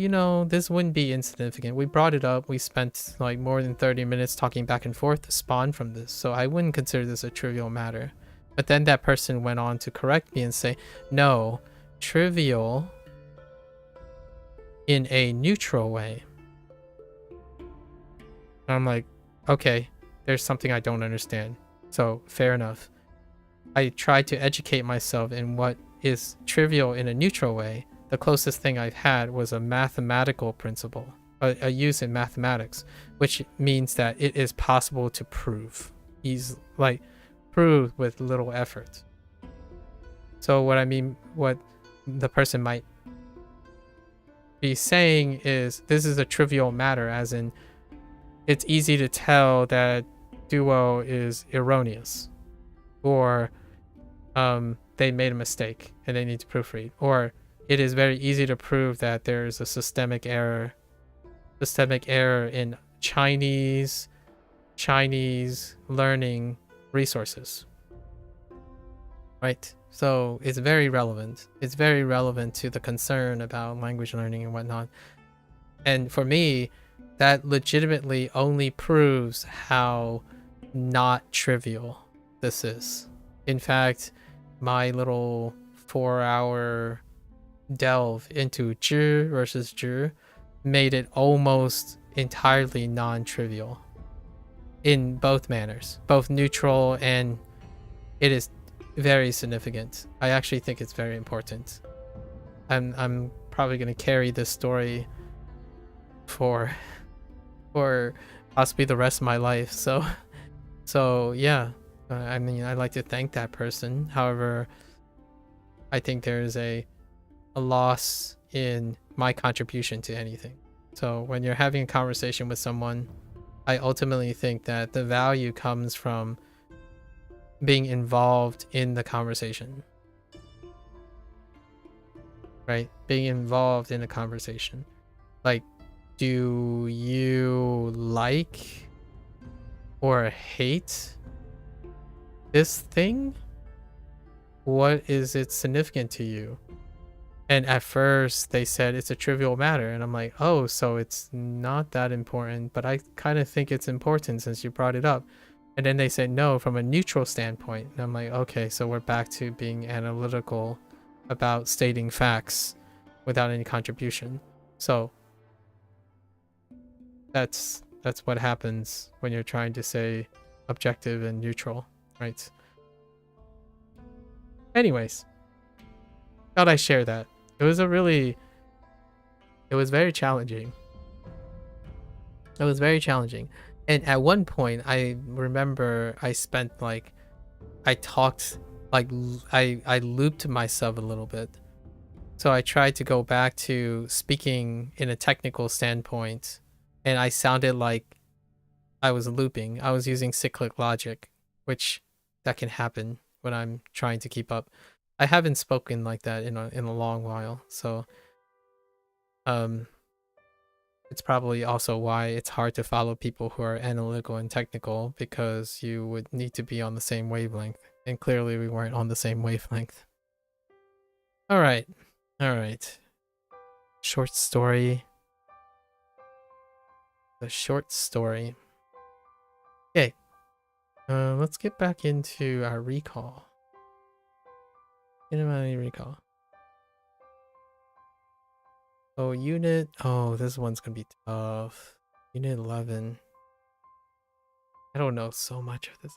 this wouldn't be insignificant. We brought it up. We spent like more than 30 minutes talking back and forth to spawn from this. So I wouldn't consider this a trivial matter. But then that person went on to correct me and say, no, trivial in a neutral way. And I'm like, okay, there's something I don't understand. So fair enough. I tried to educate myself in what is trivial in a neutral way. The closest thing I've had was a mathematical principle, a use in mathematics, which means that it is possible to prove. Prove with little effort. So what the person might be saying is, this is a trivial matter, as in it's easy to tell that Duo is erroneous, or they made a mistake and they need to proofread, or it is very easy to prove that there is a systemic error in Chinese learning resources, right? So it's very relevant. It's very relevant to the concern about language learning and whatnot. And for me, that legitimately only proves how not trivial this is. In fact, my little 4-hour delve into zhi versus zhi made it almost entirely non-trivial in both manners, both neutral, and it is very significant. I actually think it's very important. I'm probably going to carry this story for possibly the rest of my life. So yeah, I mean, I'd like to thank that person. However, I think there is a loss in my contribution to anything. So when you're having a conversation with someone, I ultimately think that the value comes from being involved in the conversation, right? Being involved in a conversation. Like, do you like or hate this thing? What is it significant to you? And at first they said it's a trivial matter, and I'm like, oh, so it's not that important, but I kind of think it's important since you brought it up. And then they said no, from a neutral standpoint. And I'm like, okay, so we're back to being analytical about stating facts without any contribution. So that's what happens when you're trying to say objective and neutral, right? Anyways, thought I'd share that. It was very challenging. It was very challenging. And at one point, I remember I looped myself a little bit. So I tried to go back to speaking in a technical standpoint, and I sounded like I was looping. I was using cyclic logic, which that can happen when I'm trying to keep up. I haven't spoken like that in a long while, so it's probably also why it's hard to follow people who are analytical and technical, because you would need to be on the same wavelength, and clearly we weren't on the same wavelength. All right. Short story. The short story. Okay. Let's get back into our recall. Recall. Oh, this one's gonna be tough. Unit 11. I don't know so much of this.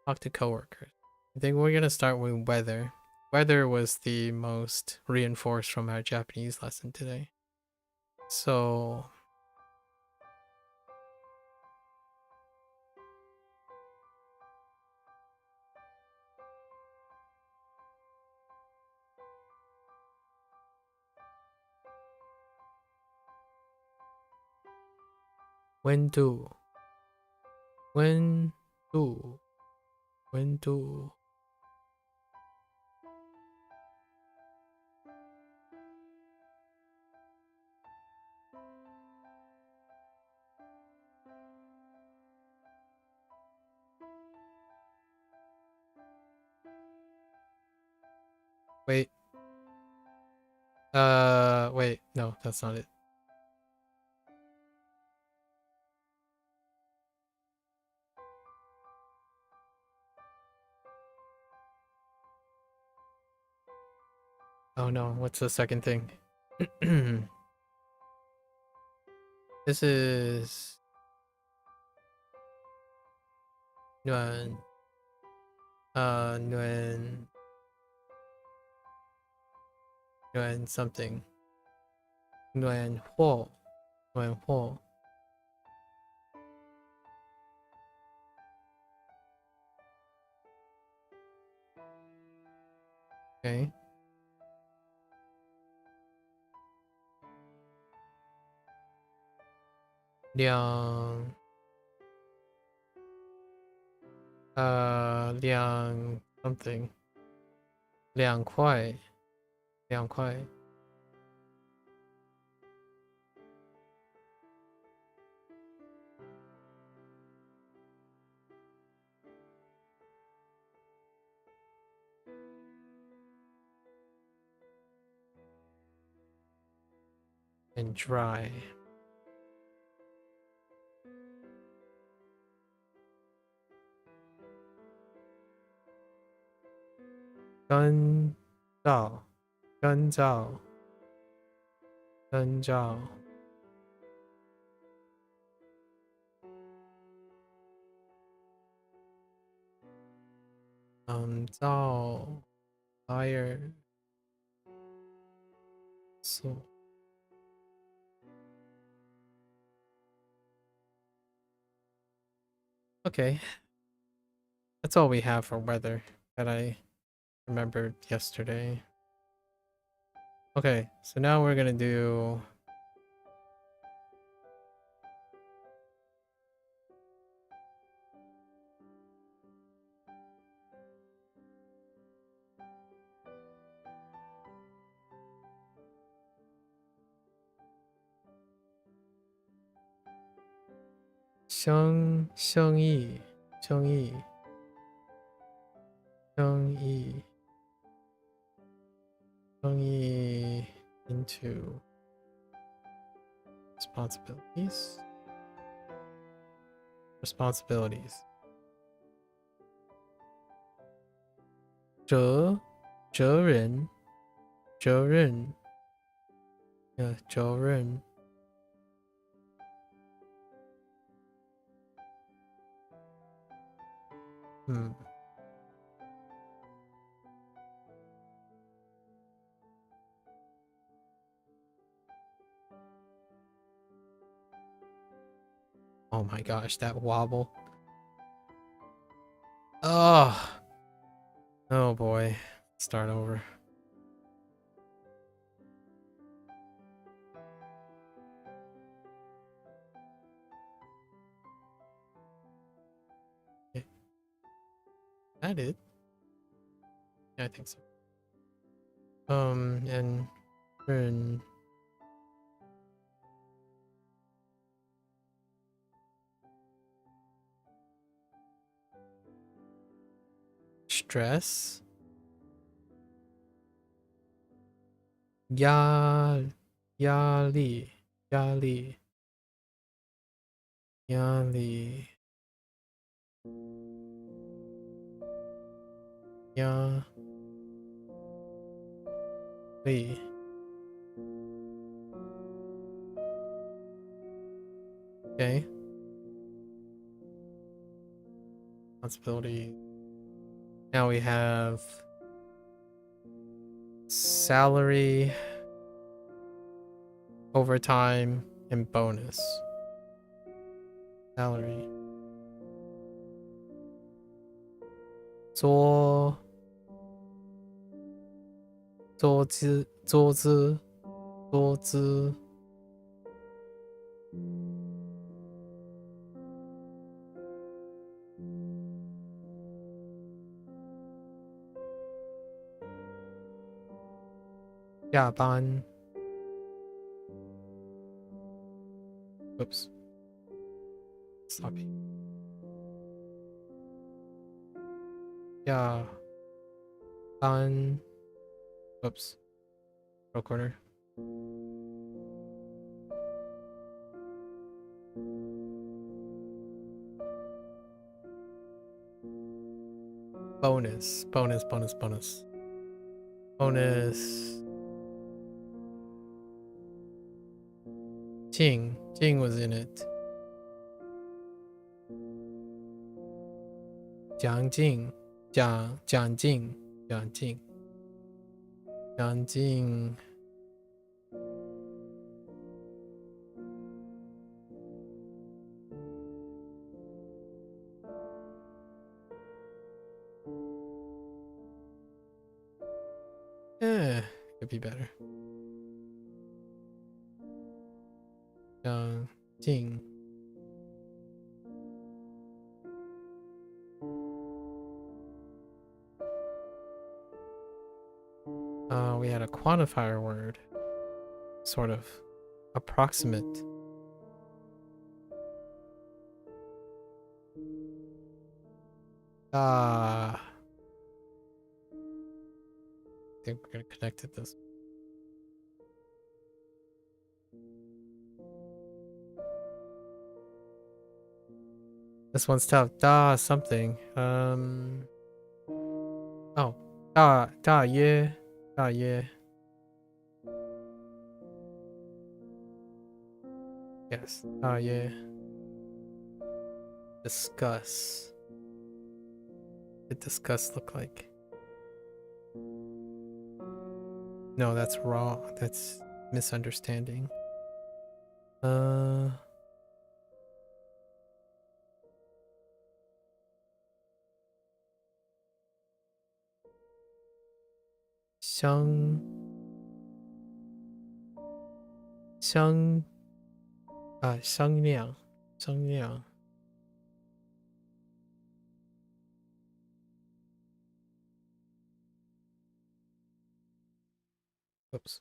Talk to coworkers. I think we're gonna start with weather. Weather was the most reinforced from our Japanese lesson today. So when do. Wait. Wait. No, that's not it. Oh no, what's the second thing? This is Nguyen Nguyen something. Nguyen Huo. Nguyen Huo. Okay. Liang Liang something. Liang Kuai. Liang Kuai. And dry. Gun Zhao. Gun Zhao. Gun Zhao. Zhao. Fire. So. Okay. That's all we have for weather that I remembered yesterday. Okay, so now we're gonna do Sheng Yi. Sheng Yi. Sheng Yi. Sheng Yi into responsibilities. Responsibilities. Zhe Ren. Zhe Ren. Yeah, Zhe Ren. Oh my gosh, that wobble. Oh. Oh boy. Start over. Okay. That it? Yeah, I think so. And Ren. Stress. Yali. Yali. Yali. Yali. Ya. Lee. Okay. Responsibility. Now we have salary, overtime, and bonus. Salary. 桌子 下班 Oops. Sloppy. 下班 Oops. Recorder. Bonus. Jing was in it. 奖金 could be better. 奖金 we had a quantifier word, sort of approximate. I think we're gonna connect it this. This one's tough. Da something. Oh. Da ye. Yes. Da ye. Discuss. What did discuss look like? No, that's wrong. That's misunderstanding. Xiang. Xiangliang. Oops.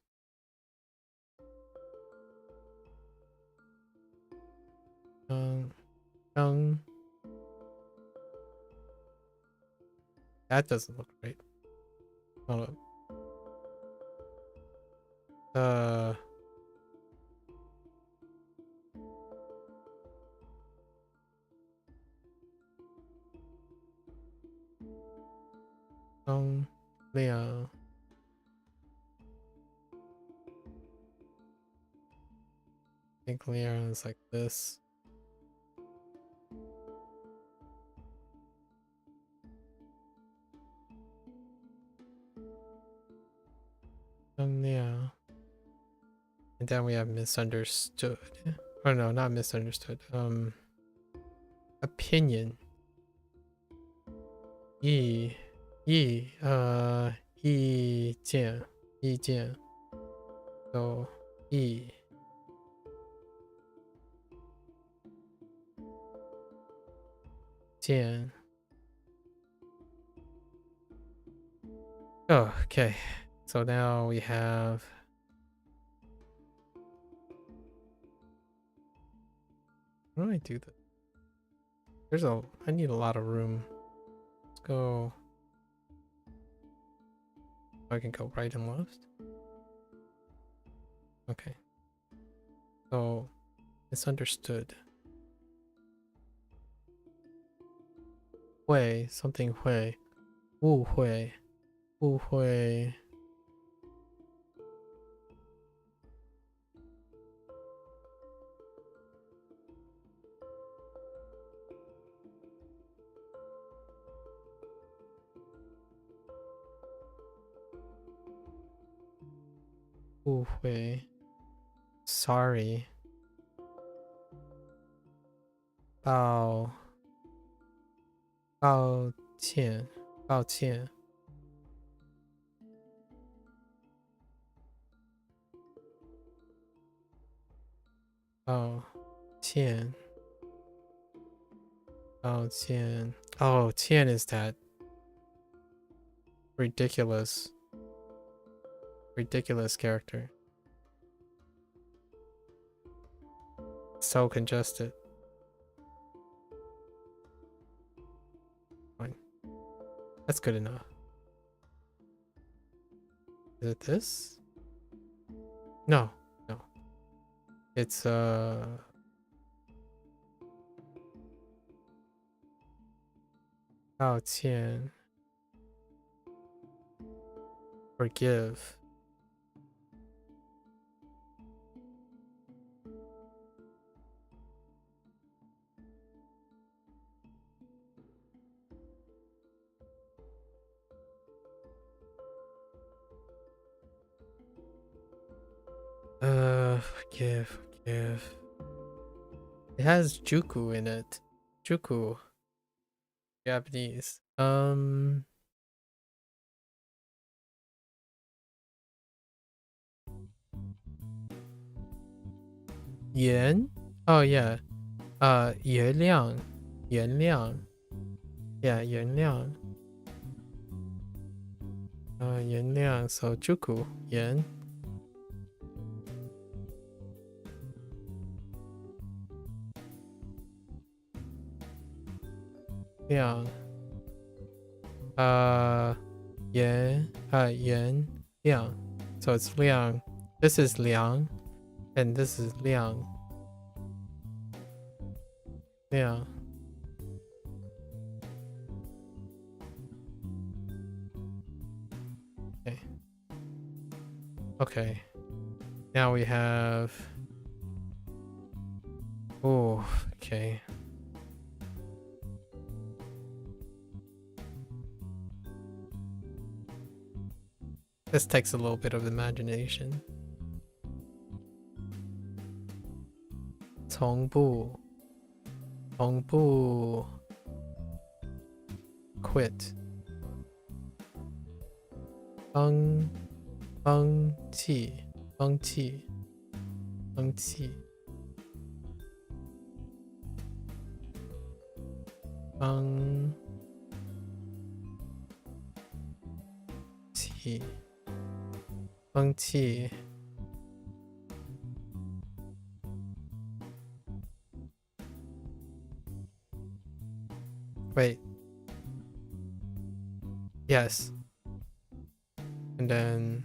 That doesn't look right. Hold up. Liang. I think Liang is like this. Yeah. And then we have misunderstood. Oh no, not misunderstood. Opinion. Yi. 意见. So, 意. Jian. Oh, okay. So now we have. How do I do that? I need a lot of room. Let's go. I can go right and left. Okay. So, misunderstood. Hui, something hui. Wu hui. 误会 sorry 抱歉抱歉抱歉 oh 歉 is that ridiculous character. So congested. Fine. That's good enough. Is it this? No. It's抱歉 forgive. Forgive. It has juku in it. Juku. Japanese. Yen? Oh yeah. 原谅 Yeah, 原谅 原谅 so juku 原谅原谅 so it's 谅 this is 谅 and this is 谅 Okay. Now we have okay. This takes a little bit of imagination. 从不 quit 放弃 Wait. Yes. And then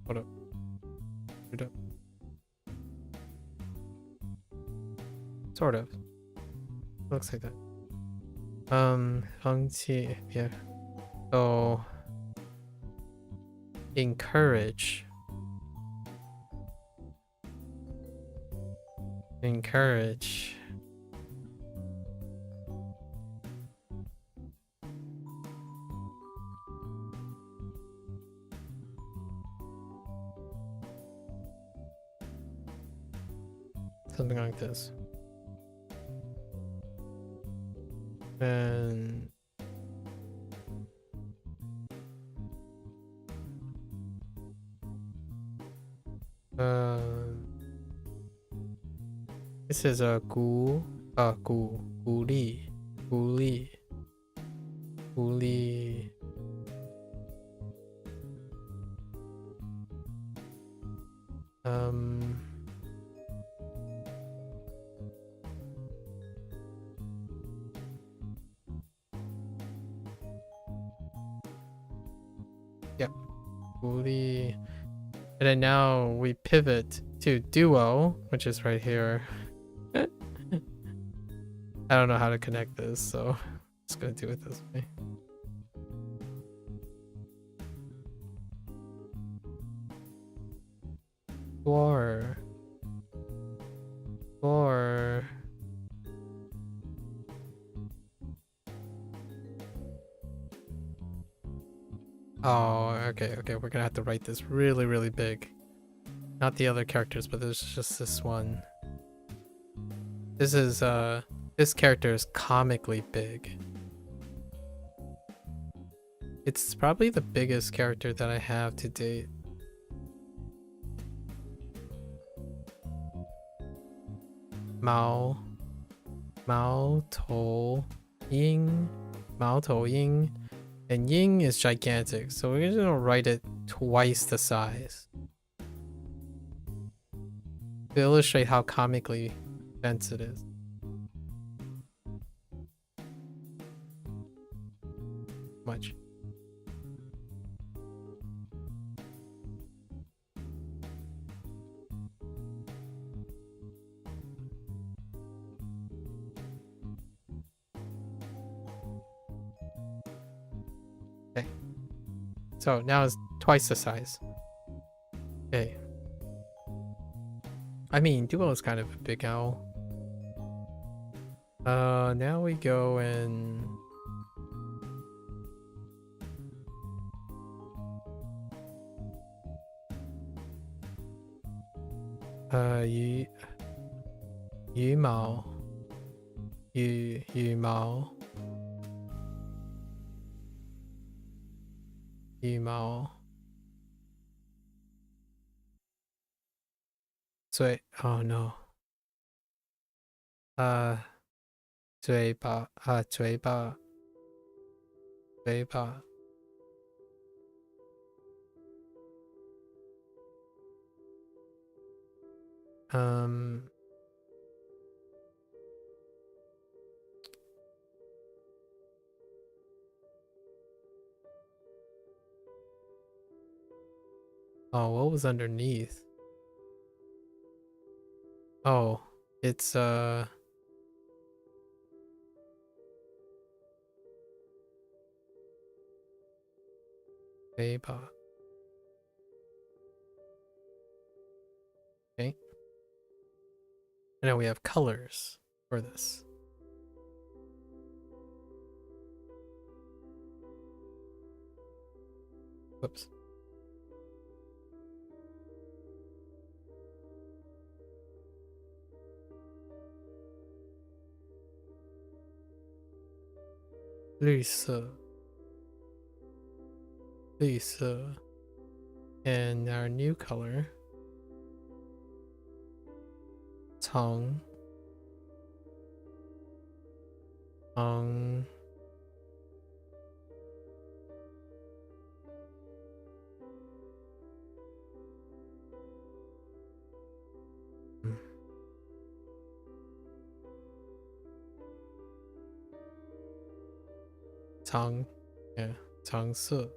hold up. Sort of. Looks like that. 放弃 yeah. So encourage something like this. And this is a 鼓励 Yep. 鼓励 And then now we pivot to duo, which is right here. I don't know how to connect this, so I'm just gonna do it this way. Or Oh, okay, we're gonna have to write this really, really big. Not the other characters, but there's just this one. This character is comically big. It's probably the biggest character that I have to date. Mao Tou Ying. And Ying is gigantic, so we're just gonna write it twice the size to illustrate how comically dense it is. Much. Okay. So now it's twice the size. Okay. I mean, Duo is kind of a big owl. Now we go and Yu Mao. Yu Mao. 羽毛嘴 oh no 嘴巴嘴巴Oh, what was underneath? Oh, it's paper. Okay. And now we have colors for this. Whoops. Blue. And our new color, tongue. Tongue, yeah, 橙色.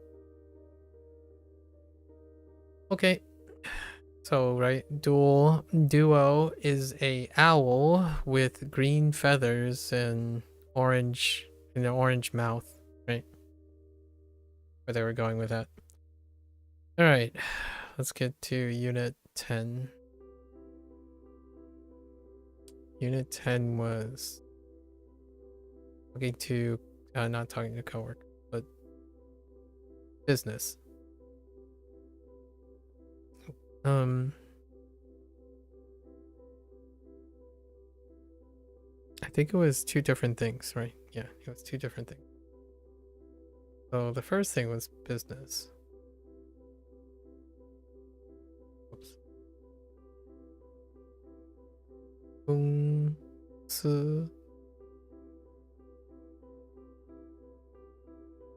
Okay, so right, Duo is a owl with green feathers and orange an orange mouth, right? Where they were going with that. All right, let's get to Unit 10. Unit 10 was talking to, not talking to coworker, but business. I think it was two different things, right? Yeah, it was two different things. So the first thing was business. Oops.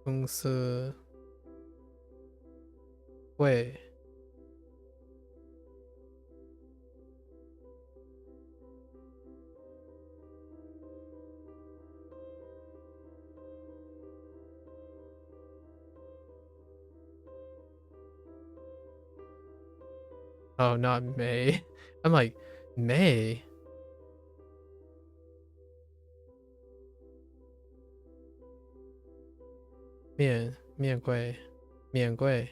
公司会 Oh, not May. I'm like, May? Mian Gui. Mian Gui.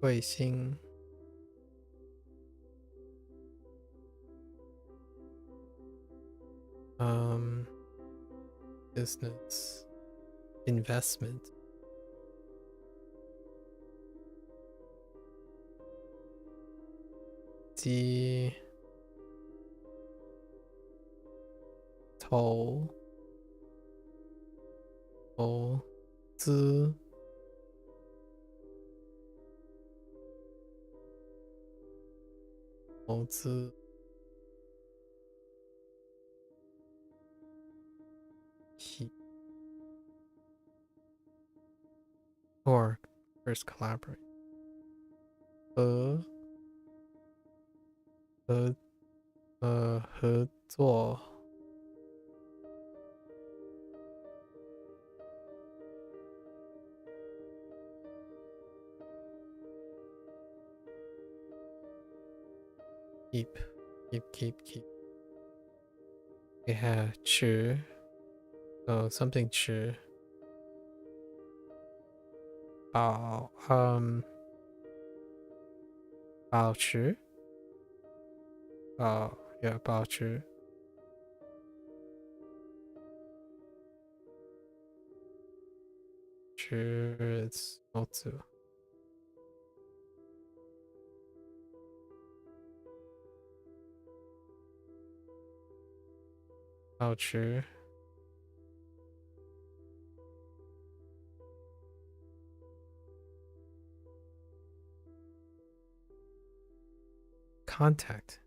Gui Xing. business investment. The投资or first collaborate 合作 keep. We have 吃 so something 吃 保持 yeah 保持 it's also 保持 contact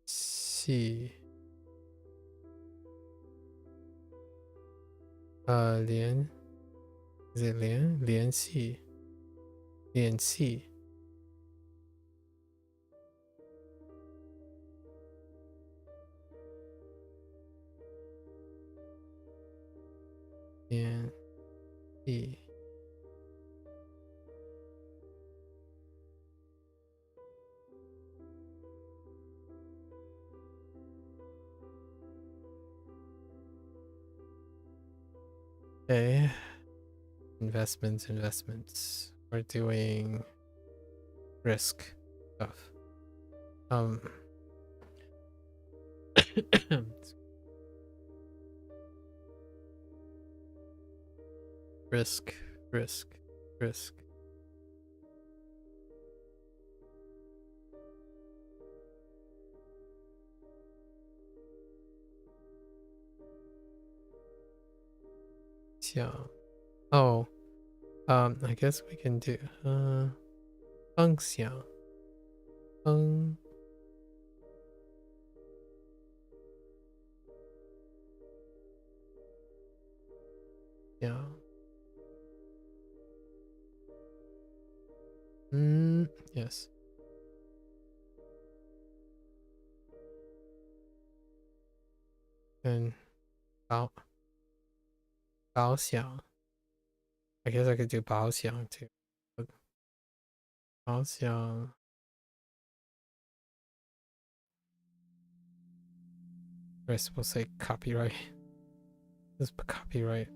系 联系 Okay. Investments. We're doing risk stuff. risk. Oh, I guess we can do 方向 yeah. Yes. And 保险 I guess I could do 保险 too. 保险 I suppose say copyright. This is copyright.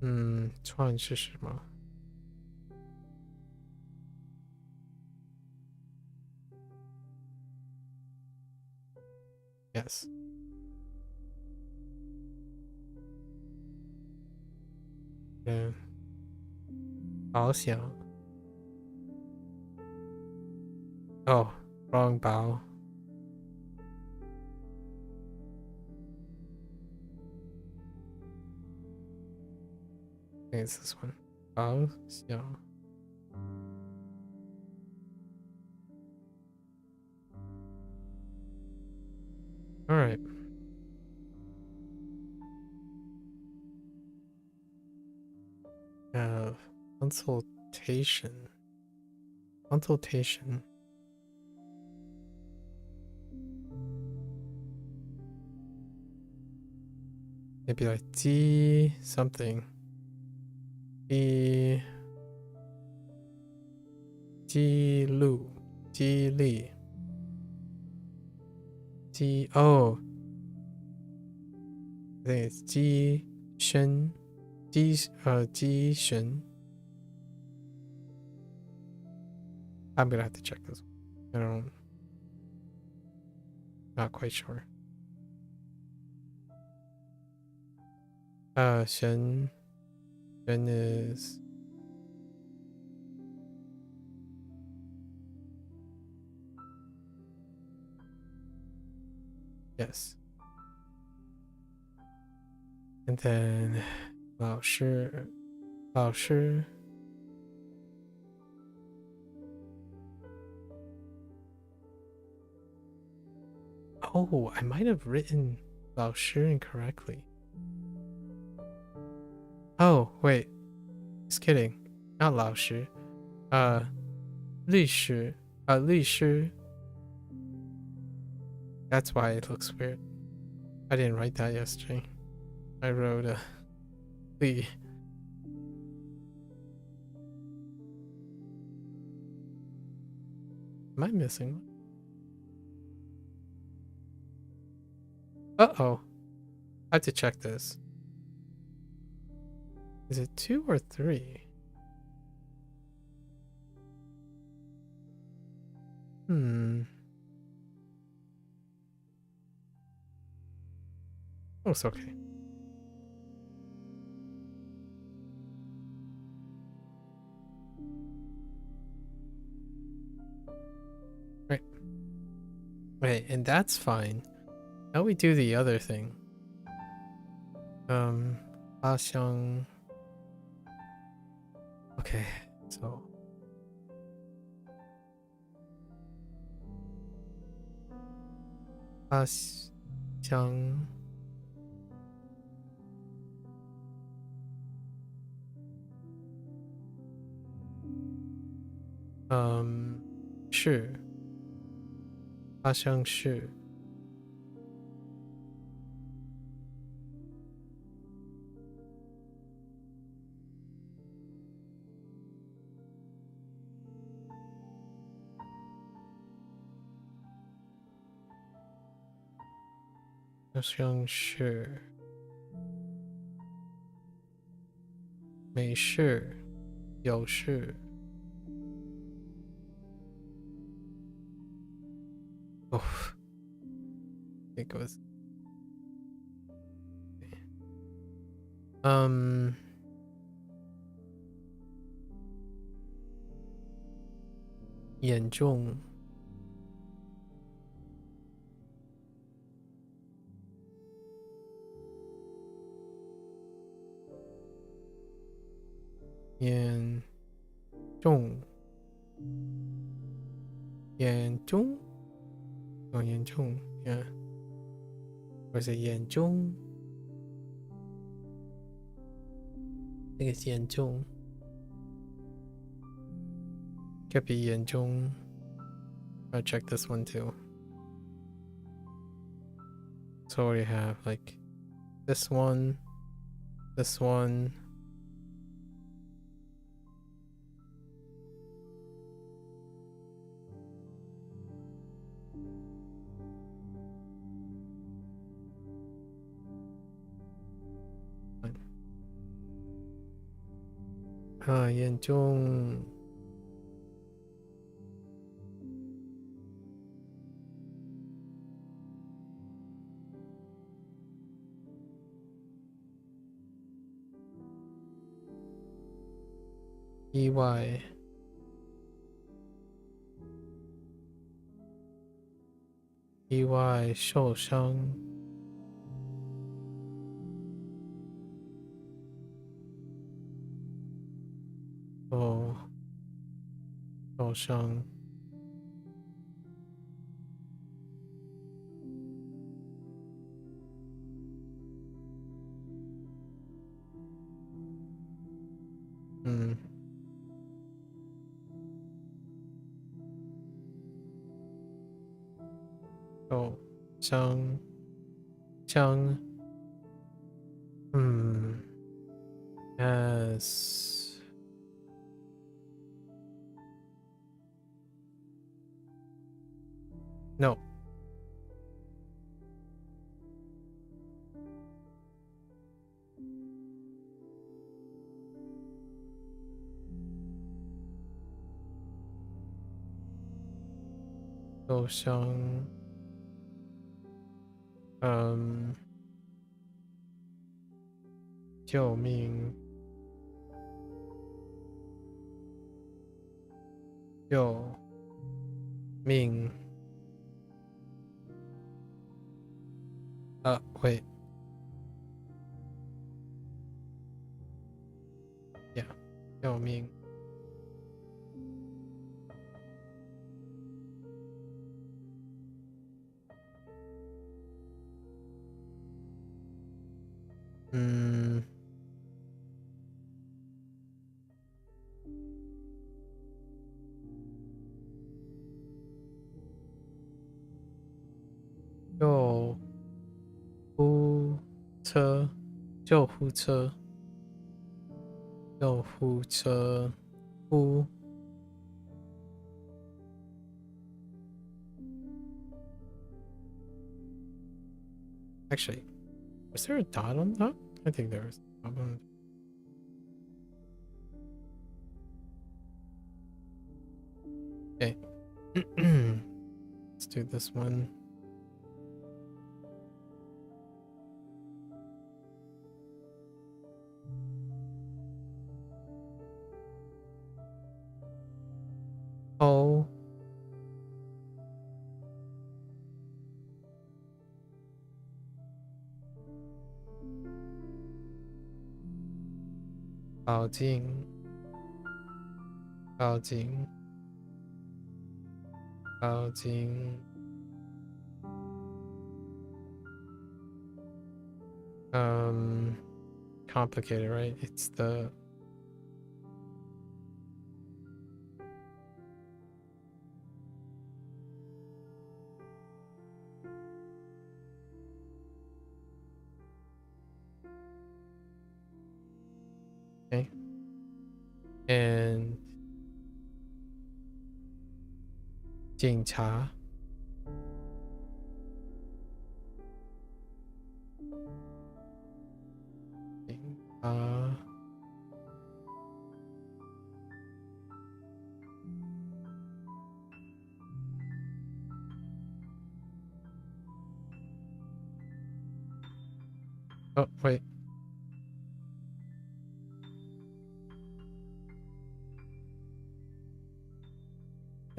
On 串是什么 Yes. Yeah. 保险 Oh, wrong bow. I think it's this one. Bow, yeah. All right. Consultation. Maybe like D something. D Lu. D Li. D oh. I think it's D Shen. D Shen. I'm gonna have to check this one. Not quite sure. Shen is yes. And then 老师 Oh, I might have written 老师 incorrectly. Oh, wait. Just kidding. Not 老师. 律师. 律师. That's why it looks weird. I didn't write that yesterday. I wrote Li. Am I missing one? Uh-oh. I have to check this. Is it 2 or 3? Oh, it's okay. Right. Wait, and that's fine. Now we do the other thing. 阿香. Okay, so. 阿香. Shi. 阿香是. Axiang Shi. 没事有事 Oh, I think it was 严重 严重 Oh, 严重 yeah, or is it 严重 I think it's 严重 could be 严重 I'll check this one too. So what do you have? Like this one, this one. Ah, 严重 意外受伤 哦受伤 受伤 枪 Luminous. No. So 像救命救命wait. Yeah. 救命救护车救护车救护车呼 Actually, was there a dot on that? I think there was. Okay. Let's do this one. Oh. Bao Jing. Bao Jing. Bao Jing. Complicated, right? It's the okay. And 警察 Oh, wait.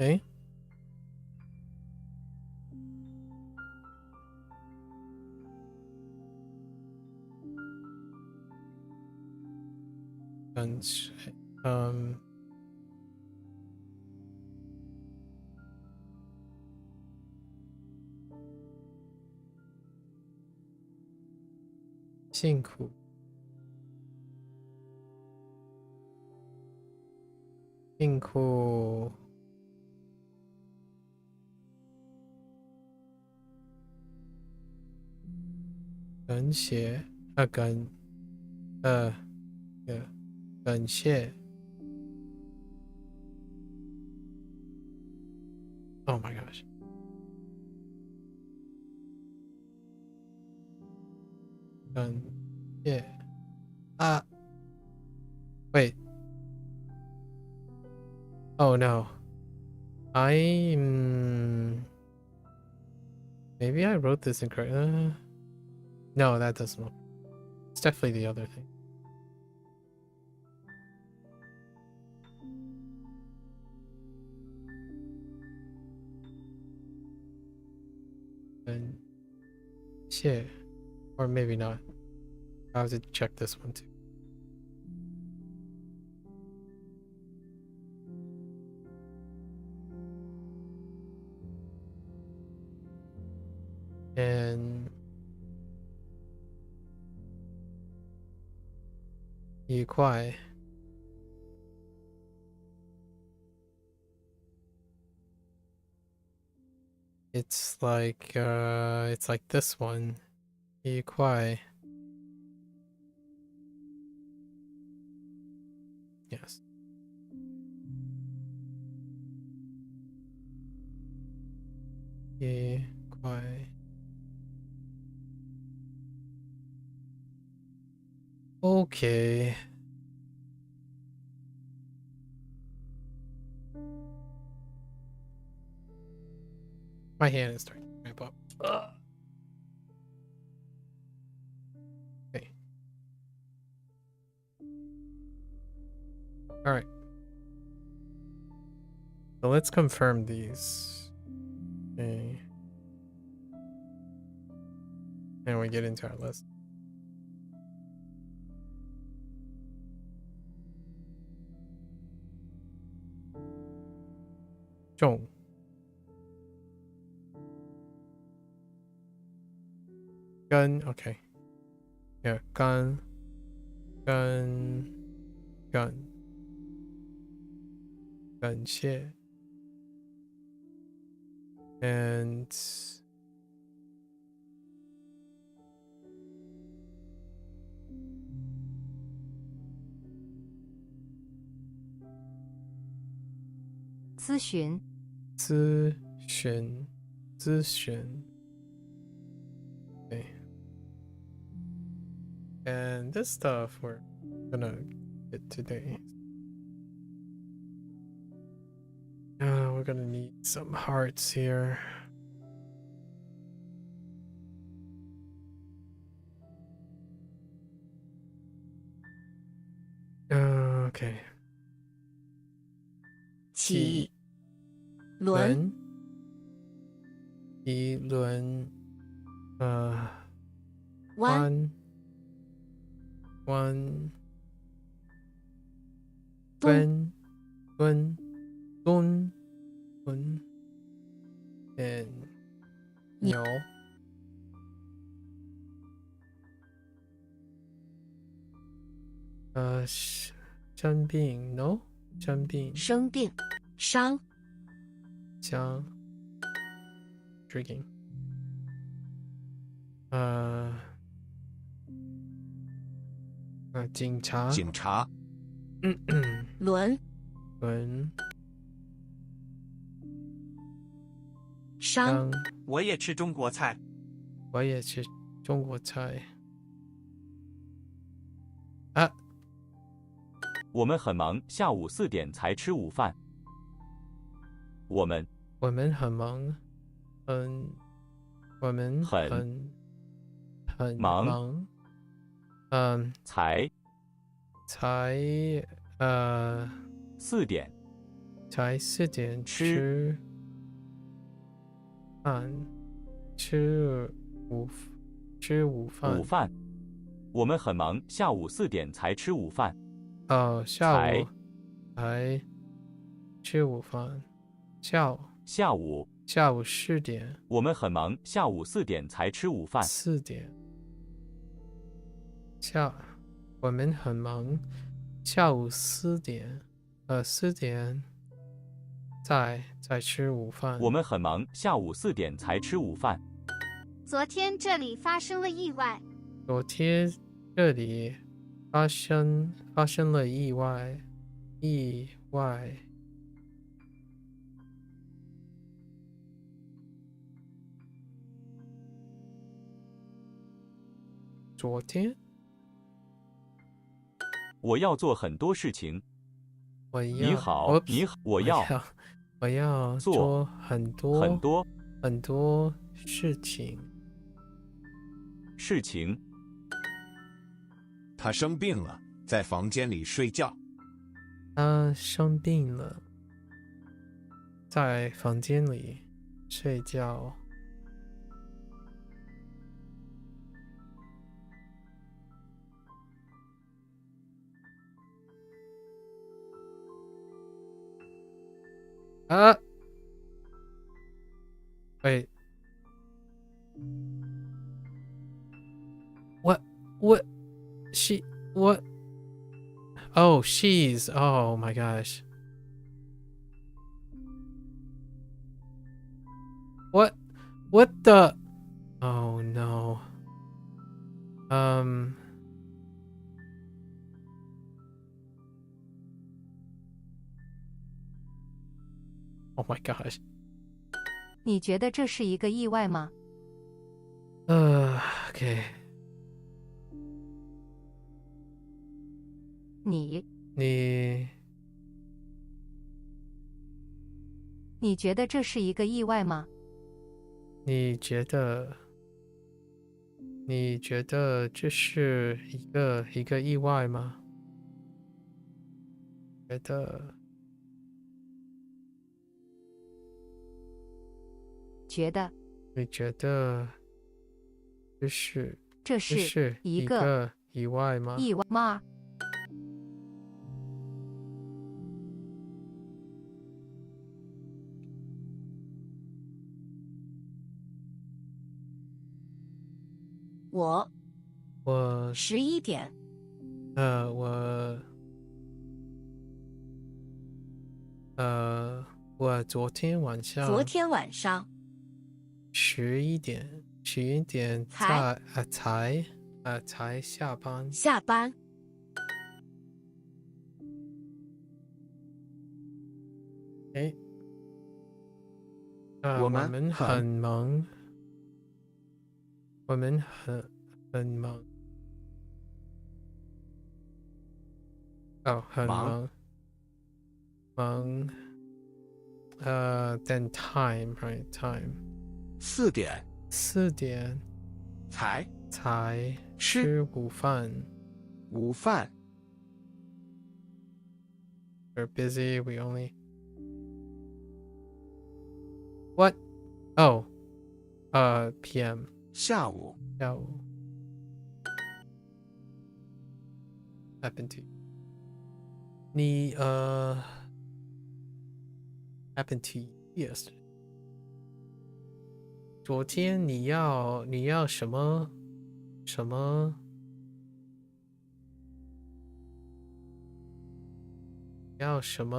Okay. Guns. 辛苦 辛苦 感谢感谢 Oh my gosh. Yeah. Wait. Oh no. Maybe I wrote this incorrectly. No, that doesn't work. It's definitely the other thing. And shit. Or maybe not. I have to check this one too. And 愉快 it's like this one 愉快 Yes. Yeah, quite. Okay. My hand is starting to cramp up. Okay. All right. So let's confirm these. Okay. And we get into our list. Zhong. Gun, okay. Yeah, gun. Gun. 感谢 and Zushin. 咨询 okay. And this stuff we're gonna get today. We're gonna need some hearts here. Okay. 起轮一轮弯弯蹲蹲 and 牛生病 no 生病生病伤伤 drinking 警察轮伤我也吃中国菜。我也吃中国菜啊。我们很忙，下午4点才吃午饭。我们很忙，我们很忙，才4点才4点吃饭，吃午饭。我们很忙，下午4点才吃午饭。下午才吃午饭。下午4点。我们很忙，下午4点才吃午饭。4点。我们很忙，下午4点。4点再吃午饭。我们很忙，下午4点才吃午饭。昨天这里发生了意外。昨天这里发生了意外。昨天我要做很多事情。你好，我要做很多事情。他生病了，在房间里睡觉。他生病了，在房间里睡觉。Wait. What? What? Oh, she's. Oh my gosh. What the? Oh no. Oh my gosh. 你觉得这是一个意外吗？ Okay. 你觉得这是一个意外吗？你觉得这是一个意外吗？觉得你觉得这是一个意外吗？意外吗？我11点。我昨天晚上11点才下班。我们很忙。很忙。then time, right? Time. 4点才吃午饭。We're busy. We only. What? Oh. PM. 下午 Happened to you. 你happened to you yesterday. 昨天你要什么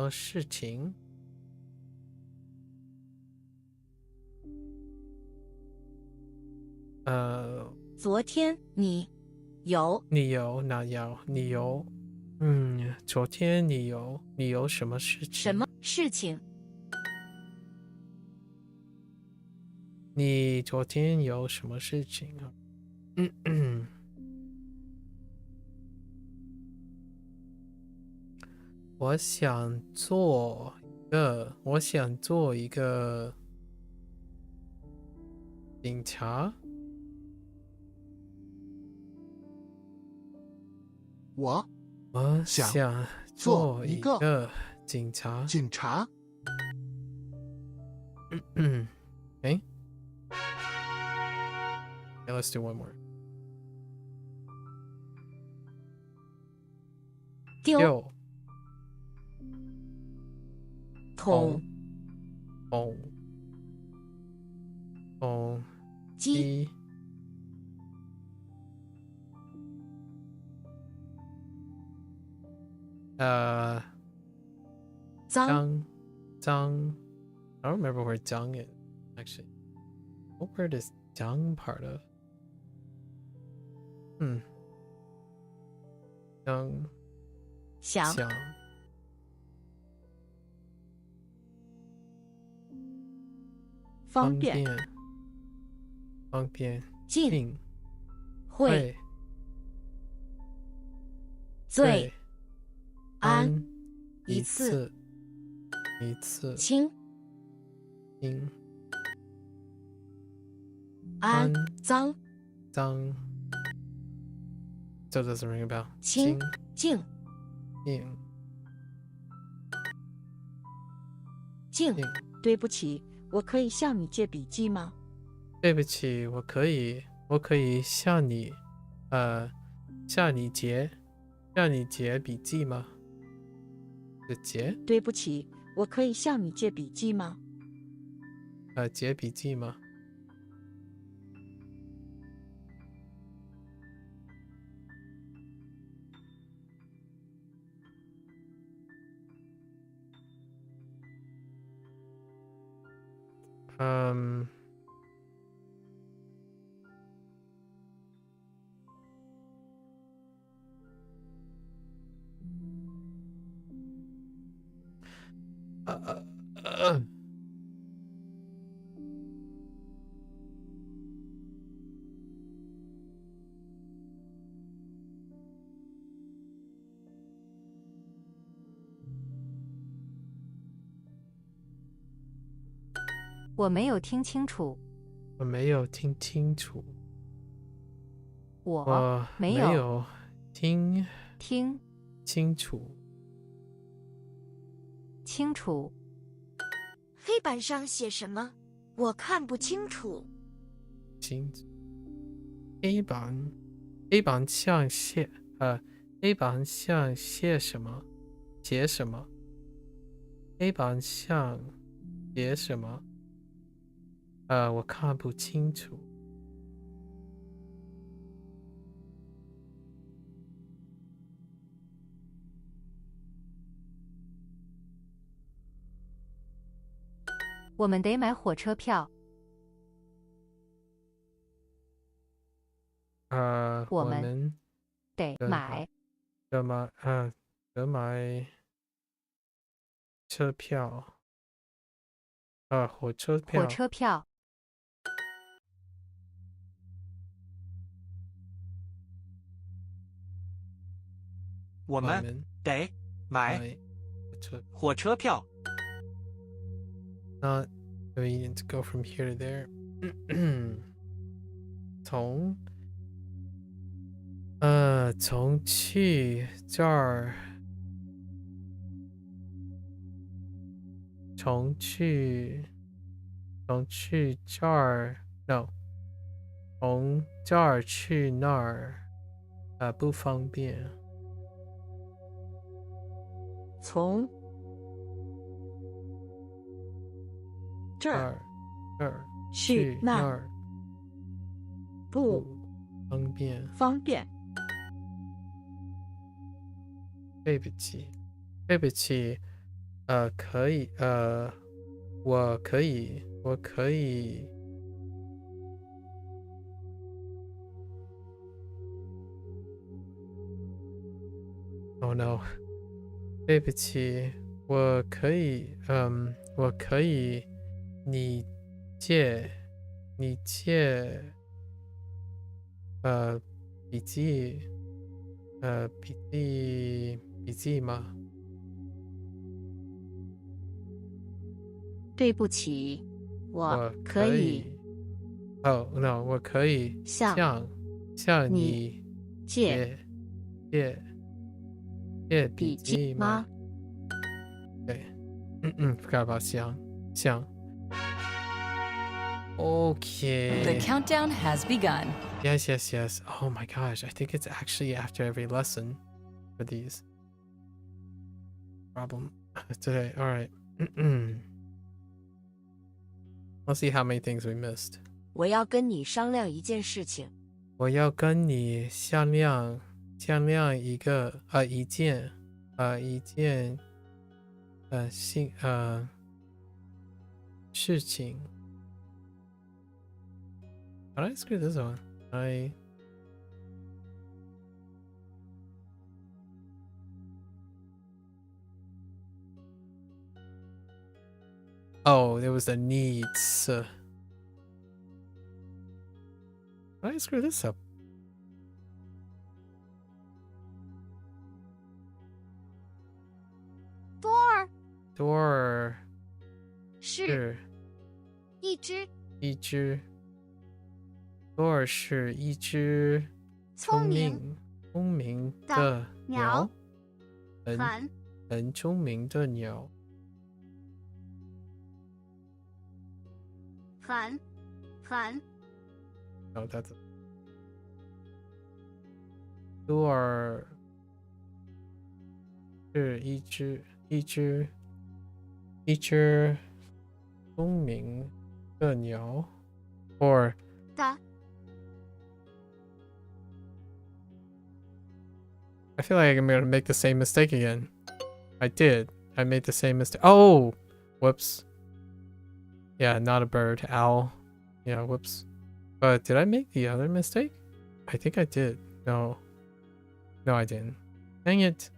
事情？昨天你有昨天你有什么事情？你昨天有什么事情啊？我想做一个警察。我想做一个警察。Okay. Okay, let's do one more. 丢桶鸡脏 I don't remember where 脏 is actually. What word is 脏 part of? 想方便进会最安一次清安脏 Still doesn't ring a bell. 清静对不起，我可以向你借笔记吗？对不起，我可以向你借笔记吗？借？对不起，我可以向你借笔记吗？借笔记吗？我没有听清楚。我没有听清楚。我我没没有听听清楚。清楚。黑板上写什么？我看不清楚。清楚。黑板像写黑板像写什么？写什么？黑板像写什么？我看不清楚。我们得买火车票。我们得买车票。火车票。火车票。我们得买火车票。Not we need to go from here to there. 从去这儿，从去这儿 ，no， 从这儿去那儿，不方便。从这儿去那儿不方便。对不起，可以，我可以，Oh no， 对不起，我可以，你借，笔记吗？对不起，我可以。Oh no， 我可以向你借笔记吗？对，forgot about 向。Okay. The countdown has begun. Yes. Oh my gosh, I think it's actually after every lesson for these. Problem today. All right. Let's see how many things we missed. 我要跟你商量一件事情。我要跟你商量一件事情。How did I screw this one? Oh, there was the needs. How did I screw this up? Door 是一只 Door 是一只聪明的鸟，很聪明的鸟。反 No, that's Door 是一只聪明的鸟 or 的 I feel like I'm going to make the same mistake again. I did. I made the same mistake. Oh! Whoops. Yeah, not a bird. Owl. Yeah, whoops. But did I make the other mistake? I think I did. No. No, I didn't. Dang it.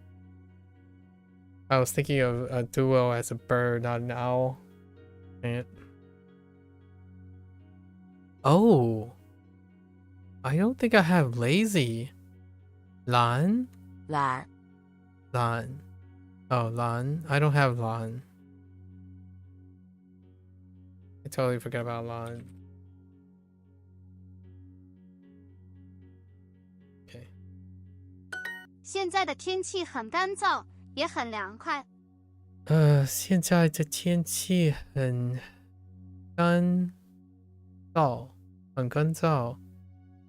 I was thinking of a duo as a bird, not an owl. Dang it. Oh! I don't think I have lazy. Lan? Lan. Oh, Lan. I don't have Lan. I totally forgot about Lan. Okay. 现在的天气很干燥，也很凉快。现在的天气很干燥，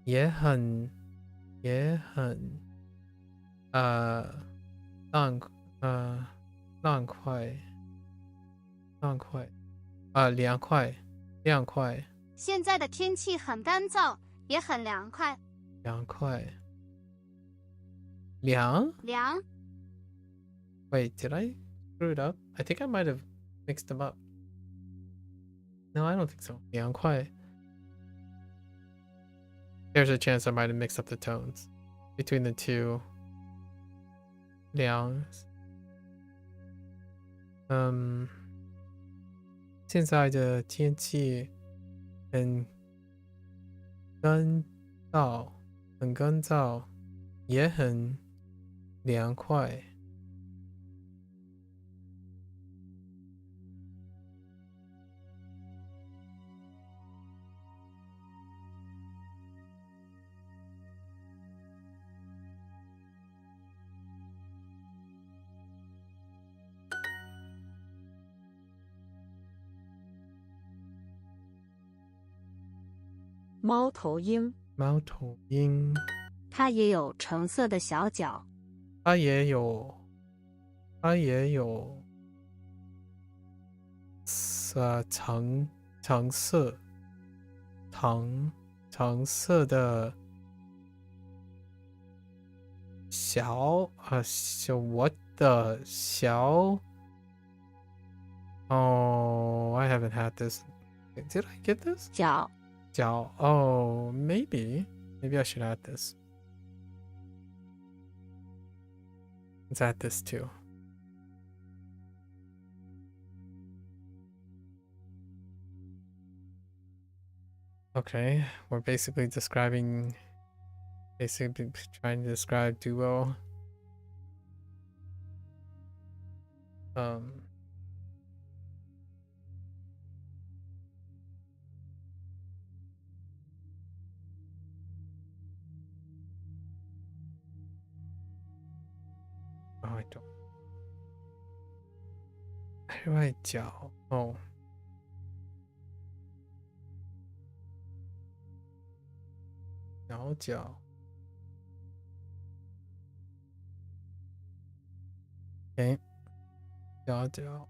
也很浪快，凉快。现在的天气很干燥，也很凉快。凉。凉。 Wait, did I screw it up? I think I might have mixed them up. No, I don't think so. 凉快. There's a chance I might have mixed up the tones between the two. 凉. 现在的天气很干燥，也很凉快。猫头鹰，它也有橙色的小脚。它也有橙色的小 Oh, I haven't had this. Did I get this? 脚。Oh, maybe I should add this. Let's add this too. Okay, we're basically trying to describe Duo. Oh, I don't. How do I jiao? Oh. Jiao. Okay. 小脚.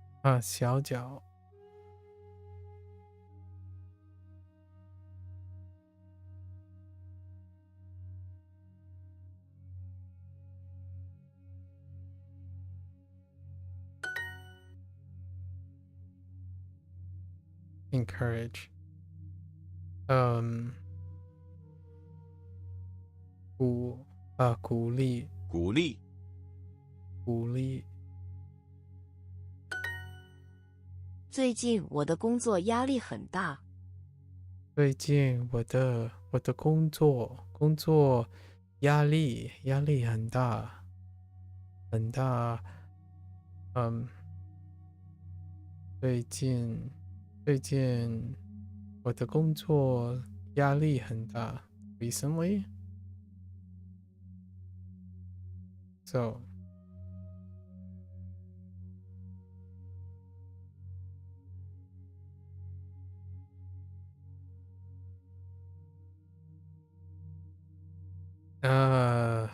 Encourage. 鼓励。最近我的工作压力很大。最近我的工作压力很大。最近我的工作压力很大。Recently? So. Uh.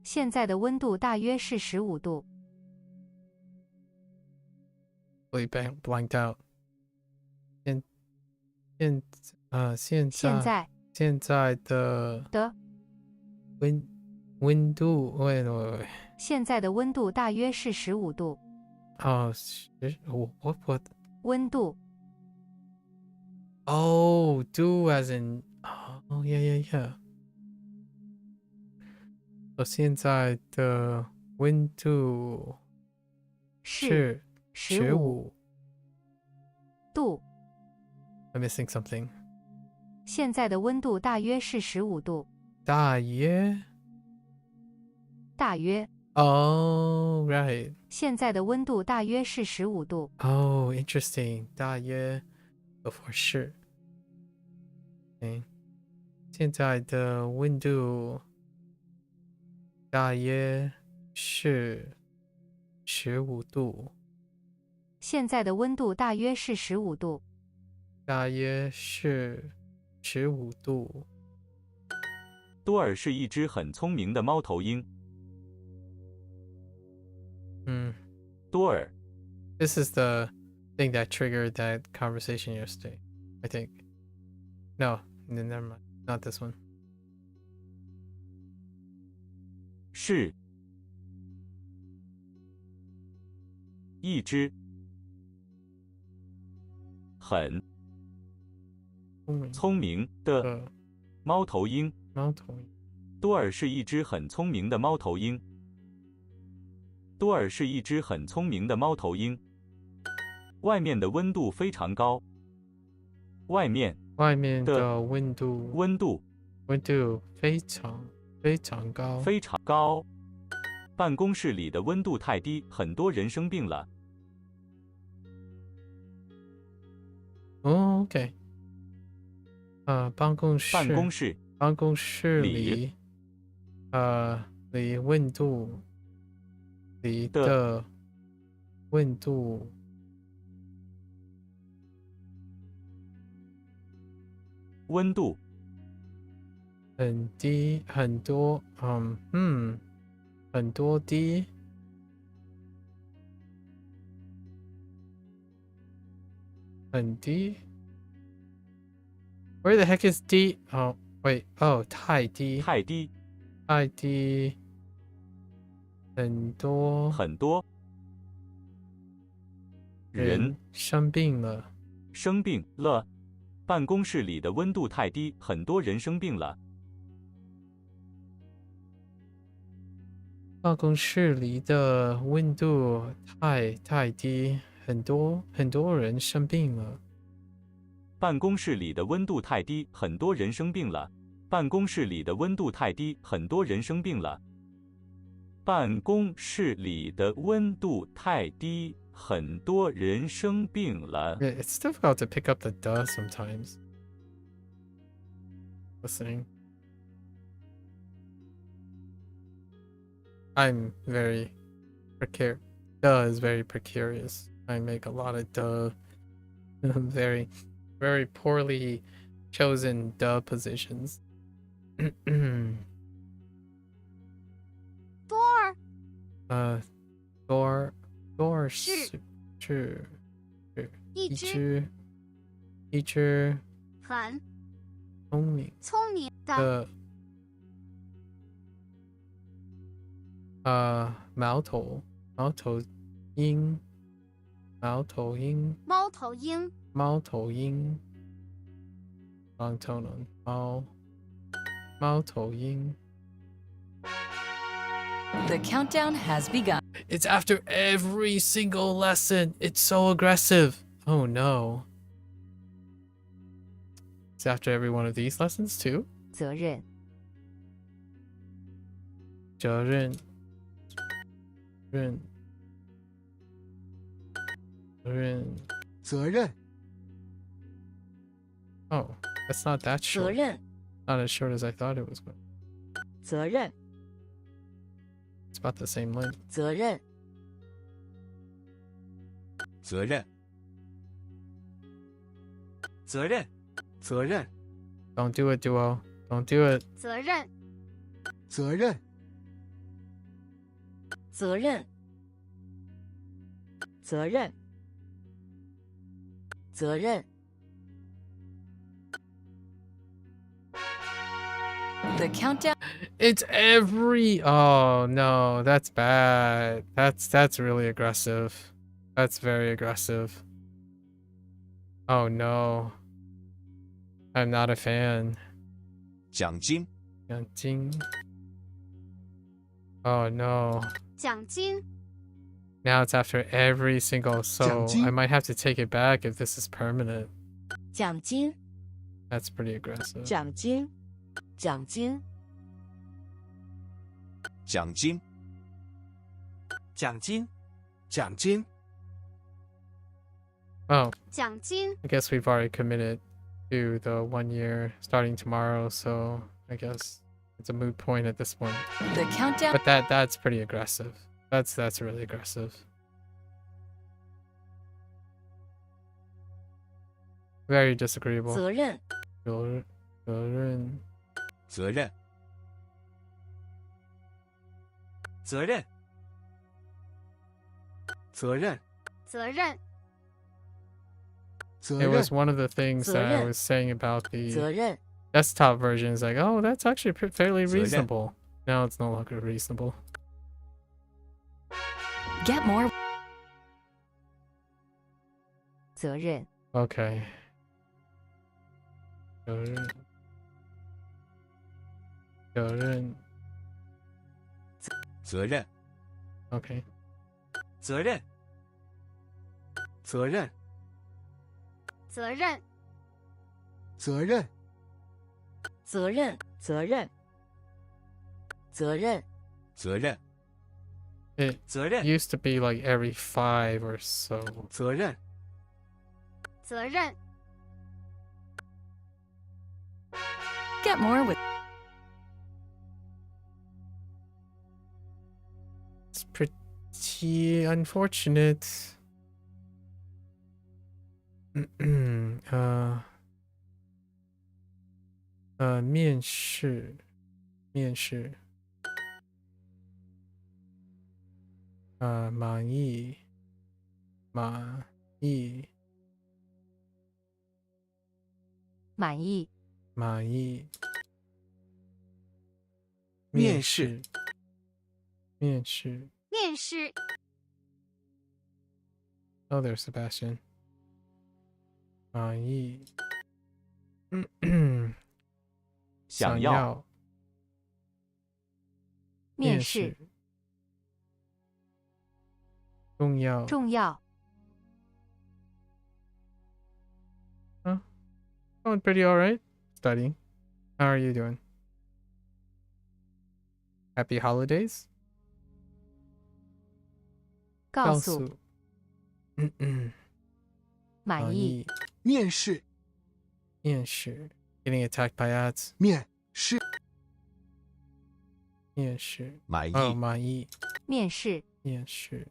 现在的温度大约是15度。We blanked out. 现在的温度 wait. 现在的温度大约是15度。what? 温度。Oh, do as in oh yeah. 现在的温度是15度。I'm missing something. 现在的温度大约是15度。大约。大约。Oh, right. 现在的温度大约是15度。Oh, interesting. 大约 before 是。Okay. 现在的温度大约是15度。现在的温度大约是15度。大约是15度。多尔是一只很聪明的猫头鹰。多尔。This is the thing that triggered that conversation yesterday, I think. No, never mind. Not this one. 是一只很聪明的猫头鹰。多尔是一只很聪明的猫头鹰。多尔是一只很聪明的猫头鹰。外面的温度非常高。外面的温度非常高。非常高。办公室里的温度太低，很多人生病了。Oh, okay. 办公室里温度里的温度很低，很多很多低。很低。Where the heck is D? Oh, wait. Oh, 太低。太低。太低。很多。很多。人生病了。生病了。办公室里的温度太低，很多人生病了。办公室里的温度太低，很多人生病了。办公室里的温度太低，很多人生病了。办公室里的温度太低，很多人生病了。办公室里的温度太低，很多人生病了。Yeah, it's difficult to pick up the duh sometimes. Listening. I'm very precarious. Duh is very precarious. I make a lot of duh. Very, very poorly chosen duh positions. Door 是一只很聪明的猫头鹰long tone on 猫头鹰。The countdown has begun. It's after every single lesson. It's so aggressive. Oh no. It's after every one of these lessons too? 责任。责任。责任。 Oh, that's not that short. 责任。 Not as short as I thought it was going. 责任。 It's about the same length. 责任。责任。责任。责任。 Don't do it, Duo. Don't do it. 责任。责任。责任。责任。责任。 The countdown. It's every. Oh no, that's bad. That's really aggressive. That's very aggressive. Oh no. I'm not a fan. 奖金。奖金. Oh no. 奖金。 Now it's after every single, so 奖金。 I might have to take it back if this is permanent. 奖金 That's pretty aggressive. 奖金奖金奖金奖金奖金 Oh, 奖金 I guess we've already committed to the 1 year starting tomorrow, so I guess it's a moot point at this point. The countdown. But that's pretty aggressive. That's really aggressive. Very disagreeable. 责任责任责任责任责任责任 It was one of the things that I 责任 was saying about the 责任 desktop version. Is like, oh, that's actually fairly reasonable. Now it's no longer reasonable. Get more. 责任 Okay. 责任责任责任 Okay. 责任责任责任责任责任责任责任责任 It 责任 used to be like every 5 or so. 责任责任 Get more with. It's pretty unfortunate. 面试满意满意面试面试 Oh, there's Sebastian. 满意想要面试重要重要 Going pretty alright. Studying. How are you doing? Happy holidays? 告诉满意面试面试 Getting attacked by ads. 面试面试满意 Oh, 满意面试面试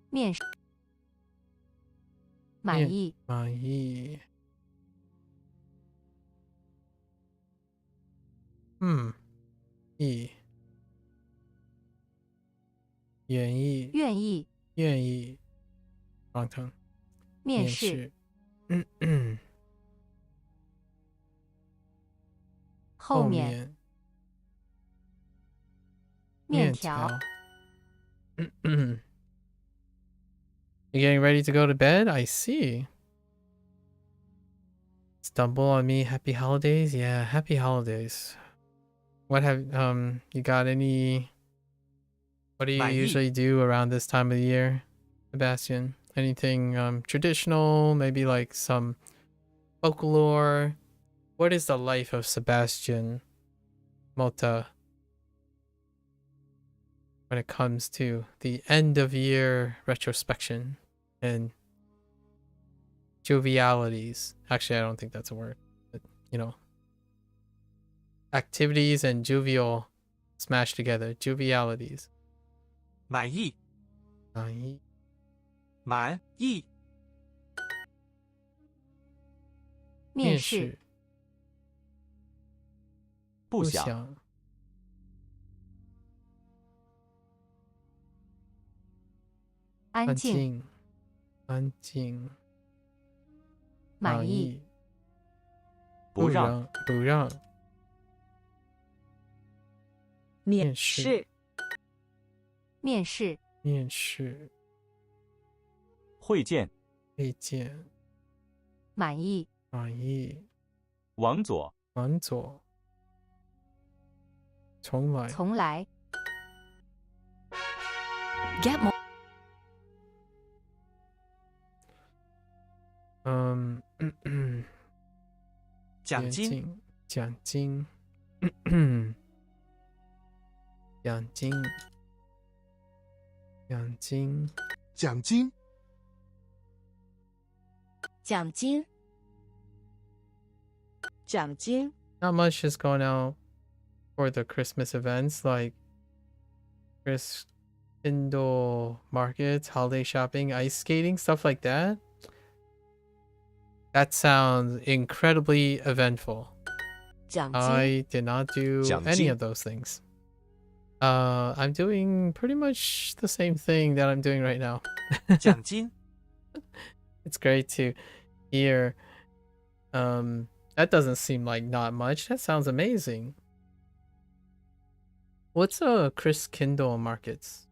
面试满意满意意愿意愿意愿意 Wrong tongue. 面试后面面条 You getting ready to go to bed? I see. Stumble on me. Happy holidays. Yeah, happy holidays. What have you got any? What do you usually do around this time of the year, Sebastian? Anything traditional? Maybe like some folklore? What is the life of Sebastian Mota when it comes to the end of year retrospection and jovialities? Actually, I don't think that's a word, but you know, activities and jovial smashed together. Jovialities. 满意满意满意面试不想安静安静满意不让不让面试面试面试会见会见满意满意往左往左重来从来 Get more. Um, 奖金，奖金，奖金，奖金，奖金，奖金，奖金。 Not much is going out for the Christmas events like Kindle markets, holiday shopping, ice skating, stuff like that. That sounds incredibly eventful. 奖金， I did not do 奖 any 金。 of those things. I'm doing pretty much the same thing that I'm doing right now. 奖金， It's great to hear. That doesn't seem like not much. That sounds amazing. What's Chris Kindle markets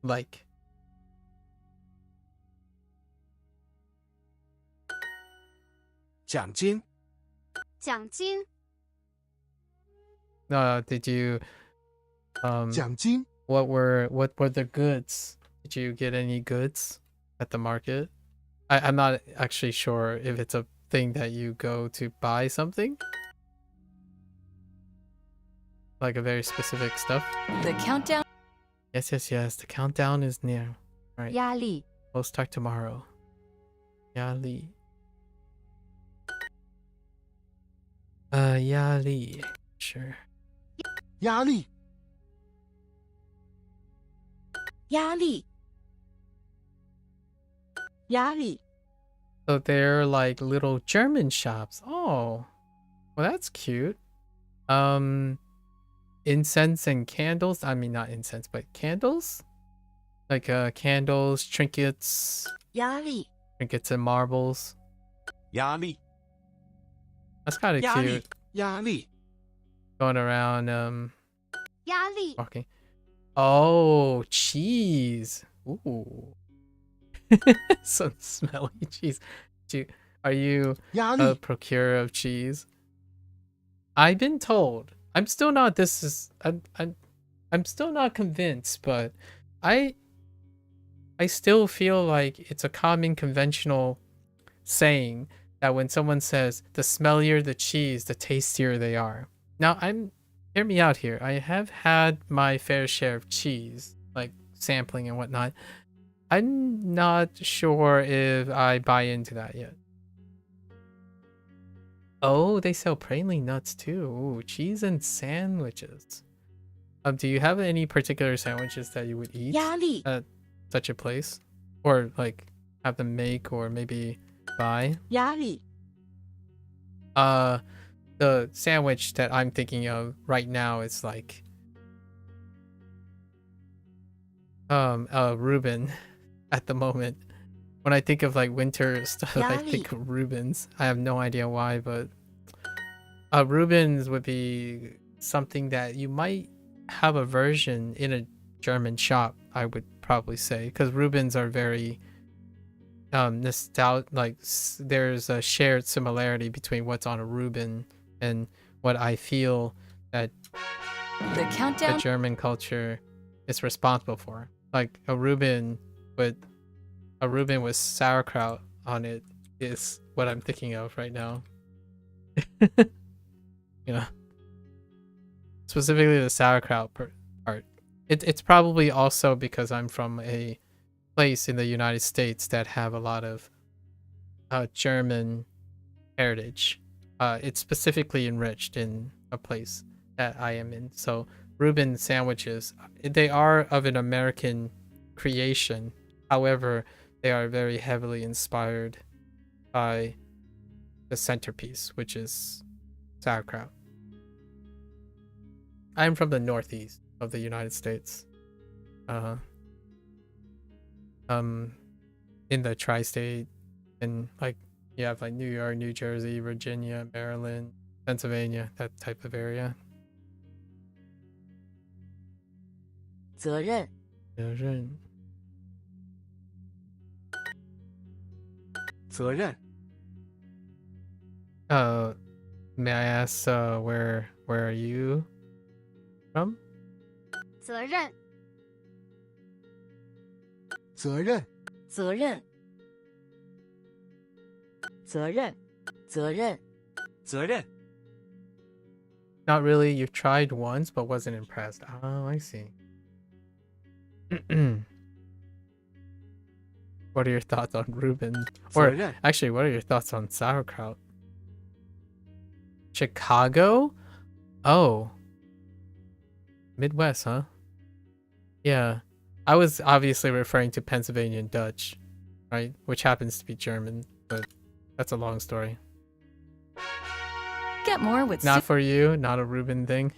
like? 奖金，奖金， Did you 奖金， what were the goods? Did you get any goods at the market? I'm not actually sure if it's a thing that you go to buy something. Like a very specific stuff. The countdown. Yes. The countdown is near. Right. 压力， We'll start tomorrow. 压力. 压力. Sure. 压力，压力，压力。 So they're like little German shops. Oh, well, that's cute. Incense and candles. I mean, not incense, but candles. Like candles, trinkets, 压力， trinkets and marbles. 压力， That's kind of 压力 cute. 压力， Going around 压力， walking. Oh, cheese. Ooh. Some smelly cheese. Are you 压 a 力， procurer of cheese? I've been told. I'm still not I'm still not convinced, but I still feel like it's a common conventional saying that when someone says the smellier the cheese, the tastier they are. Now hear me out here. I have had my fair share of cheese, like sampling and whatnot. I'm not sure if I buy into that yet. Oh, they sell praline nuts too. Ooh, cheese and sandwiches. Do you have any particular sandwiches that you would eat 压力， at such a place? Or like have them make or maybe buy? 压力， The sandwich that I'm thinking of right now is like Reuben at the moment. When I think of like winter stuff, I think of Reubens. I have no idea why, but Reubens would be something that you might have a version in a German shop, I would probably say, because Reubens are very nostalgic. Like there's a shared similarity between what's on a Reuben and what I feel that The countdown. the German culture is responsible for. Like a Reuben with sauerkraut on it is what I'm thinking of right now. You know, specifically the sauerkraut part. It's probably also because I'm from a place in the United States that have a lot of German heritage. It's specifically enriched in a place that I am in. So Reuben sandwiches, they are of an American creation. However, they are very heavily inspired by the centerpiece, which is sauerkraut. I'm from the northeast of the United States. In the tri-state, and like you have like New York, New Jersey, Virginia, Maryland, Pennsylvania, that type of area. 责任，责任，责任， may I ask where are you from? 责任，责任，责任，责任，责任，责任， Not really. You've tried once but wasn't impressed. Oh, I see. What are your thoughts on Reuben? Or 责任， actually, what are your thoughts on sauerkraut? Chicago? Oh. Midwest, huh? Yeah. I was obviously referring to Pennsylvania Dutch, right? Which happens to be German, but that's a long story. Get more with Not for you, not a Reuben thing.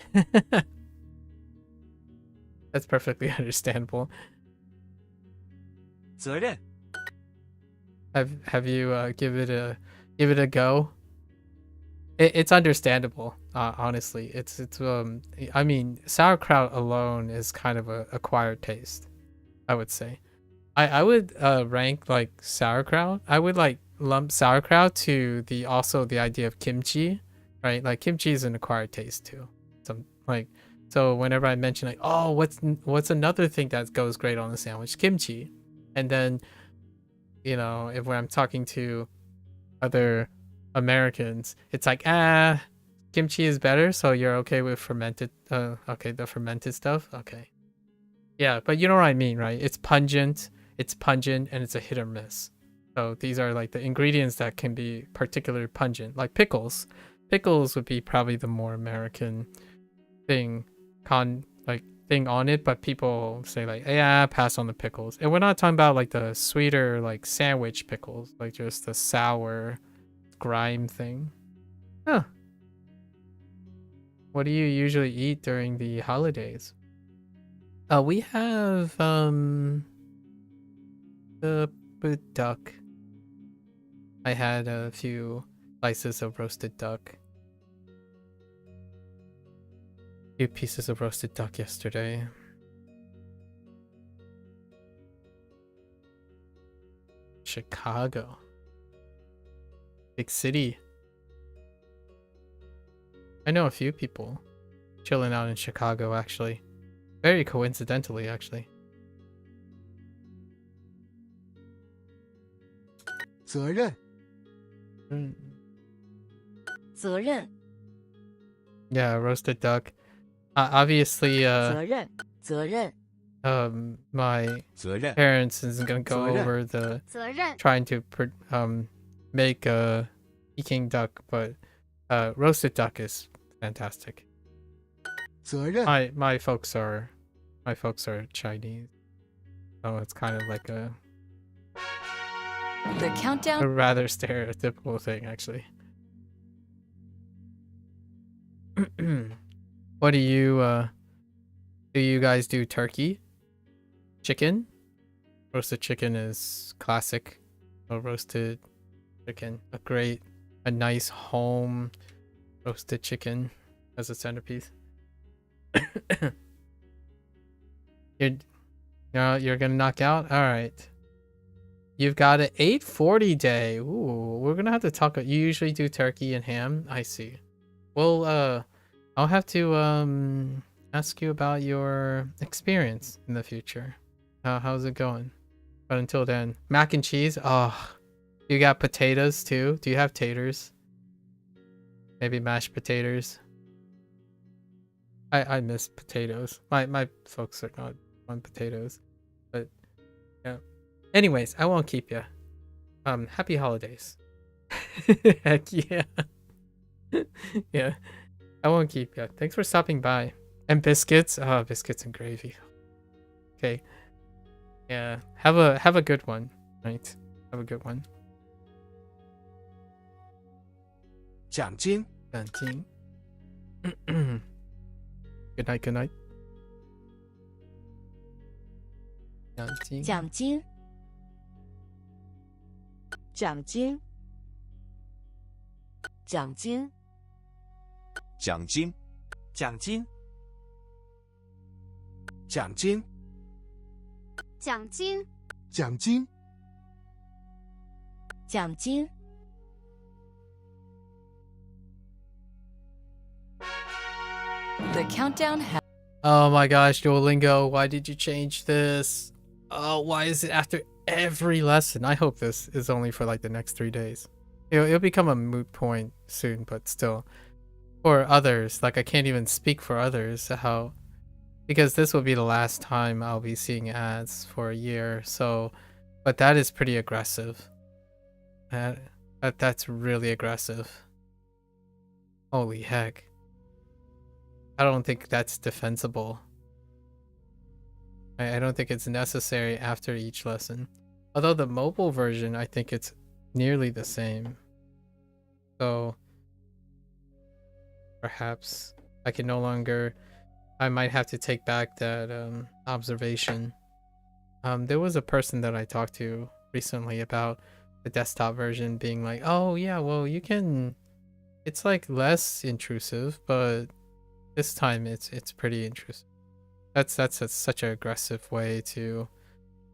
That's perfectly understandable. 责任， Have you give it a go? It's understandable, honestly. It's I mean, sauerkraut alone is kind of a acquired taste, I would say. I would rank like sauerkraut. I would like lump sauerkraut to the idea of kimchi, right? Like kimchi is an acquired taste too. So whenever I mention like, oh, what's another thing that goes great on a sandwich? Kimchi. And then, you know, when I'm talking to other Americans, it's like, kimchi is better, so you're okay with fermented the fermented stuff. Okay. Yeah, but you know what I mean, right? It's pungent, and it's a hit or miss. So these are like the ingredients that can be particularly pungent, like pickles. Pickles would be probably the more American thing on it, but people say like, yeah, pass on the pickles. And we're not talking about like the sweeter like sandwich pickles, like just the sour grime thing. Huh. What do you usually eat during the holidays? We have the duck. I had a few slices of roasted duck. Few pieces of roasted duck yesterday. Chicago. Big city. I know a few people chilling out in Chicago, actually. Very coincidentally, actually. 责任， 责任， Yeah, roasted duck. Obviously, 责任，责任， my 责任， parents isn't gonna go 责任， over the 责任 trying to make a Peking duck, but roasted duck is fantastic. 责任， My folks are Chinese, so it's kind of like a The countdown rather stereotypical thing, actually. What do you guys do? Turkey? Chicken? Roasted chicken is classic. Roasted chicken. A nice home roasted chicken as a centerpiece. You're gonna knock out? Alright. You've got an 8:40 day. Ooh, we're gonna have to talk. You usually do turkey and ham? I see. Well, I'll have to ask you about your experience in the future. How's it going? But until then, mac and cheese. Oh, you got potatoes too? Do you have taters? Maybe mashed potatoes. I miss potatoes. My folks are not on potatoes, but yeah. Anyways, I won't keep you. Happy holidays. Heck yeah. Yeah. I won't keep you. Thanks for stopping by. And biscuits. Oh, biscuits and gravy. Okay. Yeah. Have a good one. Right. Have a good one. 奖金， Good night, good night. 奖金，奖金，奖金，奖金，奖金，奖金，奖金奖金，奖金。The countdown has Oh my gosh, Duolingo, why did you change this? Oh, why is it after every lesson? I hope this is only for like the next 3 days. It'll become a moot point soon, but still. For others, like I can't even speak for others, because this will be the last time I'll be seeing ads for a year. So, but that is pretty aggressive. That's really aggressive. Holy heck. I don't think that's defensible. I don't think it's necessary after each lesson. Although the mobile version, I think it's nearly the same. So perhaps I can no longer, I might have to take back that observation. There was a person that I talked to recently about the desktop version being like, oh yeah, well you can, it's like less intrusive, but this time it's pretty intrusive. That's such an aggressive way to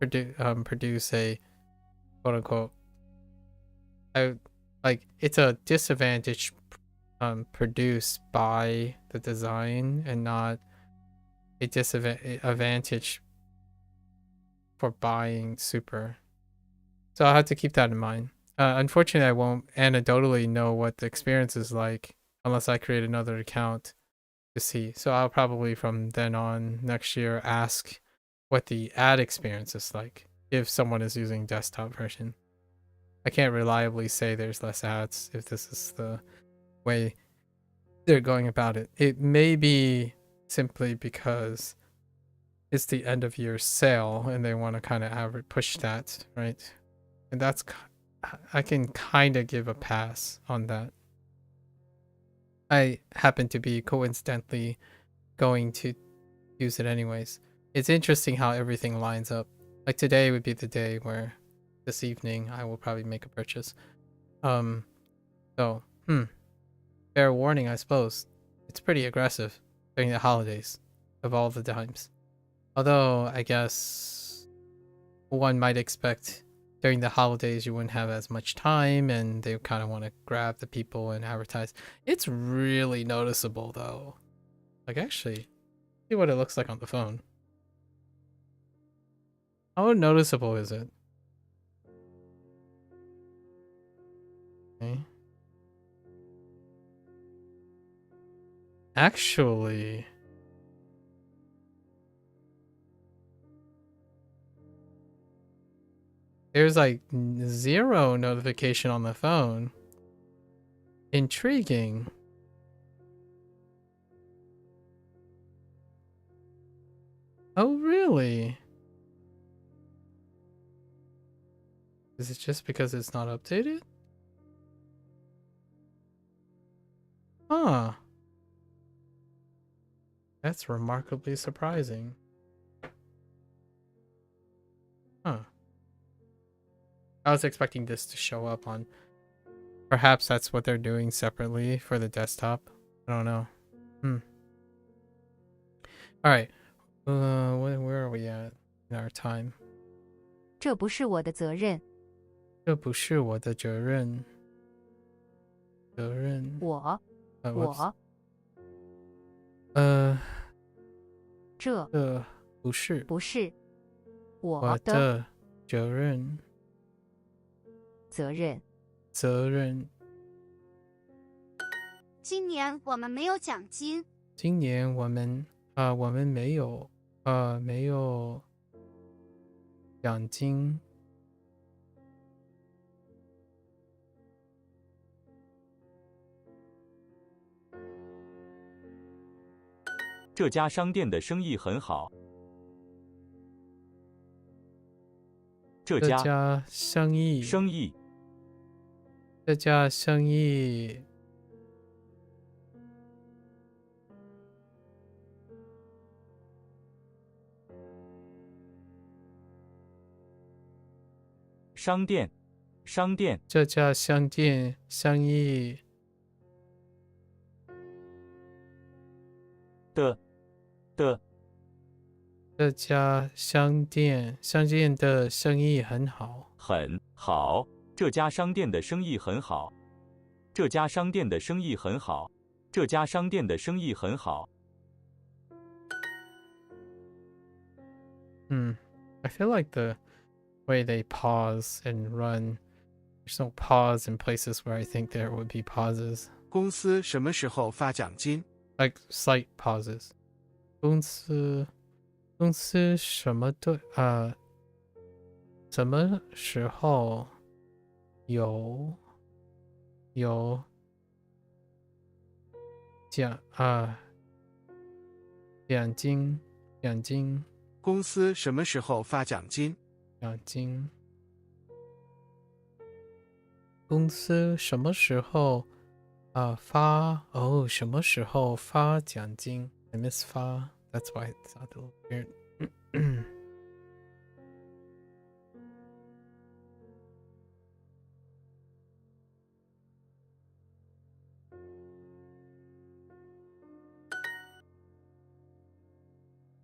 produce a quote unquote, it's a disadvantage produced by the design and not a disadvantage for buying super. So I'll have to keep that in mind. Unfortunately, I won't anecdotally know what the experience is like unless I create another account to see. So I'll probably from then on next year ask what the ad experience is like if someone is using desktop version. I can't reliably say there's less ads if this is the way they're going about it. It may be simply because it's the end of year sale and they want to kind of push that, right? And that's, I can kind of give a pass on that. I happen to be coincidentally going to use it anyways. It's interesting how everything lines up. Like today would be the day where this evening I will probably make a purchase. So, fair warning, I suppose. It's pretty aggressive during the holidays of all the times. Although, I guess one might expect during the holidays you wouldn't have as much time and they kind of want to grab the people and advertise. It's really noticeable though. Like actually, see what it looks like on the phone. How noticeable is it? Okay. Actually, there's like 0 notification on the phone. Intriguing. Oh, really? Is it just because it's not updated? Huh. That's remarkably surprising. Huh. I was expecting this to show up on... Perhaps that's what they're doing separately for the desktop. I don't know. Alright. Where are we at in our time? 这不是我的责任。这不是我的责任。我。这不是我的责任。责任。今年我们没有奖金。今年我们没有奖金。这家商店的生意很好。这家生意。这家生意。商店。这家商店生意。的。这家商店的生意很好。很好。这家商店的生意很好。这家商店的生意很好。这家商店的生意很好。I feel like the way they pause and run There's no pause in places where I think there would be pauses. 公司什么时候发奖金？ Like slight pauses. 公司什么时候有奖金公司什么时候发奖金？公司什么时候什么时候发奖金 I miss 发 That's why it sounded a little weird.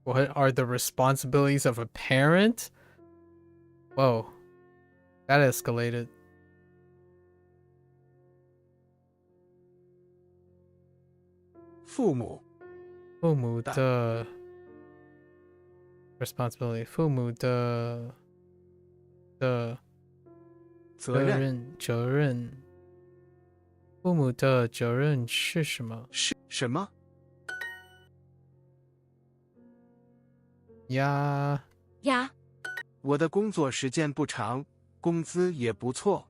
What are the responsibilities of a parent? Whoa. That escalated. 父母的 responsibility 父母的责任父母的责任是什么？是什么？呀，我的工作时间不长，工资也不错。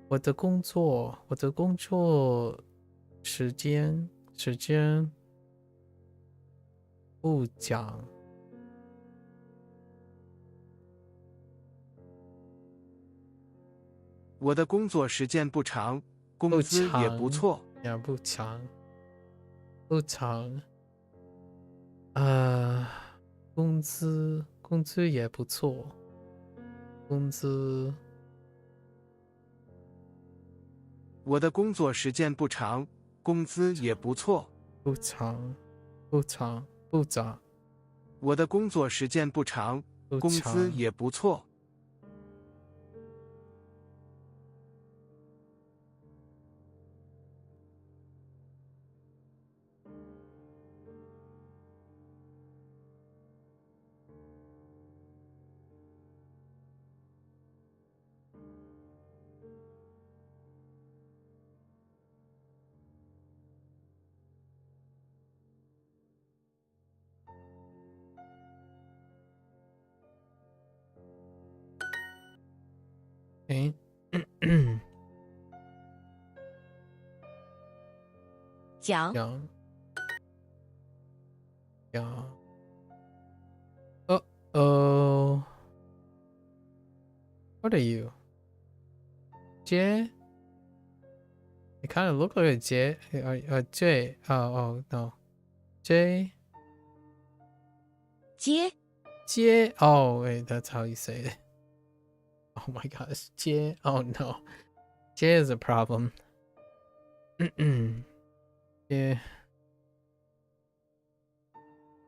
我的工作时间不长。我的工作时间不长，工资也不错。不长。工资也不错。我的工作时间不长，工资也不错。不长。我的工作时间不长，工资也不错。讲 Uh-oh. What are you? J? You kind of look like a J. J. Oh, no. J? J? Oh, wait, that's how you say it. Oh my gosh. J? Oh no. J is a problem. Yeah.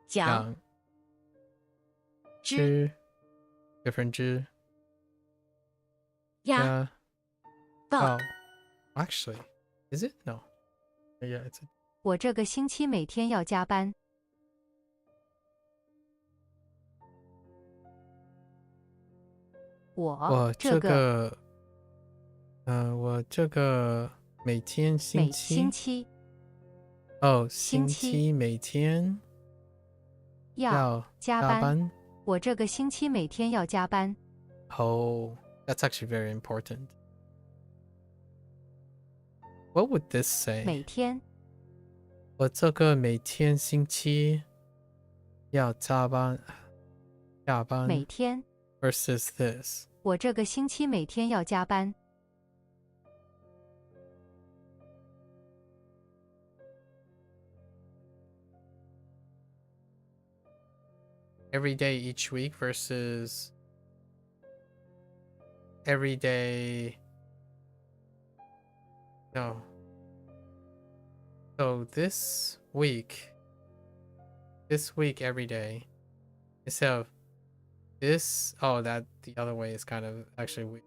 讲 different 呀 Oh. Actually, is it? No. Yeah, it's 我这个星期每天要加班。我这个每天星期星期每天要加班。我这个星期每天要加班。Oh, that's actually very important. What would this say? 每天。我这个每天星期要加班。每天。Versus this. 我这个星期每天要加班。Every day each week versus every day. No. So this week every day instead of this, that the other way is kind of actually weird.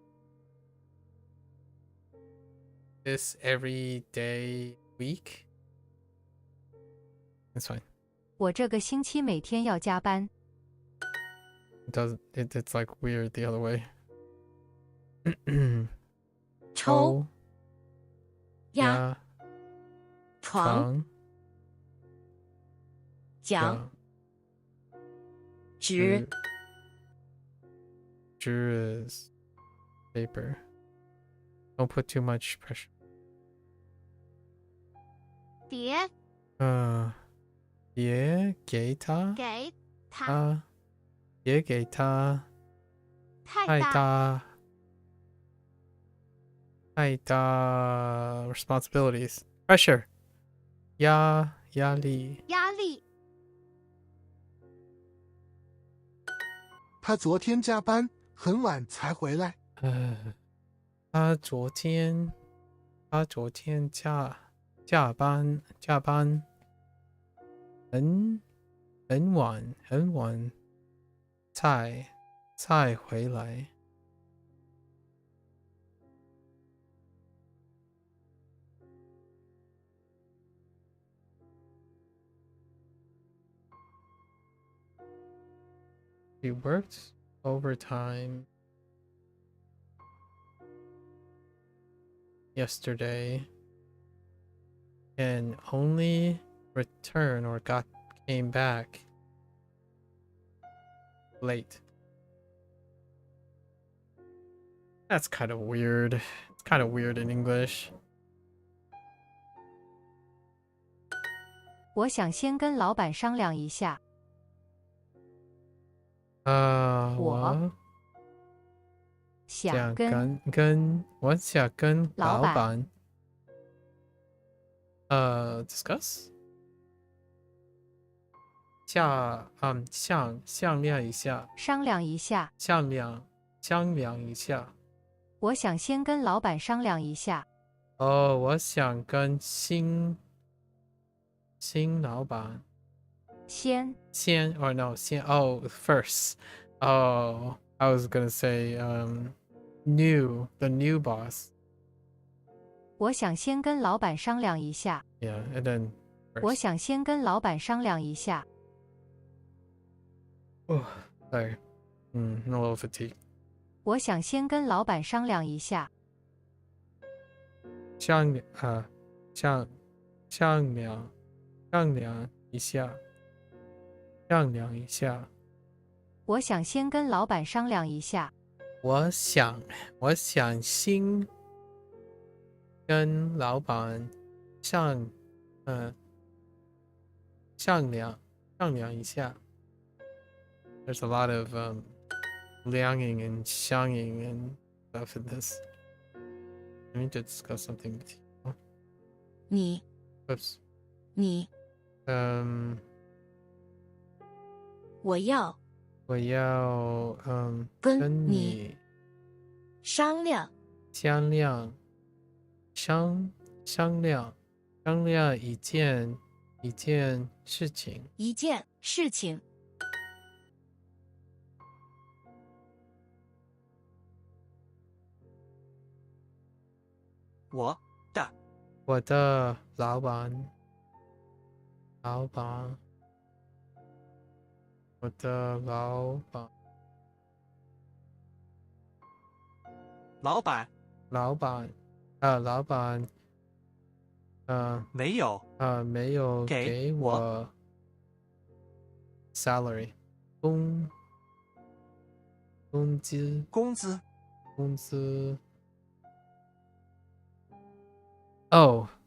This every day week. That's fine. 我这个星期每天要加班。It's like weird the other way. 抽压床讲直直 is paper. Don't put too much pressure. 别别给他给他别给他太大 responsibilities. Pressure. 压力他昨天加班很晚才回来。他昨天加班很晚才回来。He worked overtime yesterday and only returned or came back late. That's kind of weird. It's kind of weird in English. 我想先跟老板商量一下。我想跟老板discuss 商量一下。我想先跟老板商量一下。我想跟新老板先 or no 先 first. I was gonna say the new boss. 我想先跟老板商量一下。Yeah, and then first. 我想先跟老板商量一下。Sorry. A little fatigue. 我想先跟老板商量一下。商量一下。我想先跟老板商量一下。我想先跟老板商量一下。There's a lot of lianging and xianging and stuff in this. I need to discuss something with you. 你 Oops. 你我要跟你商量一件事情。我的老板，我的老板，老板没有给我 salary 工资。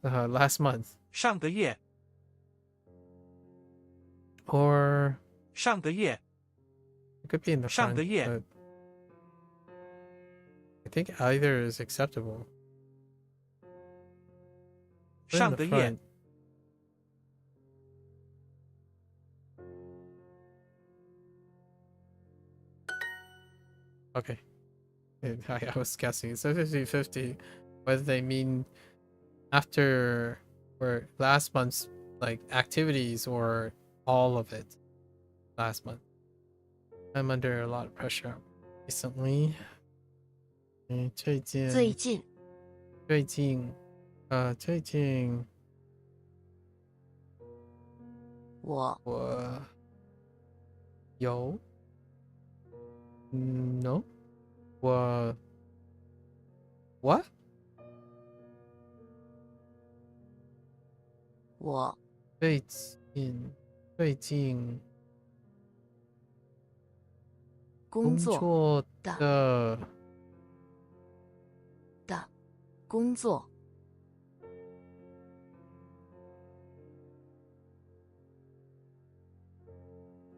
Last month 上个月 or 上个月 it could be in the 上 front, 个月 but I think either is acceptable. Put in 上 the 个月 front. Okay. I was guessing. It's 50-50 whether they mean after or last month's like activities or all of it last month. I'm under a lot of pressure recently. 最近我有 No. 我 我最近工作的工作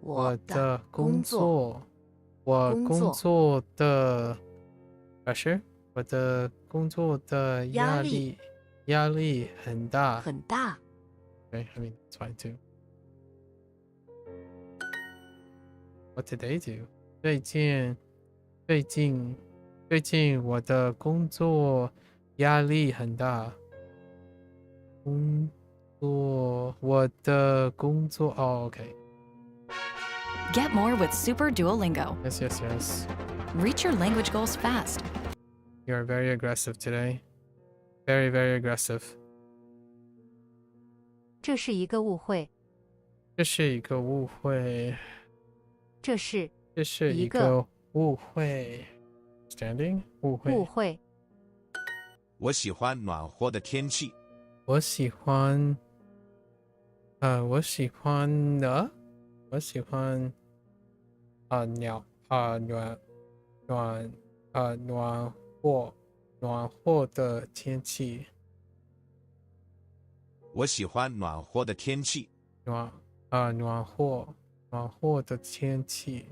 我的工作的 pressure， 我的工作的压力很大。Okay, I mean, it's fine too. What did they do? 最近我的工作压力很大。我的工作okay. Get more with Super Duolingo. Yes. Reach your language goals fast. You are very aggressive today. Very, very aggressive. 这是一个误会。这是一个误会。Standing 误会。我喜欢暖和的天气。我喜欢暖和的天气。我喜欢暖和的天气。暖和的天气。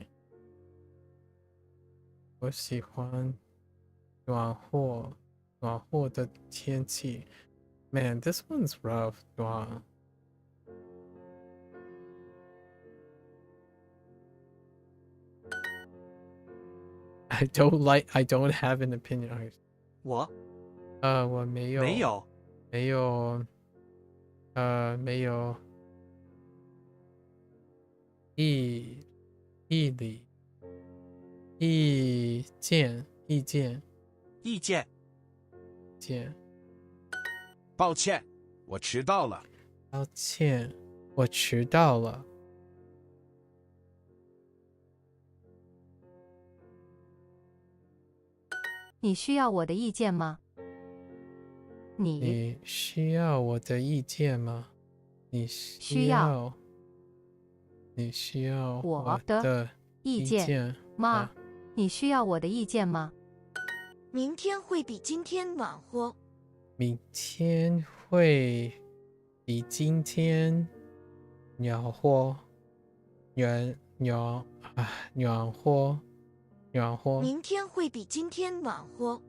我喜欢暖和的天气。Man, this one's rough. Wow. I don't have an opinion. 我没有意见。抱歉，我迟到了。你需要我的意见吗？你需要我的意见吗？你需要我的意见吗？你需要我的意见吗？明天会比今天暖和。明天会比今天暖和。明天会比今天暖和。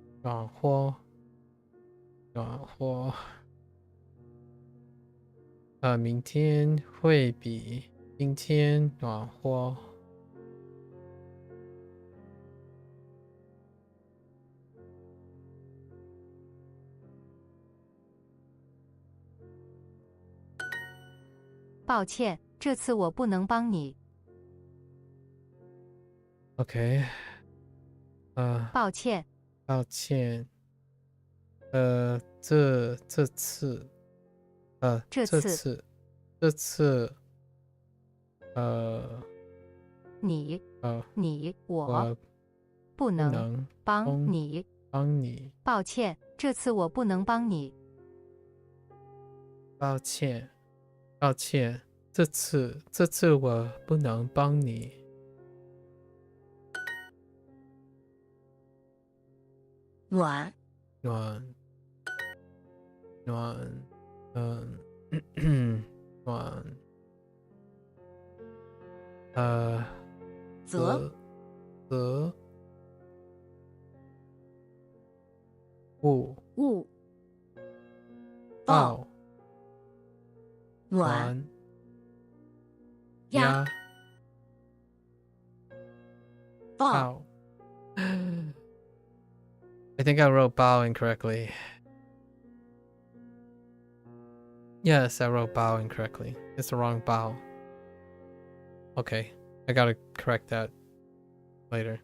明天会比今天暖和。抱歉，这次我不能帮你。Okay. 抱歉。这次我不能帮你。抱歉，这次我不能帮你。抱歉，这次我不能帮你。暖。则雾抱暖压抱。I think I wrote bow incorrectly. Yes, I wrote bow incorrectly. It's the wrong bow. Okay, I gotta correct that later.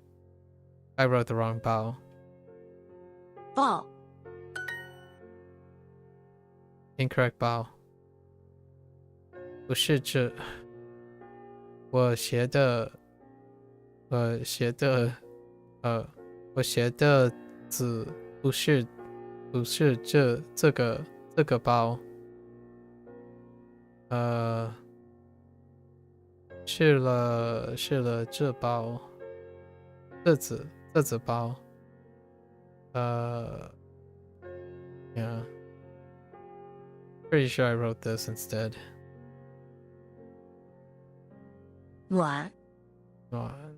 I wrote the wrong bow. 抱。 Incorrect bow. 不是这，我学的我学的字不是这个包，是了这包，这子包，yeah, pretty sure I wrote this instead. 暖暖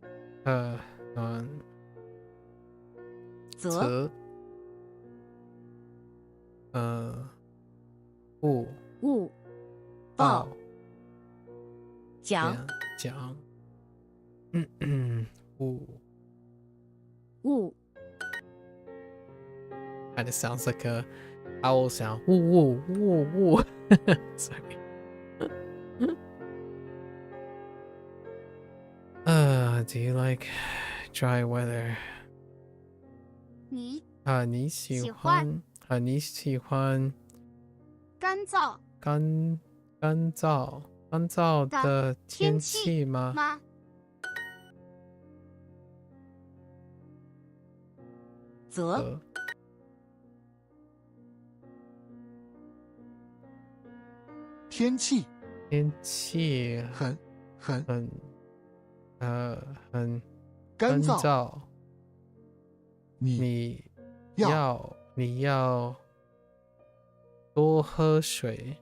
则物报讲物 kind of sounds like a owl sound. Woo woo woo woo. Sorry. Do you like dry weather? 你你喜欢干燥干燥的天气吗？则天气很干燥。你要多喝水。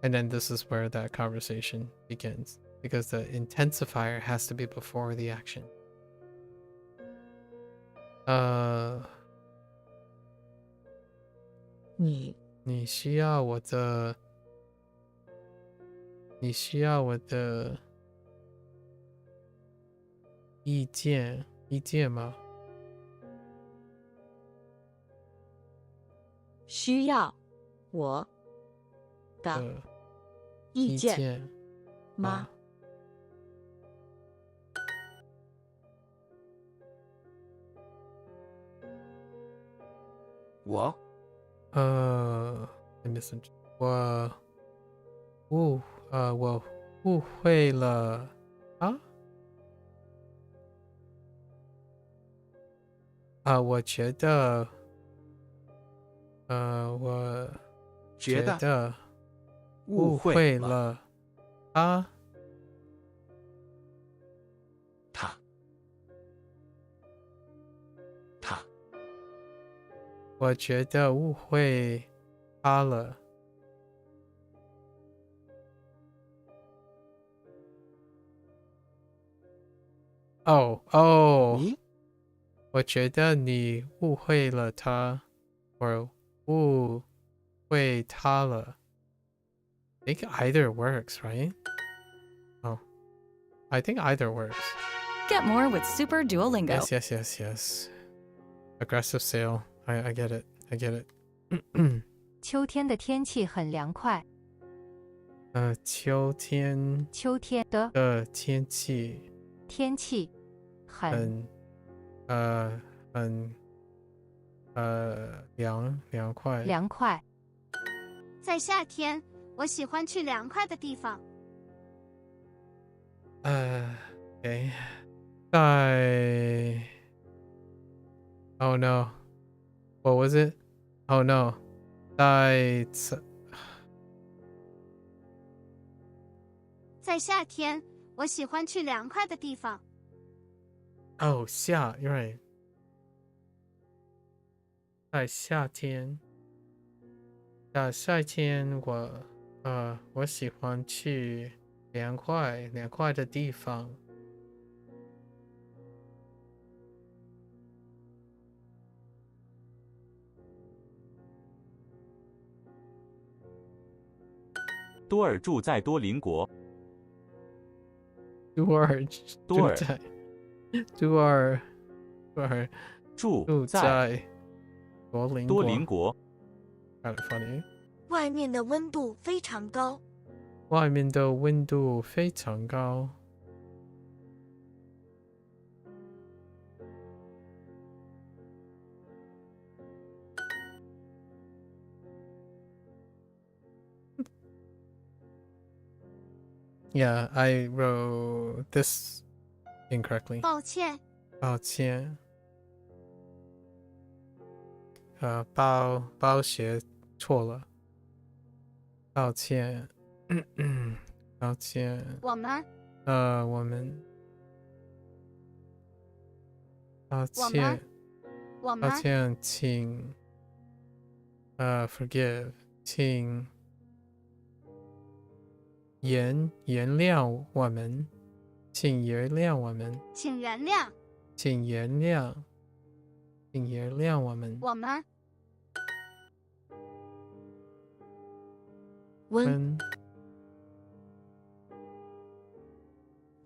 And then this is where that conversation begins, because the intensifier has to be before the action. 你需要我的意见吗？需要我的意见吗？我I misunderstood. 我误会了啊？我觉得误会了他。我觉得误会他了。你我觉得你误会了他，我误会他了。I think either works, right? Oh, I think either works. Get more with Super Duolingo. Yes. Aggressive sale. I get it. 秋天的天气很凉快。秋天的天气很凉快。在夏天，我喜欢去凉快的地方。Okay. Oh no. What was it? Oh no. 在夏天，我喜欢去凉快的地方。Oh, you're right. 在夏天我喜欢去凉快的地方。多尔住在多邻国。多尔住在多邻国。Kind of funny. 外面的温度非常高。Yeah, I wrote this incorrectly. 抱歉。抱歉。包写错了。抱歉。抱歉。我们。我们。抱歉。我们。抱歉，请。forgive， 请。原谅我们，请原谅我们，请原谅，请原谅，请原谅我们。我们温，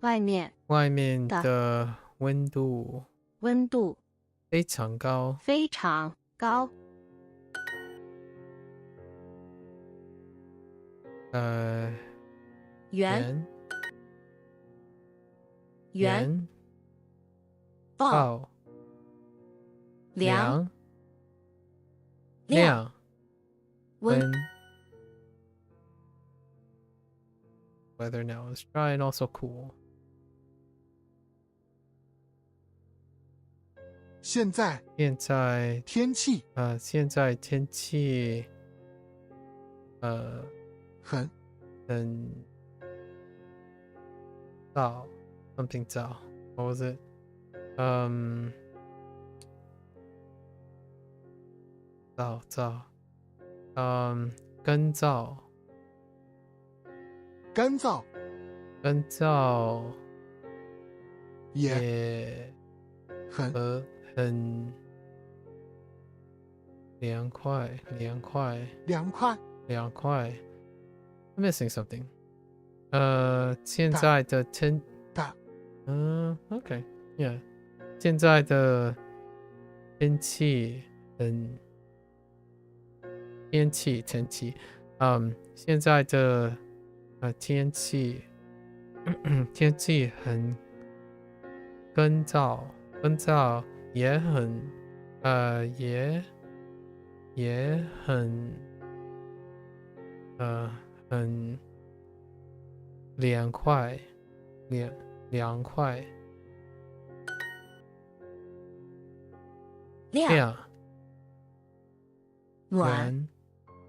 外面的温度非常高，非常高。圆爆亮温。Weather now is dry and also cool. 现在天气现在天气很燥 something 燥 what was it 燥干燥也很凉快 I'm missing something 现在的天okay yeah 现在的天气现在的天气很干燥也很很凉快亮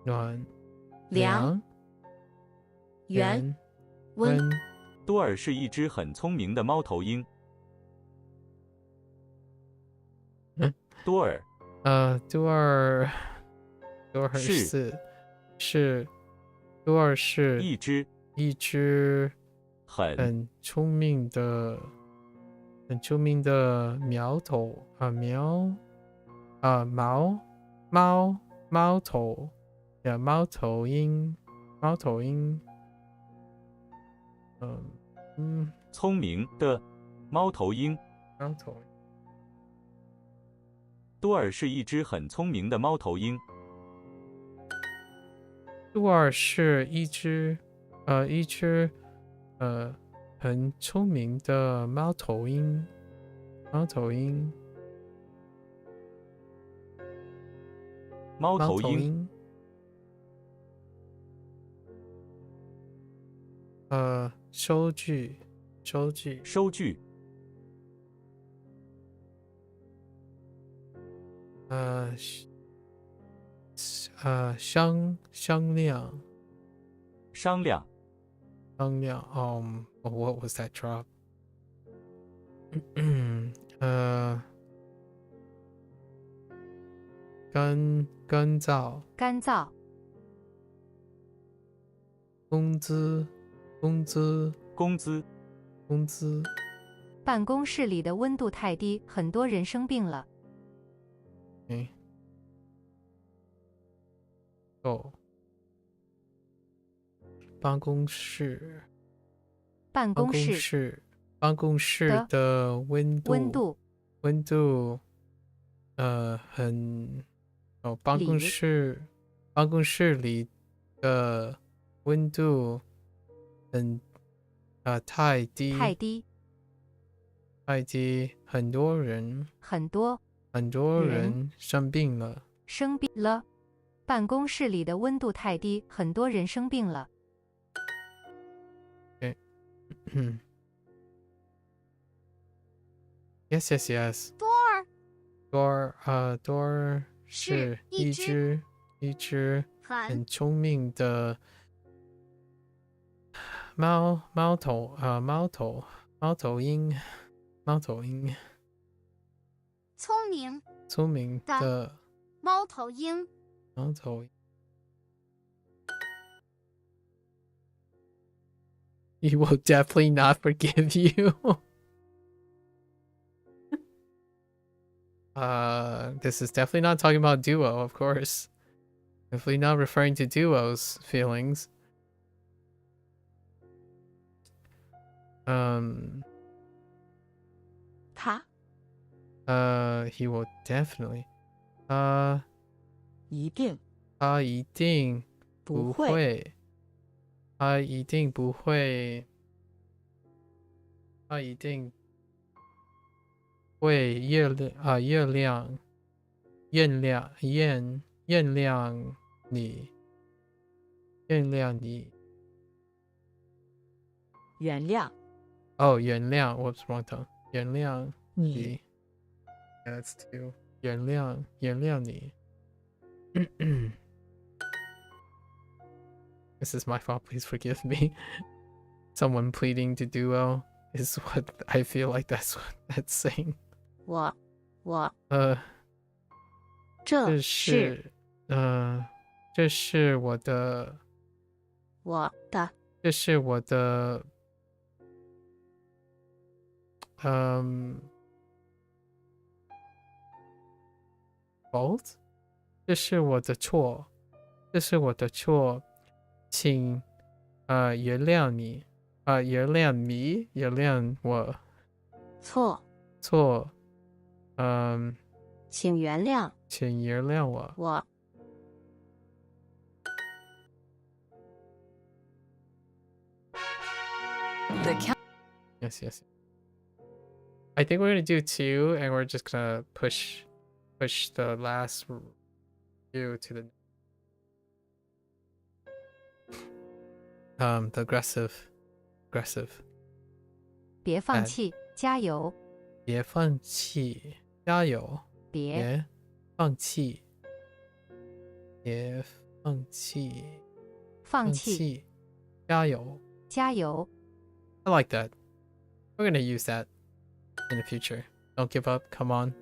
暖凉圆温。多尔是一只很聪明的猫头鹰。多尔是一只很聪明的猫头鹰聪明的猫头鹰。多尔是一只很聪明的猫头鹰。多尔是一只很聪明的猫头鹰。收据商量what was that drop 干燥工资办公室里的温度太低，很多人生病了。办公室的温度办公室里的温度太低，很多人生病了。办公室里的温度太低，很多人生病了。Yes, yes, yes. Door 是一只很聪明的猫头鹰聪明的猫头鹰。He will definitely not forgive you. This is definitely not talking about Duo, of course. Definitely not referring to Duo's feelings. He will definitely. 一定。他一定不会。他一定不会。他一定会原谅你。Oh, 原谅 whoops, wrong tongue. 原谅你。Yeah, that's two. 原谅你。This is my fault, please forgive me. Someone pleading to Duo is what I feel like that's what that's saying. 我这是我的fault? 这是我的错，请原谅你，原谅我错，请原谅我。Yes. I think we're gonna do two, and we're just gonna push the last review to the aggressive. 别放弃，加油！别放弃，加油！别放弃，加油！加油！ I like that. We're gonna use that in the future. Don't give up. Come on.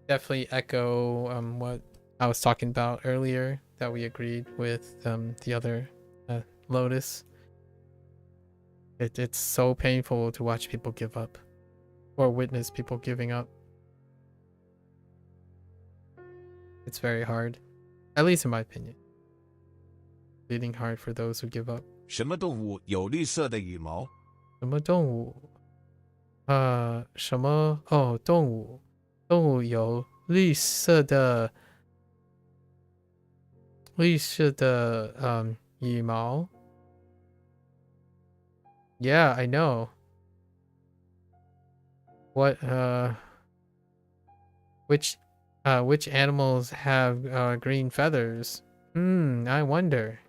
Definitely echo what I was talking about earlier that we agreed with the other Lotus. It's so painful to watch people give up or witness people giving up. It's very hard, at least in my opinion. Bleeding hard for those who give up. 什么动物有绿色的羽毛？什么动物？动物有绿色的羽毛。Yeah, I know. What which animals have green feathers? I wonder.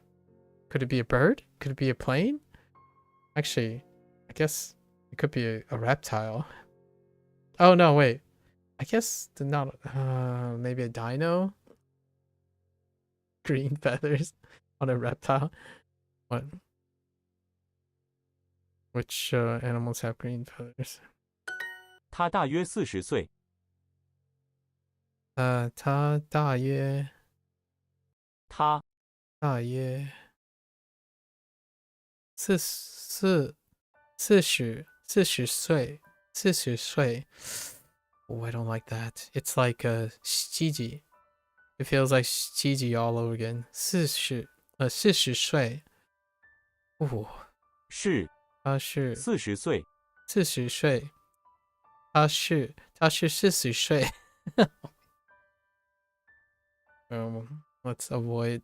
Could it be a bird? Could it be a plane? Actually, I guess it could be a reptile. Oh no, wait. I guess maybe a dino? Green feathers on a reptile? What? Which animals have green feathers? 他大约40岁。他大约40岁。Oh, I don't like that. It's like Gigi. It feels like Gigi all over again. 40岁。哦，是，他是40岁。40岁。他是40岁。Let's avoid.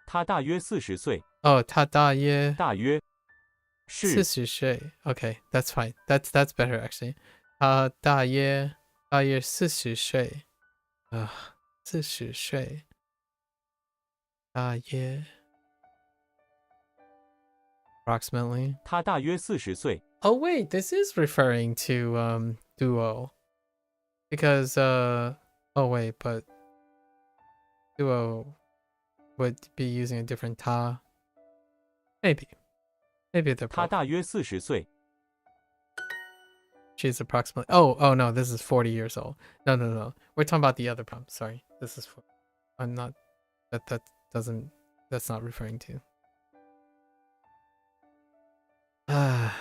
他大约40岁。哦，他大约是40岁。Okay, that's fine. That's better actually. 他大约40岁。40岁。大约。approximately. 他大约40岁。 Oh wait, this is referring to Duo. Because oh wait, but Duo would be using a different ta. Maybe they're 他 both. 大约40岁。 She's approximately. Oh no, this is 40 years old. No. We're talking about the other prompt. Sorry, this is. I'm not. That doesn't. That's not referring to.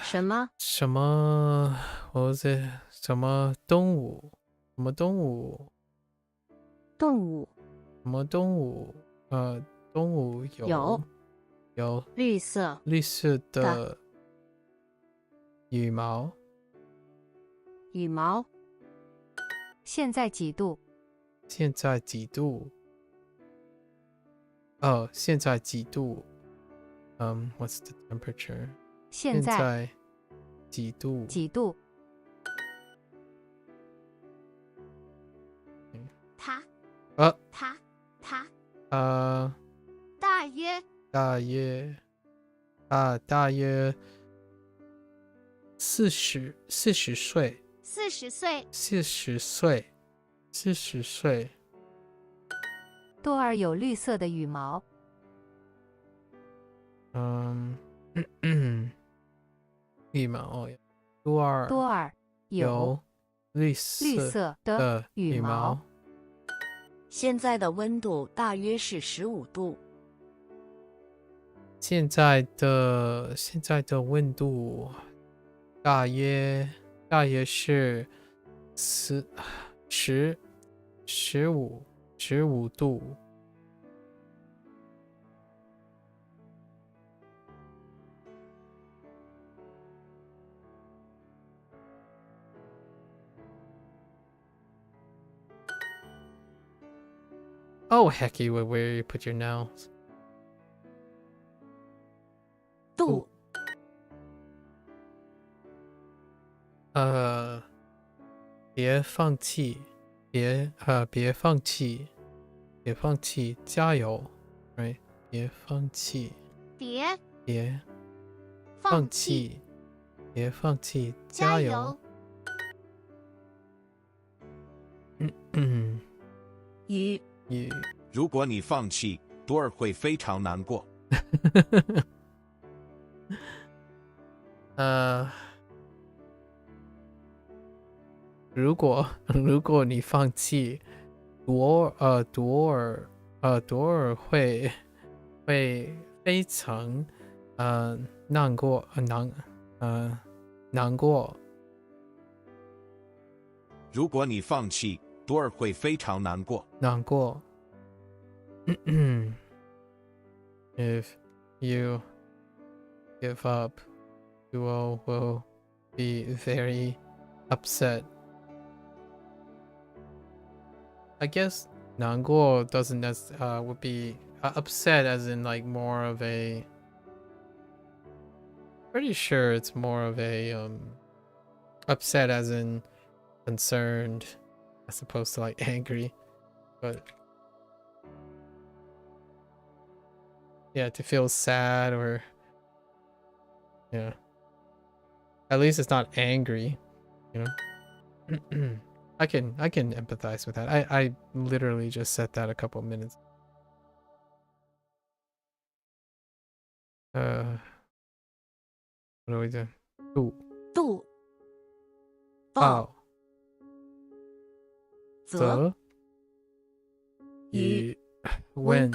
什么？什么 What was it? 什么动物？什么动物？动物。什么动物？动物有绿色的羽毛。羽毛。现在几度？现在几度？哦，现在几度？What's the temperature? 现在几度？几度？它大约40岁。40岁。多尔有绿色的羽毛。羽毛多尔有绿色的羽毛。现在的温度大约是15度。现在的温度大约是15度。Oh, hecky, where you put your nouns? 度。别放弃，别放弃，加油 ，right？ 别放弃，别放弃，加油。雨。如果你放弃，多尔会非常难过。如果你放弃，多尔会非常难过。如果你放弃，多尔会非常难过。If you give up, Duo will be very upset. I guess 难过 doesn't would be upset as in like more of a. Pretty sure it's more of a upset as in concerned as opposed to like angry, but yeah, to feel sad or yeah, at least it's not angry, you know. I can empathize with that. I literally just said that a couple minutes. What do we do? 度报则雨温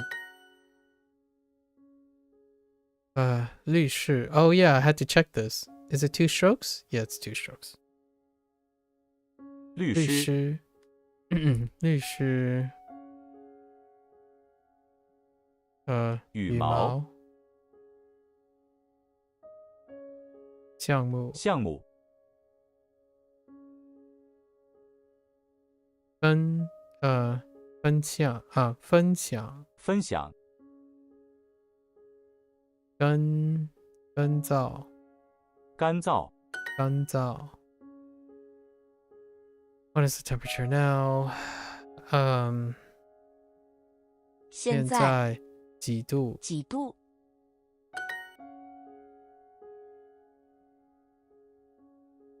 律师 Oh yeah, I had to check this. Is it 2 strokes? Yeah, it's 2 strokes. 律师律师羽毛项目分享干燥 What is the temperature now? 现在几度？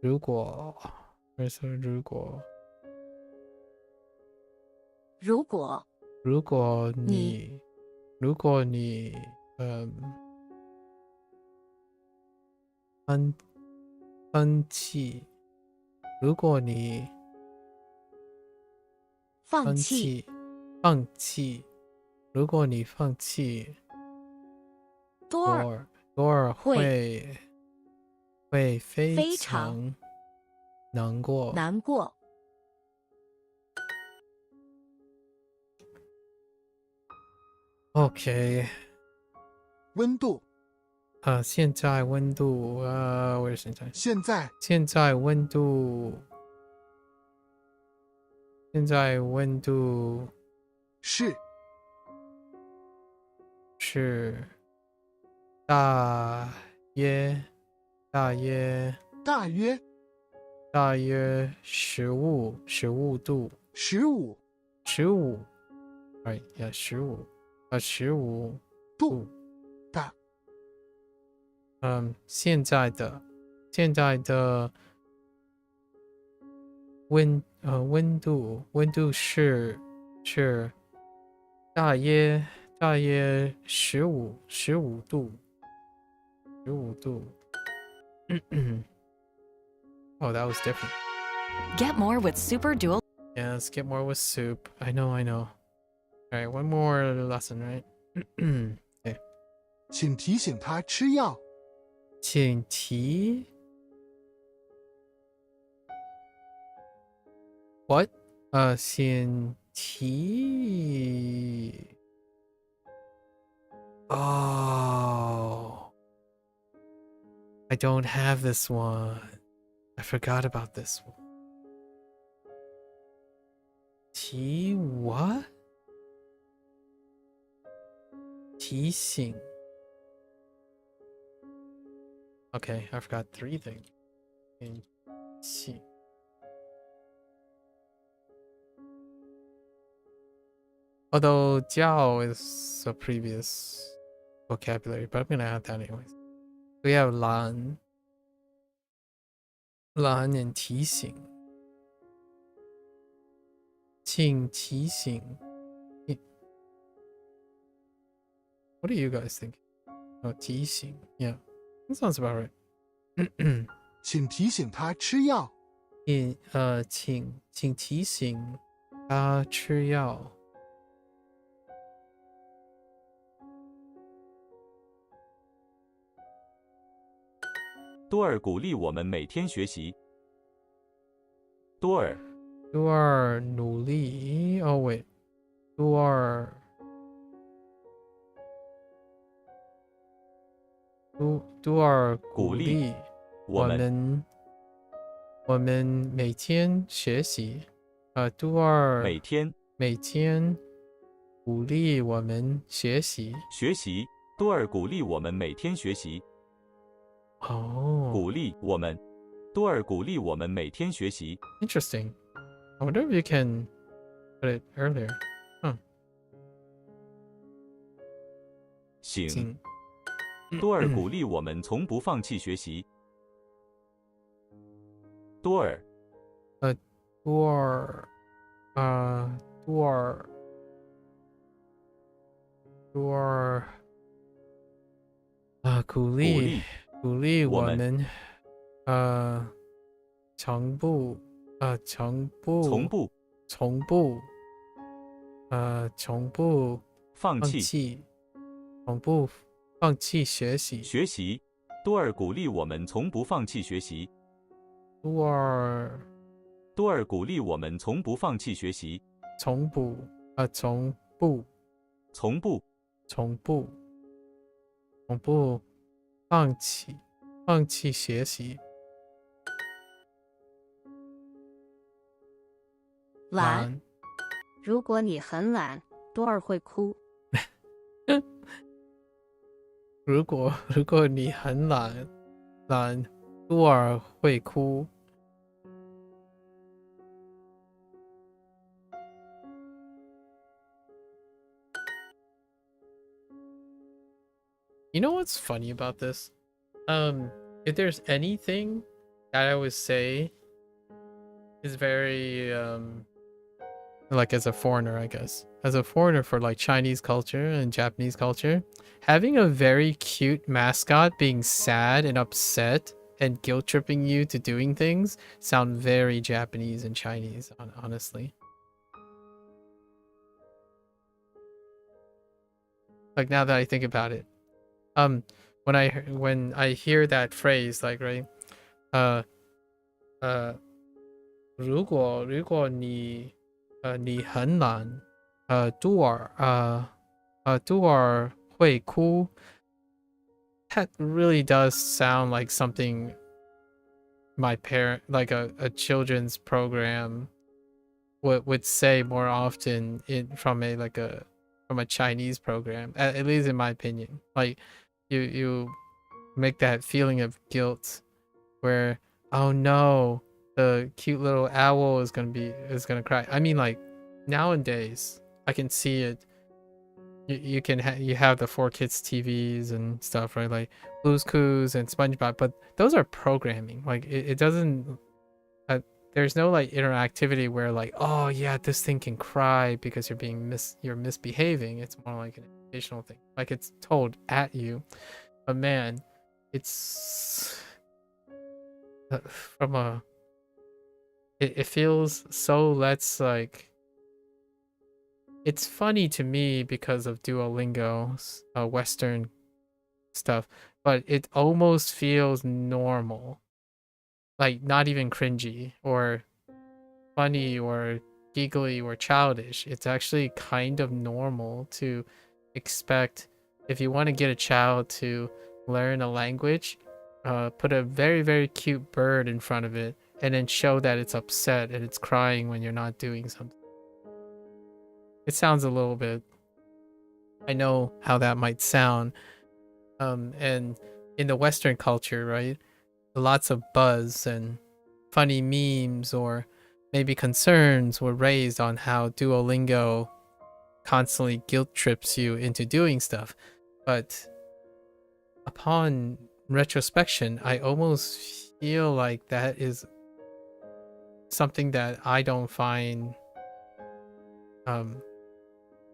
如果 where's the 如果如果如果你如果你放弃，如果你放弃放弃，如果你放弃，多尔多尔会非常难过。难过。OK， 温度现在温度我是现在温度，现在温度是大约15度15 right yeah 15度大现在的温度是大约15度Oh, that was different. Get more with Super Dual. Yeah, let's get more with soup. I know. All right, one more lesson, right? Okay. 请提醒他吃药。请提 What? 请提 Oh, I don't have this one. I forgot about this one. 提 what? 提醒 Okay, I forgot 3 things. 提醒 Although Jiao is a previous vocabulary, but I'm gonna add that anyways. We have Lan and 提醒 请提醒 What do you guys think? Oh, 提醒 Yeah, that sounds about right. 请提醒他吃药。请提醒他吃药。多尔鼓励我们每天学习。多尔努力 Oh wait 多尔鼓励我们每天学习多尔每天鼓励我们学习多尔鼓励我们每天学习。鼓励我们，多尔鼓励我们每天学习。Interesting. I wonder if you can put it earlier. 行。多尔鼓励我们从不放弃学习。多尔鼓励我们从不放弃学习。多尔鼓励我们从不放弃学习。多尔鼓励我们从不放弃学习。从不放弃学习。懒，如果你很懒，多尔会哭。如果你很懒，多尔会哭。You know what's funny about this? If there's anything that I would say is very like as a foreigner, I guess. As a foreigner for like Chinese culture and Japanese culture, having a very cute mascot being sad and upset and guilt tripping you to doing things sound very Japanese and Chinese, honestly. Like now that I think about it, when I hear that phrase, like, right, 如果你很懒，杜尔会哭. That really does sound like something my parent, like a children's program would say more often from a Chinese program, at least in my opinion. Like you make that feeling of guilt where, oh no, the cute little owl is gonna cry. I mean, like nowadays I can see it. You have the 4Kids TVs and stuff, right? Like Blue's Clues and SpongeBob, but those are programming. Like it doesn't. There's no like interactivity where like, oh yeah, this thing can cry because you're misbehaving. It's more like an educational thing. Like it's told at you, but man, it's from a. It feels so. Let's like. It's funny to me because of Duolingo's Western stuff, but it almost feels normal. Like not even cringy or funny or giggly or childish. It's actually kind of normal to expect, if you want to get a child to learn a language, put a very, very cute bird in front of it and then show that it's upset and it's crying when you're not doing something. It sounds a little bit, I know how that might sound. And in the Western culture, right, lots of buzz and funny memes or maybe concerns were raised on how Duolingo constantly guilt trips you into doing stuff. But upon retrospection, I almost feel like that is something that I don't find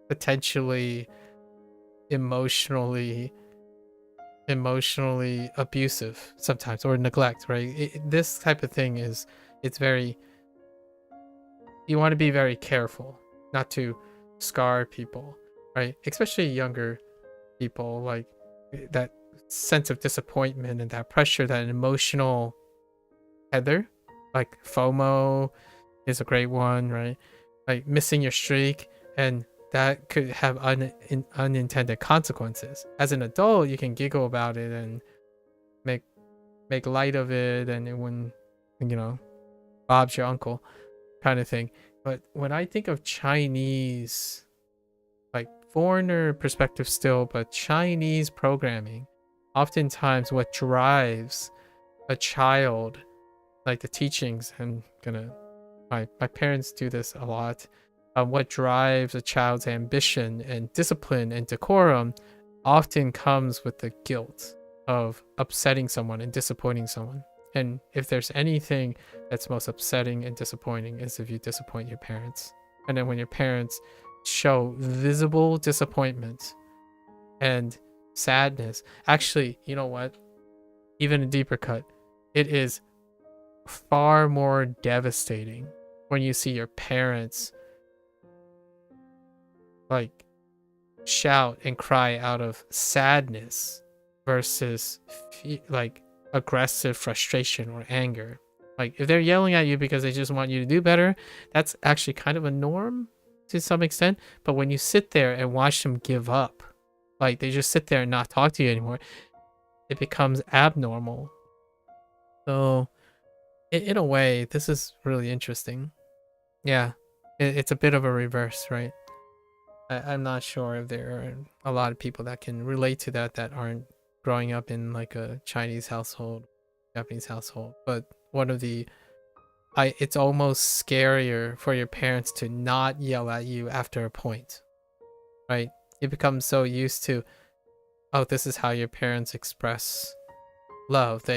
potentially emotionally abusive sometimes, or neglect, right? This type of thing it's very, you want to be very careful not to scar people, right? Especially younger people, like that sense of disappointment and that pressure, that emotional tether, like FOMO is a great one, right? Like missing your streak, and that could have unintended consequences. As an adult, you can giggle about it and make light of it, and it wouldn't, Bob's your uncle kind of thing. But when I think of Chinese, like foreigner perspective still, but Chinese programming, oftentimes what drives a child, like the teachings, my parents do this a lot. What drives a child's ambition and discipline and decorum often comes with the guilt of upsetting someone and disappointing someone. And if there's anything that's most upsetting and disappointing, is if you disappoint your parents. And then when your parents show visible disappointment and sadness, actually, you know what? Even a deeper cut, it is far more devastating when you see your parents like shout and cry out of sadness versus like aggressive frustration or anger. Like if they're yelling at you because they just want you to do better, that's actually kind of a norm to some extent. But when you sit there and watch them give up, like they just sit there and not talk to you anymore, it becomes abnormal. So in a way, this is really interesting. Yeah, it's a bit of a reverse, right? I'm not sure if there are a lot of people that can relate to that aren't growing up in like a Chinese household, Japanese household. But one of the, it's almost scarier for your parents to not yell at you after a point, right? You become so used to, oh, this is how your parents express love.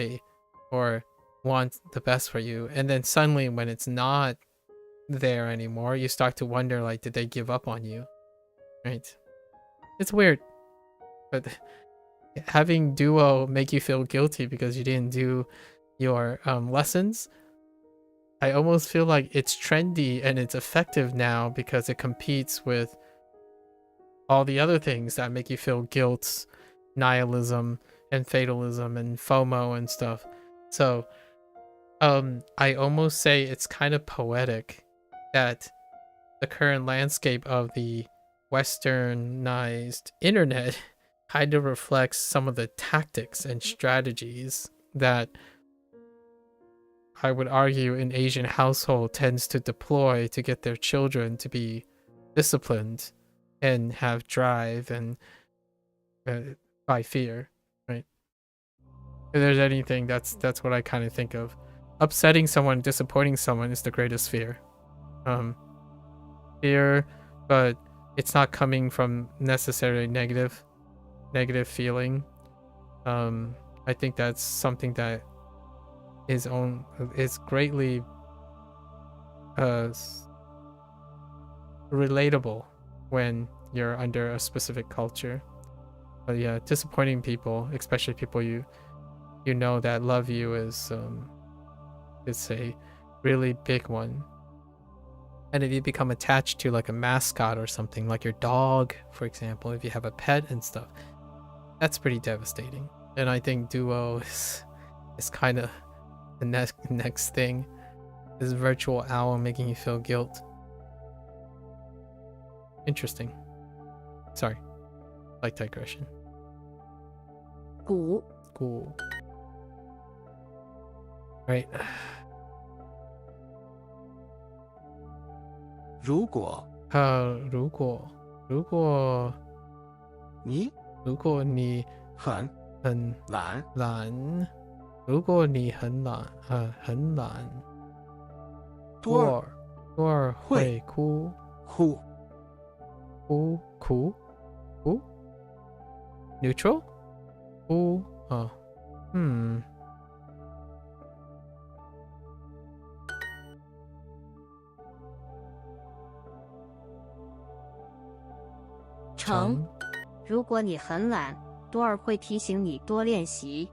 Or want the best for you, and then suddenly when it's not there anymore, you start to wonder, like, did they give up on you? Right? It's weird, but having Duo make you feel guilty because you didn't do your lessons, I almost feel like it's trendy and it's effective now because it competes with all the other things that make you feel guilt, nihilism, and fatalism, and FOMO and stuff. So I almost say it's kind of poetic that the current landscape of the westernized internet kind of reflects some of the tactics and strategies that I would argue an Asian household tends to deploy to get their children to be disciplined and have drive and by fear, right? If there's anything, that's what I kind of think of. Upsetting someone, disappointing someone is the greatest fear. Fear, but it's not coming from necessarily negative feeling. I think that's something that is greatly relatable when you're under a specific culture. But yeah, disappointing people, especially people you know that love you, is it's a really big one. And if you become attached to like a mascot or something, like your dog, for example, if you have a pet and stuff, that's pretty devastating. And I think Duo is kind of the next thing. This virtual owl making you feel guilt. Interesting. Sorry. Like digression. Cool. Right. 如果你很懒，如果你很懒，多尔会哭？Neutral？ 哭啊，成。如果你很懒，多尔会提醒你多练习。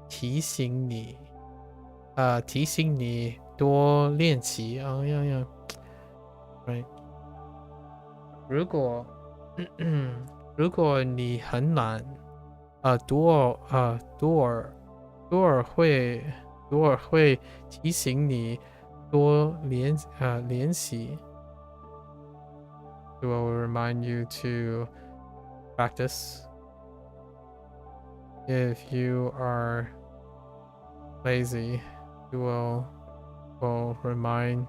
提醒你多练习啊呀 ，right。如果你很懒，多尔会提醒你多练习。Duo will remind you to practice. If you are lazy, Duo will remind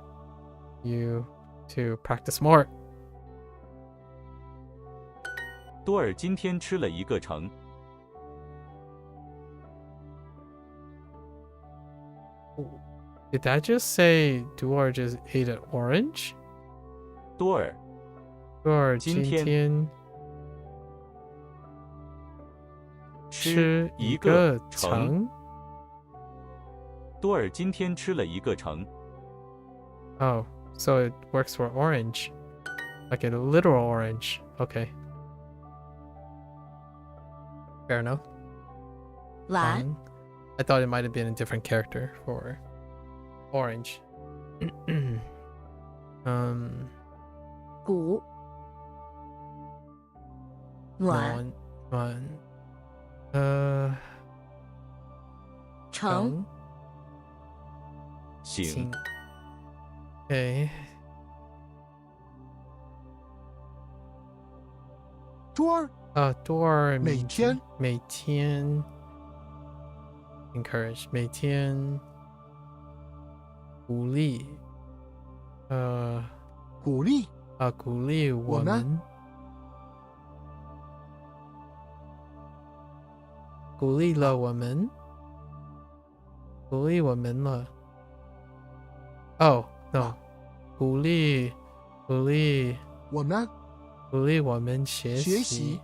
you to practice more. 多尔今天吃了一个橙。Did that just say Duo just ate an orange? 多尔今天吃一个橙。多尔今天吃了一个橙。Oh, so it works for orange, like a literal orange. Okay. Fair enough. 懒 I thought it might have been a different character for orange. 鼓暖成醒 Okay. 多尔每天 encourage 每天鼓励我们鼓励了我们了。Oh no， 鼓励我们学习。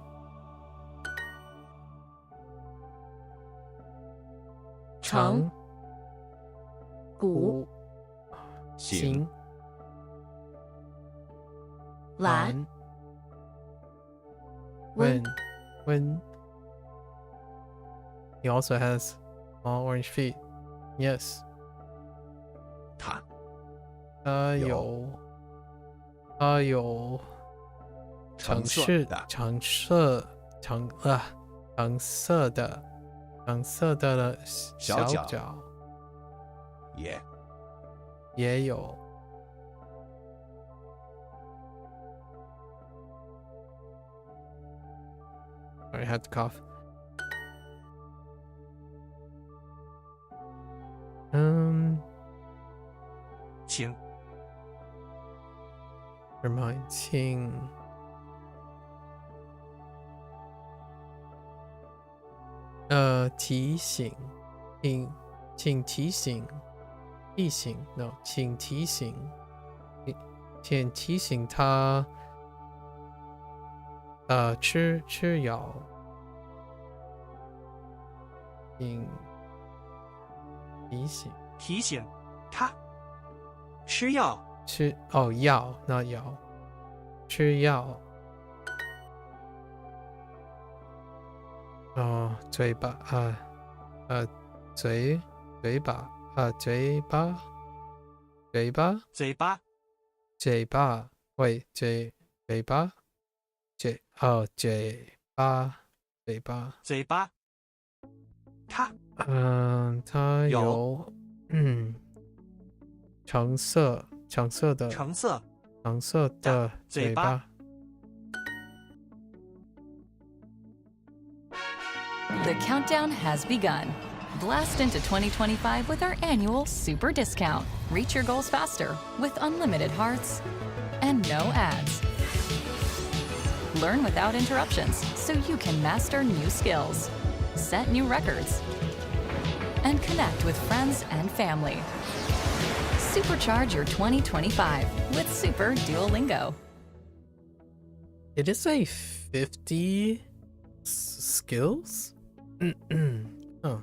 成古行蓝温 He also has small orange feet. Yes. 它有橙橙色色的橙色的小脚脚也也有。I had to cough. Um, 请 remind 请提醒请提醒no 请提醒他吃药请提醒他吃药药 not 药吃药嘴巴嘴巴喂嘴巴他它有橙色的嘴巴。The countdown has begun. Blast into 2025 with our annual super discount. Reach your goals faster with unlimited hearts and no ads. Learn without interruptions so you can master new skills, set new records, and connect with friends and family. Supercharge your 2025 with Super Duolingo. It is a 50 skills? Oh.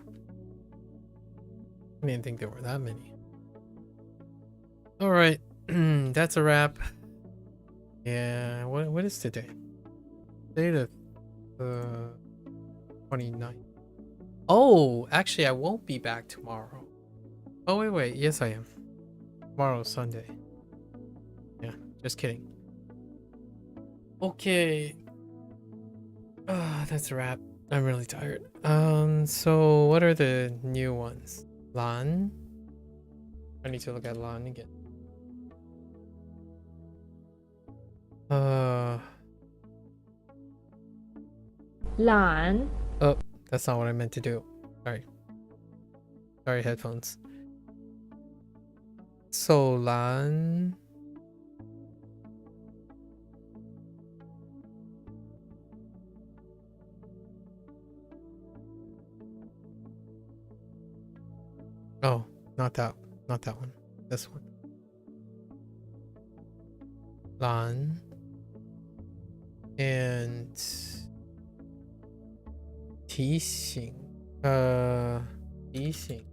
I didn't think there were that many. Alright, that's a wrap. Yeah, what is today? Today the 29th. Oh, actually I won't be back tomorrow. Oh wait, yes I am. Tomorrow's Sunday. Yeah, just kidding. Okay. That's a wrap. I'm really tired. So what are the new ones? Lan? I need to look at Lan again. Lan. Oh, that's not what I meant to do. Sorry, headphones. So Lan. Oh, not that one. This one. Lan and 提醒提醒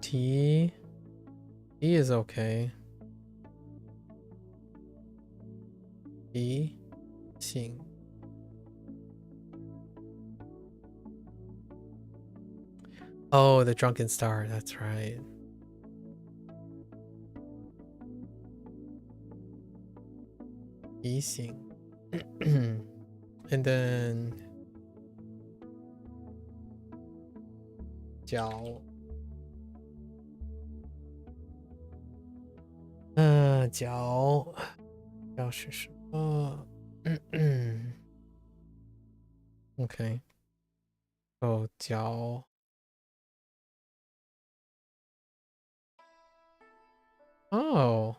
T is okay. 提醒 Oh, the drunken star, that's right. Easing. And then 脚脚是什么？Okay. So 脚 Oh.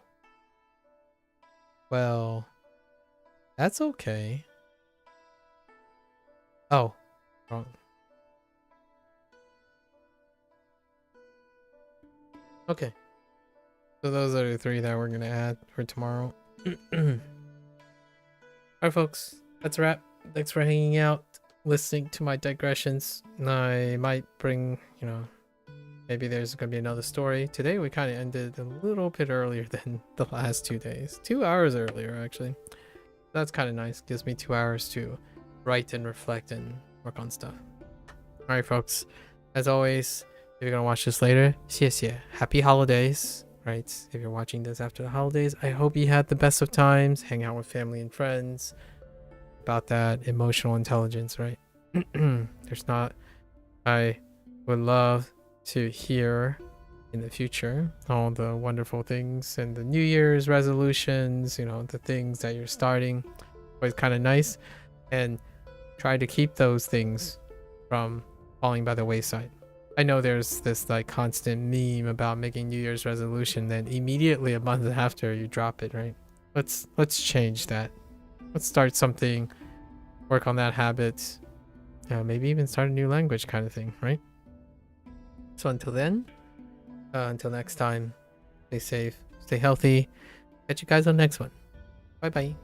Well, that's okay. Oh, wrong. Okay. So those are the 3 that we're gonna add for tomorrow. Alright, folks, that's a wrap. Thanks for hanging out, listening to my digressions. I might bring, maybe there's going to be another story. Today we kind of ended a little bit earlier than the last 2 days. 2 hours earlier, actually. That's kind of nice. Gives me 2 hours to write and reflect and work on stuff. Alright, folks. As always, if you're going to watch this later, 谢谢. Happy holidays. Right? If you're watching this after the holidays, I hope you had the best of times. Hang out with family and friends. About that emotional intelligence, right? There's not... I would love to hear in the future all the wonderful things and the New Year's resolutions, the things that you're starting. Was kind of nice, and try to keep those things from falling by the wayside. I know there's this like constant meme about making New Year's resolution, then immediately a month after you drop it, right? Let's change that. Let's start something, work on that habit, maybe even start a new language kind of thing, right? So until then, until next time, stay safe, stay healthy. Catch you guys on the next one. Bye bye.